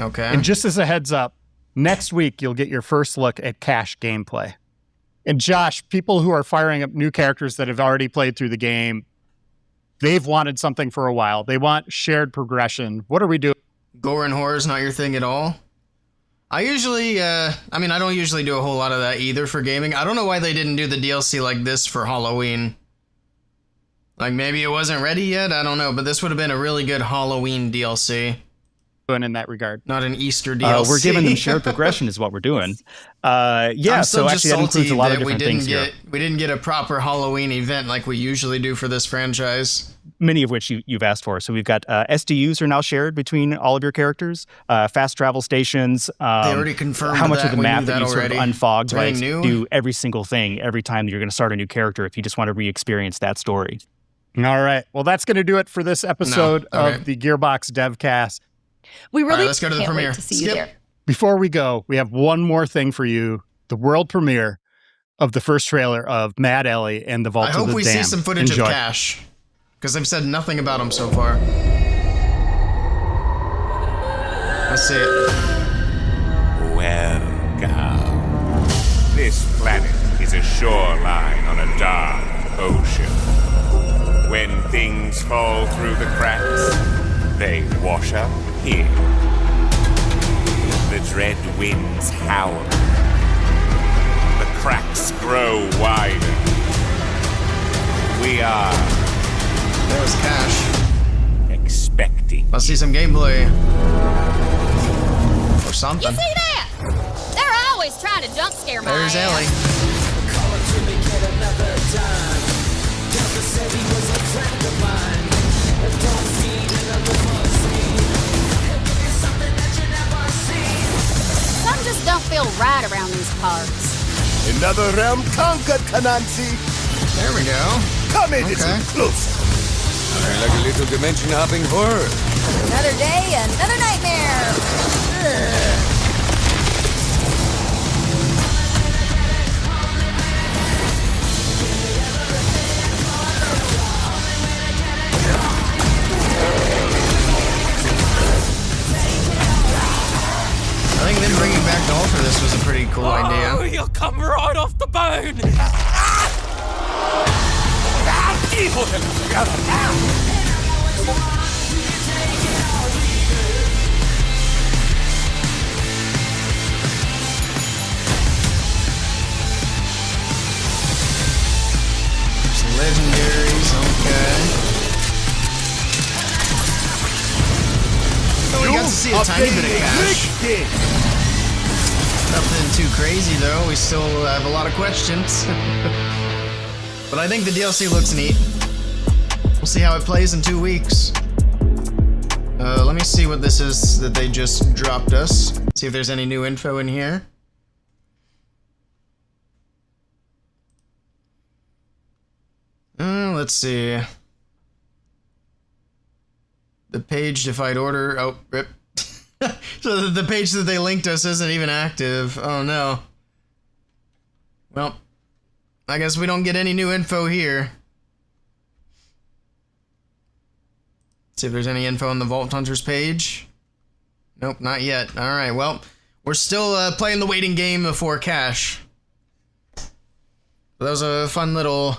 Okay. And just as a heads up, next week, you'll get your first look at Cash gameplay. And Josh, people who are firing up new characters that have already played through the game, they've wanted something for a while. They want shared progression. What are we doing? Gore and horror is not your thing at all? I usually, I don't usually do a whole lot of that either for gaming. I don't know why they didn't do the DLC like this for Halloween. Like, maybe it wasn't ready yet? I don't know, but this would have been a really good Halloween DLC. In that regard, not an Easter DLC. We're giving them shared progression is what we're doing. So actually that includes a lot of different things here. We didn't get a proper Halloween event like we usually do for this franchise. Many of which you've asked for. So we've got SDUs are now shared between all of your characters, fast travel stations. They already confirmed how much that. of the map that you already. sort of unfogged, Right? Do every single thing every time you're going to start a new character if you just want to re-experience that story. All right. Well, that's going to do it for this episode of the Gearbox Devcast. We really let's go to the premiere. Wait to see you there. Before we go, we have one more thing for you. The world premiere of the first trailer of Mad Ellie and the Vault of the Damned. I hope we see some footage Enjoy. of Cash, because I've said nothing about him so far. Let's see it. Welcome planet is a shoreline on a dark ocean. When things fall through the cracks, they wash up here. The dread winds howl. The cracks grow wider. We are... That was Cash. Expecting. Let's see some gameplay. Or something. You see that? They're always trying to jump scare my There's ass. Ellie. Some just don't feel right around these parts. Another realm conquered, Kanansi. There we go. Come in, it's close. Like a little dimension hopping horror. Another day, another nightmare. Ugh. I think them bringing back Doll for this was a pretty cool idea. Oh, you'll come right off the bone. Legendaries, okay. So we got to see a tiny bit of cash. Nothing too crazy though, we still have a lot of questions. But I think the DLC looks neat. We'll see how it plays in 2 weeks. Let me see what this is that they just dropped us. See if there's any new info in here. Let's see. The page to fight order. Oh, rip. So the page that they linked us isn't even active. Oh no. Well, I guess we don't get any new info here. Let's see if there's any info on the Vault Hunters page. Nope, not yet. Alright, well, we're still playing the waiting game before cash. That was a fun little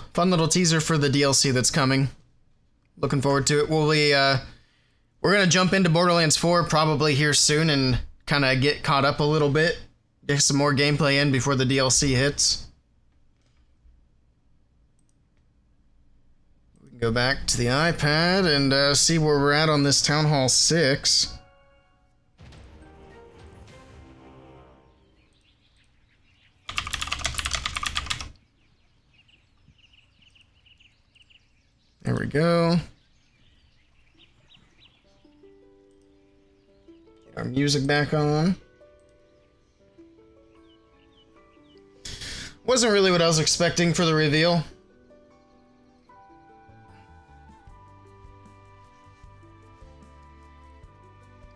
teaser for the DLC that's coming. Looking forward to it. We're gonna jump into Borderlands 4 probably here soon and kind of get caught up a little bit, get some more gameplay in before the DLC hits. We can go back to the iPad and see where we're at on this Town Hall 6. There we go. Get our music back on. Wasn't really what I was expecting for the reveal.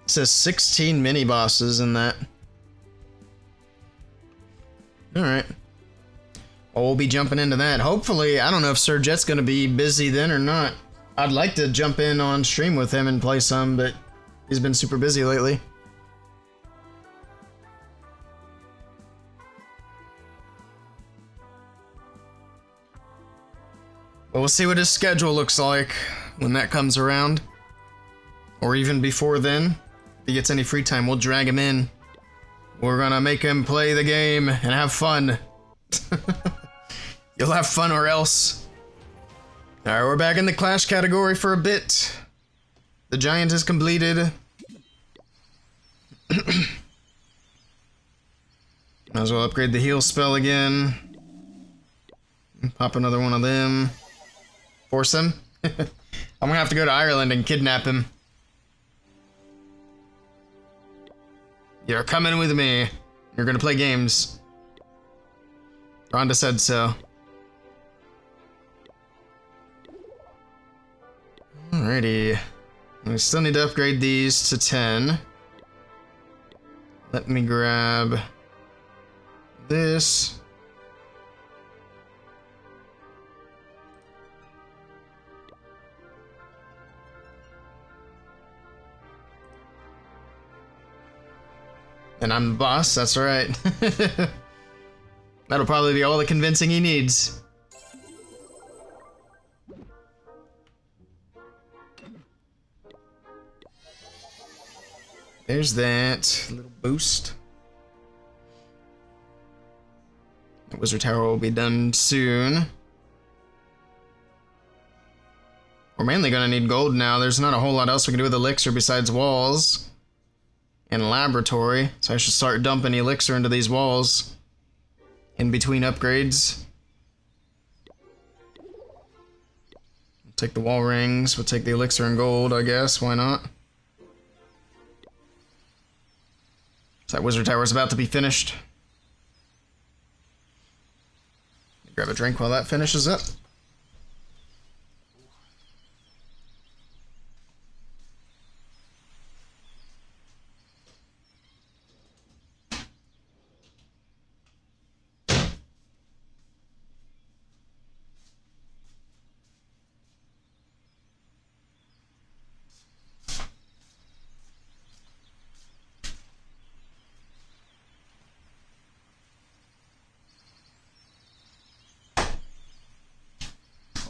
It says 16 mini bosses in that. Alright. Well, we'll be jumping into that. Hopefully, I don't know if Sir Jet's gonna be busy then or not. I'd like to jump in on stream with him and play some, but he's been super busy lately. But we'll see what his schedule looks like when that comes around. Or even before then. If he gets any free time, we'll drag him in. We're gonna make him play the game and have fun. You'll have fun or else. Alright, we're back in the Clash category for a bit. The Giant is completed. Might as well upgrade the heal spell again. Pop another one of them. Force him. I'm gonna have to go to Ireland and kidnap him. You're coming with me. You're gonna play games. Rhonda said so. Alrighty. We still need to upgrade these to 10. Let me grab this. And I'm the boss, that's right. That'll probably be all the convincing he needs. There's that little boost. The Wizard Tower will be done soon. We're mainly gonna need gold now. There's not a whole lot else we can do with Elixir besides walls and laboratory. So I should start dumping Elixir into these walls in between upgrades. We'll take the wall rings. We'll take the Elixir and gold, I guess. Why not? So that Wizard Tower is about to be finished. Grab a drink while that finishes up.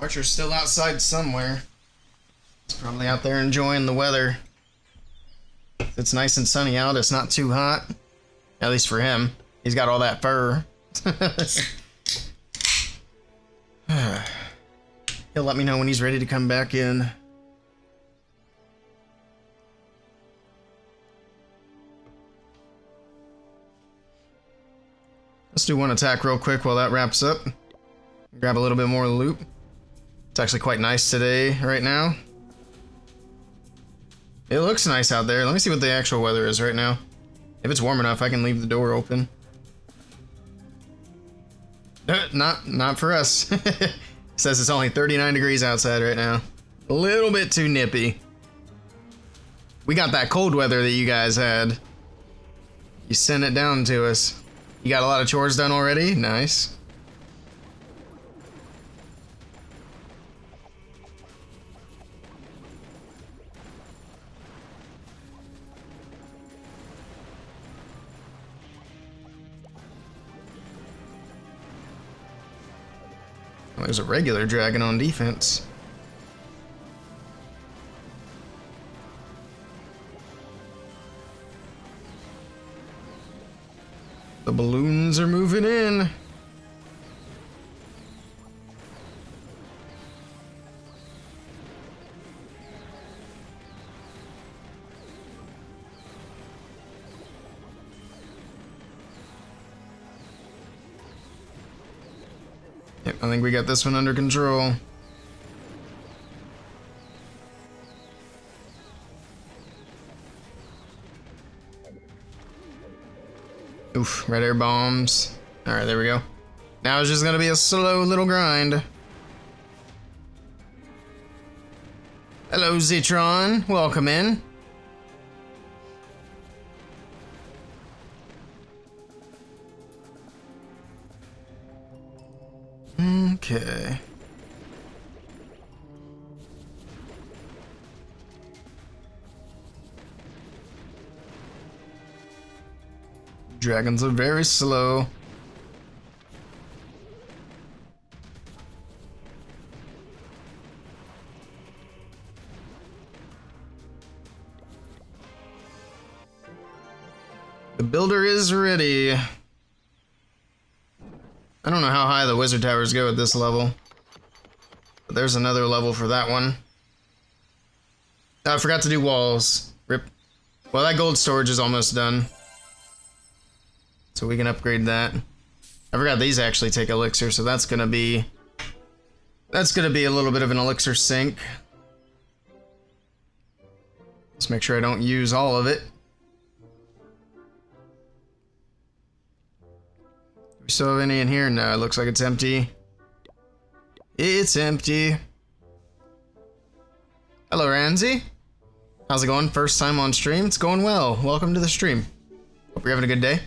Archer's still outside somewhere. He's probably out there enjoying the weather. It's nice and sunny out. It's not too hot. At least for him. He's got all that fur. He'll let me know when he's ready to come back in. Let's do one attack real quick while that wraps up. Grab a little bit more loot. It's actually quite nice today, right now. It looks nice out there. Let me see what the actual weather is right now. If it's warm enough, I can leave the door open. Not for us. It says it's only 39 degrees outside right now. A little bit too nippy. We got that cold weather that you guys had. You sent it down to us. You got a lot of chores done already? Nice. There's a regular dragon on defense. The balloons are moving in. Yep, I think we got this one under control. Oof, red air bombs. Alright, there we go. Now it's just gonna be a slow little grind. Hello, Zitron. Welcome in. Okay. Dragons are very slow. The builder is ready. I don't know how high the wizard towers go at this level, but there's another level for that one. Oh, I forgot to do walls. Rip. Well, that gold storage is almost done, so we can upgrade that. I forgot these actually take elixir, so that's gonna be a little bit of an elixir sink. Let's make sure I don't use all of it. Do we still have any in here? No, it looks like it's empty. It's empty. Hello, Ramsey. How's it going? First time on stream? It's going well. Welcome to the stream. Hope you're having a good day.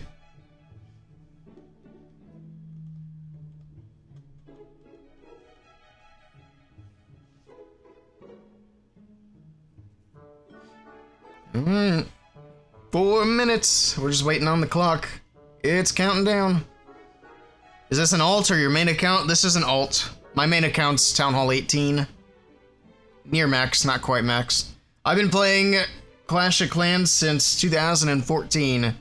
Alright. 4 minutes. We're just waiting on the clock. It's counting down. Is this an alt or your main account? This is an alt. My main account's Town Hall 18. Near max, not quite max. I've been playing Clash of Clans since 2014.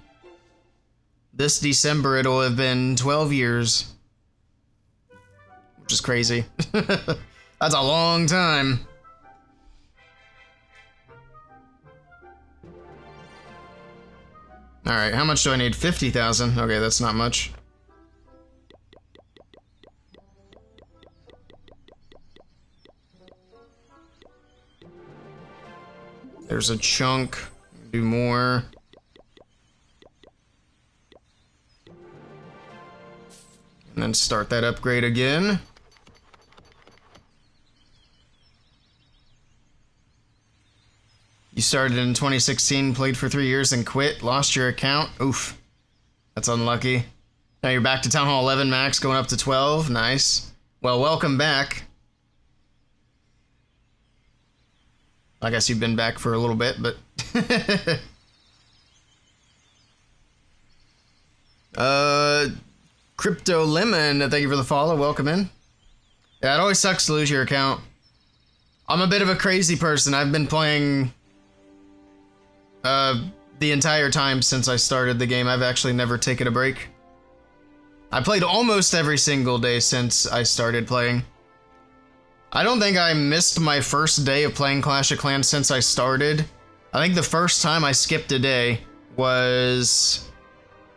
This December it'll have been 12 years. Which is crazy. That's a long time. Alright, how much do I need? 50,000. Okay, that's not much. There's a chunk. Do more. And then start that upgrade again. You started in 2016, played for 3 years and quit, lost your account. Oof. That's unlucky. Now you're back to Town Hall 11 max, going up to 12. Nice. Well, welcome back. I guess you've been back for a little bit, but... Crypto Lemon, thank you for the follow. Welcome in. Yeah, it always sucks to lose your account. I'm a bit of a crazy person. I've been playing... the entire time since I started the game. I've actually never taken a break. I played almost every single day since I started playing. I don't think I missed my first day of playing Clash of Clans since I started. I think the first time I skipped a day was...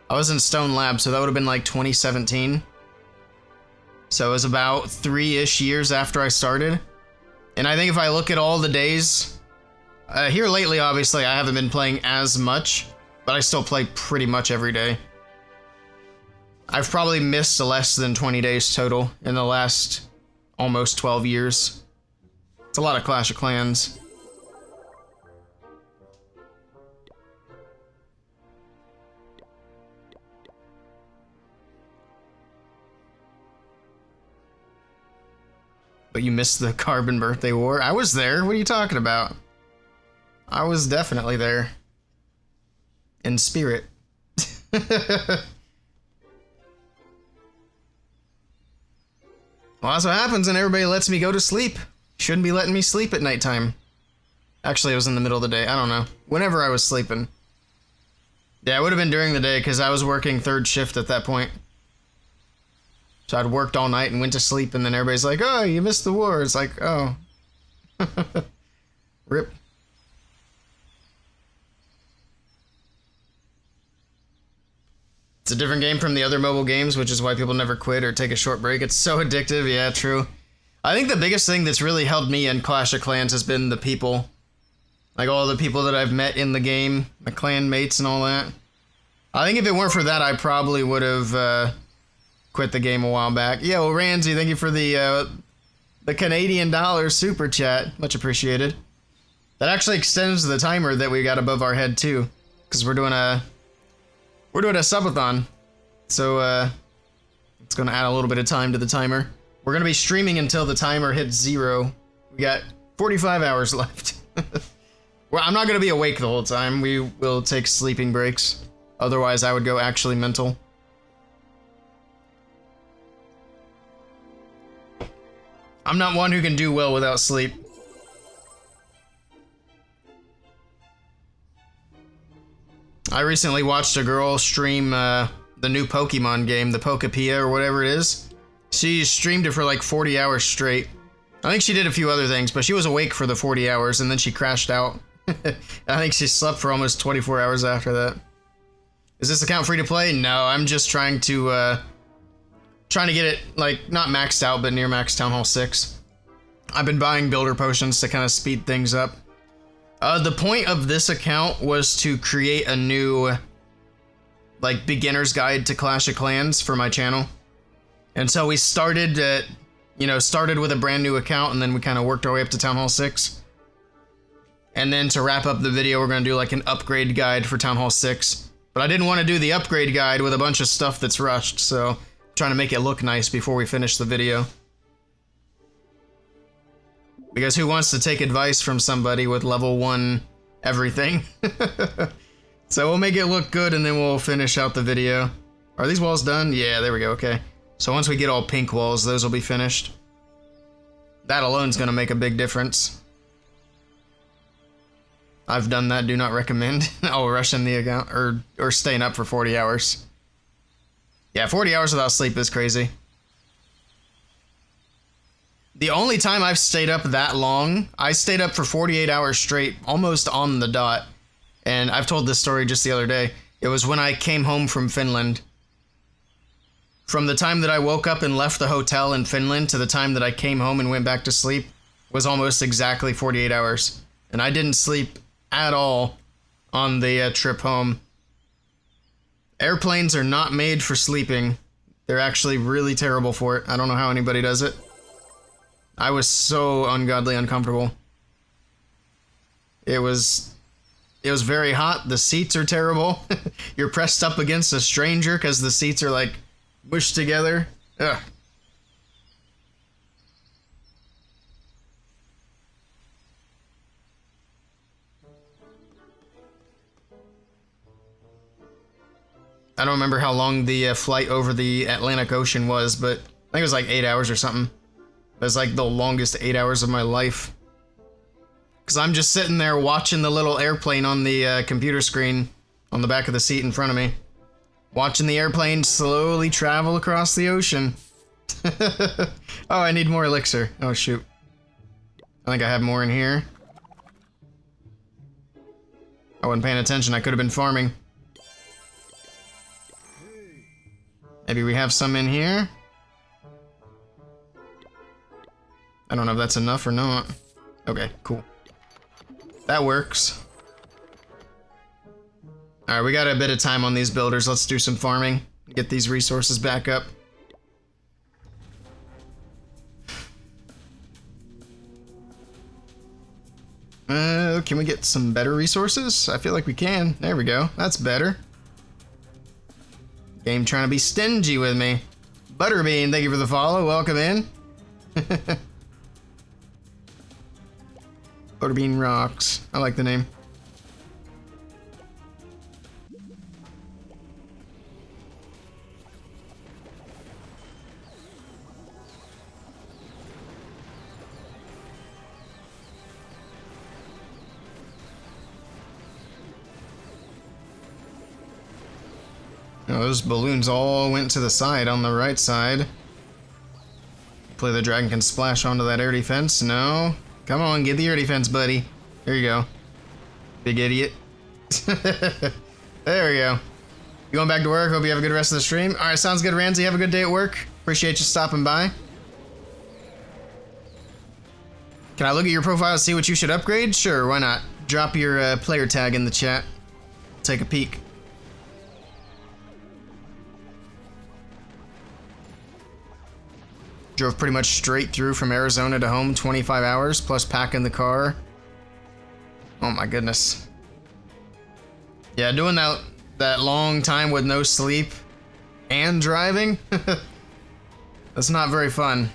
I was in Stone Lab, so that would have been like 2017. So it was about 3-ish years after I started. And I think if I look at all the days... here lately, obviously, I haven't been playing as much, but I still play pretty much every day. I've probably missed less than 20 days total in the last almost 12 years. It's a lot of Clash of Clans. But you missed the Carbon Birthday War? I was there. What are you talking about? I was definitely there. In spirit. Well, that's what happens when everybody lets me go to sleep. Shouldn't be letting me sleep at nighttime. Actually, it was in the middle of the day. I don't know. Whenever I was sleeping. Yeah, it would have been during the day because I was working third shift at that point. So I'd worked all night and went to sleep, and then everybody's like, oh, you missed the war. It's like, oh. Rip. It's a different game from the other mobile games, which is why people never quit or take a short break. It's so addictive. Yeah, true. I think the biggest thing that's really held me in Clash of Clans has been the people. Like all the people that I've met in the game, my clan mates and all that. I think if it weren't for that, I probably would have quit the game a while back. Yo, Ramsey, thank you for the Canadian dollar super chat. Much appreciated. That actually extends the timer that we got above our head too, because we're doing a subathon. So it's gonna add a little bit of time to the timer. We're gonna be streaming until the timer hits 0. We got 45 hours left. Well, I'm not gonna be awake the whole time. We will take sleeping breaks. Otherwise, I would go actually mental. I'm not one who can do well without sleep. I recently watched a girl stream the new Pokemon game, the Pokepia or whatever it is. She streamed it for like 40 hours straight. I think she did a few other things, but she was awake for the 40 hours and then she crashed out. I think she slept for almost 24 hours after that. Is this account free to play? No, I'm just trying to get it, like, not maxed out, but near max Town Hall 6. I've been buying builder potions to kind of speed things up. The point of this account was to create a new, like, beginner's guide to Clash of Clans for my channel. And so we started with a brand new account, and then we kind of worked our way up to Town Hall 6. And then to wrap up the video, we're going to do, like, an upgrade guide for Town Hall 6. But I didn't want to do the upgrade guide with a bunch of stuff that's rushed, so I'm trying to make it look nice before we finish the video. Because who wants to take advice from somebody with level 1 everything? So we'll make it look good and then we'll finish out the video. Are these walls done? Yeah, there we go, okay. So once we get all pink walls, those will be finished. That alone is going to make a big difference. I've done that, do not recommend. Oh, rushing the account, or staying up for 40 hours. Yeah, 40 hours without sleep is crazy. The only time I've stayed up that long, I stayed up for 48 hours straight, almost on the dot. And I've told this story just the other day. It was when I came home from Finland. From the time that I woke up and left the hotel in Finland to the time that I came home and went back to sleep was almost exactly 48 hours. And I didn't sleep at all on the trip home. Airplanes are not made for sleeping. They're actually really terrible for it. I don't know how anybody does it. I was so ungodly uncomfortable. It was very hot. The seats are terrible. You're pressed up against a stranger because the seats are like mushed together. Ugh. I don't remember how long the flight over the Atlantic Ocean was, but I think it was like 8 hours or something. It was like the longest 8 hours of my life. Because I'm just sitting there watching the little airplane on the computer screen on the back of the seat in front of me. Watching the airplane slowly travel across the ocean. Oh, I need more elixir. Oh, shoot. I think I have more in here. I wasn't paying attention. I could have been farming. Maybe we have some in here. I don't know if that's enough or not. Okay, cool. That works. Alright, we got a bit of time on these builders. Let's do some farming. Get these resources back up. Can we get some better resources? I feel like we can. There we go. That's better. Game trying to be stingy with me. Butterbean, thank you for the follow. Welcome in. Butterbean rocks. I like the name. Oh, those balloons all went to the side on the right side. Hopefully the dragon can splash onto that air defense. No. Come on, get the air defense, buddy. There you go. Big idiot. There we go. You going back to work? Hope you have a good rest of the stream. Alright, sounds good, Ramsey. Have a good day at work. Appreciate you stopping by. Can I look at your profile and see what you should upgrade? Sure, why not? Drop your player tag in the chat. Take a peek. Drove pretty much straight through from Arizona to home, 25 hours, plus packing the car. Oh my goodness. Yeah, doing that long time with no sleep and driving, that's not very fun.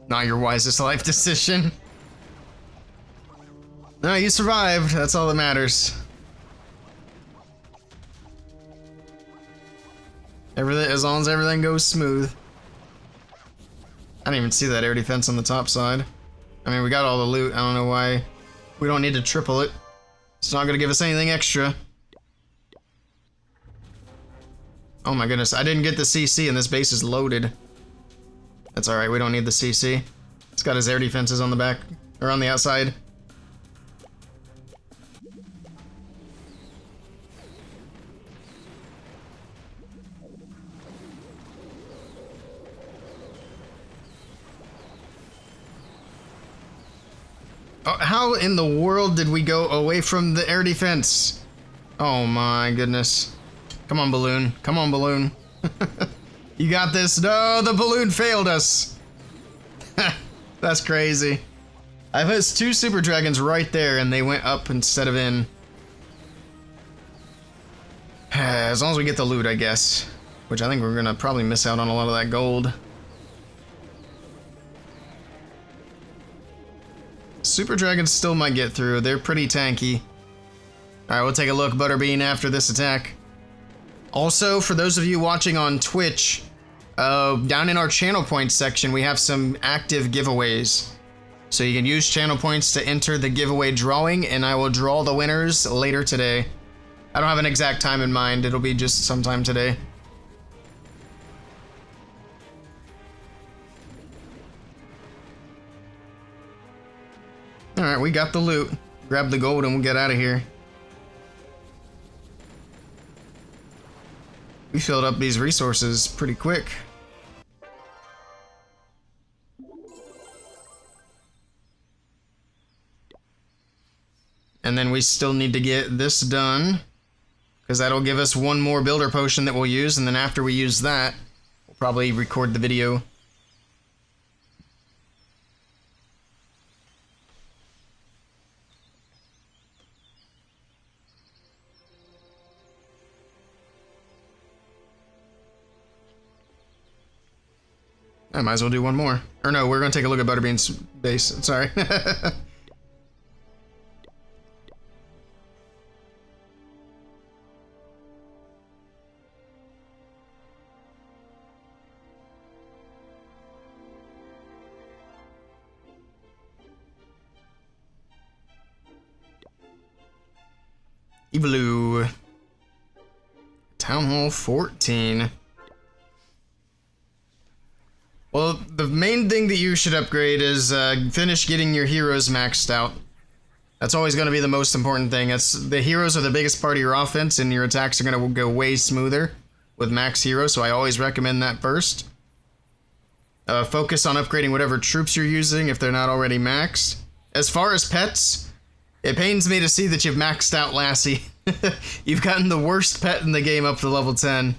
Not your wisest life decision. No, you survived. That's all that matters. Everything, as long as everything goes smooth. I didn't even see that air defense on the top side. I mean, we got all the loot. I don't know why we don't need to triple it. It's not gonna give us anything extra. Oh my goodness, I didn't get the CC and this base is loaded. That's alright, we don't need the CC. It's got his air defenses on the back, or on the outside. Oh, how in the world did we go away from the air defense? Oh my goodness. Come on, balloon. Come on, balloon. You got this. No, the balloon failed us. That's crazy. I've had 2 super dragons right there and they went up instead of in. As long as we get the loot, I guess. Which I think we're gonna probably miss out on a lot of that gold. super dragons still might get through. They're pretty tanky. All right, we'll take a look, Butterbean, after this attack. Also, for those of you watching on Twitch, down in our channel points section, we have some active giveaways. So you can use channel points to enter the giveaway drawing, and I will draw the winners later today. I don't have an exact time in mind. It'll be just sometime today. All right, we got the loot. Grab the gold and we'll get out of here. We filled up these resources pretty quick. And then we still need to get this done, because that'll give us one more builder potion that we'll use, and then after we use that, we'll probably record the video. I might as well do one more. Or no, we're gonna take a look at Butterbean's base. Sorry. Evolue. Town Hall 14. Well, the main thing that you should upgrade is finish getting your heroes maxed out. That's always going to be the most important thing. The heroes are the biggest part of your offense, and your attacks are going to go way smoother with max heroes, so I always recommend that first. Focus on upgrading whatever troops you're using if they're not already maxed. As far as pets, it pains me to see that you've maxed out Lassie. You've gotten the worst pet in the game up to level 10.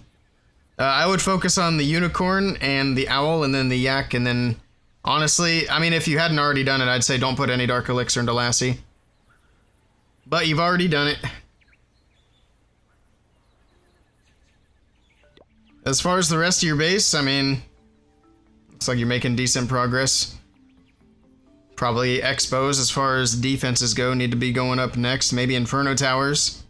I would focus on the unicorn and the owl and then the yak, and then honestly, I mean, if you hadn't already done it, I'd say don't put any dark elixir into Lassie. But you've already done it. As far as the rest of your base, I mean, looks like you're making decent progress. Probably expos as far as defenses go need to be going up next. Maybe Inferno Towers.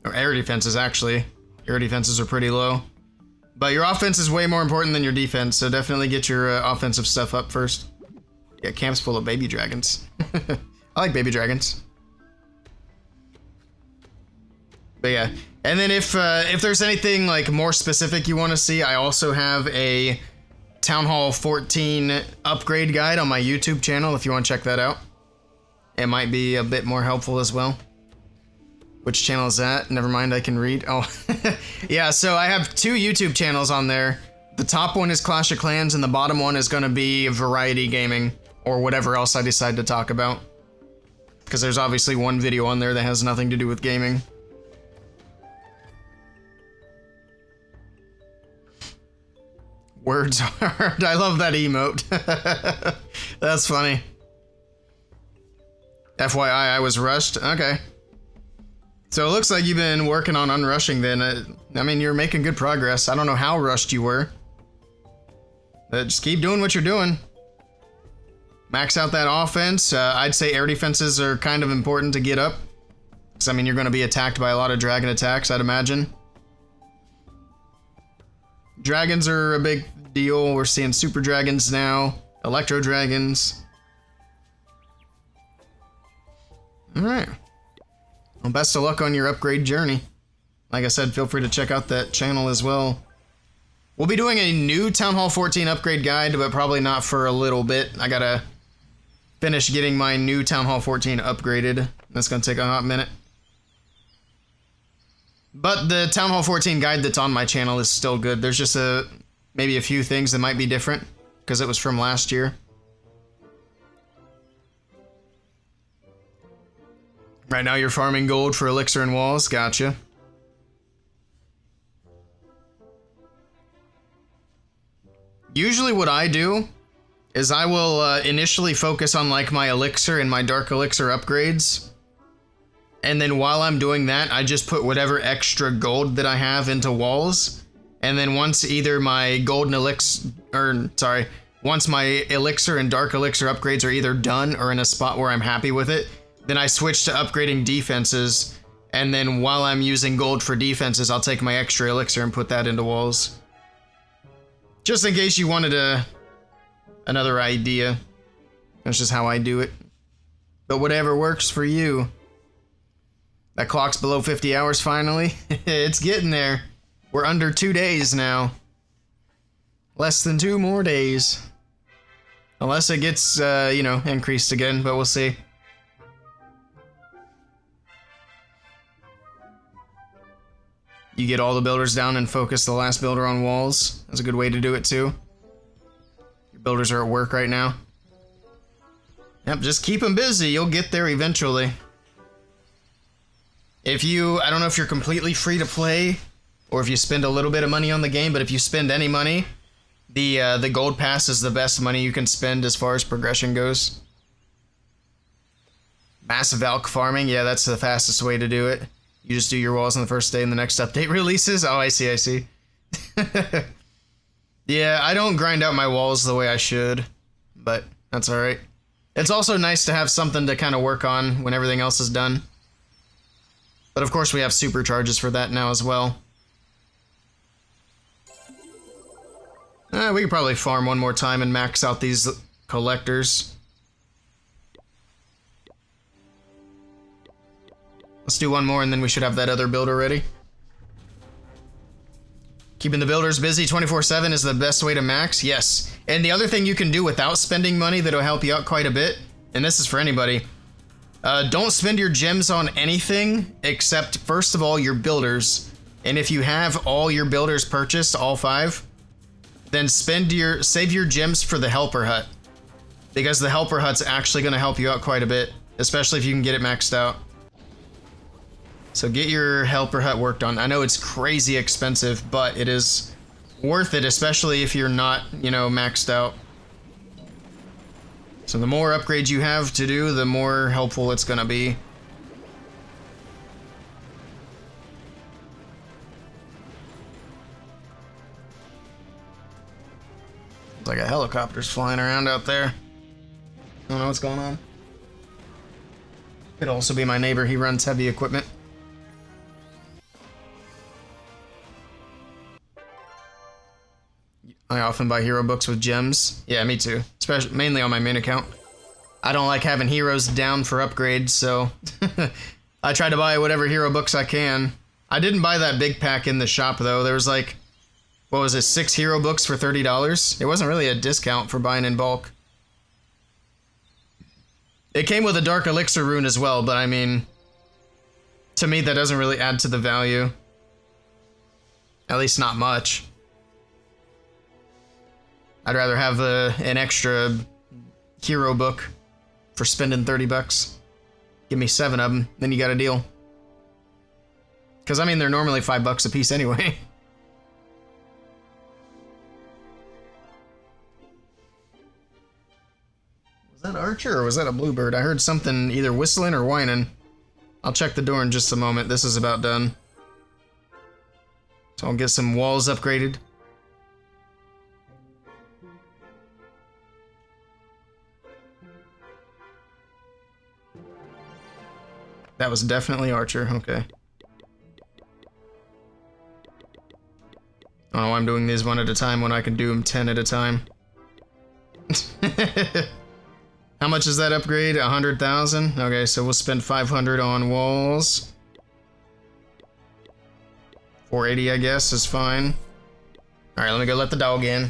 Or air defenses, actually. Your defenses are pretty low. But your offense is way more important than your defense, so definitely get your offensive stuff up first. Yeah, camp's full of baby dragons. I like baby dragons. But yeah, and then if there's anything like more specific you want to see, I also have a Town Hall 14 upgrade guide on my YouTube channel if you want to check that out. It might be a bit more helpful as well. Which channel is that? Never mind, I can read. Oh, yeah, so I have 2 YouTube channels on there. The top one is Clash of Clans, and the bottom one is going to be variety gaming, or whatever else I decide to talk about. Because there's obviously one video on there that has nothing to do with gaming. Words hard. I love that emote. That's funny. FYI, I was rushed. Okay. So it looks like you've been working on unrushing then. I mean, you're making good progress. I don't know how rushed you were. But just keep doing what you're doing. Max out that offense. I'd say air defenses are kind of important to get up. Because, I mean, you're going to be attacked by a lot of dragon attacks, I'd imagine. Dragons are a big deal. We're seeing super dragons now. Electro dragons. Alright. Well, best of luck on your upgrade journey. Like I said, feel free to check out that channel as well. We'll be doing a new Town Hall 14 upgrade guide, but probably not for a little bit. I gotta finish getting my new Town Hall 14 upgraded. That's gonna take a hot minute. But the Town Hall 14 guide that's on my channel is still good. There's just maybe a few things that might be different, because it was from last year. Right now you're farming gold for elixir and walls, gotcha. Usually what I do is I will initially focus on like my elixir and my dark elixir upgrades. And then while I'm doing that, I just put whatever extra gold that I have into walls. And then once either my golden elixir, once my elixir and dark elixir upgrades are either done or in a spot where I'm happy with it, then I switch to upgrading defenses, and then while I'm using gold for defenses, I'll take my extra elixir and put that into walls. Just in case you wanted another idea. That's just how I do it. But whatever works for you. That clock's below 50 hours finally. It's getting there. We're under 2 days now. Less than 2 more days. Unless it gets, increased again, but we'll see. You get all the builders down and focus the last builder on walls. That's a good way to do it too. Your builders are at work right now. Yep, just keep them busy. You'll get there eventually. I don't know if you're completely free to play or if you spend a little bit of money on the game, but if you spend any money, the gold pass is the best money you can spend as far as progression goes. Massive Alk farming, yeah, that's the fastest way to do it. You just do your walls on the first day and the next update releases. Oh, I see. Yeah, I don't grind out my walls the way I should, but that's alright. It's also nice to have something to kind of work on when everything else is done. But of course we have supercharges for that now as well. We could probably farm one more time and max out these collectors. Let's do one more and then we should have that other builder ready. Keeping the builders busy 24/7 is the best way to max, yes. And the other thing you can do without spending money that'll help you out quite a bit, and this is for anybody, don't spend your gems on anything except, first of all, your builders. And if you have all your builders purchased, all 5, then save your gems for the helper hut. Because the helper hut's actually going to help you out quite a bit, especially if you can get it maxed out. So get your helper hut worked on. I know it's crazy expensive, but it is worth it, especially if you're not, maxed out. So the more upgrades you have to do, the more helpful it's gonna be. It's like a helicopter's flying around out there. I don't know what's going on. Could also be my neighbor, he runs heavy equipment. I often buy hero books with gems. Yeah, me too. Especially mainly on my main account. I don't like having heroes down for upgrades, so I try to buy whatever hero books I can. I didn't buy that big pack in the shop though. There was like, what was it, 6 hero books for $30? It wasn't really a discount for buying in bulk. It came with a dark elixir rune as well, but I mean, to me that doesn't really add to the value. At least not much. I'd rather have an extra hero book for spending $30. Give me 7 of them, then you got a deal. Because, I mean, they're normally $5 a piece anyway. Was that Archer or was that a bluebird? I heard something either whistling or whining. I'll check the door in just a moment. This is about done. So I'll get some walls upgraded. That was definitely Archer, okay. I don't know why I'm doing these 1 at a time when I can do them 10 at a time. How much is that upgrade? 100,000? Okay, so we'll spend 500 on walls. 480, I guess, is fine. Alright, let me go let the dog in.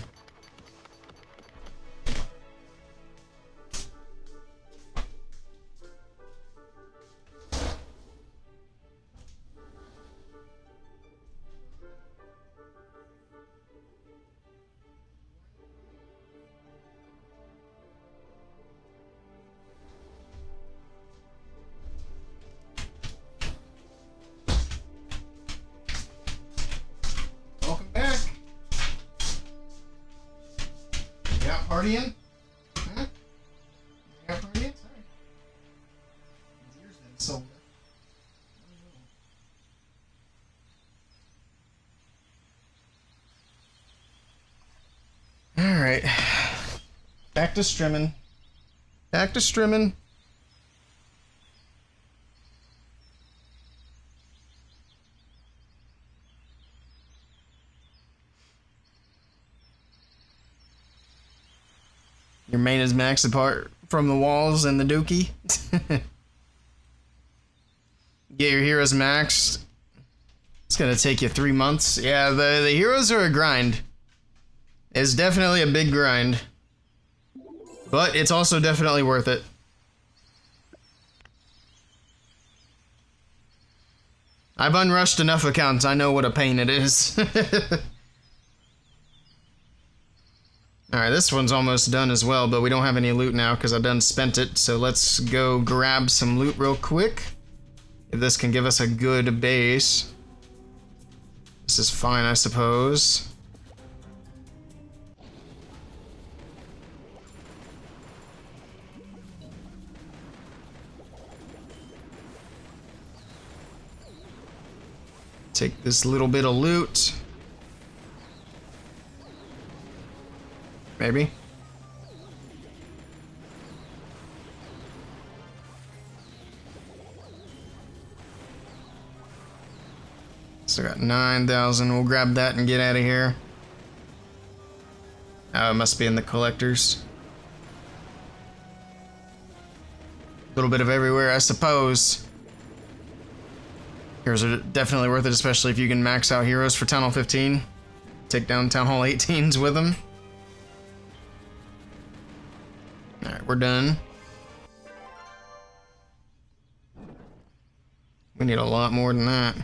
Partying? Huh? You got partying? Sorry. His ears been sold. Alright. Cactus trimming. Cactus trimming. Your main is maxed apart from the walls and the dookie. Get your heroes maxed. It's gonna take you 3 months. Yeah, the heroes are a grind. It's definitely a big grind. But it's also definitely worth it. I've unrushed enough accounts, I know what a pain it is. Alright, this one's almost done as well, but we don't have any loot now because I done spent it, so let's go grab some loot real quick. If this can give us a good base. This is fine, I suppose. Take this little bit of loot. Maybe. Still got 9,000. We'll grab that and get out of here. Oh, it must be in the collectors. A little bit of everywhere, I suppose. Heroes are definitely worth it, especially if you can max out heroes for Town Hall 15. Take down Town Hall 18s with them. Alright, we're done. We need a lot more than that.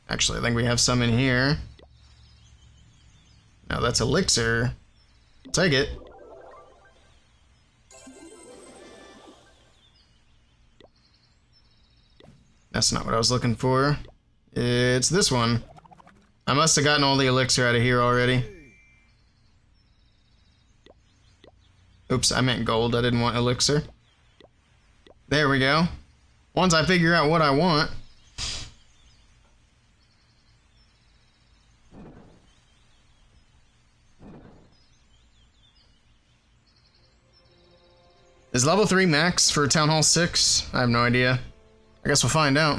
Actually, I think we have some in here. Now that's elixir. I'll take it. That's not what I was looking for. It's this one. I must have gotten all the elixir out of here already. Oops, I meant gold. I didn't want elixir. There we go. Once I figure out what I want. Is level 3 max for Town Hall 6? I have no idea. I guess we'll find out.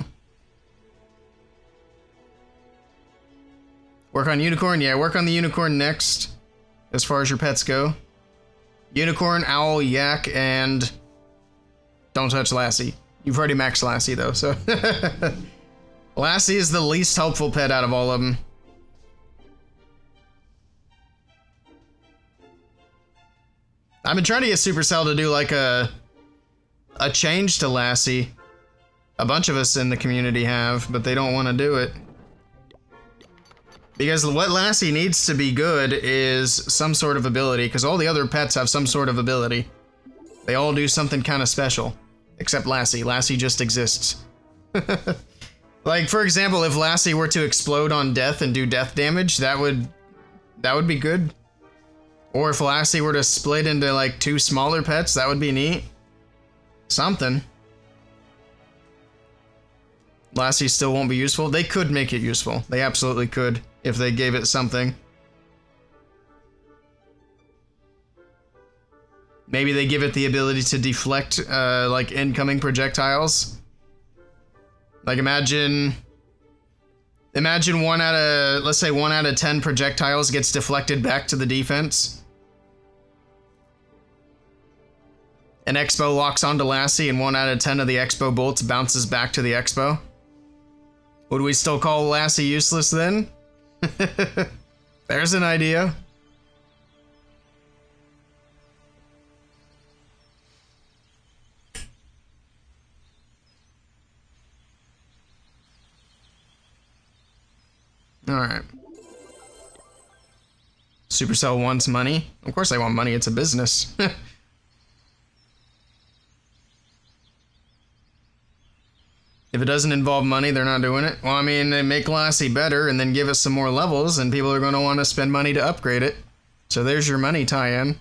Work on unicorn? Yeah, work on the unicorn next. As far as your pets go. Unicorn, owl, yak, and don't touch Lassie. You've already maxed Lassie though, so. Lassie is the least helpful pet out of all of them. I've been trying to get Supercell to do like a change to Lassie. A bunch of us in the community have, but they don't want to do it. Because what Lassie needs to be good is some sort of ability, because all the other pets have some sort of ability. They all do something kind of special. Except Lassie. Lassie just exists. Like, for example, if Lassie were to explode on death and do death damage, that would be good. Or if Lassie were to split into, like, 2 smaller pets, that would be neat. Something. Lassie still won't be useful. They could make it useful. They absolutely could, if they gave it something. Maybe they give it the ability to deflect, like, incoming projectiles. Like, imagine let's say 1 out of 10 projectiles gets deflected back to the defense. An Expo locks onto Lassie and 1 out of 10 of the Expo bolts bounces back to the Expo. Would we still call Lassie useless then? There's an idea. Alright. Supercell wants money. Of course they want money, it's a business. If it doesn't involve money, they're not doing it. Well, I mean, they make Lassie better and then give us some more levels, and people are going to want to spend money to upgrade it. So there's your money tie-in.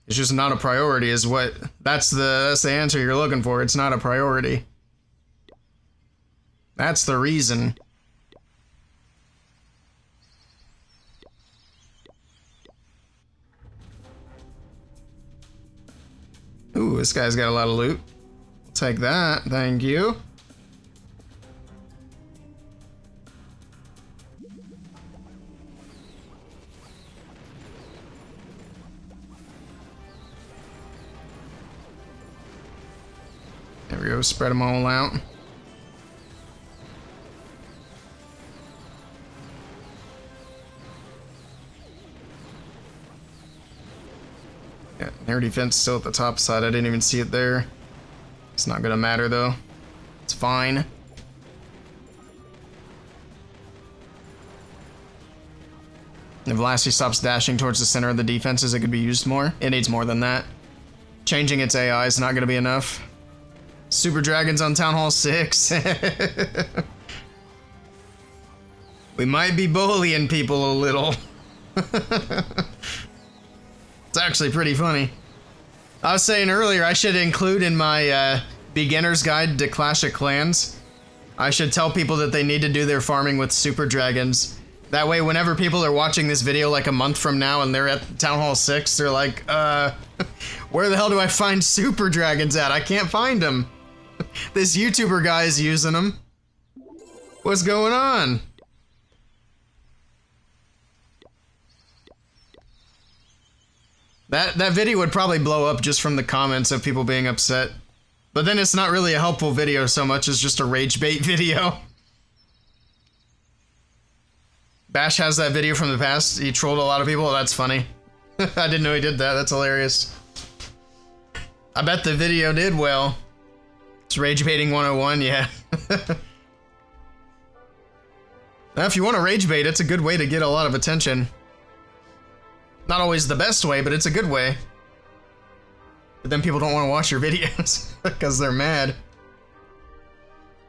It's just not a priority, is what... That's the answer you're looking for. It's not a priority. That's the reason. Ooh, this guy's got a lot of loot. Take that, thank you. There we go, spread them all out. Yeah, air defense still at the top side. I didn't even see it there. It's not gonna matter though. It's fine. If Lassie stops dashing towards the center of the defenses, it could be used more. It needs more than that. Changing its AI is not gonna be enough. Super Dragons on Town Hall 6. We might be bullying people a little. It's actually pretty funny. I was saying earlier I should include in my beginner's guide to Clash of Clans, I should tell people that they need to do their farming with Super Dragons. That way whenever people are watching this video like a month from now and they're at Town Hall 6, they're like, where the hell do I find Super Dragons at? I can't find them. This YouTuber guy is using them. What's going on? That video would probably blow up just from the comments of people being upset. But then it's not really a helpful video so much as just a rage bait video. Bash has that video from the past. He trolled a lot of people. That's funny. I didn't know he did that. That's hilarious. I bet the video did well. It's rage baiting 101, yeah. Now, if you want to rage bait, it's a good way to get a lot of attention. Not always the best way, but it's a good way. But then people don't want to watch your videos because they're mad.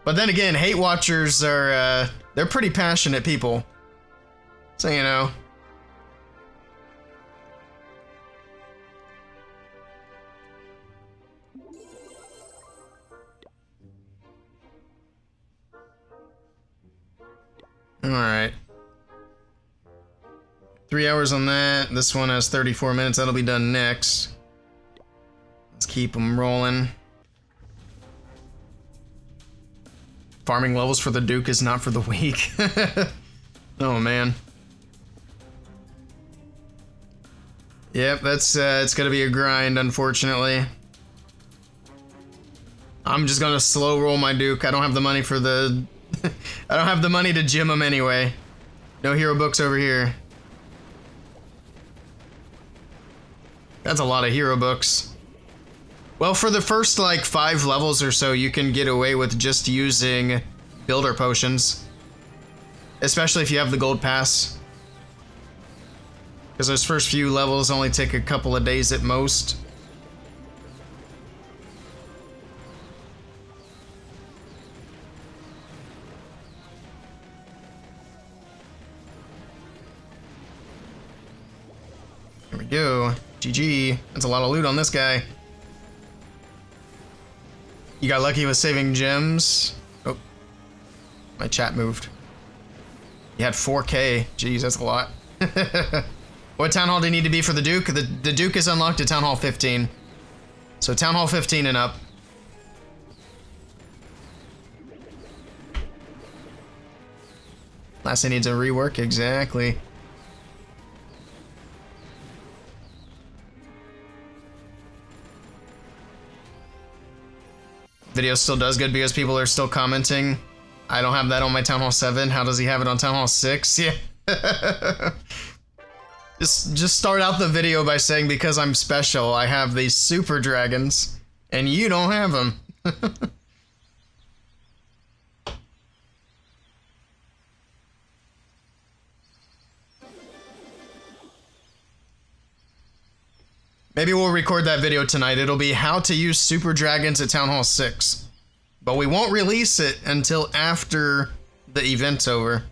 But then again, hate watchers are, they're pretty passionate people. So, you know. Alright. 3 hours on that. This one has 34 minutes. That'll be done next. Let's keep them rolling. Farming levels for the Duke is not for the weak. Oh, man. Yep, that's it's gonna be a grind, unfortunately. I'm just gonna slow roll my Duke. I don't have the money for the... I don't have the money to gym him anyway. No hero books over here. That's a lot of hero books. Well, for the first like 5 levels or so, you can get away with just using builder potions. Especially if you have the gold pass. Because those first few levels only take a couple of days at most. There we go. GG. That's a lot of loot on this guy. You got lucky with saving gems. Oh. My chat moved. You had 4K. Jeez, that's a lot. What town hall do you need to be for the Duke? The Duke is unlocked at Town Hall 15. So Town Hall 15 and up. Last thing needs a rework, exactly. Video still does good because people are still commenting. I don't have that on my Town Hall 7. How does he have it on Town Hall 6? Yeah. Just start out the video by saying, because I'm special, I have these super dragons, and you don't have them. Maybe we'll record that video tonight. It'll be how to use super dragons at Town Hall 6. But we won't release it until after the event's over.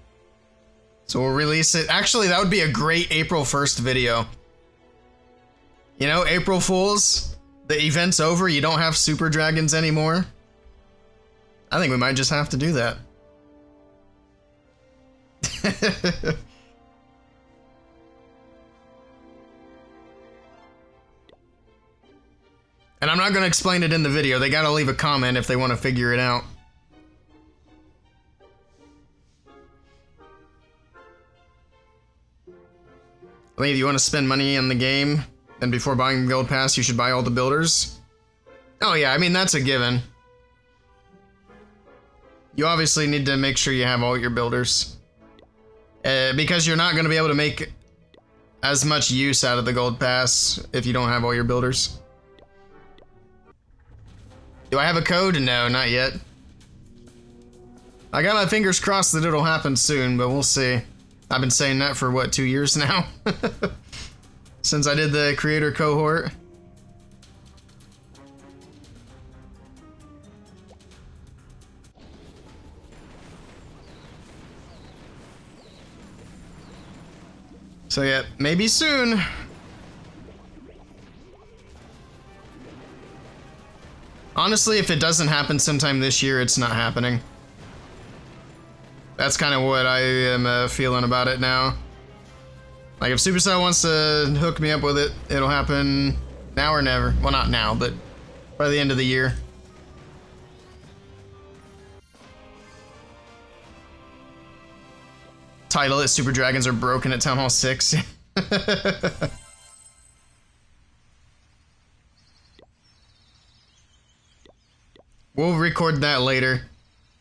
So we'll release it. Actually, that would be a great April 1st video. You know, April Fools, the event's over, you don't have super dragons anymore. I think we might just have to do that. And I'm not going to explain it in the video. They got to leave a comment if they want to figure it out. I mean, if you want to spend money in the game, then before buying the Gold Pass, you should buy all the builders. Oh yeah, I mean, that's a given. You obviously need to make sure you have all your builders. Because you're not going to be able to make as much use out of the Gold Pass if you don't have all your builders. Do I have a code? No, not yet. I got my fingers crossed that it'll happen soon, but we'll see. I've been saying that for, what, 2 years now? Since I did the creator cohort. So yeah, maybe soon. Honestly, if it doesn't happen sometime this year, it's not happening. That's kind of what I am feeling about it now. Like, if Supercell wants to hook me up with it, it'll happen now or never. Well, not now, but by the end of the year. Title it, Super Dragons are broken at Town Hall 6. We'll record that later.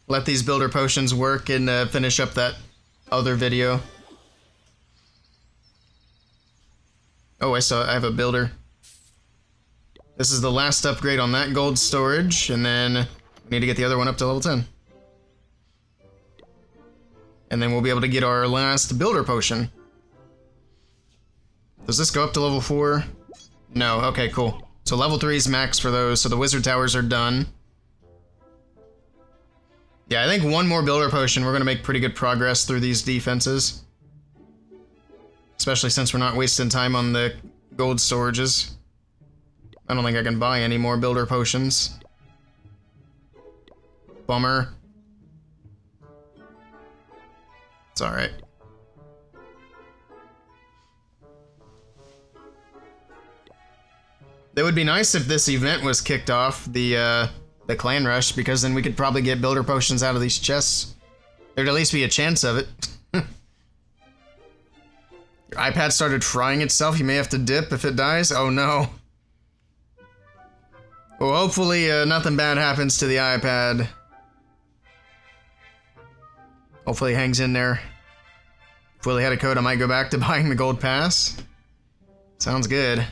Let these builder potions work and finish up that other video. Oh, I have a builder. This is the last upgrade on that gold storage, and then we need to get the other one up to level 10. And then we'll be able to get our last builder potion. Does this go up to level 4? No, okay, cool. So level 3 is max for those, so the wizard towers are done. Yeah, I think one more builder potion, we're gonna make pretty good progress through these defenses. Especially since we're not wasting time on the gold storages. I don't think I can buy any more builder potions. Bummer. It's alright. It would be nice if this event was kicked off, the clan rush, because then we could probably get builder potions out of these chests. There'd at least be a chance of it. Your iPad started frying itself. You may have to dip if it dies. Oh no. Well, hopefully nothing bad happens to the iPad. Hopefully it hangs in there. If Willie had a code, I might go back to buying the gold pass. Sounds good.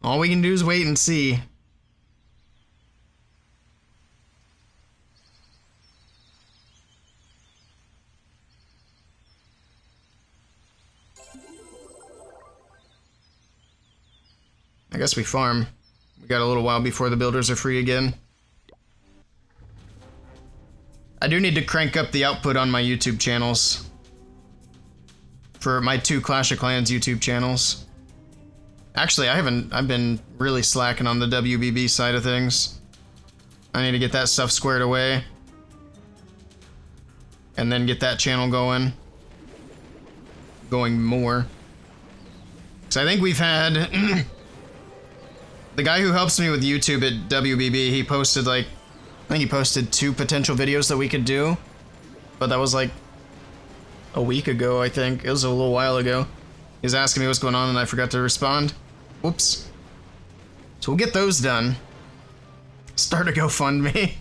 All we can do is wait and see. I guess we farm. We got a little while before the builders are free again. I do need to crank up the output on my YouTube channels. For my 2 Clash of Clans YouTube channels. Actually, I've been really slacking on the WBB side of things. I need to get that stuff squared away. And then get that channel going more. So I think we've had... The guy who helps me with YouTube at WBB, he posted like... I think he posted 2 potential videos that we could do. But that was like... a week ago, I think. It was a little while ago. He was asking me what's going on and I forgot to respond. Whoops. So we'll get those done. Start a GoFundMe.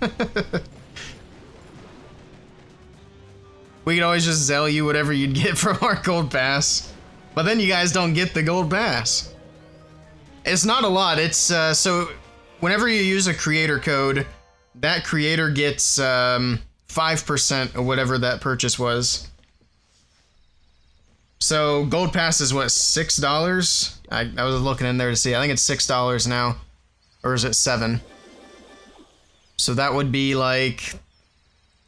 We could always just sell you whatever you'd get from our gold pass. But then you guys don't get the gold pass. It's not a lot. It's, so whenever you use a creator code, that creator gets 5% of whatever that purchase was. So gold pass is what, $6? I was looking in there to see. I think it's $6 now. Or is it $7? So that would be like...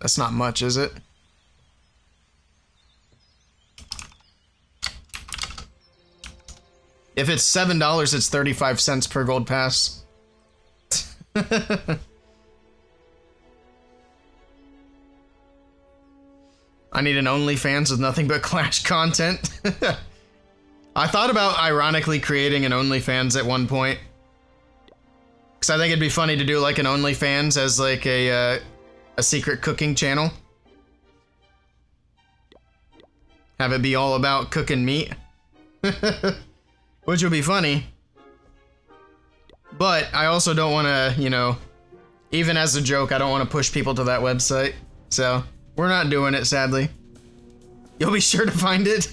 That's not much, is it? If it's $7, it's 35 cents per gold pass. I need an OnlyFans with nothing but Clash content. I thought about ironically creating an OnlyFans at one point. Because I think it'd be funny to do like an OnlyFans as like a secret cooking channel. Have it be all about cooking meat. Which would be funny. But I also don't want to, you know, even as a joke, I don't want to push people to that website. So, we're not doing it, sadly. You'll be sure to find it.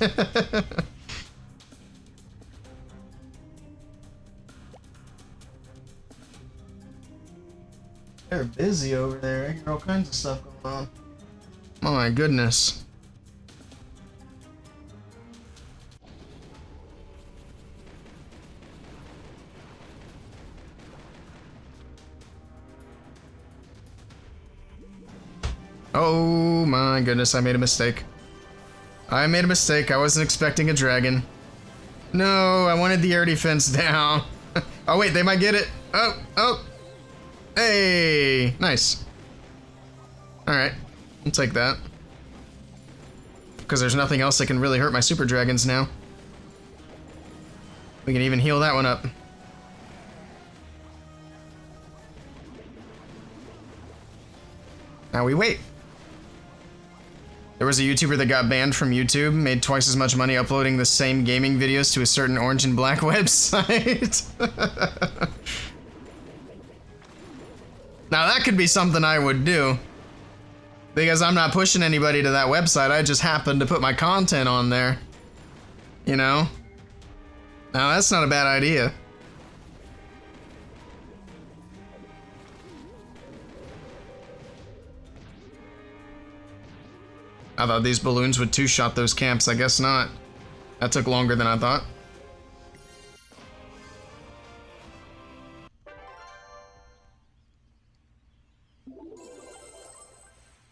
They're busy over there. I hear all kinds of stuff going on. Oh my goodness. Oh my goodness, I made a mistake. I made a mistake. I wasn't expecting a dragon. No, I wanted the air defense down. Oh wait, they might get it. Oh. Hey, nice. Alright, I'll take that. Because there's nothing else that can really hurt my super dragons now. We can even heal that one up. Now we wait. There was a YouTuber that got banned from YouTube, made twice as much money uploading the same gaming videos to a certain orange and black website. Now that could be something I would do. Because I'm not pushing anybody to that website, I just happen to put my content on there. You know? Now that's not a bad idea. I thought these balloons would two-shot those camps. I guess not. That took longer than I thought.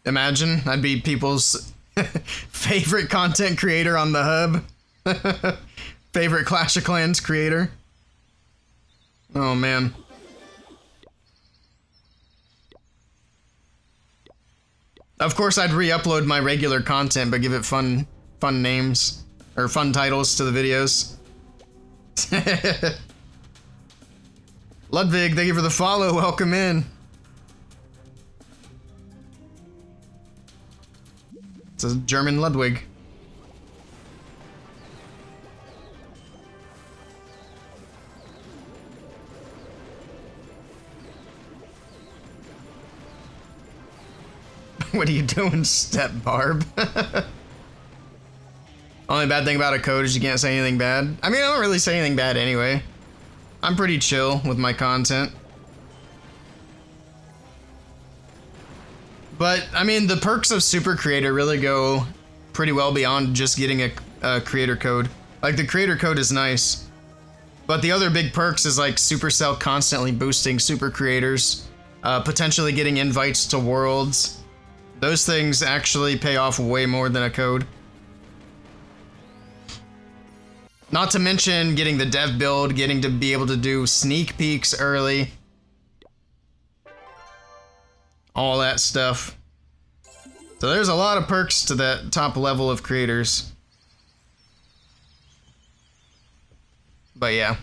Imagine, I'd be people's favorite content creator on the hub. Favorite Clash of Clans creator. Oh man. Of course, I'd re-upload my regular content, but give it fun names, or fun titles to the videos. Ludwig, thank you for the follow, welcome in. It's a German Ludwig. What are you doing, Step Barb? Only bad thing about a code is you can't say anything bad. I mean, I don't really say anything bad anyway. I'm pretty chill with my content. But, I mean, the perks of Super Creator really go pretty well beyond just getting a creator code. Like, the creator code is nice. But the other big perks is, like, Supercell constantly boosting super creators, potentially getting invites to worlds. Those things actually pay off way more than a code. Not to mention getting the dev build, getting to be able to do sneak peeks early. All that stuff. So there's a lot of perks to that top level of creators. But yeah.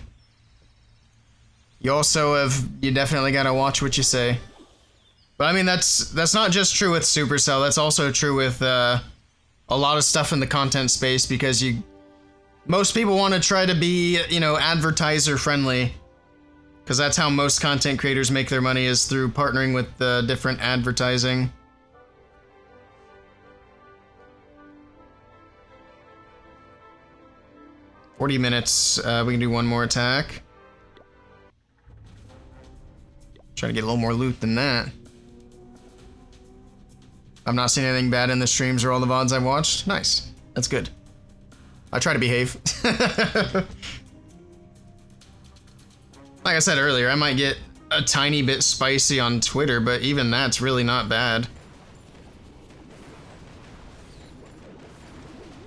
You definitely gotta watch what you say. But I mean, that's not just true with Supercell, that's also true with a lot of stuff in the content space, because most people want to try to be, you know, advertiser friendly. Because that's how most content creators make their money, is through partnering with different advertising. "40 minutes, we can do one more attack. Try to get a little more loot than that. I've not seen anything bad in the streams or all the VODs I've watched. Nice. That's good. I try to behave. Like I said earlier, I might get a tiny bit spicy on Twitter, but even that's really not bad.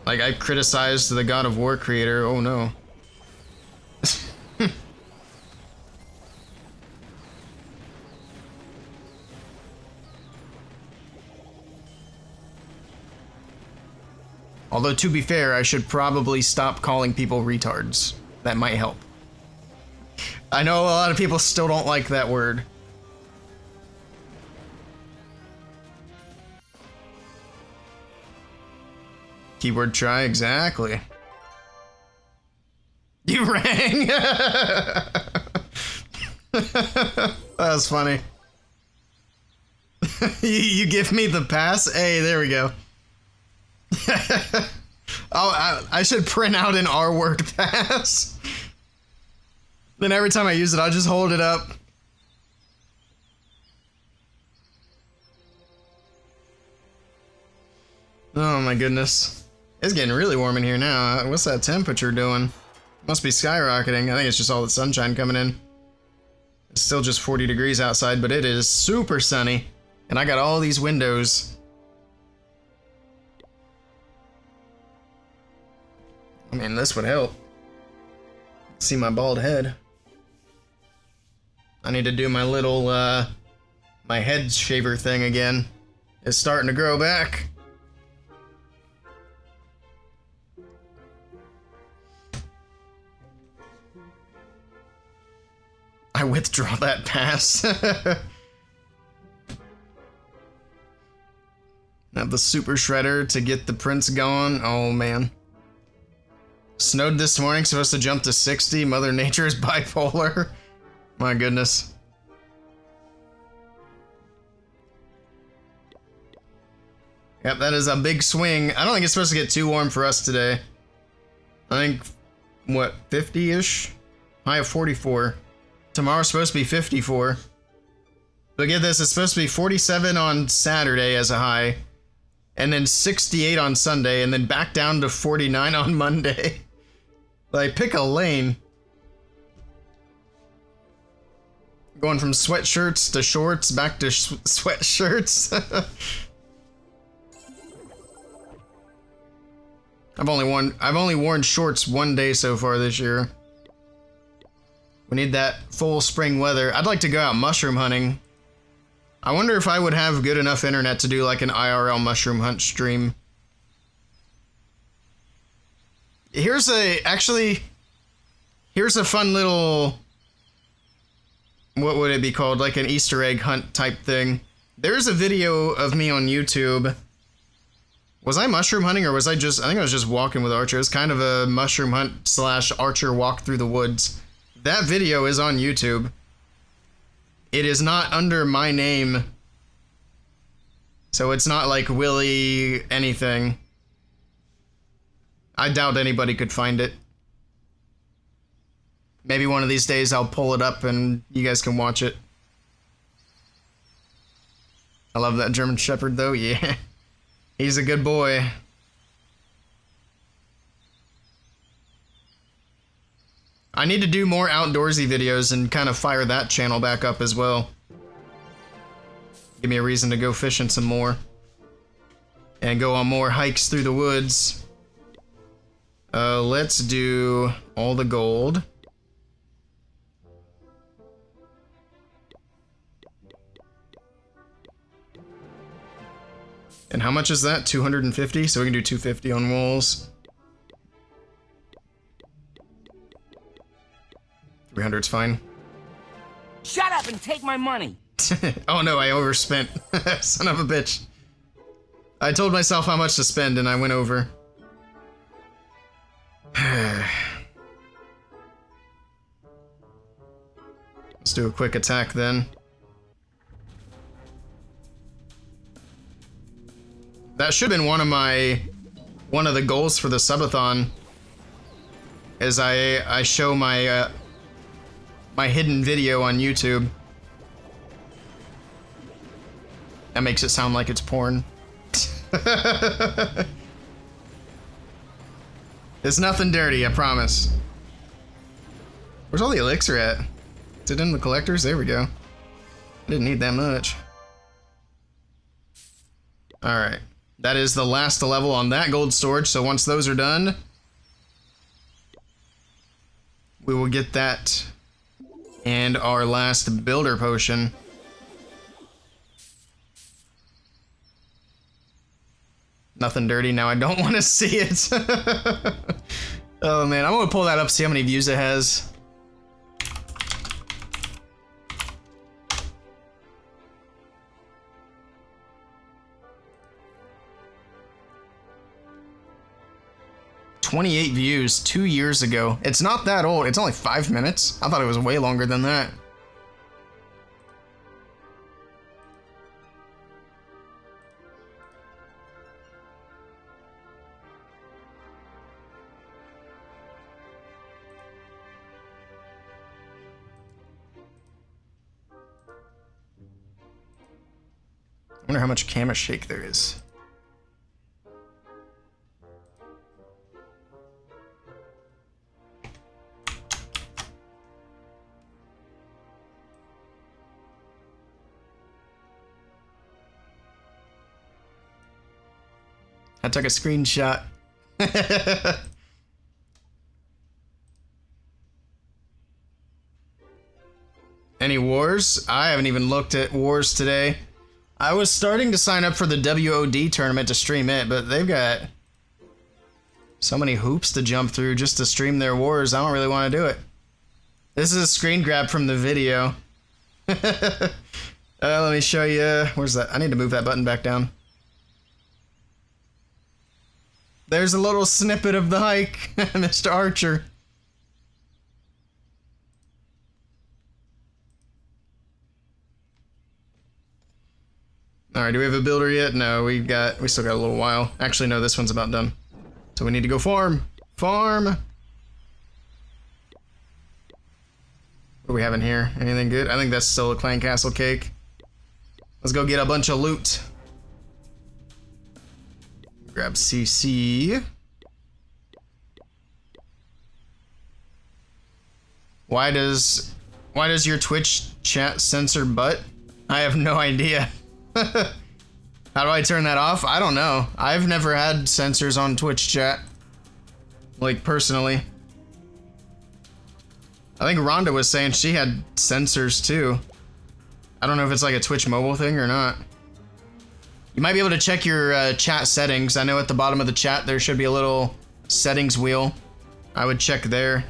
Like, I criticized the God of War creator. Oh no. Although, to be fair, I should probably stop calling people retards. That might help. I know a lot of people still don't like that word. Keyword try, exactly. You rang! That was funny. you give me the pass? Hey, there we go. Oh, I should print out an R-word pass. Then every time I use it, I'll just hold it up. Oh my goodness. It's getting really warm in here now. What's that temperature doing? Must be skyrocketing. I think it's just all the sunshine coming in. It's still just 40 degrees outside, but it is super sunny. And I got all these windows. I mean, this would help. See my bald head. I need to do my little, my head shaver thing again. It's starting to grow back. I withdraw that pass. Have the super shredder to get the prints going. Oh man. Snowed this morning, supposed to jump to 60. Mother Nature is bipolar. My goodness. Yep, that is a big swing. I don't think it's supposed to get too warm for us today. I think, what, 50-ish? High of 44. Tomorrow's supposed to be 54. But get this, it's supposed to be 47 on Saturday as a high. And then 68 on Sunday, and then back down to 49 on Monday. Like, pick a lane. Going from sweatshirts to shorts, back to sweatshirts. I've only worn shorts one day so far this year. We need that full spring weather. I'd like to go out mushroom hunting. I wonder if I would have good enough internet to do like an IRL mushroom hunt stream. Here's a fun little, what would it be called? Like an Easter egg hunt type thing. There's a video of me on YouTube. Was I mushroom hunting or was I think I was just walking with Archer. It was kind of a mushroom hunt / Archer walk through the woods. That video is on YouTube. It is not under my name. So it's not like Willey anything. I doubt anybody could find it. Maybe one of these days I'll pull it up and you guys can watch it. I love that German Shepherd though, yeah. He's a good boy. I need to do more outdoorsy videos and kind of fire that channel back up as well. Give me a reason to go fishing some more. And go on more hikes through the woods. Let's do all the gold. And how much is that? 250? So we can do 250 on wolves. 300's fine. Shut up and take my money. Oh no, I overspent. Son of a bitch. I told myself how much to spend and I went over. Let's do a quick attack then. That should have been one of the goals for the subathon. Is I show my my hidden video on YouTube. That makes it sound like it's porn. It's nothing dirty, I promise. Where's all the elixir at? Is it in the collectors? There we go. I didn't need that much. Alright. That is the last level on that gold storage, so once those are done, we will get that and our last builder potion. Nothing dirty. Now I don't want to see it. Oh man, I'm gonna pull that up, see how many views it has. 28 views 2 years ago. It's not that old. It's only 5 minutes. I thought it was way longer than that. I wonder how much camera shake there is. I took a screenshot. Any wars? I haven't even looked at wars today. I was starting to sign up for the WOD tournament to stream it, but they've got so many hoops to jump through just to stream their wars. I don't really want to do it. This is a screen grab from the video. Let me show you. Where's that? I need to move that button back down. There's a little snippet of the hike, Mr. Archer. All right, do we have a builder yet? No, we still got a little while. Actually, no, this one's about done. So we need to go farm. Farm. What do we have in here? Anything good? I think that's still a clan castle cake. Let's go get a bunch of loot. Grab CC. Why does your Twitch chat censor butt? I have no idea. How do I turn that off? I don't know. I've never had censors on Twitch chat. Like, personally. I think Rhonda was saying she had censors too. I don't know if it's like a Twitch mobile thing or not. You might be able to check your chat settings. I know at the bottom of the chat there should be a little settings wheel. I would check there.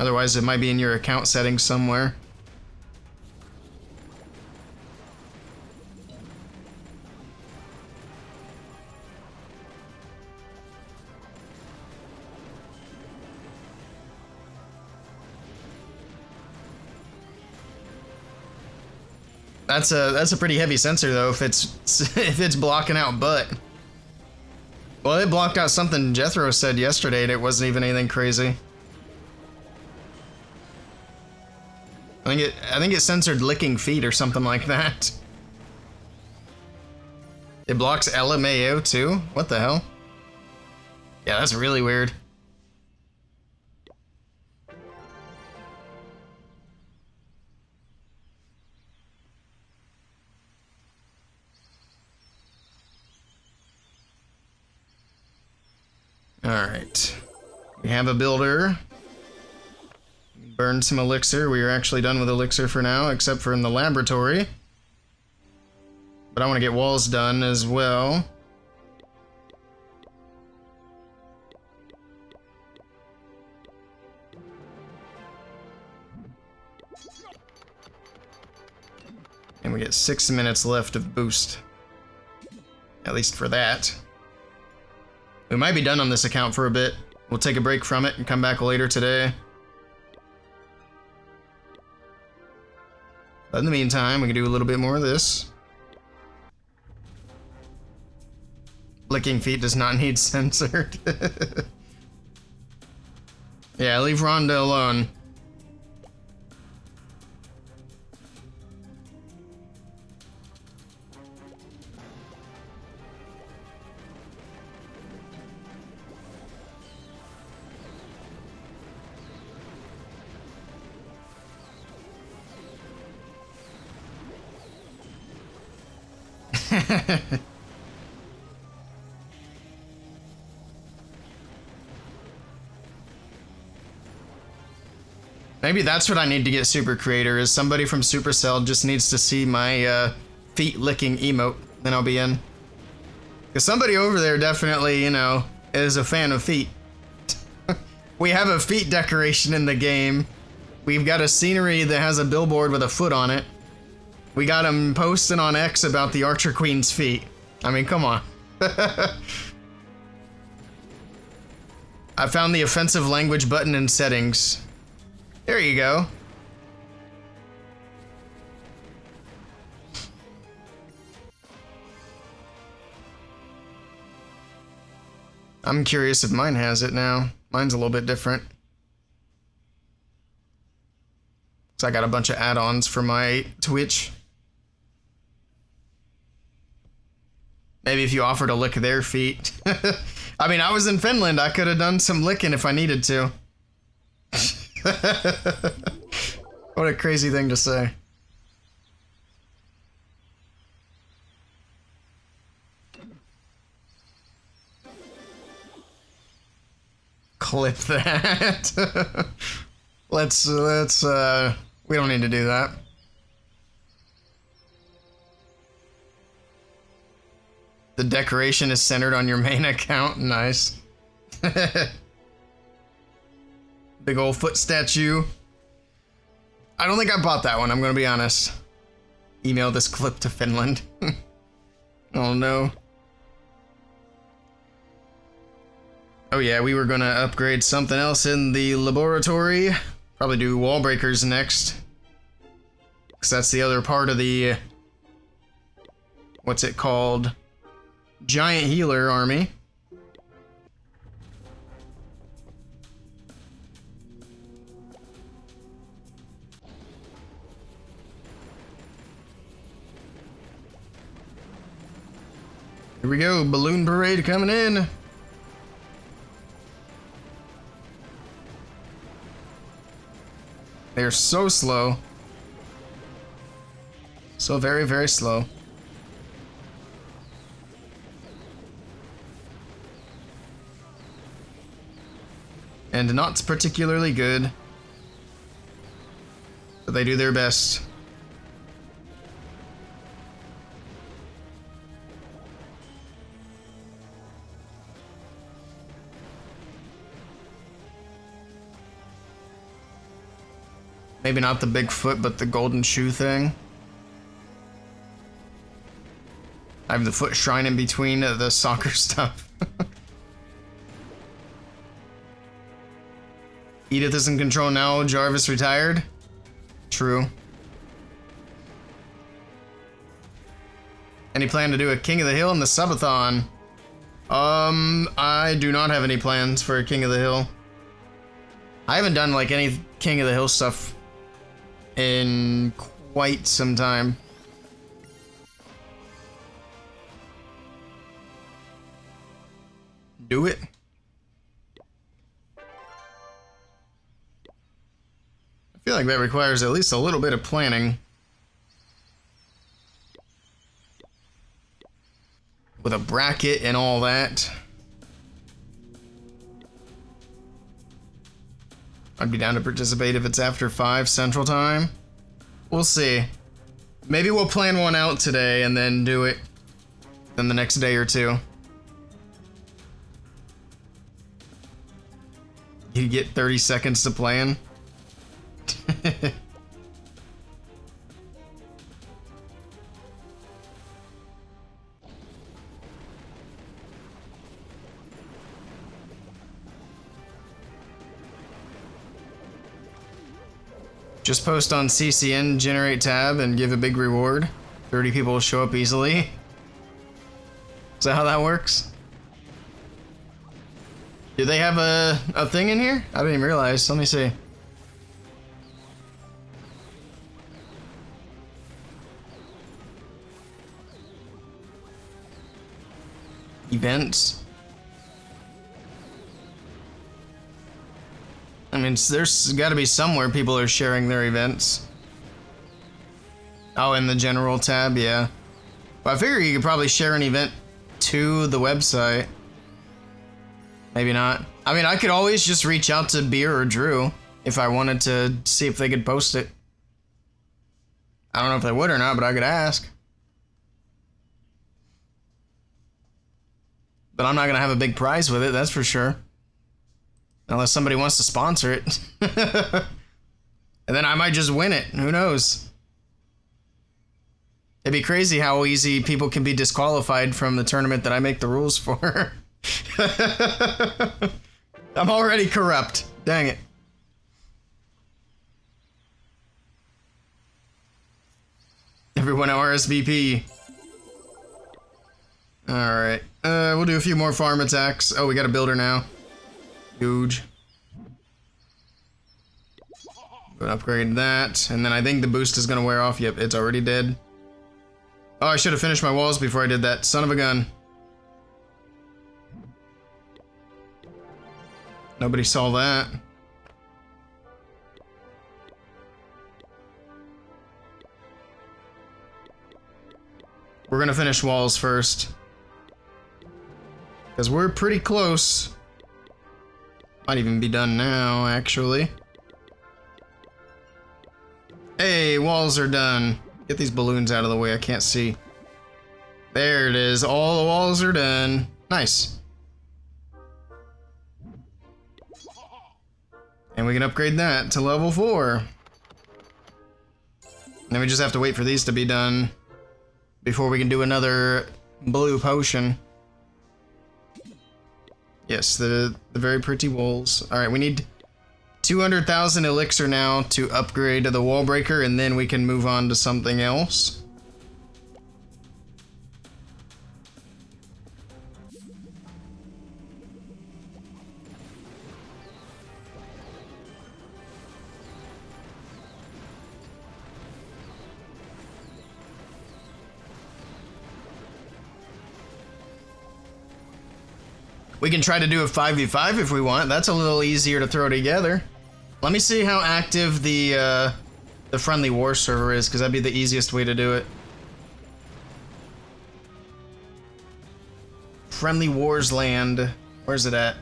Otherwise it might be in your account settings somewhere. That's a pretty heavy sensor though if it's blocking out butt. Well, it blocked out something Jethro said yesterday and it wasn't even anything crazy. I think it censored licking feet or something like that. It blocks LMAO too? What the hell? Yeah, that's really weird. Alright. We have a builder. Burned some elixir. We are actually done with elixir for now, except for in the laboratory. But I want to get walls done as well. And we get 6 minutes left of boost. At least for that. We might be done on this account for a bit. We'll take a break from it and come back later today. But in the meantime, we can do a little bit more of this. Licking feet does not need censored. Yeah, leave Rhonda alone. Maybe that's what I need to get Super Creator, is somebody from Supercell just needs to see my feet licking emote, then I'll be in. Because somebody over there definitely, you know, is a fan of feet. We have a feet decoration in the game. We've got a scenery that has a billboard with a foot on it. We got him posting on X about the Archer Queen's feet. I mean, come on. I found the offensive language button in settings. There you go. I'm curious if mine has it now. Mine's a little bit different. So I got a bunch of add-ons for my Twitch. Maybe if you offer to lick their feet. I mean, I was in Finland. I could have done some licking if I needed to. What a crazy thing to say. Clip that. let's we don't need to do that. The decoration is centered on your main account. Nice. Big old foot statue. I don't think I bought that one, I'm gonna be honest. Email this clip to Finland. Oh no. Oh yeah, we were gonna upgrade something else in the laboratory. Probably do wall breakers next. Because that's the other part of the... what's it called? Giant healer army. Here we go, balloon parade coming in. They're so slow. So very, very slow. And not particularly good. But they do their best. Maybe not the Bigfoot, but the golden shoe thing. I have the foot shrine in between the soccer stuff. Edith is in control now, Jarvis retired. True. Any plan to do a King of the Hill in the subathon? I do not have any plans for a King of the Hill. I haven't done like any King of the Hill stuff in quite some time. Do it. I feel like that requires at least a little bit of planning. With a bracket and all that. I'd be down to participate if it's after 5 Central Time. We'll see. Maybe we'll plan one out today and then do it in the next day or two. You get 30 seconds to plan. Just post on CCN, generate tab, and give a big reward. 30 people will show up easily. Is that how that works? Do they have a thing in here? I didn't even realize. Let me see. Events. I mean, there's got to be somewhere people are sharing their events. Oh, in the general tab, yeah. Well, I figure you could probably share an event to the website. Maybe not. I mean, I could always just reach out to Beer or Drew if I wanted to see if they could post it. I don't know if they would or not, but I could ask. But I'm not going to have a big prize with it, that's for sure. Unless somebody wants to sponsor it. And then I might just win it. Who knows? It'd be crazy how easy people can be disqualified from the tournament that I make the rules for. I'm already corrupt. Dang it. Everyone RSVP. Alright. We'll do a few more farm attacks. Oh, we got a builder now. Huge. Gonna upgrade that. And then I think the boost is gonna wear off. Yep, it's already dead. Oh, I should have finished my walls before I did that. Son of a gun. Nobody saw that. We're gonna finish walls first. Because we're pretty close. Might even be done now, actually. Hey, walls are done. Get these balloons out of the way, I can't see. There it is, all the walls are done. Nice. And we can upgrade that to level 4. And then we just have to wait for these to be done before we can do another blue potion. Yes, the very pretty walls. Alright, we need 200,000 elixir now to upgrade to the wall breaker, and then we can move on to something else. We can try to do a 5v5 if we want. That's a little easier to throw together. Let me see how active the friendly war server is, because that'd be the easiest way to do it. Friendly Wars land. Where's it at?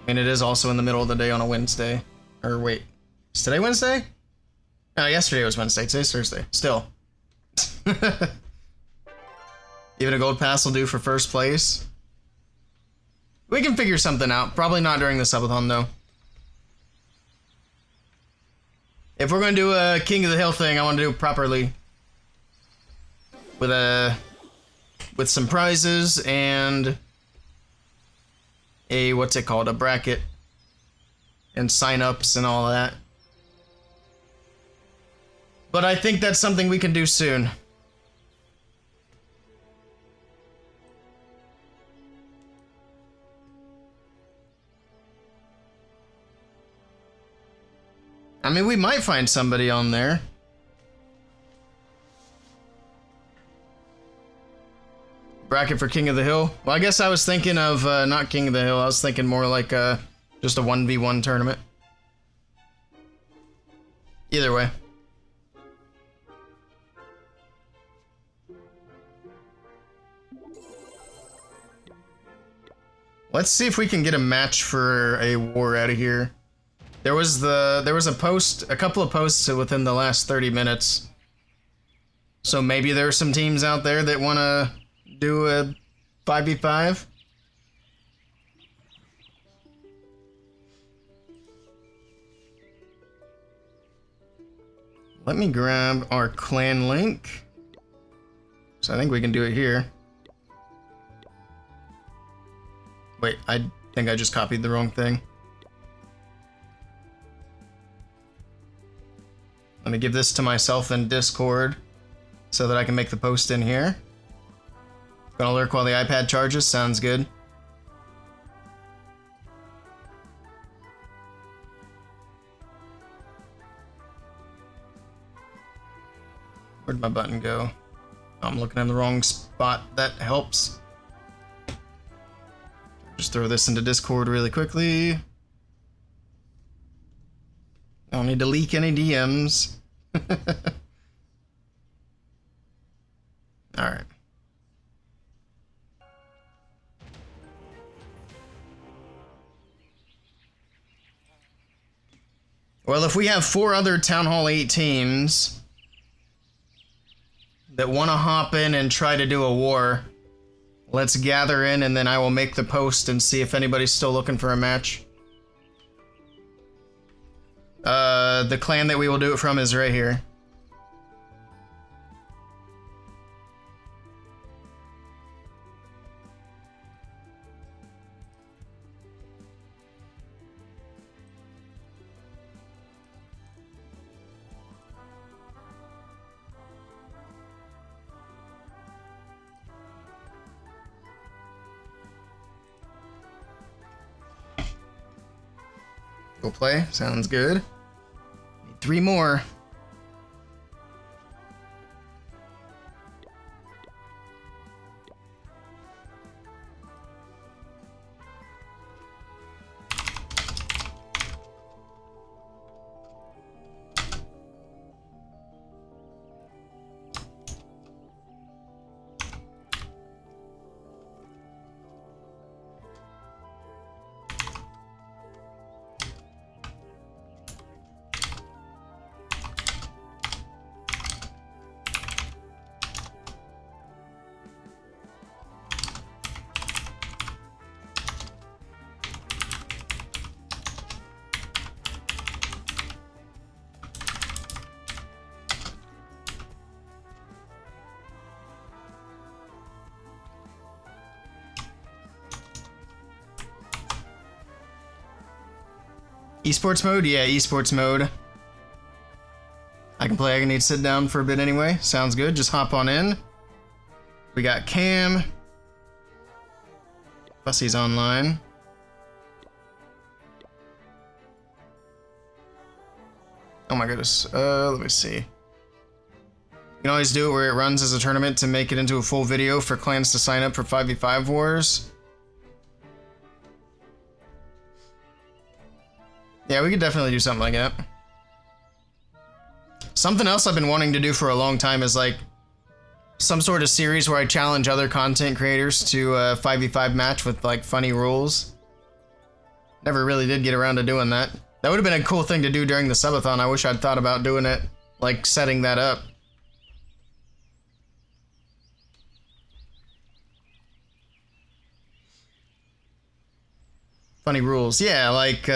I mean, it is also in the middle of the day on a Wednesday. Or wait, is today Wednesday? No, yesterday was Wednesday. Today's Thursday. Still. Even a gold pass will do for first place. We can figure something out. Probably not during the subathon, though. If we're going to do a King of the Hill thing, I want to do it properly. With some prizes and a, what's it called, a bracket. And sign-ups and all that. But I think that's something we can do soon. I mean, we might find somebody on there. Bracket for King of the Hill. Well, I guess I was thinking of not King of the Hill. I was thinking more like just a 1v1 tournament. Either way. Let's see if we can get a match for a war out of here. There was a couple of posts within the last 30 minutes. So maybe there are some teams out there that want to do a 5v5. Let me grab our clan link. So I think we can do it here. Wait, I think I just copied the wrong thing. Let me give this to myself in Discord so that I can make the post in here. Gonna lurk while the iPad charges, sounds good. Where'd my button go? Oh, I'm looking in the wrong spot, that helps. Just throw this into Discord really quickly. I don't need to leak any DMs. Alright. Well, if we have 4 other Town Hall 8 teams that want to hop in and try to do a war, let's gather in and then I will make the post and see if anybody's still looking for a match. The clan that we will do it from is right here. Go play. Sounds good. Need 3 more. Esports mode? Yeah, esports mode. I can play. I need to sit down for a bit anyway. Sounds good. Just hop on in. We got Cam. Bussy's online. Oh my goodness. Let me see. You can always do it where it runs as a tournament to make it into a full video for clans to sign up for 5v5 wars. Yeah, we could definitely do something like that. Something else I've been wanting to do for a long time is like some sort of series where I challenge other content creators to a 5v5 match with like funny rules. Never really did get around to doing that. That would have been a cool thing to do during the subathon. I wish I'd thought about doing it, like setting that up. Funny rules. Yeah, like,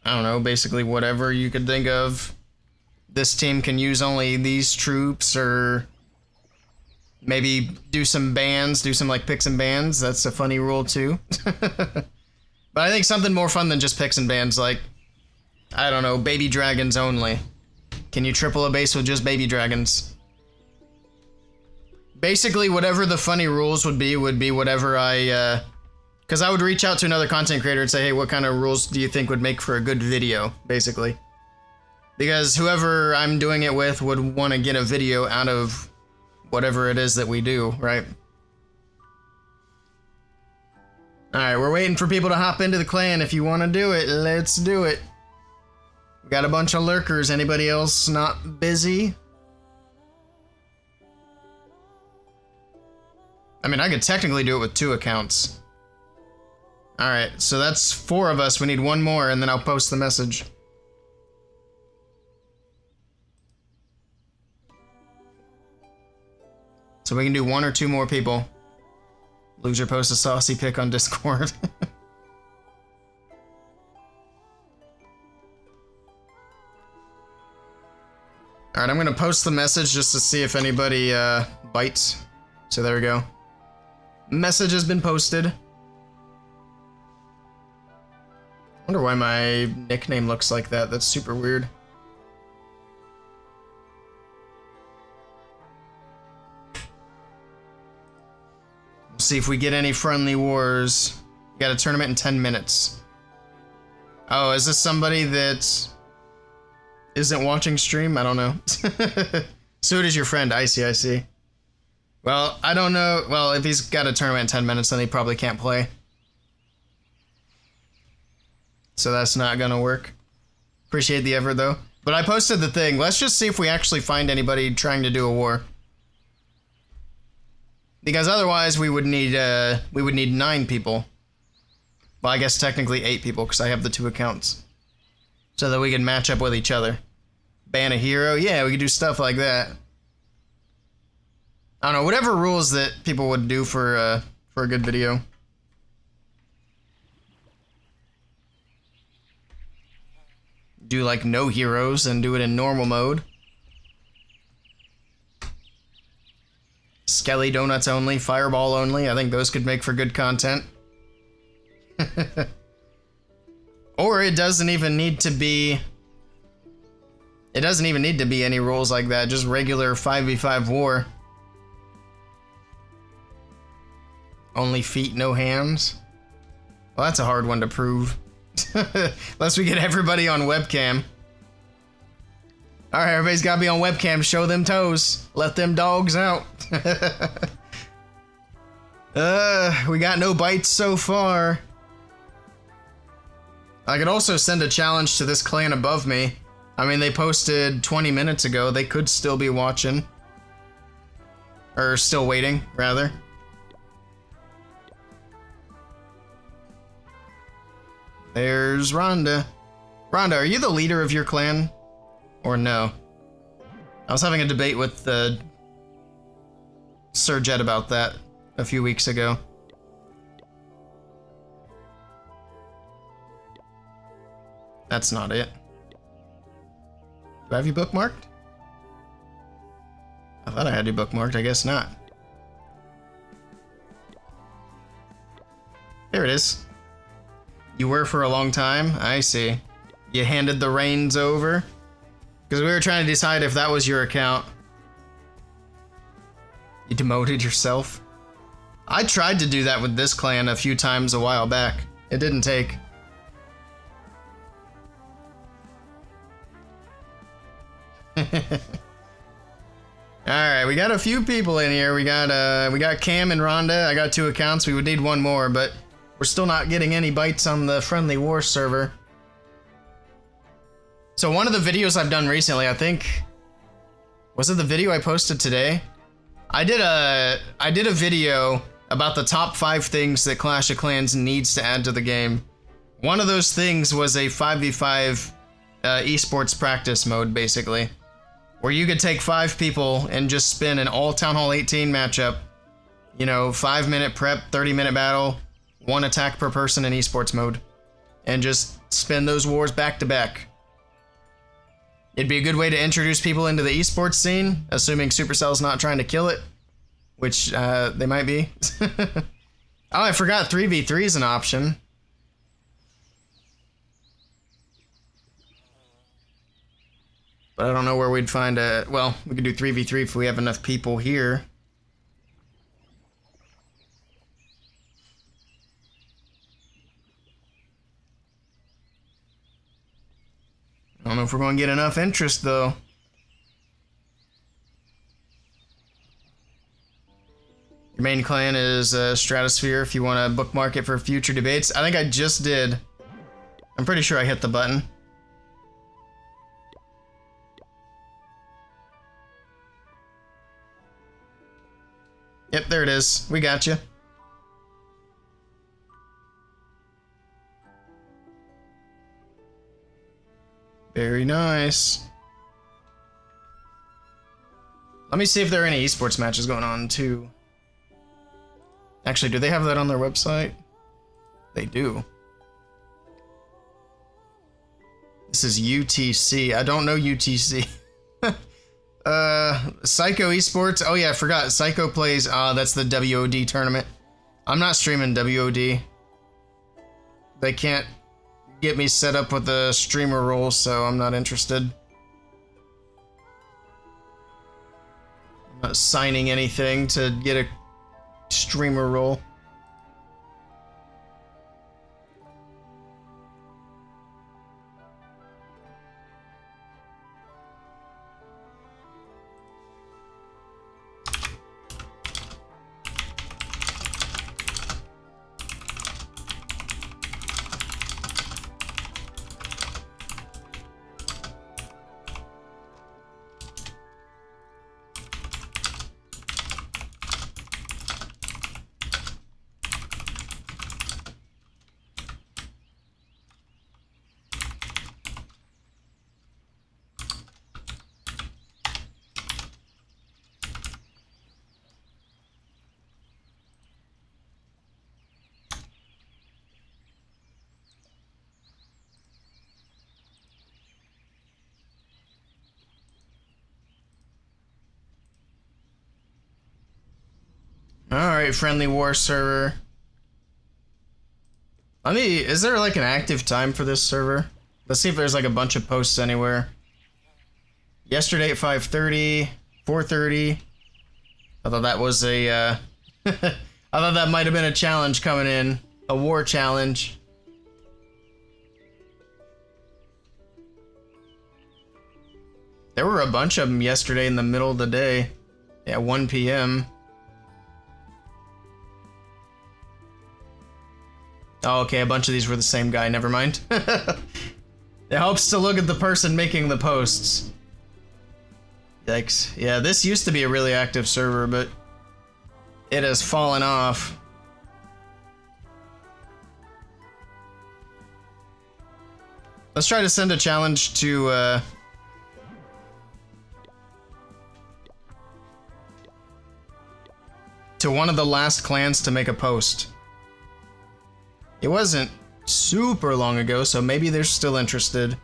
I don't know, basically whatever you could think of. This team can use only these troops, or maybe do some bans, do some like picks and bans. That's a funny rule too. But I think something more fun than just picks and bans, like, I don't know, baby dragons only. Can you triple a base with just baby dragons? Basically, whatever the funny rules would be whatever I, because I would reach out to another content creator and say, hey, what kind of rules do you think would make for a good video, basically? Because whoever I'm doing it with would want to get a video out of whatever it is that we do, right? Alright, we're waiting for people to hop into the clan. If you want to do it, let's do it. We got a bunch of lurkers. Anybody else not busy? I mean, I could technically do it with 2 accounts. Alright, so that's 4 of us. We need 1 more, and then I'll post the message. So we can do 1 or 2 more people. Loser post a saucy pic on Discord. Alright, I'm gonna post the message just to see if anybody bites. So there we go. Message has been posted. Wonder why my nickname looks like that. That's super weird. We'll see if we get any friendly wars. We got a tournament in 10 minutes. Oh, is this somebody that isn't watching stream? I don't know. So it is your friend. I see. Well, I don't know. Well, if he's got a tournament in 10 minutes, then he probably can't play. So that's not gonna work. Appreciate the effort though. But I posted the thing. Let's just see if we actually find anybody trying to do a war. Because otherwise we would need 9 people. Well, I guess technically 8 people because I have the 2 accounts. So that we can match up with each other. Ban a hero? Yeah, we could do stuff like that. I don't know, whatever rules that people would do for a good video. Do like no heroes and do it in normal mode. Skelly donuts only, fireball only. I think those could make for good content. Or it doesn't even need to be... It doesn't even need to be any rules like that. Just regular 5v5 war. Only feet, no hands. Well, that's a hard one to prove. Unless we get everybody on webcam. Alright, everybody's gotta be on webcam. Show them toes. Let them dogs out. We got no bites so far. I could also send a challenge to this clan above me. I mean, they posted 20 minutes ago. They could still be watching. Or still waiting, rather. There's Rhonda. Rhonda, are you the leader of your clan? Or no? I was having a debate with Sir Jet about that a few weeks ago. That's not it. Do I have you bookmarked? I thought I had you bookmarked, I guess not. There it is. You were for a long time? I see. You handed the reins over? Because we were trying to decide if that was your account. You demoted yourself? I tried to do that with this clan a few times a while back. It didn't take. Alright, we got a few people in here. We got Cam and Rhonda. I got 2 accounts. We would need 1 more, but we're still not getting any bites on the Friendly War server. So one of the videos I've done recently, I think, was it the video I posted today? I did a video about the top 5 things that Clash of Clans needs to add to the game. One of those things was a 5v5 esports practice mode, basically, where you could take 5 people and just spin an all Town Hall 18 matchup. You know, 5-minute prep, 30-minute battle, 1 attack per person in esports mode, and just spin those wars back to back. It'd be a good way to introduce people into the esports scene, assuming Supercell's not trying to kill it, which they might be. Oh, I forgot 3v3 is an option. But I don't know where we'd find a... Well, we could do 3v3 if we have enough people here. I don't know if we're going to get enough interest, though. Your main clan is Stratosphere if you want to bookmark it for future debates. I think I just did. I'm pretty sure I hit the button. Yep, there it is. We got you. Very nice. Let me see if there are any esports matches going on, too. Actually, do they have that on their website? They do. This is UTC. I don't know UTC. Psycho Esports. Oh yeah, I forgot. Psycho plays, that's the WOD tournament. I'm not streaming WOD. They can't get me set up with a streamer role, so I'm not interested. I'm not signing anything to get a streamer role. Alright, Friendly War server. Is there like an active time for this server? Let's see if there's like a bunch of posts anywhere. Yesterday at 5:30, 4:30. I thought that was a, I thought that might have been a challenge coming in. A war challenge. There were a bunch of them yesterday in the middle of the day. Yeah, 1 p.m. Oh, okay, a bunch of these were the same guy, never mind. It helps to look at the person making the posts. Yikes. Yeah, this used to be a really active server, but it has fallen off. Let's try to send a challenge to one of the last clans to make a post. It wasn't super long ago, so maybe they're still interested.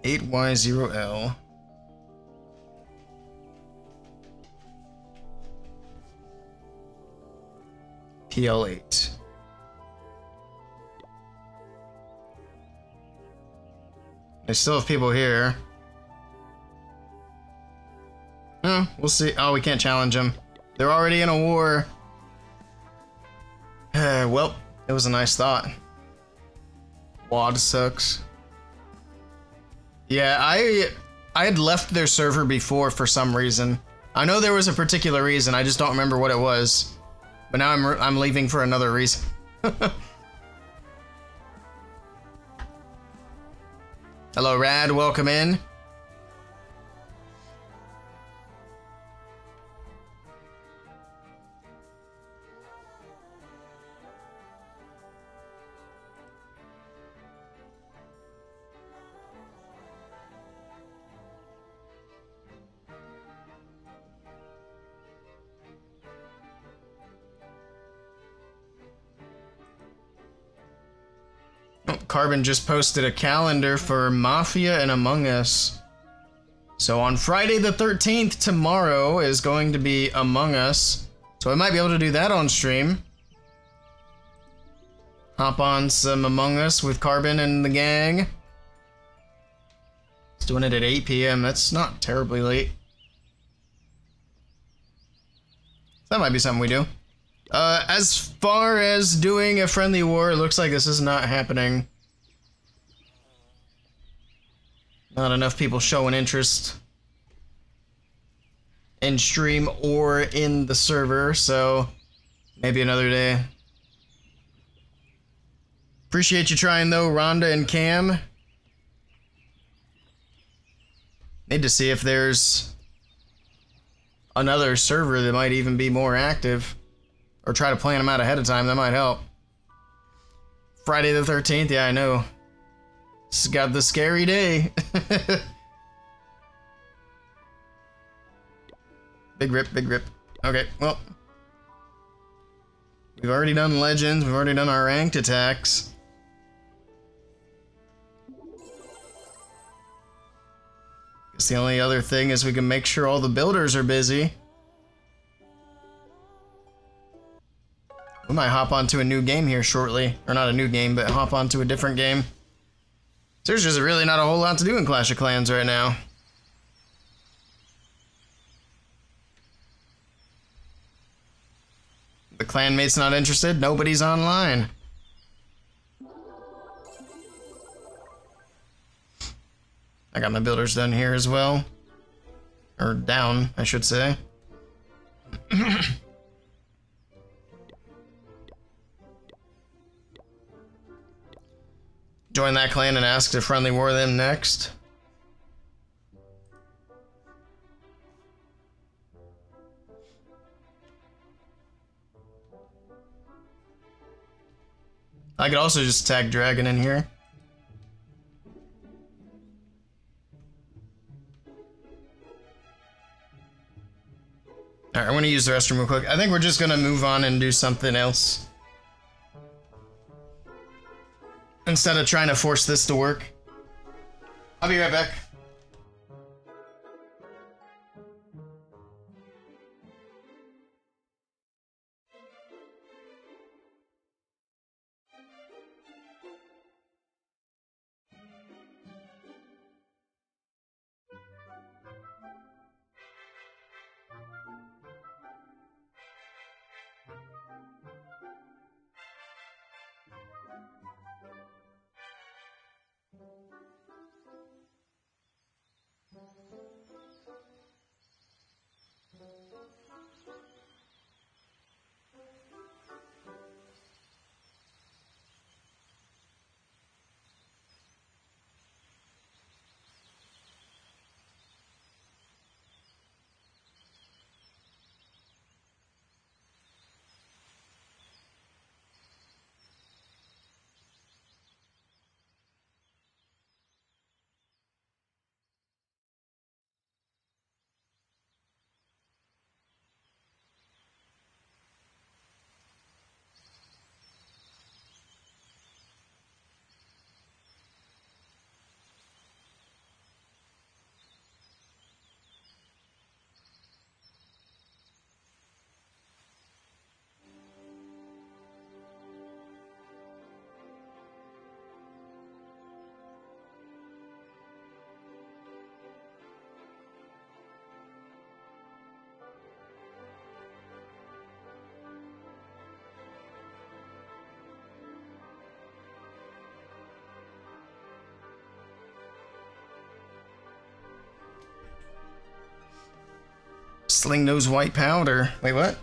8Y0L. PL8. I still have people here. Oh, we'll see. Oh, we can't challenge them. They're already in a war. Well, it was a nice thought. WAD sucks. Yeah, I had left their server before for some reason. I know there was a particular reason, I just don't remember what it was. But now I'm leaving for another reason. Hello, Rad, welcome in. Carbon just posted a calendar for Mafia and Among Us. So on Friday the 13th, tomorrow, is going to be Among Us. So I might be able to do that on stream. Hop on some Among Us with Carbon and the gang. It's doing it at 8 p.m. That's not terribly late. That might be something we do. As far as doing a friendly war, it looks like this is not happening. Not enough people showing interest in stream or in the server, so maybe another day. Appreciate you trying though, Rhonda and Cam. Need to see if there's another server that might even be more active. Or try to plan them out ahead of time, that might help. Friday the 13th, yeah, I know. It's got the scary day. Big rip, big rip. Okay, well. We've already done legends, we've already done our ranked attacks. Guess the only other thing is we can make sure all the builders are busy. We might hop onto a new game here shortly. Or not a new game, but hop onto a different game. There's just really not a whole lot to do in Clash of Clans right now. The clanmate's not interested, nobody's online. I got my builders done here as well. Or down, I should say. Join that clan and ask to friendly war them next. I could also just tag Dragon in here. Alright, I'm gonna use the restroom real quick. I think we're just gonna move on and do something else. Instead of trying to force this to work. I'll be right back. Sling those white powder. Wait, what?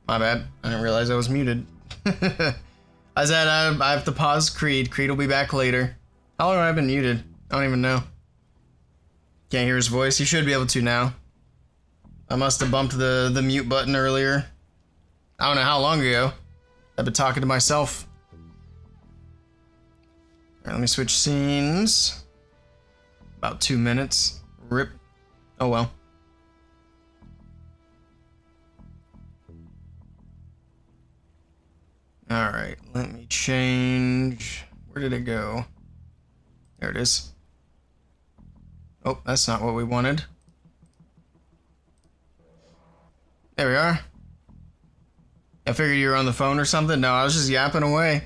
My bad. I didn't realize I was muted. I said I have to pause Creed. Creed will be back later. How long have I been muted? I don't even know. Can't hear his voice. You should be able to now. I must have bumped the mute button earlier. I don't know how long ago. I've been talking to myself. Let me switch scenes. About 2 minutes. Rip. Oh well. Alright, let me change. Where did it go? There it is. Oh, that's not what we wanted. There we are. I figured you were on the phone or something. No, I was just yapping away.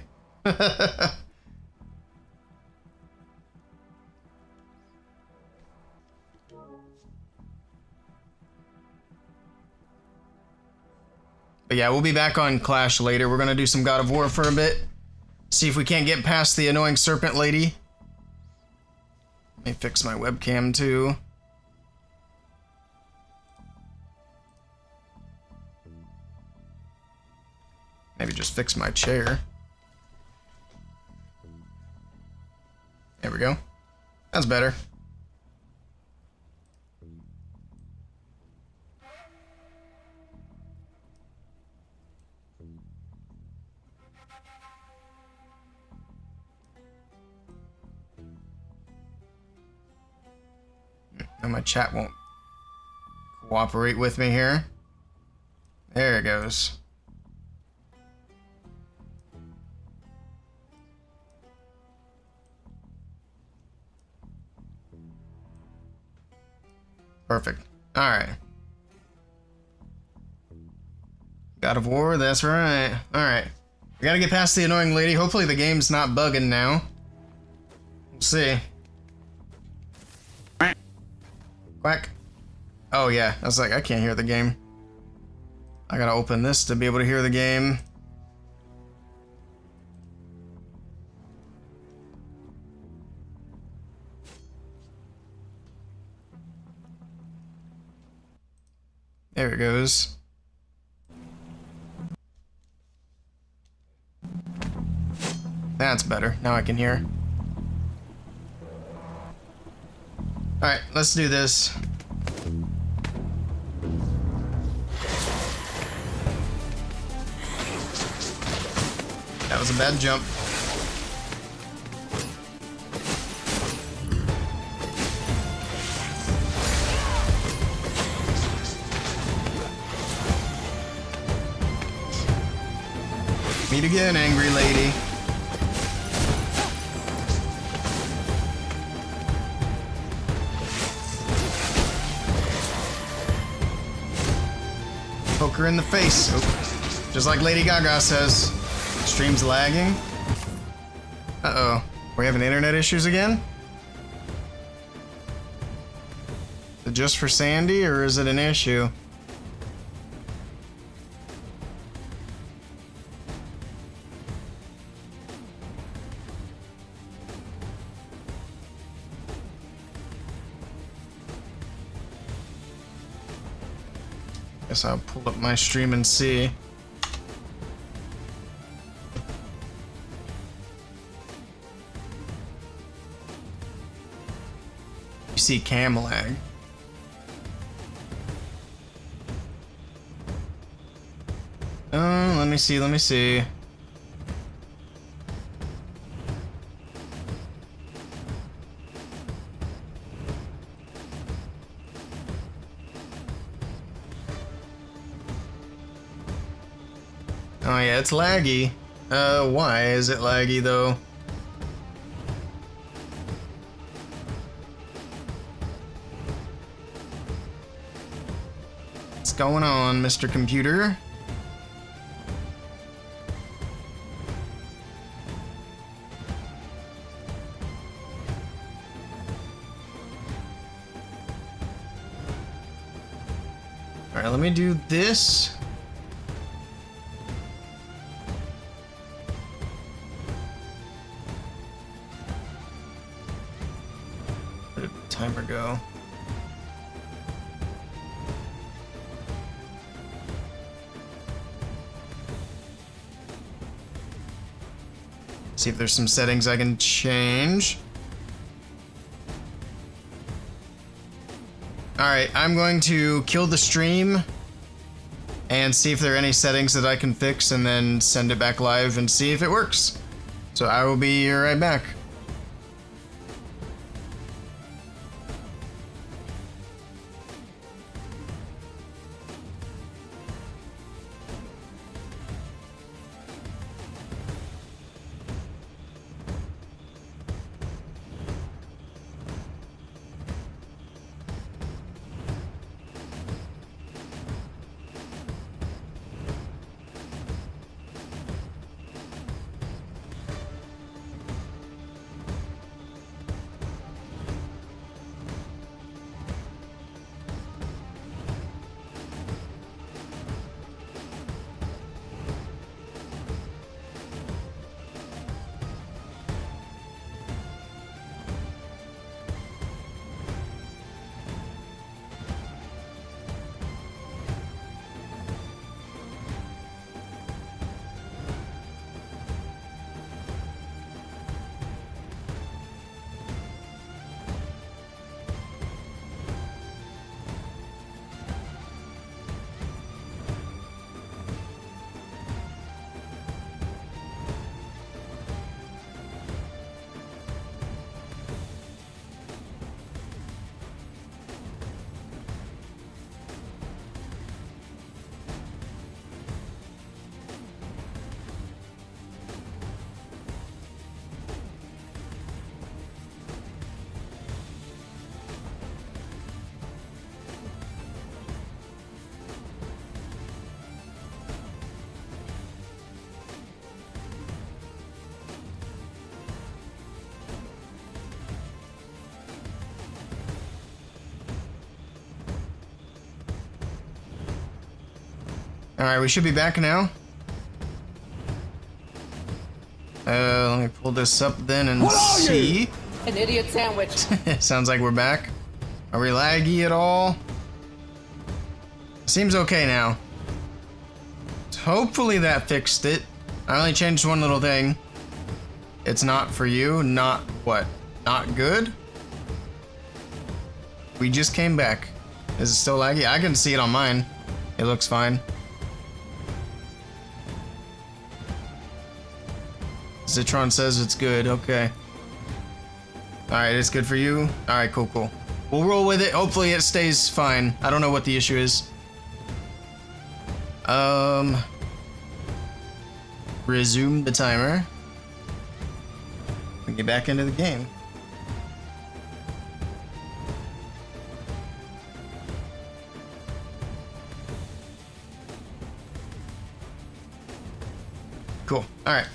But yeah, we'll be back on Clash later. We're gonna do some God of War for a bit. See if we can't get past the annoying serpent lady. Let me fix my webcam too. Maybe just fix my chair. There we go. That's better. And my chat won't cooperate with me here. There it goes. Perfect. Alright. God of War, that's right. Alright. We gotta get past the annoying lady. Hopefully the game's not bugging now. We'll see. Quack. Oh yeah, I was like, I can't hear the game. I gotta open this to be able to hear the game. There it goes. That's better. Now I can hear. Alright, let's do this. That was a bad jump. Meet again, angry lady. Poke her in the face. Oh. Just like Lady Gaga says. Stream's lagging. Uh-oh. We having internet issues again? Is it just for Sandy, or is it an issue? Guess I'll pull up my stream and see. You see cam lag. Oh, let me see. Oh yeah, it's laggy. Why is it laggy though? What's going on, Mr. Computer? Alright, let me do this. Where did the timer go? See if there's some settings I can change. Alright, I'm going to kill the stream and see if there are any settings that I can fix and then send it back live and see if it works. So I will be right back. Alright, we should be back now. Let me pull this up then and see. An idiot sandwich. Sounds like we're back. Are we laggy at all? Seems okay now. Hopefully that fixed it. I only changed one little thing. It's not for you. Not what? Not good? We just came back. Is it still laggy? I can see it on mine. It looks fine. Zitron says it's good. Okay. Alright, it's good for you? Alright, cool, cool. We'll roll with it. Hopefully it stays fine. I don't know what the issue is. Resume the timer. We get back into the game. Cool. Alright.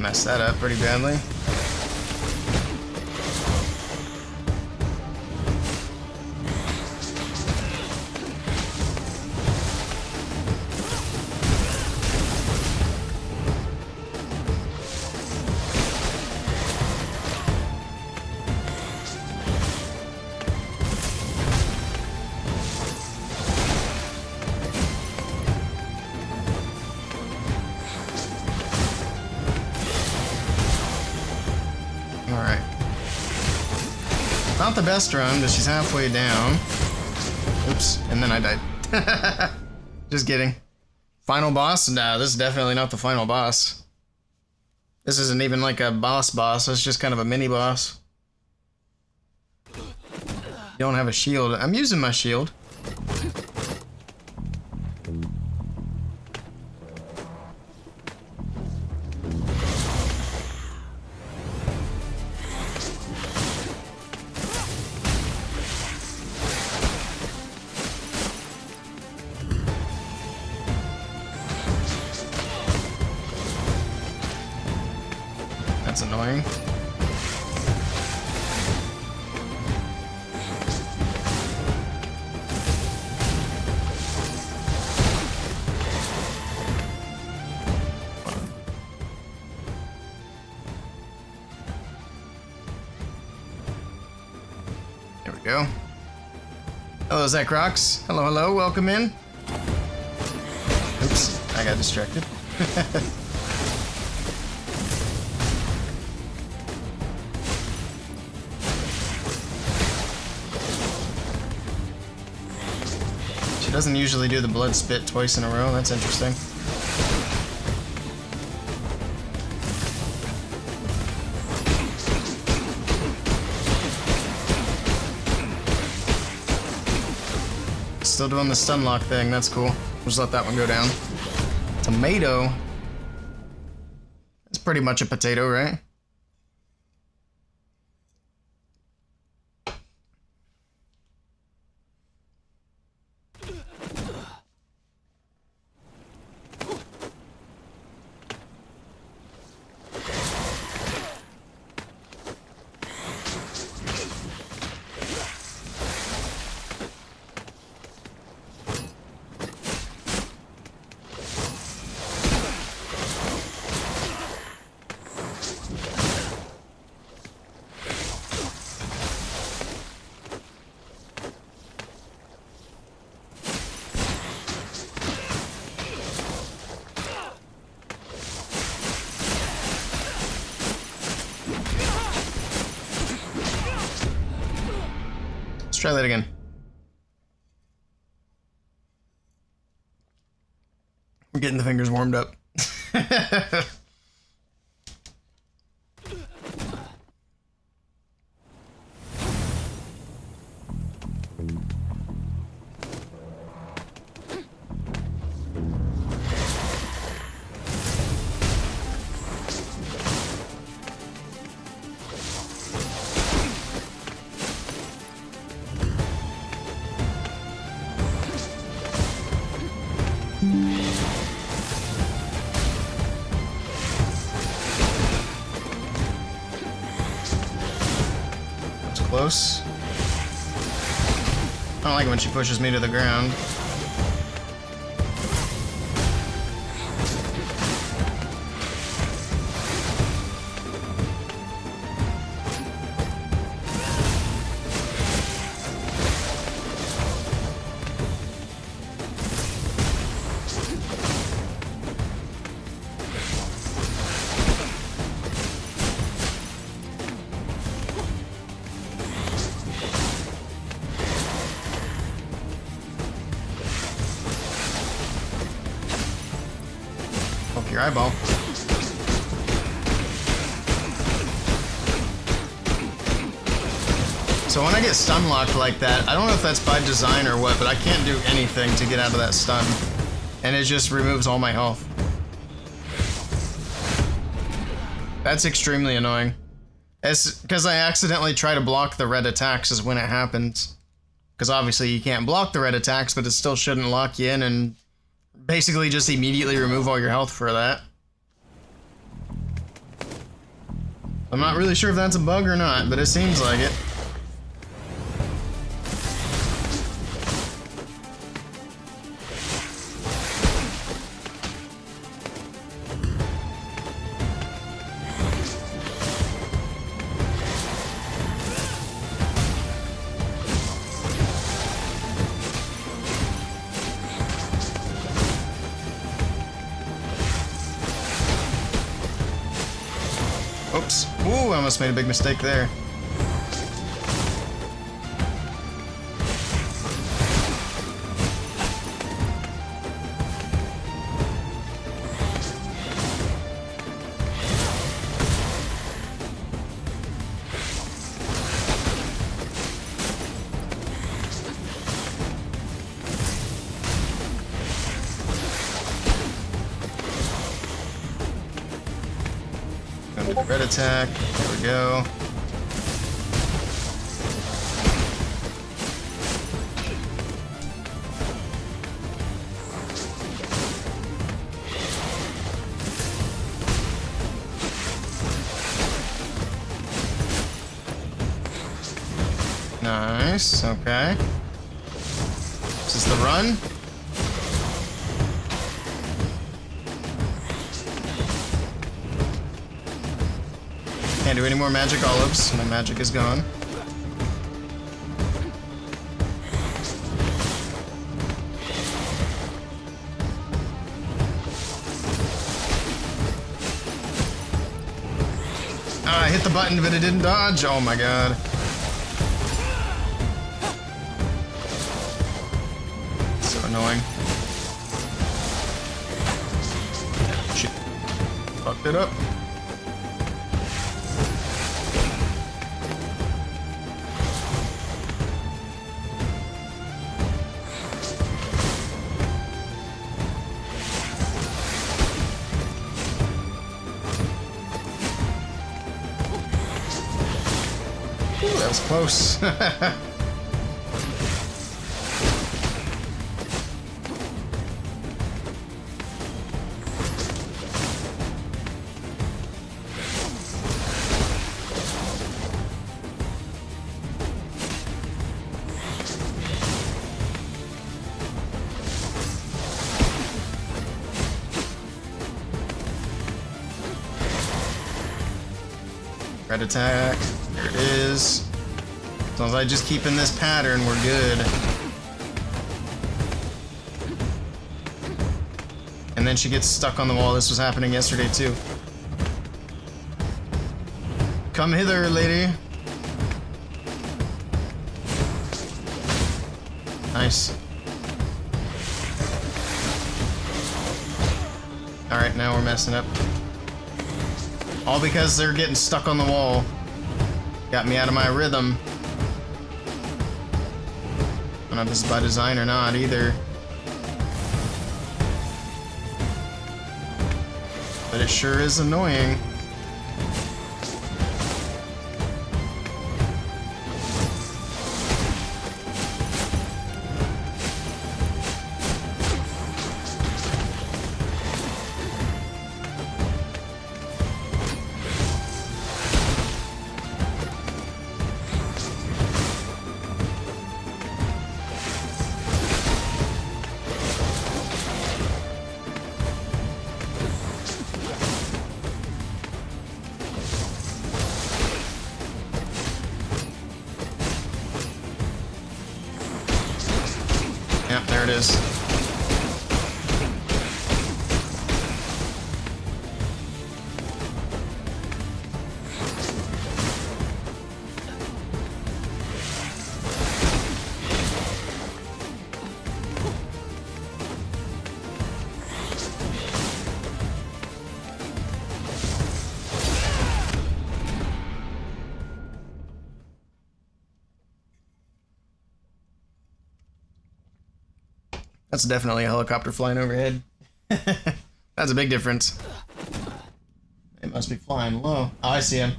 Messed that up pretty badly. Alright. Not the best run, but she's halfway down. Oops, and then I died. Just kidding. Final boss? Nah, this is definitely not the final boss. This isn't even like a boss, it's just kind of a mini boss. You don't have a shield. I'm using my shield. That's annoying. There we go. Hello, Zach Rocks. Hello, hello, welcome in. Oops, I got distracted. Doesn't usually do the blood spit twice in a row. That's interesting. Still doing the stun lock thing. That's cool. Just let that one go down. Tomato. It's pretty much a potato, right? Try that again. We're getting the fingers warmed up. close. I don't like it when she pushes me to the ground. Your eyeball. So when I get stun locked like that, I don't know if that's by design or what, but I can't do anything to get out of that stun. And it just removes all my health. That's extremely annoying. Because I accidentally try to block the red attacks is when it happens. Because obviously you can't block the red attacks, but it still shouldn't lock you in and basically just immediately remove all your health for that. I'm not really sure if that's a bug or not, but it seems like it. Oops. Ooh, I almost made a big mistake there. Red attack. There we go. Nice. Okay. This is the run. Can't do any more magic olives. My magic is gone. Ah, I hit the button, but it didn't dodge. Oh my god. So annoying. Shit. Fucked it up. Ooh, that was close. Red attack. There it is. As long as I just keep in this pattern, we're good. And then she gets stuck on the wall. This was happening yesterday too. Come hither, lady. Nice. Alright, now we're messing up. All because they're getting stuck on the wall. Got me out of my rhythm. I don't know if this is by design or not either. But it sure is annoying. There it is. That's definitely a helicopter flying overhead. That's a big difference. It must be flying low. Oh, I see him.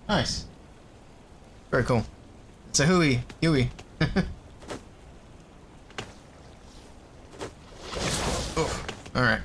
Nice. Very cool. It's a Huey. Oh, alright.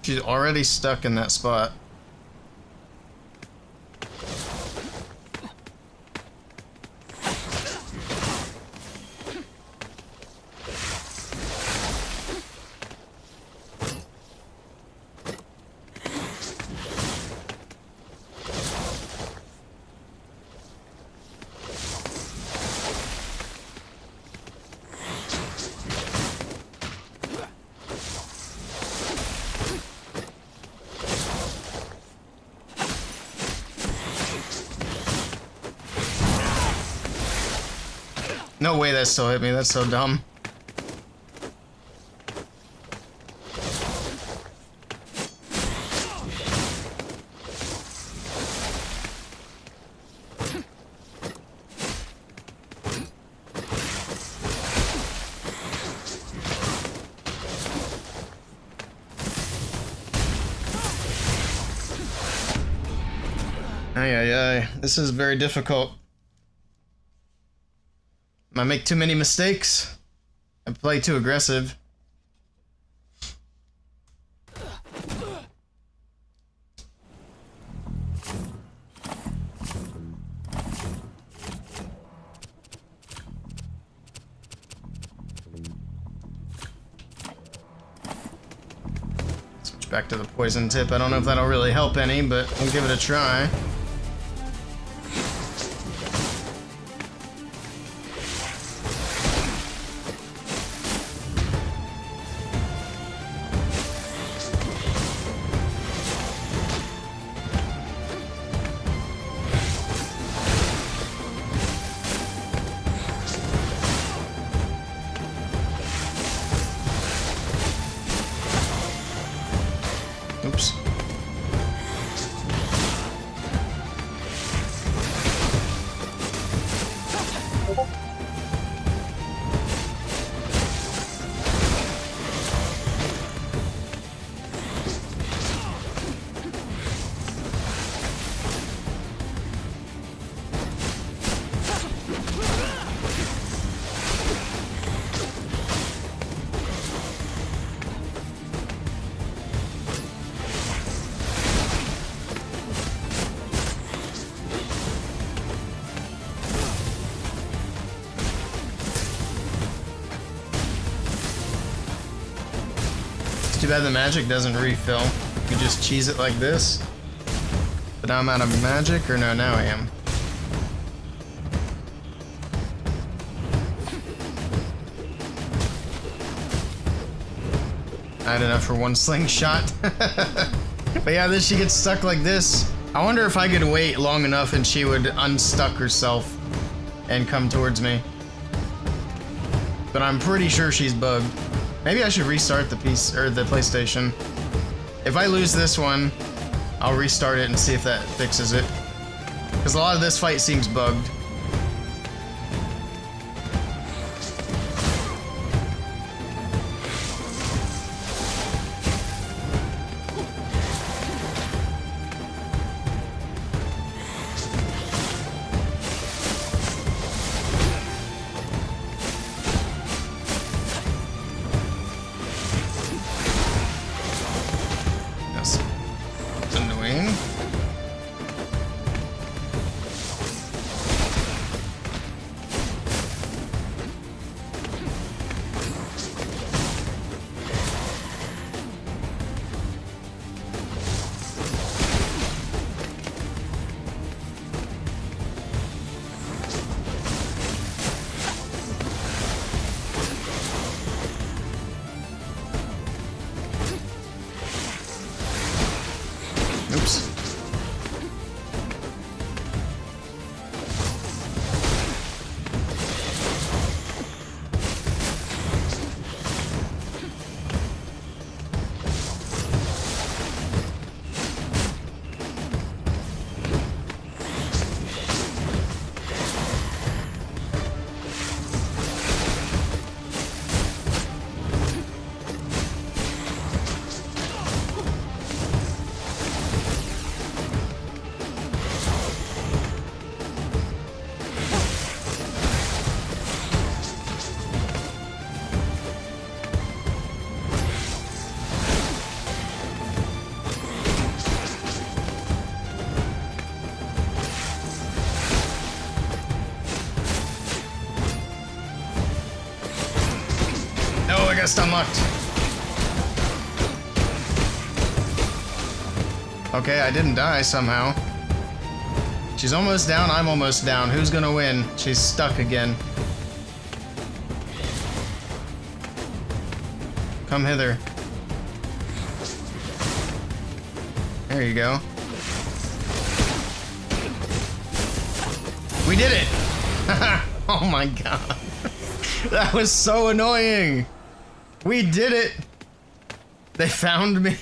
She's already stuck in that spot. No way that still hit me, that's so dumb. Ay, this is very difficult. I make too many mistakes. I play too aggressive. Switch back to the poison tip. I don't know if that'll really help any, but we'll give it a try. Oops. Too bad the magic doesn't refill. You just cheese it like this. But now I'm out of magic, or no, now I am. I had enough for one slingshot. But yeah, then she gets stuck like this. I wonder if I could wait long enough and she would unstuck herself and come towards me. But I'm pretty sure she's bugged. Maybe I should restart the PlayStation. If I lose this one, I'll restart it and see if that fixes it. Because a lot of this fight seems bugged. Guest unlocked. Okay, I didn't die somehow. She's almost down, I'm almost down. Who's gonna win? She's stuck again. Come hither. There you go. We did it! Oh my god. That was so annoying. We did it. They found me.